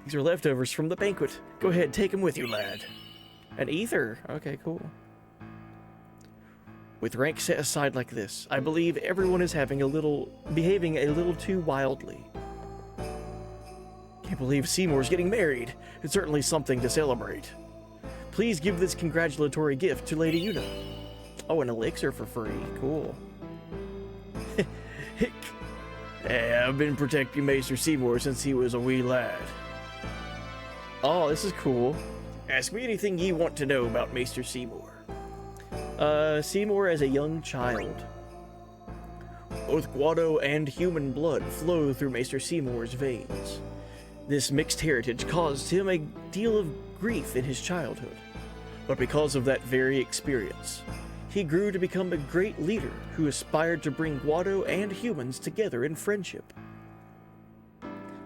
These are leftovers from the banquet. Go ahead, take them with you, lad. An ether. Okay, cool. With rank set aside like this, I believe everyone is behaving a little too wildly. Can't believe Seymour's getting married. It's certainly something to celebrate. Please give this congratulatory gift to Lady Una. Oh, an elixir for free. Cool. Hey, I've been protecting Maester Seymour since he was a wee lad. Oh, this is cool. Ask me anything ye want to know about Maester Seymour. Seymour as a young child. Both Guado and human blood flow through Maester Seymour's veins. This mixed heritage caused him a deal of grief in his childhood. But because of that very experience, he grew to become a great leader who aspired to bring Guado and humans together in friendship.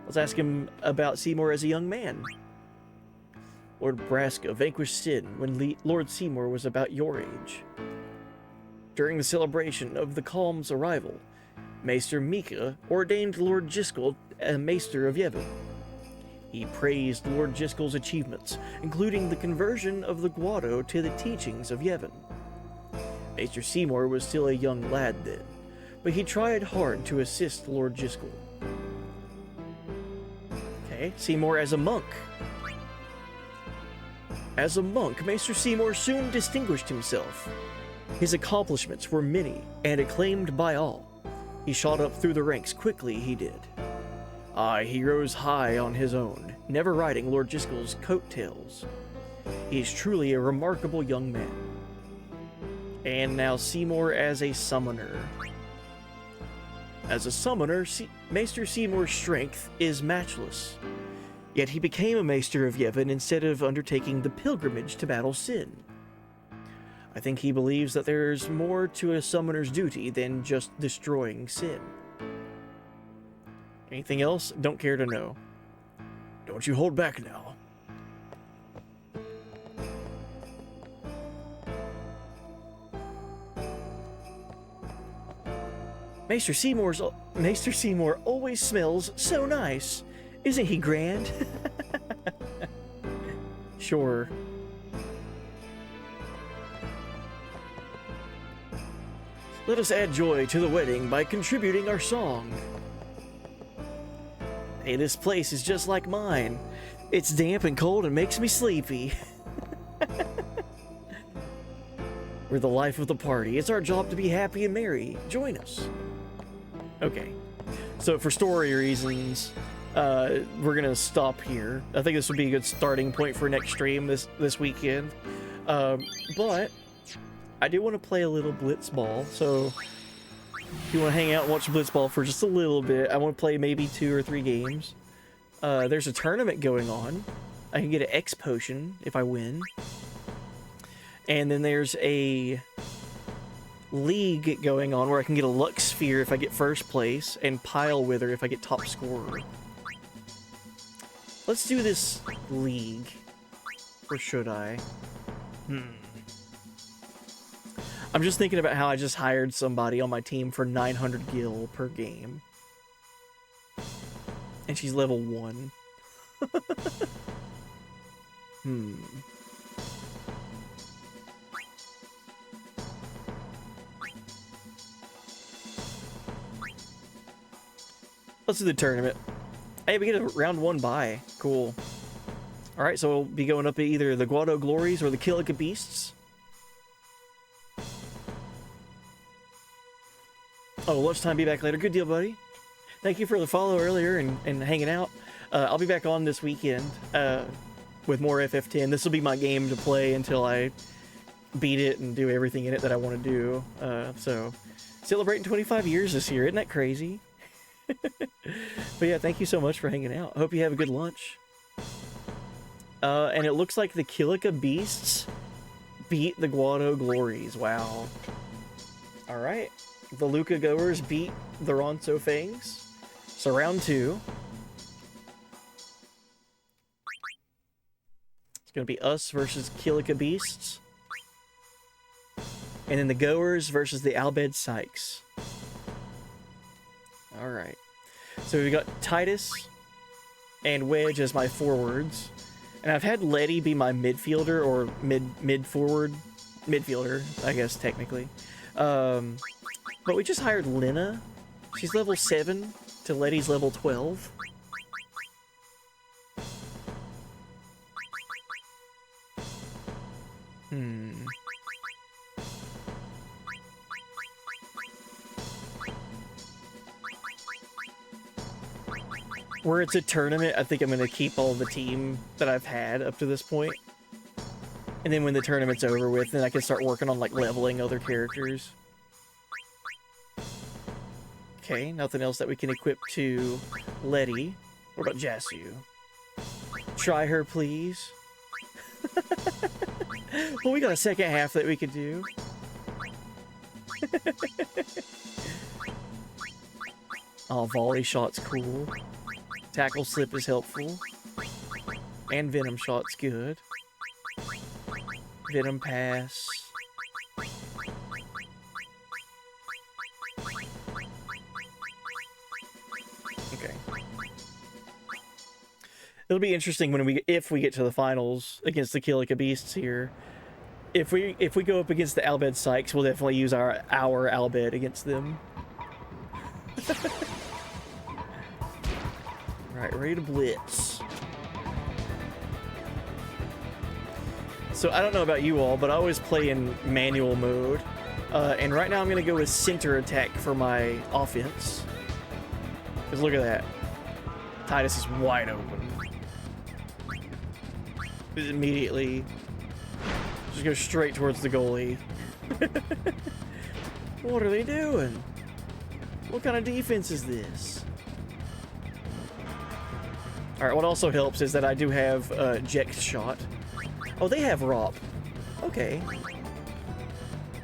Let's ask him about Seymour as a young man. Lord Braska vanquished Sin when Lord Seymour was about your age. During the celebration of the Calm's arrival, Maester Mika ordained Lord Jiskel a Maester of Yevon. He praised Lord Jiskel's achievements, including the conversion of the Guado to the teachings of Yevon. Maester Seymour was still a young lad then, but he tried hard to assist Lord Jiskel. Okay, Seymour as a monk. As a monk, Maester Seymour soon distinguished himself. His accomplishments were many and acclaimed by all. He shot up through the ranks quickly, he did. Aye, he rose high on his own, never riding Lord Jiskel's coattails. He is truly a remarkable young man. And now Seymour as a summoner. As a summoner, Maester Seymour's strength is matchless. Yet he became a Maester of Yevon instead of undertaking the pilgrimage to battle Sin. I think he believes that there's more to a summoner's duty than just destroying Sin. Anything else? Don't care to know. Don't you hold back now. Maester Seymour always smells so nice. Isn't he grand? Sure. Let us add joy to the wedding by contributing our song. Hey, this place is just like mine. It's damp and cold and makes me sleepy. We're the life of the party. It's our job to be happy and merry. Join us. Okay. So for story reasons, we're gonna stop here. I think this would be a good starting point for next stream this weekend. But I do want to play a little Blitzball, so if you want to hang out and watch Blitzball for just a little bit, I want to play maybe 2 or 3 games. There's a tournament going on. I can get an X potion if I win. And then there's a league going on where I can get a Luck Sphere if I get first place, and Pile Wither if I get top scorer. Let's do this league. Or should I? I'm just thinking about how I just hired somebody on my team for 900 gil per game. And she's level 1. Let's do the tournament. Hey, we get a round 1 bye. Cool. Alright, so we'll be going up at either the Guado Glories or the Kilika Beasts. Oh, lunchtime, be back later. Good deal, buddy. Thank you for the follow earlier and hanging out. I'll be back on this weekend with more FF10. This will be my game to play until I beat it and do everything in it that I want to do. So, celebrating 25 years this year. Isn't that crazy? But yeah, thank you so much for hanging out. I hope you have a good lunch. And it looks like the Kilika Beasts beat the Guado Glories. Wow. Alright. The Luca Goers beat the Ronso Fangs. So round 2. It's going to be us versus Kilika Beasts. And then the Goers versus the Albed Sykes. Alright. So we got Titus and Wedge as my forwards. And I've had Letty be my midfielder, or mid-forward. Midfielder, I guess, technically. But we just hired Lena. She's level 7 to Letty's level 12. Where it's a tournament, I think I'm going to keep all the team that I've had up to this point. And then when the tournament's over with, then I can start working on, like, leveling other characters. Okay, nothing else that we can equip to Letty. What about Jasu? Try her, please. Well, we got a second half that we could do. Oh, volley shot's cool. Tackle slip is helpful. And venom shot's good. Venom pass. Okay. It'll be interesting when if we get to the finals against the Kilika Beasts here. If we go up against the Albed Sykes, we'll definitely use our Albed against them. Alright, ready to blitz. So I don't know about you all, but I always play in manual mode. And right now I'm going to go with center attack for my offense. Because look at that. Titus is wide open. Just immediately just go straight towards the goalie. What are they doing? What kind of defense is this? Alright, what also helps is that I do have Jex shot. Oh, they have ROP. Okay.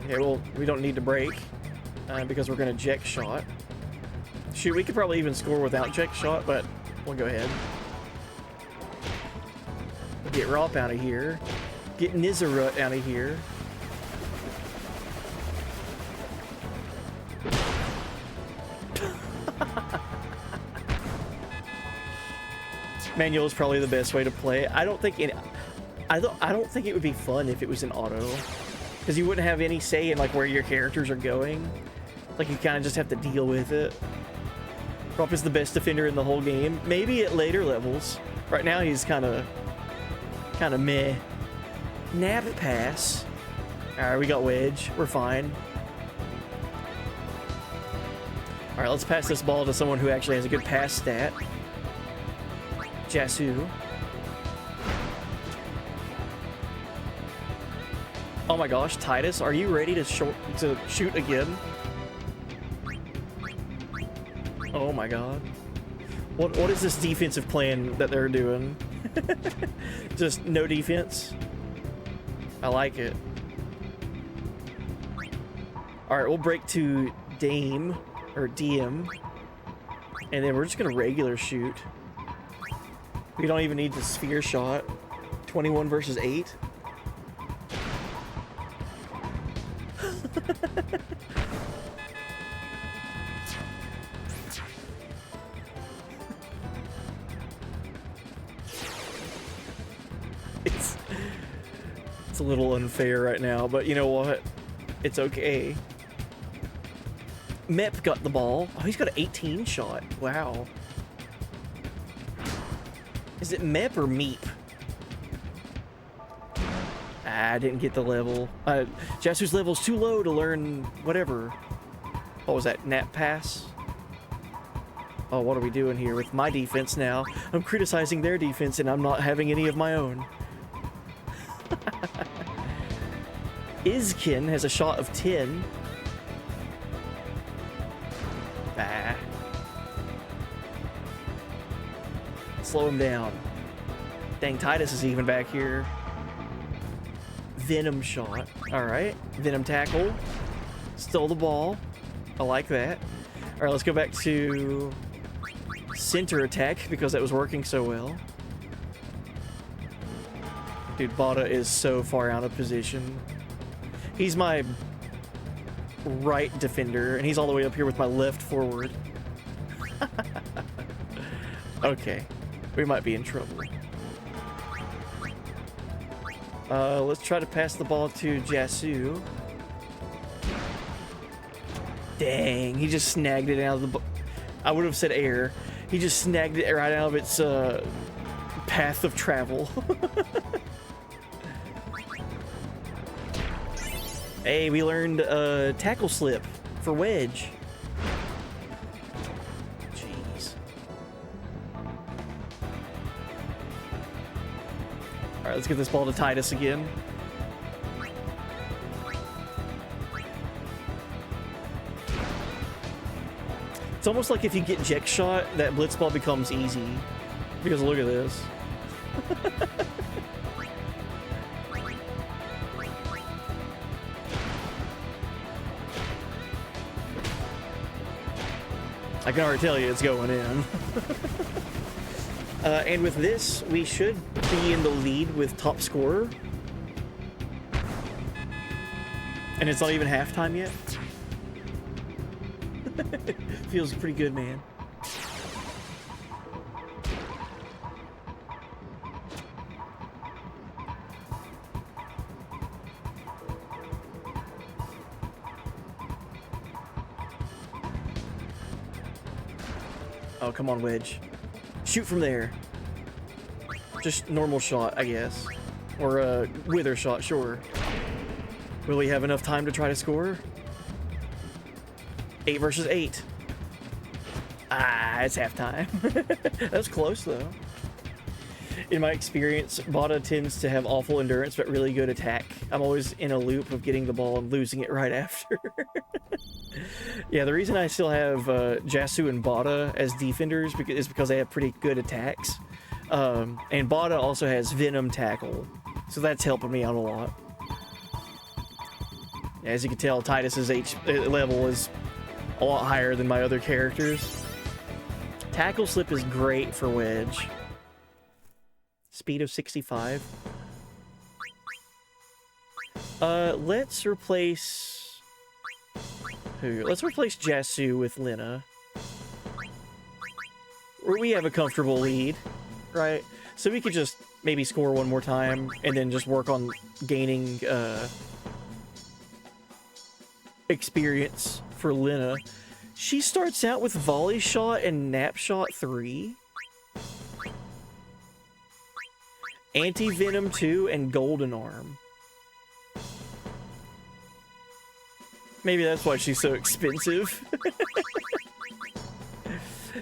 Okay, well, we don't need to break because we're going to Jex shot. Shoot, we could probably even score without Jex shot, but we'll go ahead. Get ROP out of here. Get Nizarut out of here. Manual is probably the best way to play. I don't think it would be fun if it was in auto, because you wouldn't have any say in like where your characters are going. Like you kind of just have to deal with it. Rop is the best defender in the whole game. Maybe at later levels. Right now he's kind of meh. Nab pass. All right, we got Wedge. We're fine. All right, let's pass this ball to someone who actually has a good pass stat. Jasu. Oh my gosh, Titus, are you ready to shoot again? Oh my god. What is this defensive plan that they're doing? Just no defense? I like it. Alright, we'll break to Dame, or DM. And then we're just gonna regular shoot. We don't even need the sphere shot. 21 versus 8. It's a little unfair right now, but you know what? It's okay. Mep got the ball. Oh, he's got an 18 shot. Wow. Is it Mep or Meep? Ah, I didn't get the level. Jasu's level's too low to learn whatever. What was that? Nap Pass? Oh, what are we doing here with my defense now? I'm criticizing their defense and I'm not having any of my own. Izkin has a shot of 10. Ah. Slow him down. Dang, Titus is even back here. Venom shot. Alright. Venom tackle. Stole the ball. I like that. Alright, let's go back to center attack because that was working so well. Dude, Bada is so far out of position. He's my right defender, and he's all the way up here with my left forward. Okay. We might be in trouble. Let's try to pass the ball to Jasu. Dang, he just snagged it out of the... I would have said air. He just snagged it right out of its path of travel. Hey, we learned tackle slip for Wedge. Jeez. Alright, let's get this ball to Titus again. It's almost like if you get Jex shot, that blitz ball becomes easy. Because look at this. I can already tell you it's going in. And with this, we should be in the lead with top scorer. And it's not even halftime yet. Feels pretty good, man. Oh, come on, Wedge. Shoot from there. Just normal shot, I guess. Or a wither shot, sure. Will we have enough time to try to score? 8 versus 8. Ah, it's halftime. That's close, though. In my experience, Bada tends to have awful endurance, but really good attack. I'm always in a loop of getting the ball and losing it right after. Yeah, the reason I still have Jasu and Bada as defenders is because they have pretty good attacks. And Bada also has Venom tackle, so that's helping me out a lot. Yeah, as you can tell, Titus's level is a lot higher than my other characters. Tackle slip is great for Wedge. Speed of 65. Let's replace... Who? Let's replace Jasu with Lena. We have a comfortable lead, right? So we could just maybe score one more time and then just work on gaining experience for Lena. She starts out with Volley Shot and Nap Shot 3. Anti-Venom 2 and Golden Arm. Maybe that's why she's so expensive.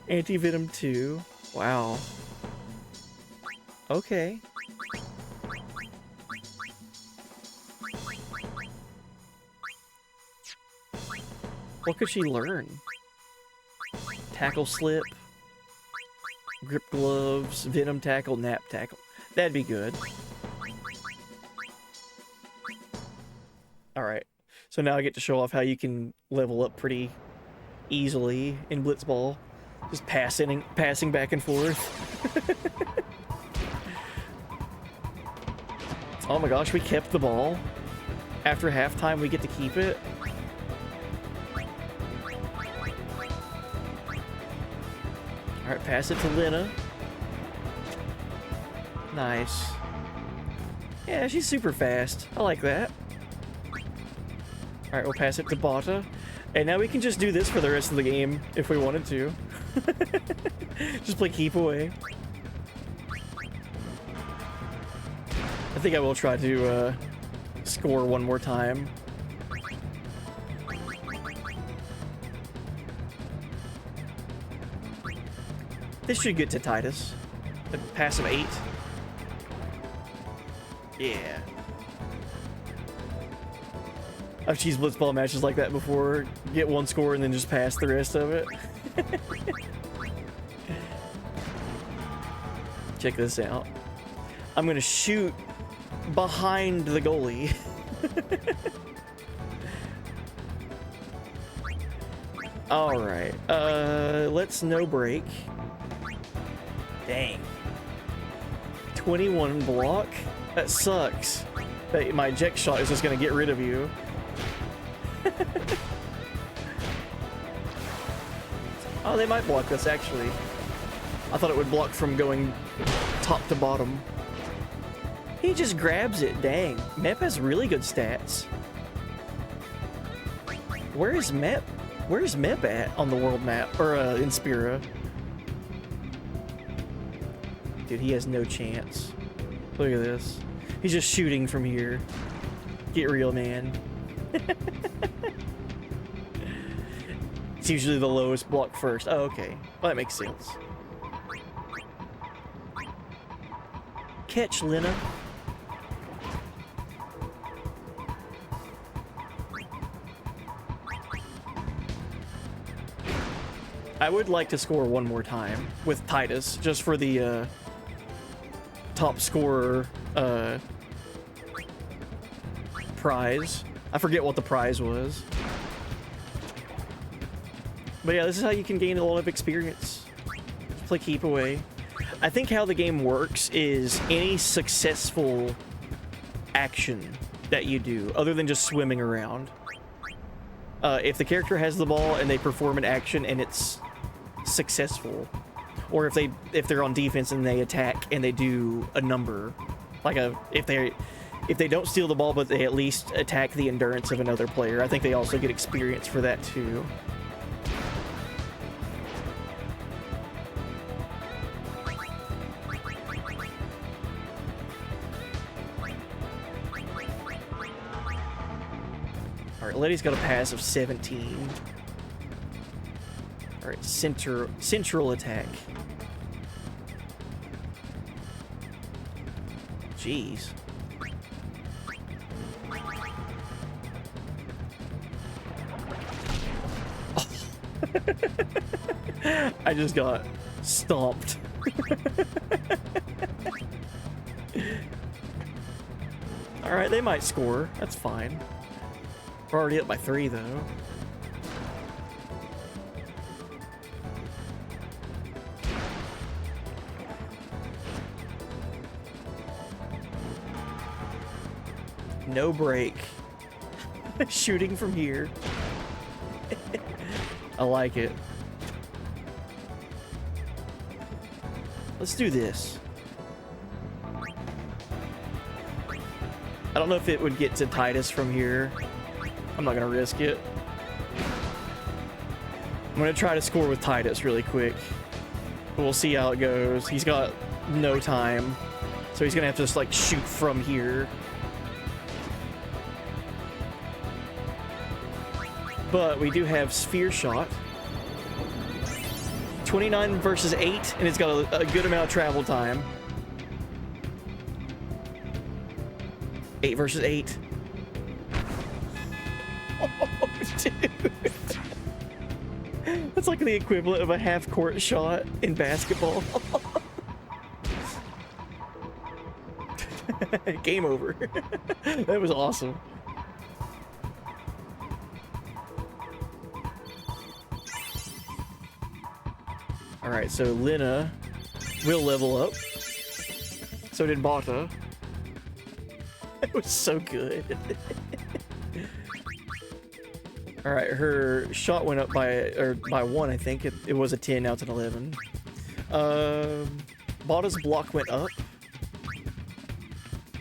Anti-Venom 2. Wow. Okay. What could she learn? Tackle Slip. Grip Gloves. Venom Tackle. Nap Tackle. That'd be good. Alright. So now I get to show off how you can level up pretty easily in Blitzball. Just passing back and forth. Oh my gosh, we kept the ball. After halftime, we get to keep it. Alright, pass it to Lena. Nice. Yeah, she's super fast. I like that. Alright, we'll pass it to Bata. And now we can just do this for the rest of the game if we wanted to. Just play keep away. think I will try to score one more time. This should get to Titus. A pass of 8. Yeah. I've cheesed blitzball matches like that before. Get one score and then just pass the rest of it. Check this out. I'm gonna shoot behind the goalie. Alright, let's no break. Dang. 21 block? That sucks. That my eject shot is just gonna get rid of you. Oh, they might block us, actually. I thought it would block from going top to bottom. He just grabs it, dang. Mep has really good stats. Where is Mep? Where's Mep at on the world map? Or, in Spira? Dude, he has no chance. Look at this. He's just shooting from here. Get real, man. It's usually the lowest block first. Oh, okay. Well, that makes sense. Catch, Lena. I would like to score one more time with Titus, just for the top scorer prize. I forget what the prize was. But yeah, this is how you can gain a lot of experience. Just play keep away. I think how the game works is any successful action that you do, other than just swimming around. If the character has the ball and they perform an action and it's successful, or if they're on defense and they attack and they do a number, like if they don't steal the ball but they at least attack the endurance of another player, I think they also get experience for that too. Alright, Letty's got a pass of 17. Alright, central attack. Jeez. Oh. I just got stomped. Alright, they might score. That's fine. We're already up by 3, though. No break. Shooting from here. I like it. Let's do this. I don't know if it would get to Titus from here. I'm not gonna risk it. I'm gonna try to score with Titus really quick. We'll see how it goes. He's got no time, so he's gonna have to just like shoot from here. But we do have sphere shot. 29 versus 8, and it's got a good amount of travel time. 8 versus 8. Oh, dude. That's like the equivalent of a half-court shot in basketball. Game over. That was awesome. Alright, so Lena will level up. So did Bata. It was so good. Alright, her shot went up by 1, I think. It was a 10, now it's an 11. Bata's block went up.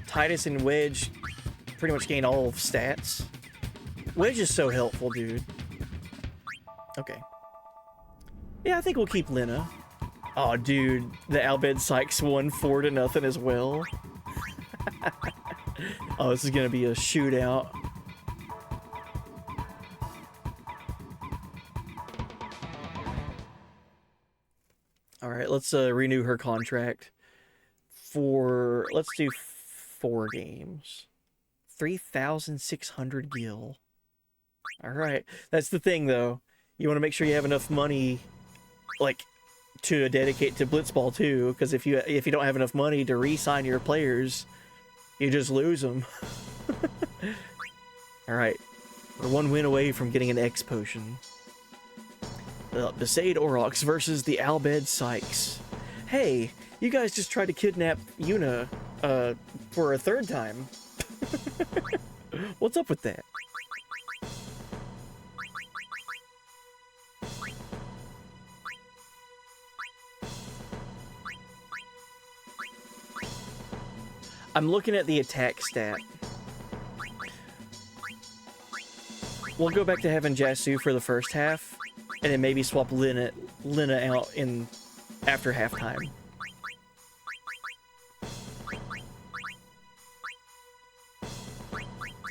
Titus and Wedge pretty much gained all of stats. Wedge is so helpful, dude. Okay. Yeah, I think we'll keep Lena. Oh, dude, the Albed Sykes won 4-0 as well. Oh, this is gonna be a shootout. All right, let's renew her contract for, let's do 4 games. 3,600 gil. All right, that's the thing though. You want to make sure you have enough money, like, to dedicate to Blitzball too, because if you don't have enough money to re-sign your players, you just lose them. All right, we're 1 win away from getting an X potion. The Sade Aurochs versus the Albed Sykes. Hey, you guys just tried to kidnap Yuna for a 3rd time. What's up with that? I'm looking at the attack stat. We'll go back to having Jasu for the first half, and then maybe swap Lina out in after halftime.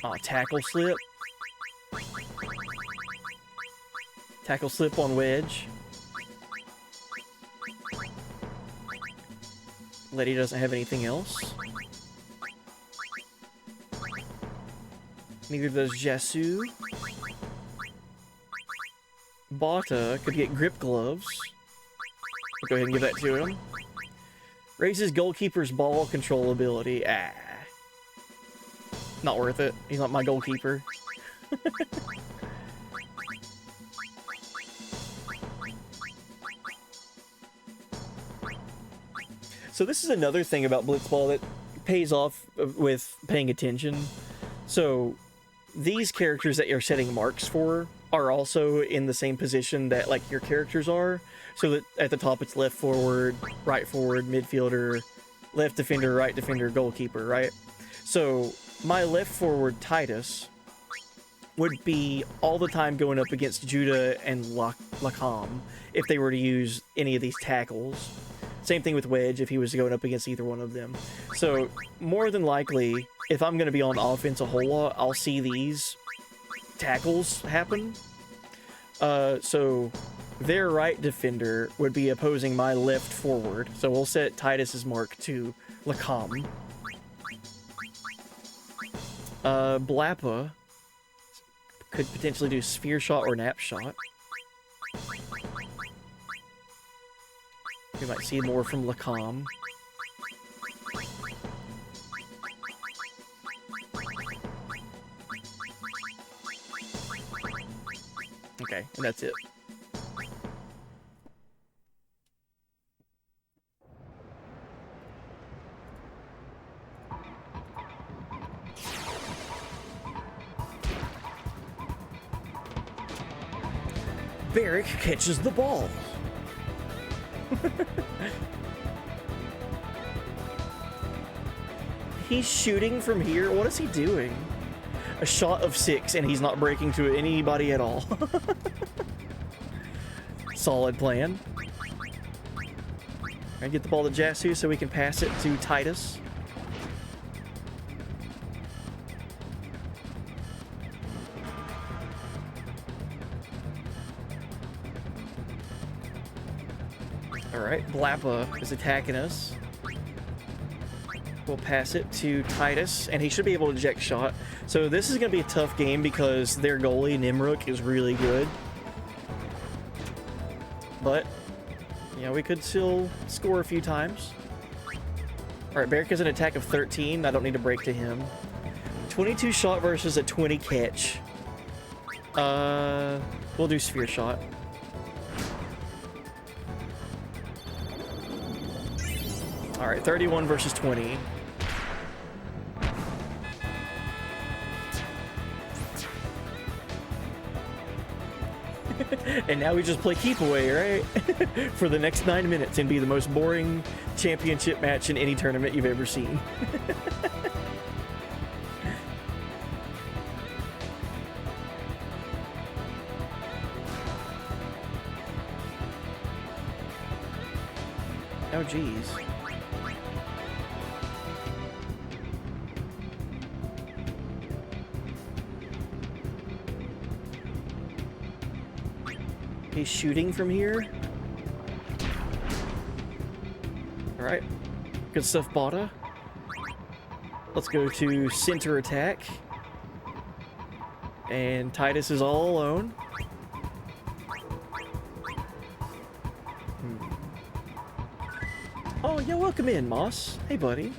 Oh, tackle slip. Tackle slip on Wedge. Letty doesn't have anything else. Neither does Jasu. Bata could get grip gloves. We'll go ahead and give that to him. Raises goalkeeper's ball control ability. Ah. Not worth it. He's not my goalkeeper. So this is another thing about Blitzball that pays off with paying attention. So these characters that you're setting marks for are also in the same position that like your characters are. So that at the top it's left forward, midfielder, left defender, right defender, goalkeeper, right? So my left forward Titus would be all the time going up against Judah and Lakam if they were to use any of these tackles. Same thing with Wedge if he was going up against either one of them. So more than likely, if I'm going to be on offense a whole lot, I'll see these tackles happen. So their right defender would be opposing my left forward. So we'll set Titus's mark to Lakam. Blappa could potentially do sphere shot or nap shot. We might see more from Lakam. Okay, and that's it. Barrick catches the ball. He's shooting from here? What is he doing? A shot of 6 and he's not breaking to anybody at all. Solid plan. And get the ball to Jasu so we can pass it to Titus. Alright, Blappa is attacking us. We'll pass it to Titus, and he should be able to eject shot. So this is going to be a tough game because their goalie, Nimruk, is really good. But, yeah, we could still score a few times. Alright, Barrick has an attack of 13. I don't need to break to him. 22 shot versus a 20 catch. We'll do sphere shot. Alright, 31 versus 20. And now we just play keep away, right? For the next 9 minutes and be the most boring championship match in any tournament you've ever seen. Oh, geez. He's shooting from here. Alright. Good stuff, Bada. Let's go to center attack. And Titus is all alone. Oh, yeah, welcome in, Moss. Hey, buddy.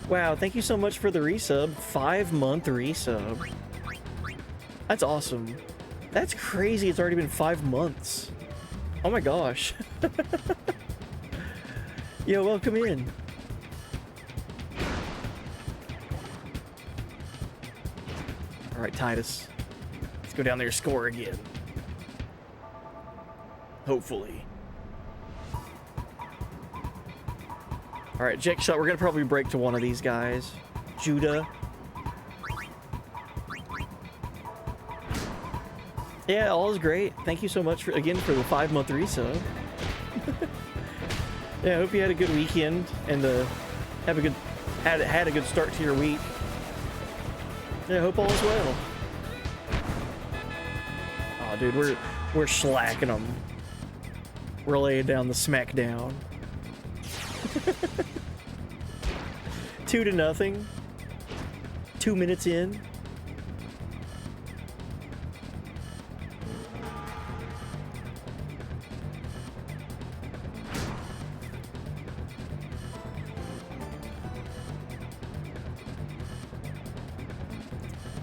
Wow, thank you so much for the resub. 5-month resub. That's awesome. That's crazy. It's already been 5 months. Oh my gosh. Yo, welcome in. Alright, Titus. Let's go down there and score again. Hopefully. Alright, Jack Shot, we're gonna probably break to one of these guys. Judah. Yeah, all is great. Thank you so much for, again, for the 5-month resub. Yeah, I hope you had a good weekend and have a good had a good start to your week. Yeah, I hope all is well. Oh, dude, we're slacking them. We're laying down the smackdown. 2-0. 2 minutes in.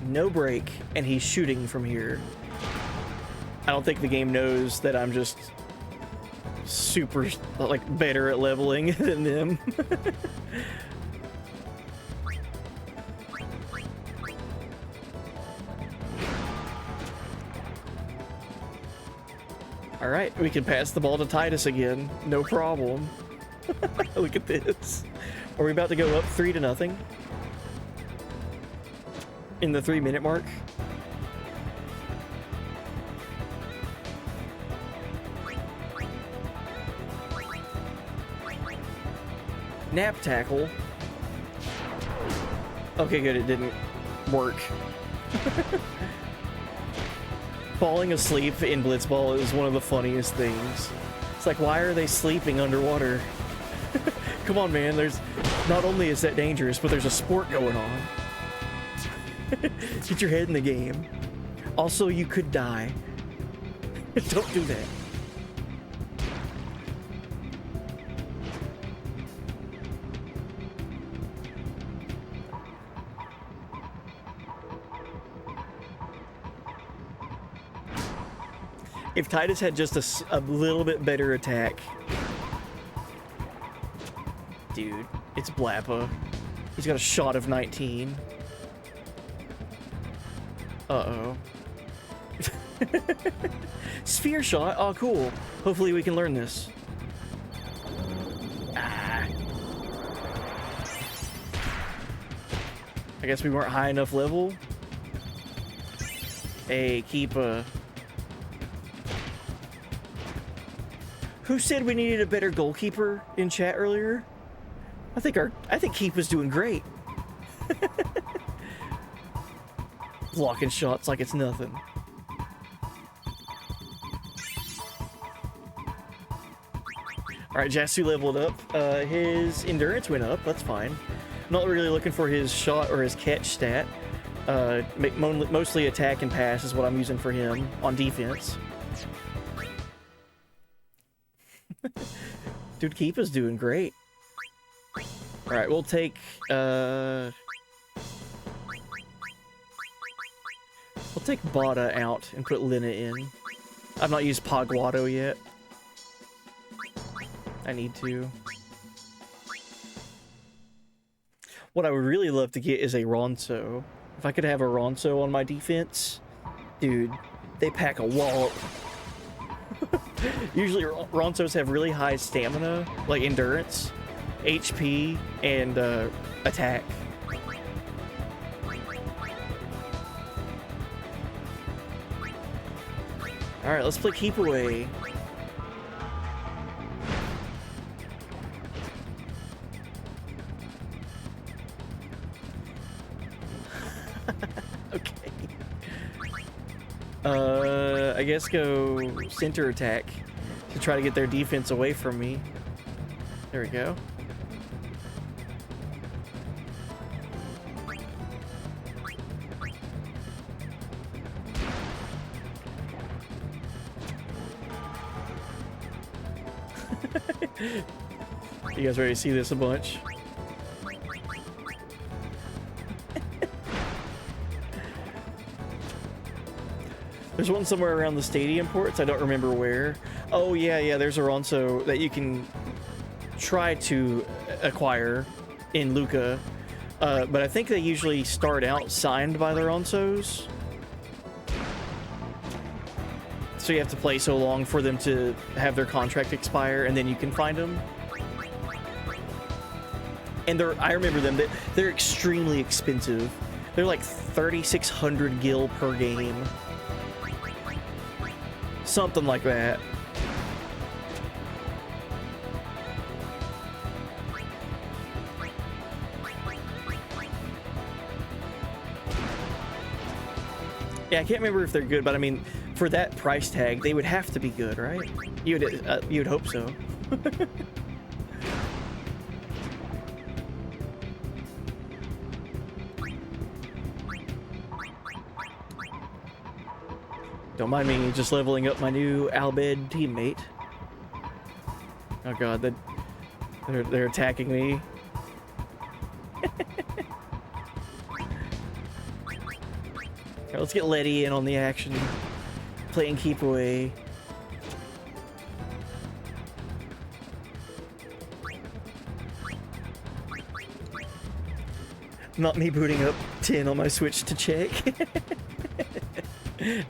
No break, and he's shooting from here. I don't think the game knows that I'm just super, like, better at leveling than them. Alright, we can pass the ball to Titus again. No problem. Look at this. Are we about to go up 3-0? In the 3-minute mark? Nap tackle. Okay, good, it didn't work. Falling asleep in Blitzball is one of the funniest things. It's like, why are they sleeping underwater? Come on, man, there's... Not only is that dangerous, but there's a sport going on. Get your head in the game. Also, you could die. Don't do that. If Titus had just a little bit better attack. Dude, it's Blappa. He's got a shot of 19. Uh-oh. Sphere shot? Oh, cool. Hopefully we can learn this. Ah. I guess we weren't high enough level. Hey, keep Who said we needed a better goalkeeper in chat earlier? I think Keep is doing great. Blocking shots like it's nothing. Alright, Jasu leveled up. His endurance went up, that's fine. I'm not really looking for his shot or his catch stat. Mostly attack and pass is what I'm using for him on defense. Dude, Keep is doing great. Alright, we'll take, we'll take Bada out and put Lina in. I've not used Pogwado yet. I need to. What I would really love to get is a Ronso. If I could have a Ronso on my defense, dude, they pack a wallop. Usually Ronsos have really high stamina, like endurance, HP, and attack. Alright, let's play Keep Away. Okay. I guess go center attack to try to get their defense away from me. There we go. You guys ready to see this a bunch? There's one somewhere around the stadium ports. I don't remember where. Oh, yeah, there's a Ronso that you can try to acquire in Luca. But I think they usually start out signed by the Ronsos. So you have to play so long for them to have their contract expire, and then you can find them. And I remember them, they're extremely expensive. They're like 3,600 gil per game. Something like that. Yeah, I can't remember if they're good, but I mean, for that price tag, they would have to be good, right? You'd hope so. Don't mind me just leveling up my new Albed teammate. Oh god, they're attacking me. Right, let's get Letty in on the action. Playing keep away. Not me booting up 10 on my Switch to check.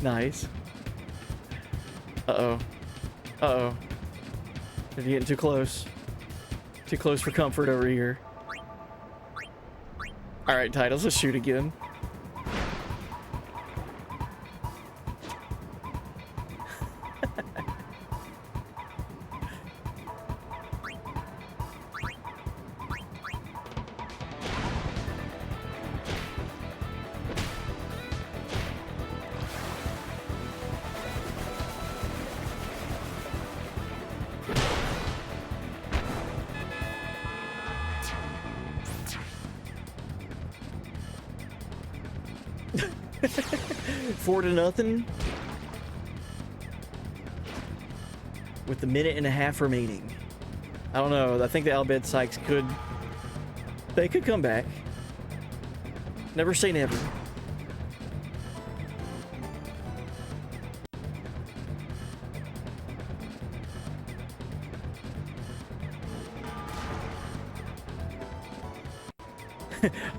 Nice. Uh-oh. Uh-oh. They're getting too close. Too close for comfort over here. Alright, Titles, let's shoot again. Four to nothing. With the minute and a half remaining. I don't know. I think the Albed Sykes could come back. Never say never.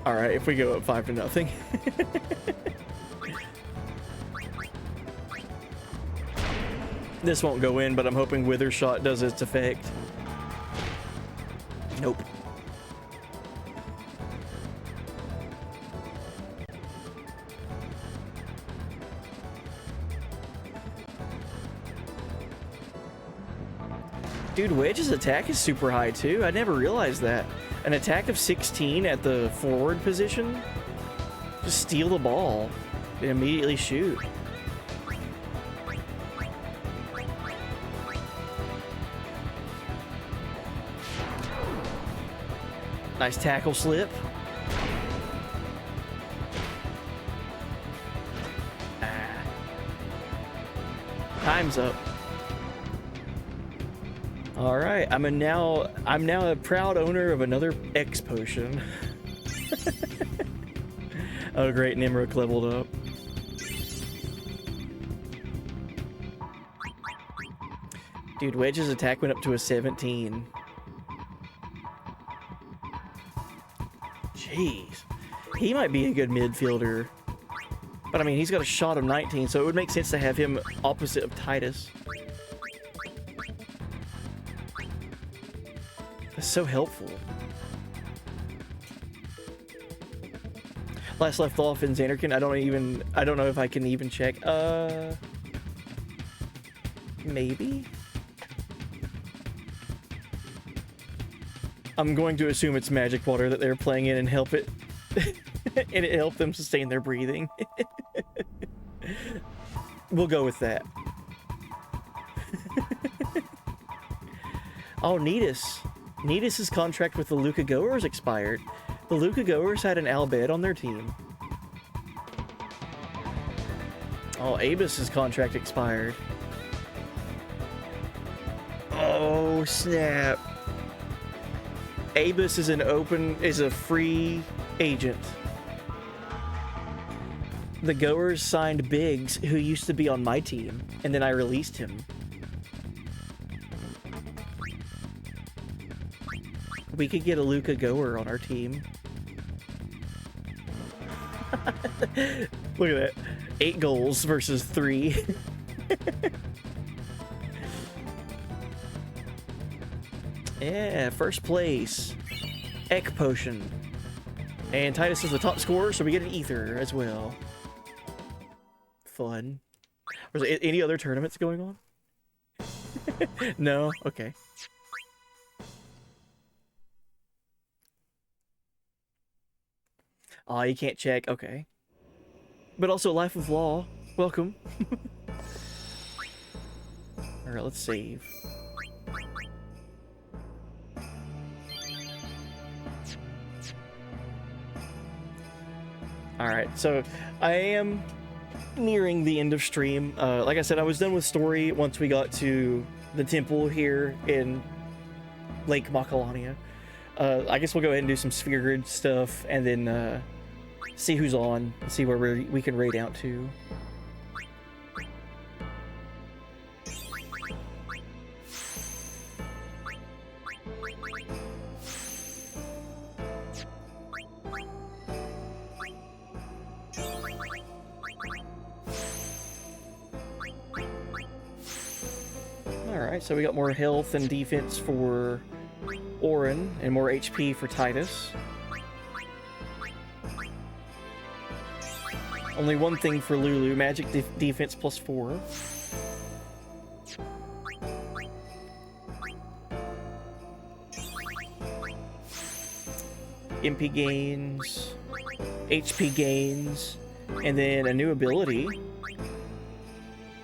All right, if we go up 5 to nothing. This won't go in, but I'm hoping Wither Shot does its effect. Nope. Dude, Wedge's attack is super high too. I never realized that. An attack of 16 at the forward position? Just steal the ball and immediately shoot. Nice tackle slip. Time's up. All right, I'm now a proud owner of another X potion. Oh great, Nimrod leveled up. Dude, Wedge's attack went up to a 17. Jeez. He might be a good midfielder. But I mean, he's got a shot of 19, so it would make sense to have him opposite of Titus. That's so helpful. Last left off in Xanarkin, I don't know if I can even check. Maybe? I'm going to assume it's magic water that they're playing in and help it and it helped them sustain their breathing. We'll go with that. Oh, Nidus. Nidus's contract with the Luca Goers expired. The Luca Goers had an Albed on their team. Oh, Abus's contract expired. Oh, snap. Abus is a free agent. The Goers signed Biggs, who used to be on my team, and then I released him. We could get a Luca Goer on our team. Look at that. 8 goals versus 3. Yeah, first place. Ek Potion. And Titus is the top scorer, so we get an Ether as well. Fun. Was there any other tournaments going on? No? Okay. Oh, you can't check. Okay. But also Life of Law. Welcome. Alright, let's save. Alright, so I am nearing the end of stream. Like I said, I was done with story once we got to the temple here in Lake Macalania. I guess we'll go ahead and do some Sphere Grid stuff and then see who's on, see where we can raid out to. Alright, so we got more health and defense for Orin and more HP for Titus. Only one thing for Lulu, magic defense +4. MP gains, HP gains, and then a new ability.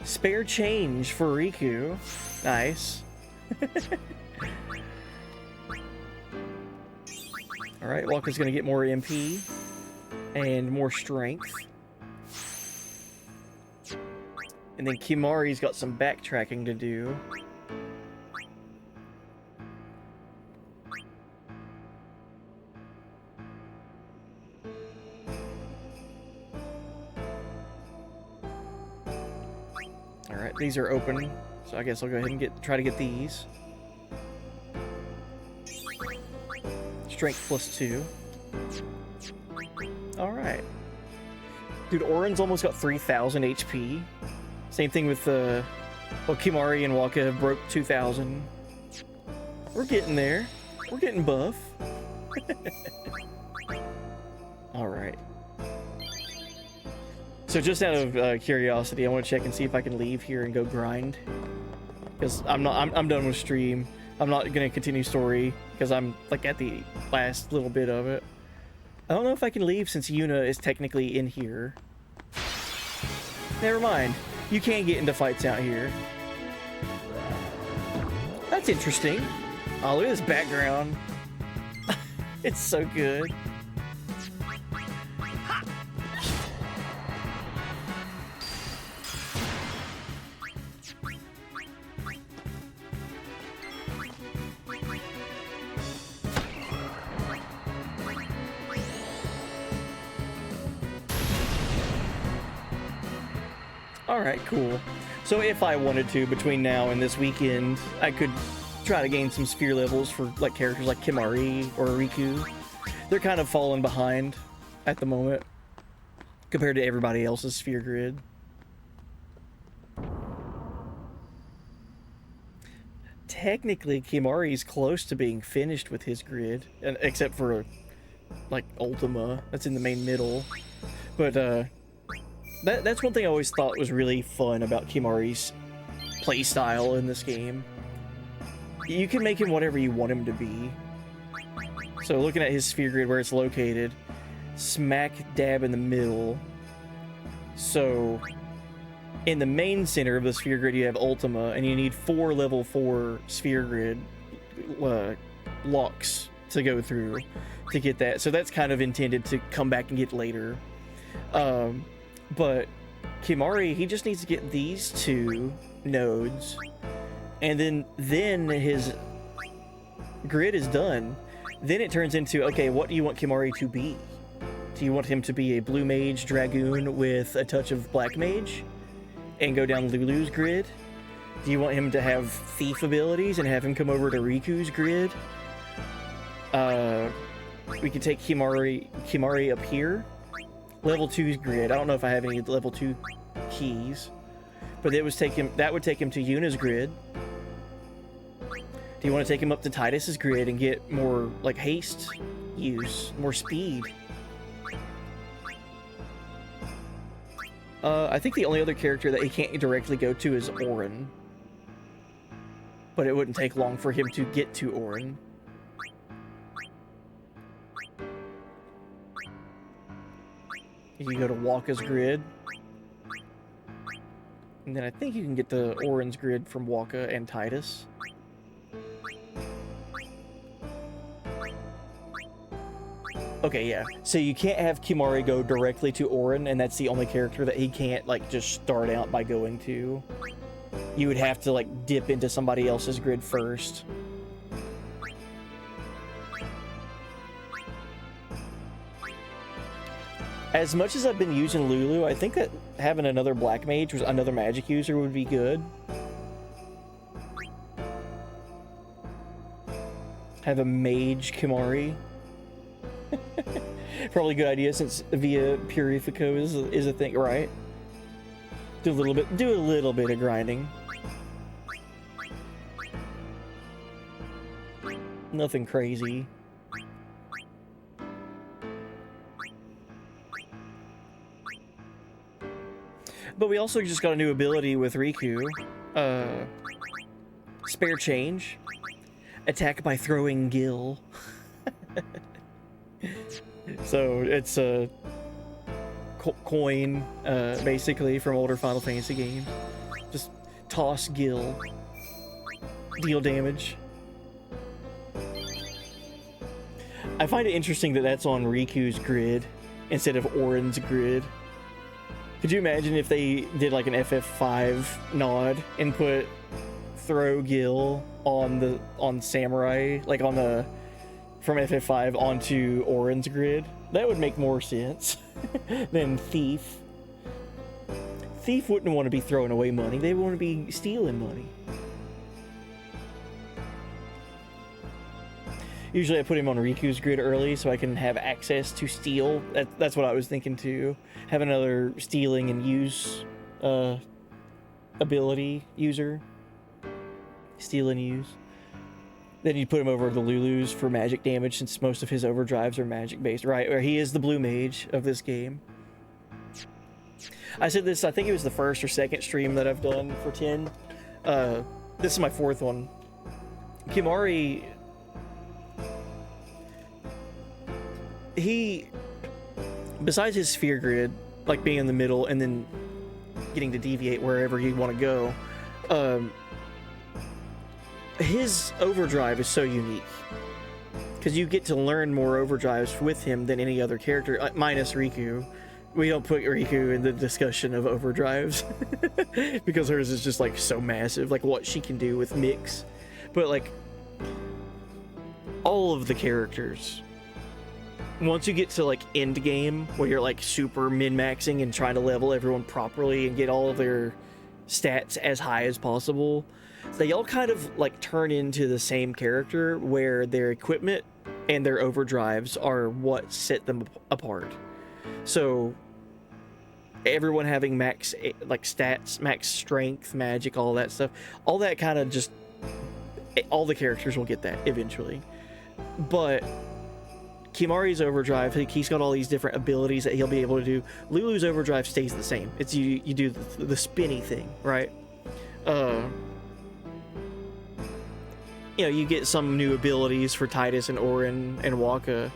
Spare change for Riku. Nice. Alright, Waka's gonna get more MP and more strength. And then Kimari's got some backtracking to do. Alright, these are open, so I guess I'll go ahead and try to get these. Strength +2. Alright. Dude, Orin's almost got 3,000 HP. Same thing with, well, Kimari and Waka have broke 2,000. We're getting there. We're getting buff. Alright. So just out of curiosity, I want to check and see if I can leave here and go grind. Because I'm done with stream. I'm not going to continue story because I'm like at the last little bit of it. I don't know if I can leave since Yuna is technically in here. Never mind. You can get into fights out here. That's interesting. Oh, look at this background. It's so good. Alright, cool. So if I wanted to, between now and this weekend, I could try to gain some sphere levels for like characters like Kimari or Riku. They're kind of falling behind at the moment compared to everybody else's sphere grid. Technically, Kimari's close to being finished with his grid, except for like Ultima, that's in the main middle. But that's one thing I always thought was really fun about Kimari's playstyle in this game. You can make him whatever you want him to be. So looking at his sphere grid where it's located, smack dab in the middle. So in the main center of the sphere grid you have Ultima, and you need 4 level 4 sphere grid locks to go through to get that. So that's kind of intended to come back and get later. But Kimahri, he just needs to get these 2 nodes, and then his grid is done. Then it turns into, okay, what do you want Kimahri to be? Do you want him to be a blue mage dragoon with a touch of black mage and go down Lulu's grid? Do you want him to have thief abilities and have him come over to Riku's grid? We could take Kimahri up here. Level 2's grid. I don't know if I have any level 2 keys, but that would take him to Yuna's grid. Do you want to take him up to Titus's grid and get more like haste use, more speed? I think the only other character that he can't directly go to is Auron, but it wouldn't take long for him to get to Auron. You can go to Waka's grid, and then I think you can get to Auron's grid from Waka and Titus. Okay, yeah. So you can't have Kimahri go directly to Auron, and that's the only character that he can't, like, just start out by going to. You would have to, like, dip into somebody else's grid first. As much as I've been using Lulu, I think that having another black mage, another magic user, would be good. Have a mage Kimahri. Probably a good idea since Via Purifico is a thing, right? Do a little bit of grinding. Nothing crazy. But we also just got a new ability with Riku. Spare change. Attack by throwing Gil. So it's a coin, basically, from older Final Fantasy games. Just toss Gil. Deal damage. I find it interesting that that's on Riku's grid instead of Auron's grid. Could you imagine if they did like an FF5 nod and put throw Gil on Samurai, like on the from FF5 onto Auron's grid? That would make more sense than Thief. Thief wouldn't want to be throwing away money. They want to be stealing money. Usually I put him on Riku's grid early so I can have access to steal. That's what I was thinking too. Have another stealing and use ability user. Steal and use. Then you put him over the Lulu's for magic damage since most of his overdrives are magic based. Right, where he is the blue mage of this game. I said this, I think it was the first or second stream that I've done for 10. This is my fourth one. Kimahri, he, besides his sphere grid, like being in the middle and then getting to deviate wherever you want to go, his overdrive is so unique. Because you get to learn more overdrives with him than any other character, minus Riku. We don't put Riku in the discussion of overdrives because hers is just like so massive, like what she can do with mix. But like all of the characters, once you get to like end game where you're like super min-maxing and trying to level everyone properly and get all of their stats as high as possible, they all kind of like turn into the same character where their equipment and their overdrives are what set them apart. So everyone having max like stats, max strength, magic, all that stuff, all that kind of just, all the characters will get that eventually. But Kimahri's overdrive, he's got all these different abilities that he'll be able to do. Lulu's overdrive stays the same. It's you do the spinny thing, right? You know, you get some new abilities for Titus and Auron and Waka.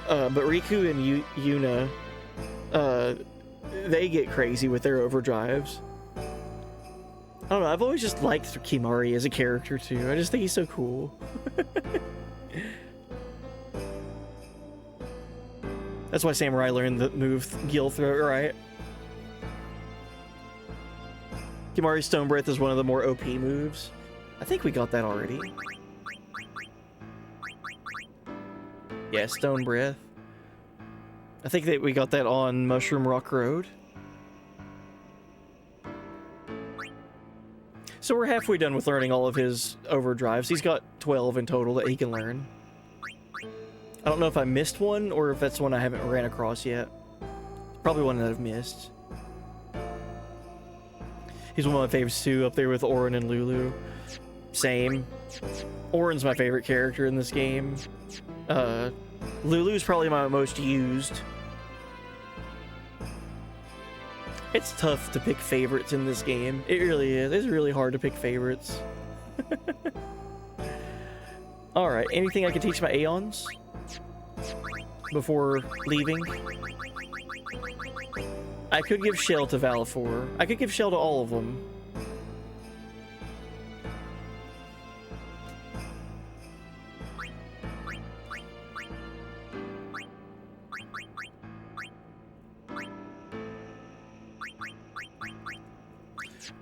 But Riku and Yuna, they get crazy with their overdrives. I don't know, I've always just liked Kimari as a character too. I just think he's so cool. That's why Samurai learned the move Gill Throat, right? Kimari's Stone Breath is one of the more OP moves. I think we got that already. Yeah, Stone Breath. I think that we got that on Mushroom Rock Road. So we're halfway done with learning all of his overdrives. He's got 12 in total that he can learn. I don't know if I missed one or if that's one I haven't ran across yet. Probably one that I've missed. He's one of my favorites too, up there with Auron and Lulu. Same. Auron's my favorite character in this game. Lulu's probably my most used. It's tough to pick favorites in this game. It really is. It's really hard to pick favorites. Alright, anything I can teach my Aeons before leaving? I could give Shell to Valifor. I could give Shell to all of them.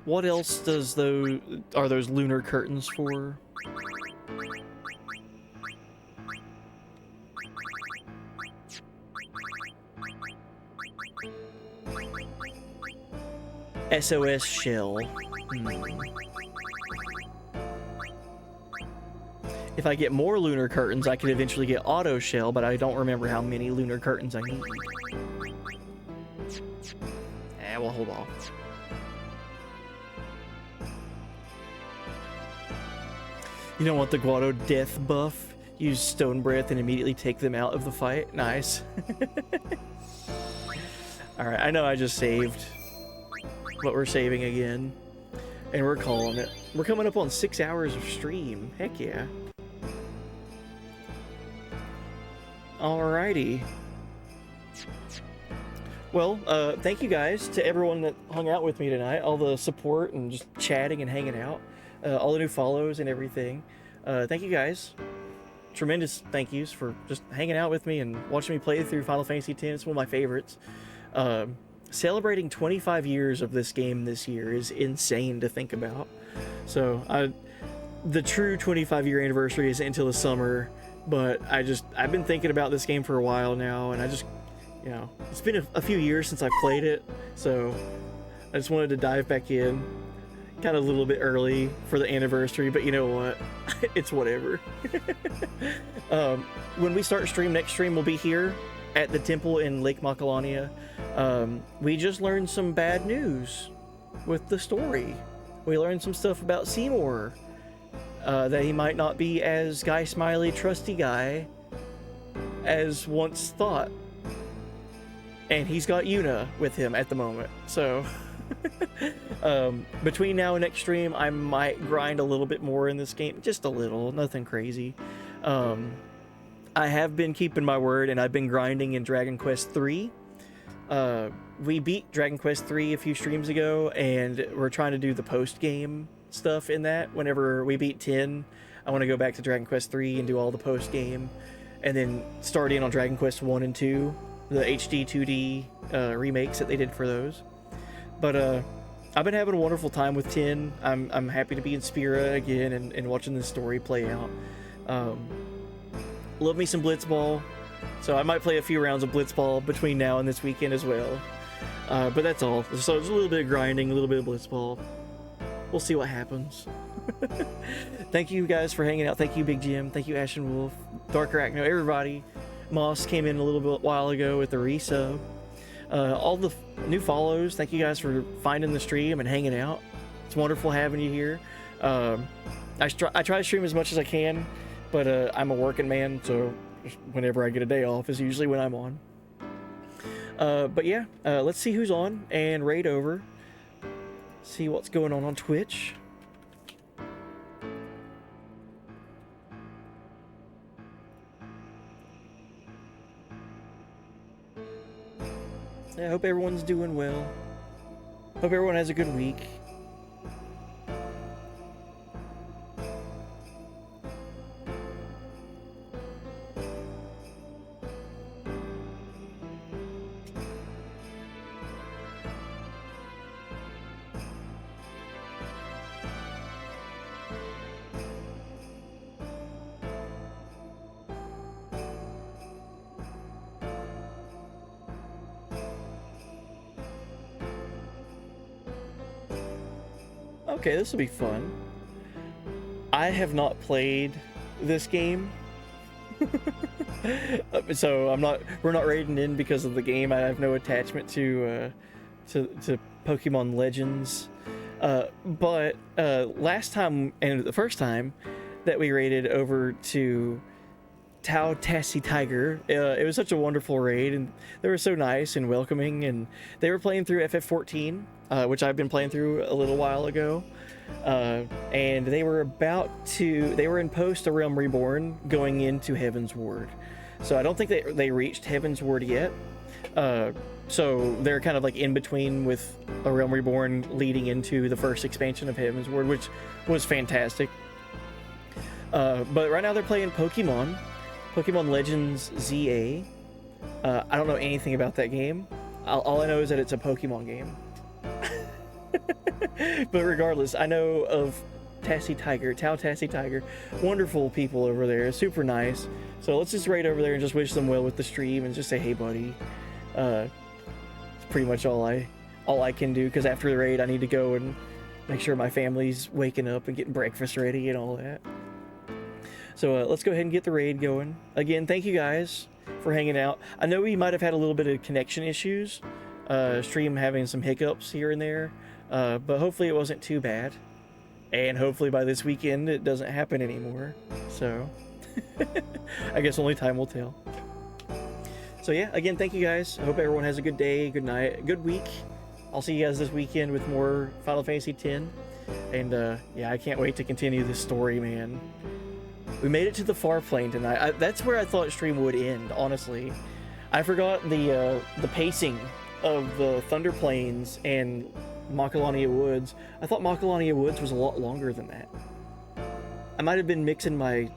What else does are those lunar curtains for? SOS Shell. If I get more lunar curtains, I could eventually get Auto Shell, but I don't remember how many lunar curtains I need. Well, hold on. You don't want the Guado death buff? Use Stone Breath and immediately take them out of the fight? Nice. Alright, I know I just saved, but we're saving again. And we're calling it. We're coming up on 6 hours of stream. Heck yeah. Alrighty. Well, thank you guys to everyone that hung out with me tonight. All the support and just chatting and hanging out. All the new follows and everything. Thank you guys. Tremendous thank yous for just hanging out with me and watching me play through Final Fantasy X. It's one of my favorites. Celebrating 25 years of this game this year is insane to think about. So, the true 25-year anniversary isn't until the summer, but I've been thinking about this game for a while now, and I just, you know, it's been a few years since I played it, so I just wanted to dive back in. Kind of a little bit early for the anniversary, but you know what? It's whatever. When we start next stream will be here at the temple in Lake Macalania. We just learned some bad news with the story. We learned some stuff about Seymour. That he might not be as Guy Smiley trusty guy as once thought. And he's got Yuna with him at the moment, so... between now and next stream, I might grind a little bit more in this game. Just a little, nothing crazy. I have been keeping my word, and I've been grinding in Dragon Quest III. We beat Dragon Quest III a few streams ago, and we're trying to do the post-game stuff in that. Whenever we beat 10, I want to go back to Dragon Quest III and do all the post-game, and then start in on Dragon Quest 1 and 2, the HD 2D remakes that they did for those. But I've been having a wonderful time with 10. I'm happy to be in Spira again and watching this story play out. Love me some Blitzball, so I might play a few rounds of Blitzball between now and this weekend as well. But that's all. So it's a little bit of grinding, a little bit of Blitzball. We'll see what happens. Thank you guys for hanging out. Thank you, Big Jim. Thank you, Ashen Wolf, Dark Arachno, everybody. Moss came in a little bit while ago with the resub. All the new follows, thank you guys for finding the stream and hanging out. It's wonderful having you here. I try to stream as much as I can, but I'm a working man, so whenever I get a day off is usually when I'm on. But yeah, let's see who's on and raid over. See what's going on Twitch. I hope everyone's doing well. Hope everyone has a good week. Okay, this will be fun. I have not played this game. So we're not raiding in because of the game. I have no attachment to Pokemon Legends. But last time, and the first time that we raided over to Tao Tassie Tiger, it was such a wonderful raid, and they were so nice and welcoming, and they were playing through FF14, which I've been playing through a little while ago. And they were in Post A Realm Reborn going into Heaven's Ward. So I don't think they reached Heaven's Ward yet. So they're kind of like in between with A Realm Reborn leading into the first expansion of Heaven's Ward, which was fantastic. But right now they're playing Pokemon Legends ZA. I don't know anything about that game. All I know is that it's a Pokemon game. But regardless, I know of Tao Tassie Tiger. Wonderful people over there, super nice. So let's just raid over there and just wish them well with the stream and just say, hey buddy. It's pretty much all I can do, because after the raid I need to go and make sure my family's waking up and getting breakfast ready and all that. So let's go ahead and get the raid going. Again, thank you guys for hanging out. I know we might have had a little bit of connection issues, stream having some hiccups here and there, but hopefully it wasn't too bad. And hopefully by this weekend it doesn't happen anymore. So I guess only time will tell. So yeah, again, thank you guys. I hope everyone has a good day, good night, good week. I'll see you guys this weekend with more Final Fantasy X. And yeah, I can't wait to continue this story, man. We made it to the far plane tonight. That's where I thought stream would end, honestly. I forgot the pacing of the Thunder Plains and Macalania Woods. I thought Macalania Woods was a lot longer than that. I might have been mixing my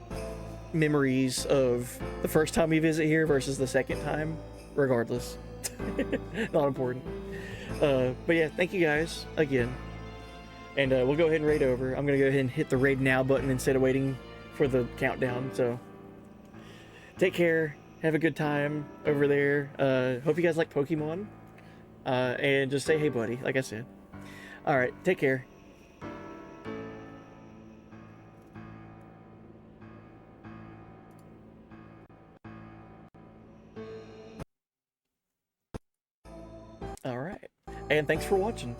memories of the first time we visit here versus the second time. Regardless. Not important. But yeah, thank you guys again. And we'll go ahead and raid over. I'm going to go ahead and hit the raid now button instead of waiting for the countdown. So take care. Have a good time over there. Hope you guys like Pokemon. And just say hey buddy, like I said. Alright, take care. Alright. And thanks for watching.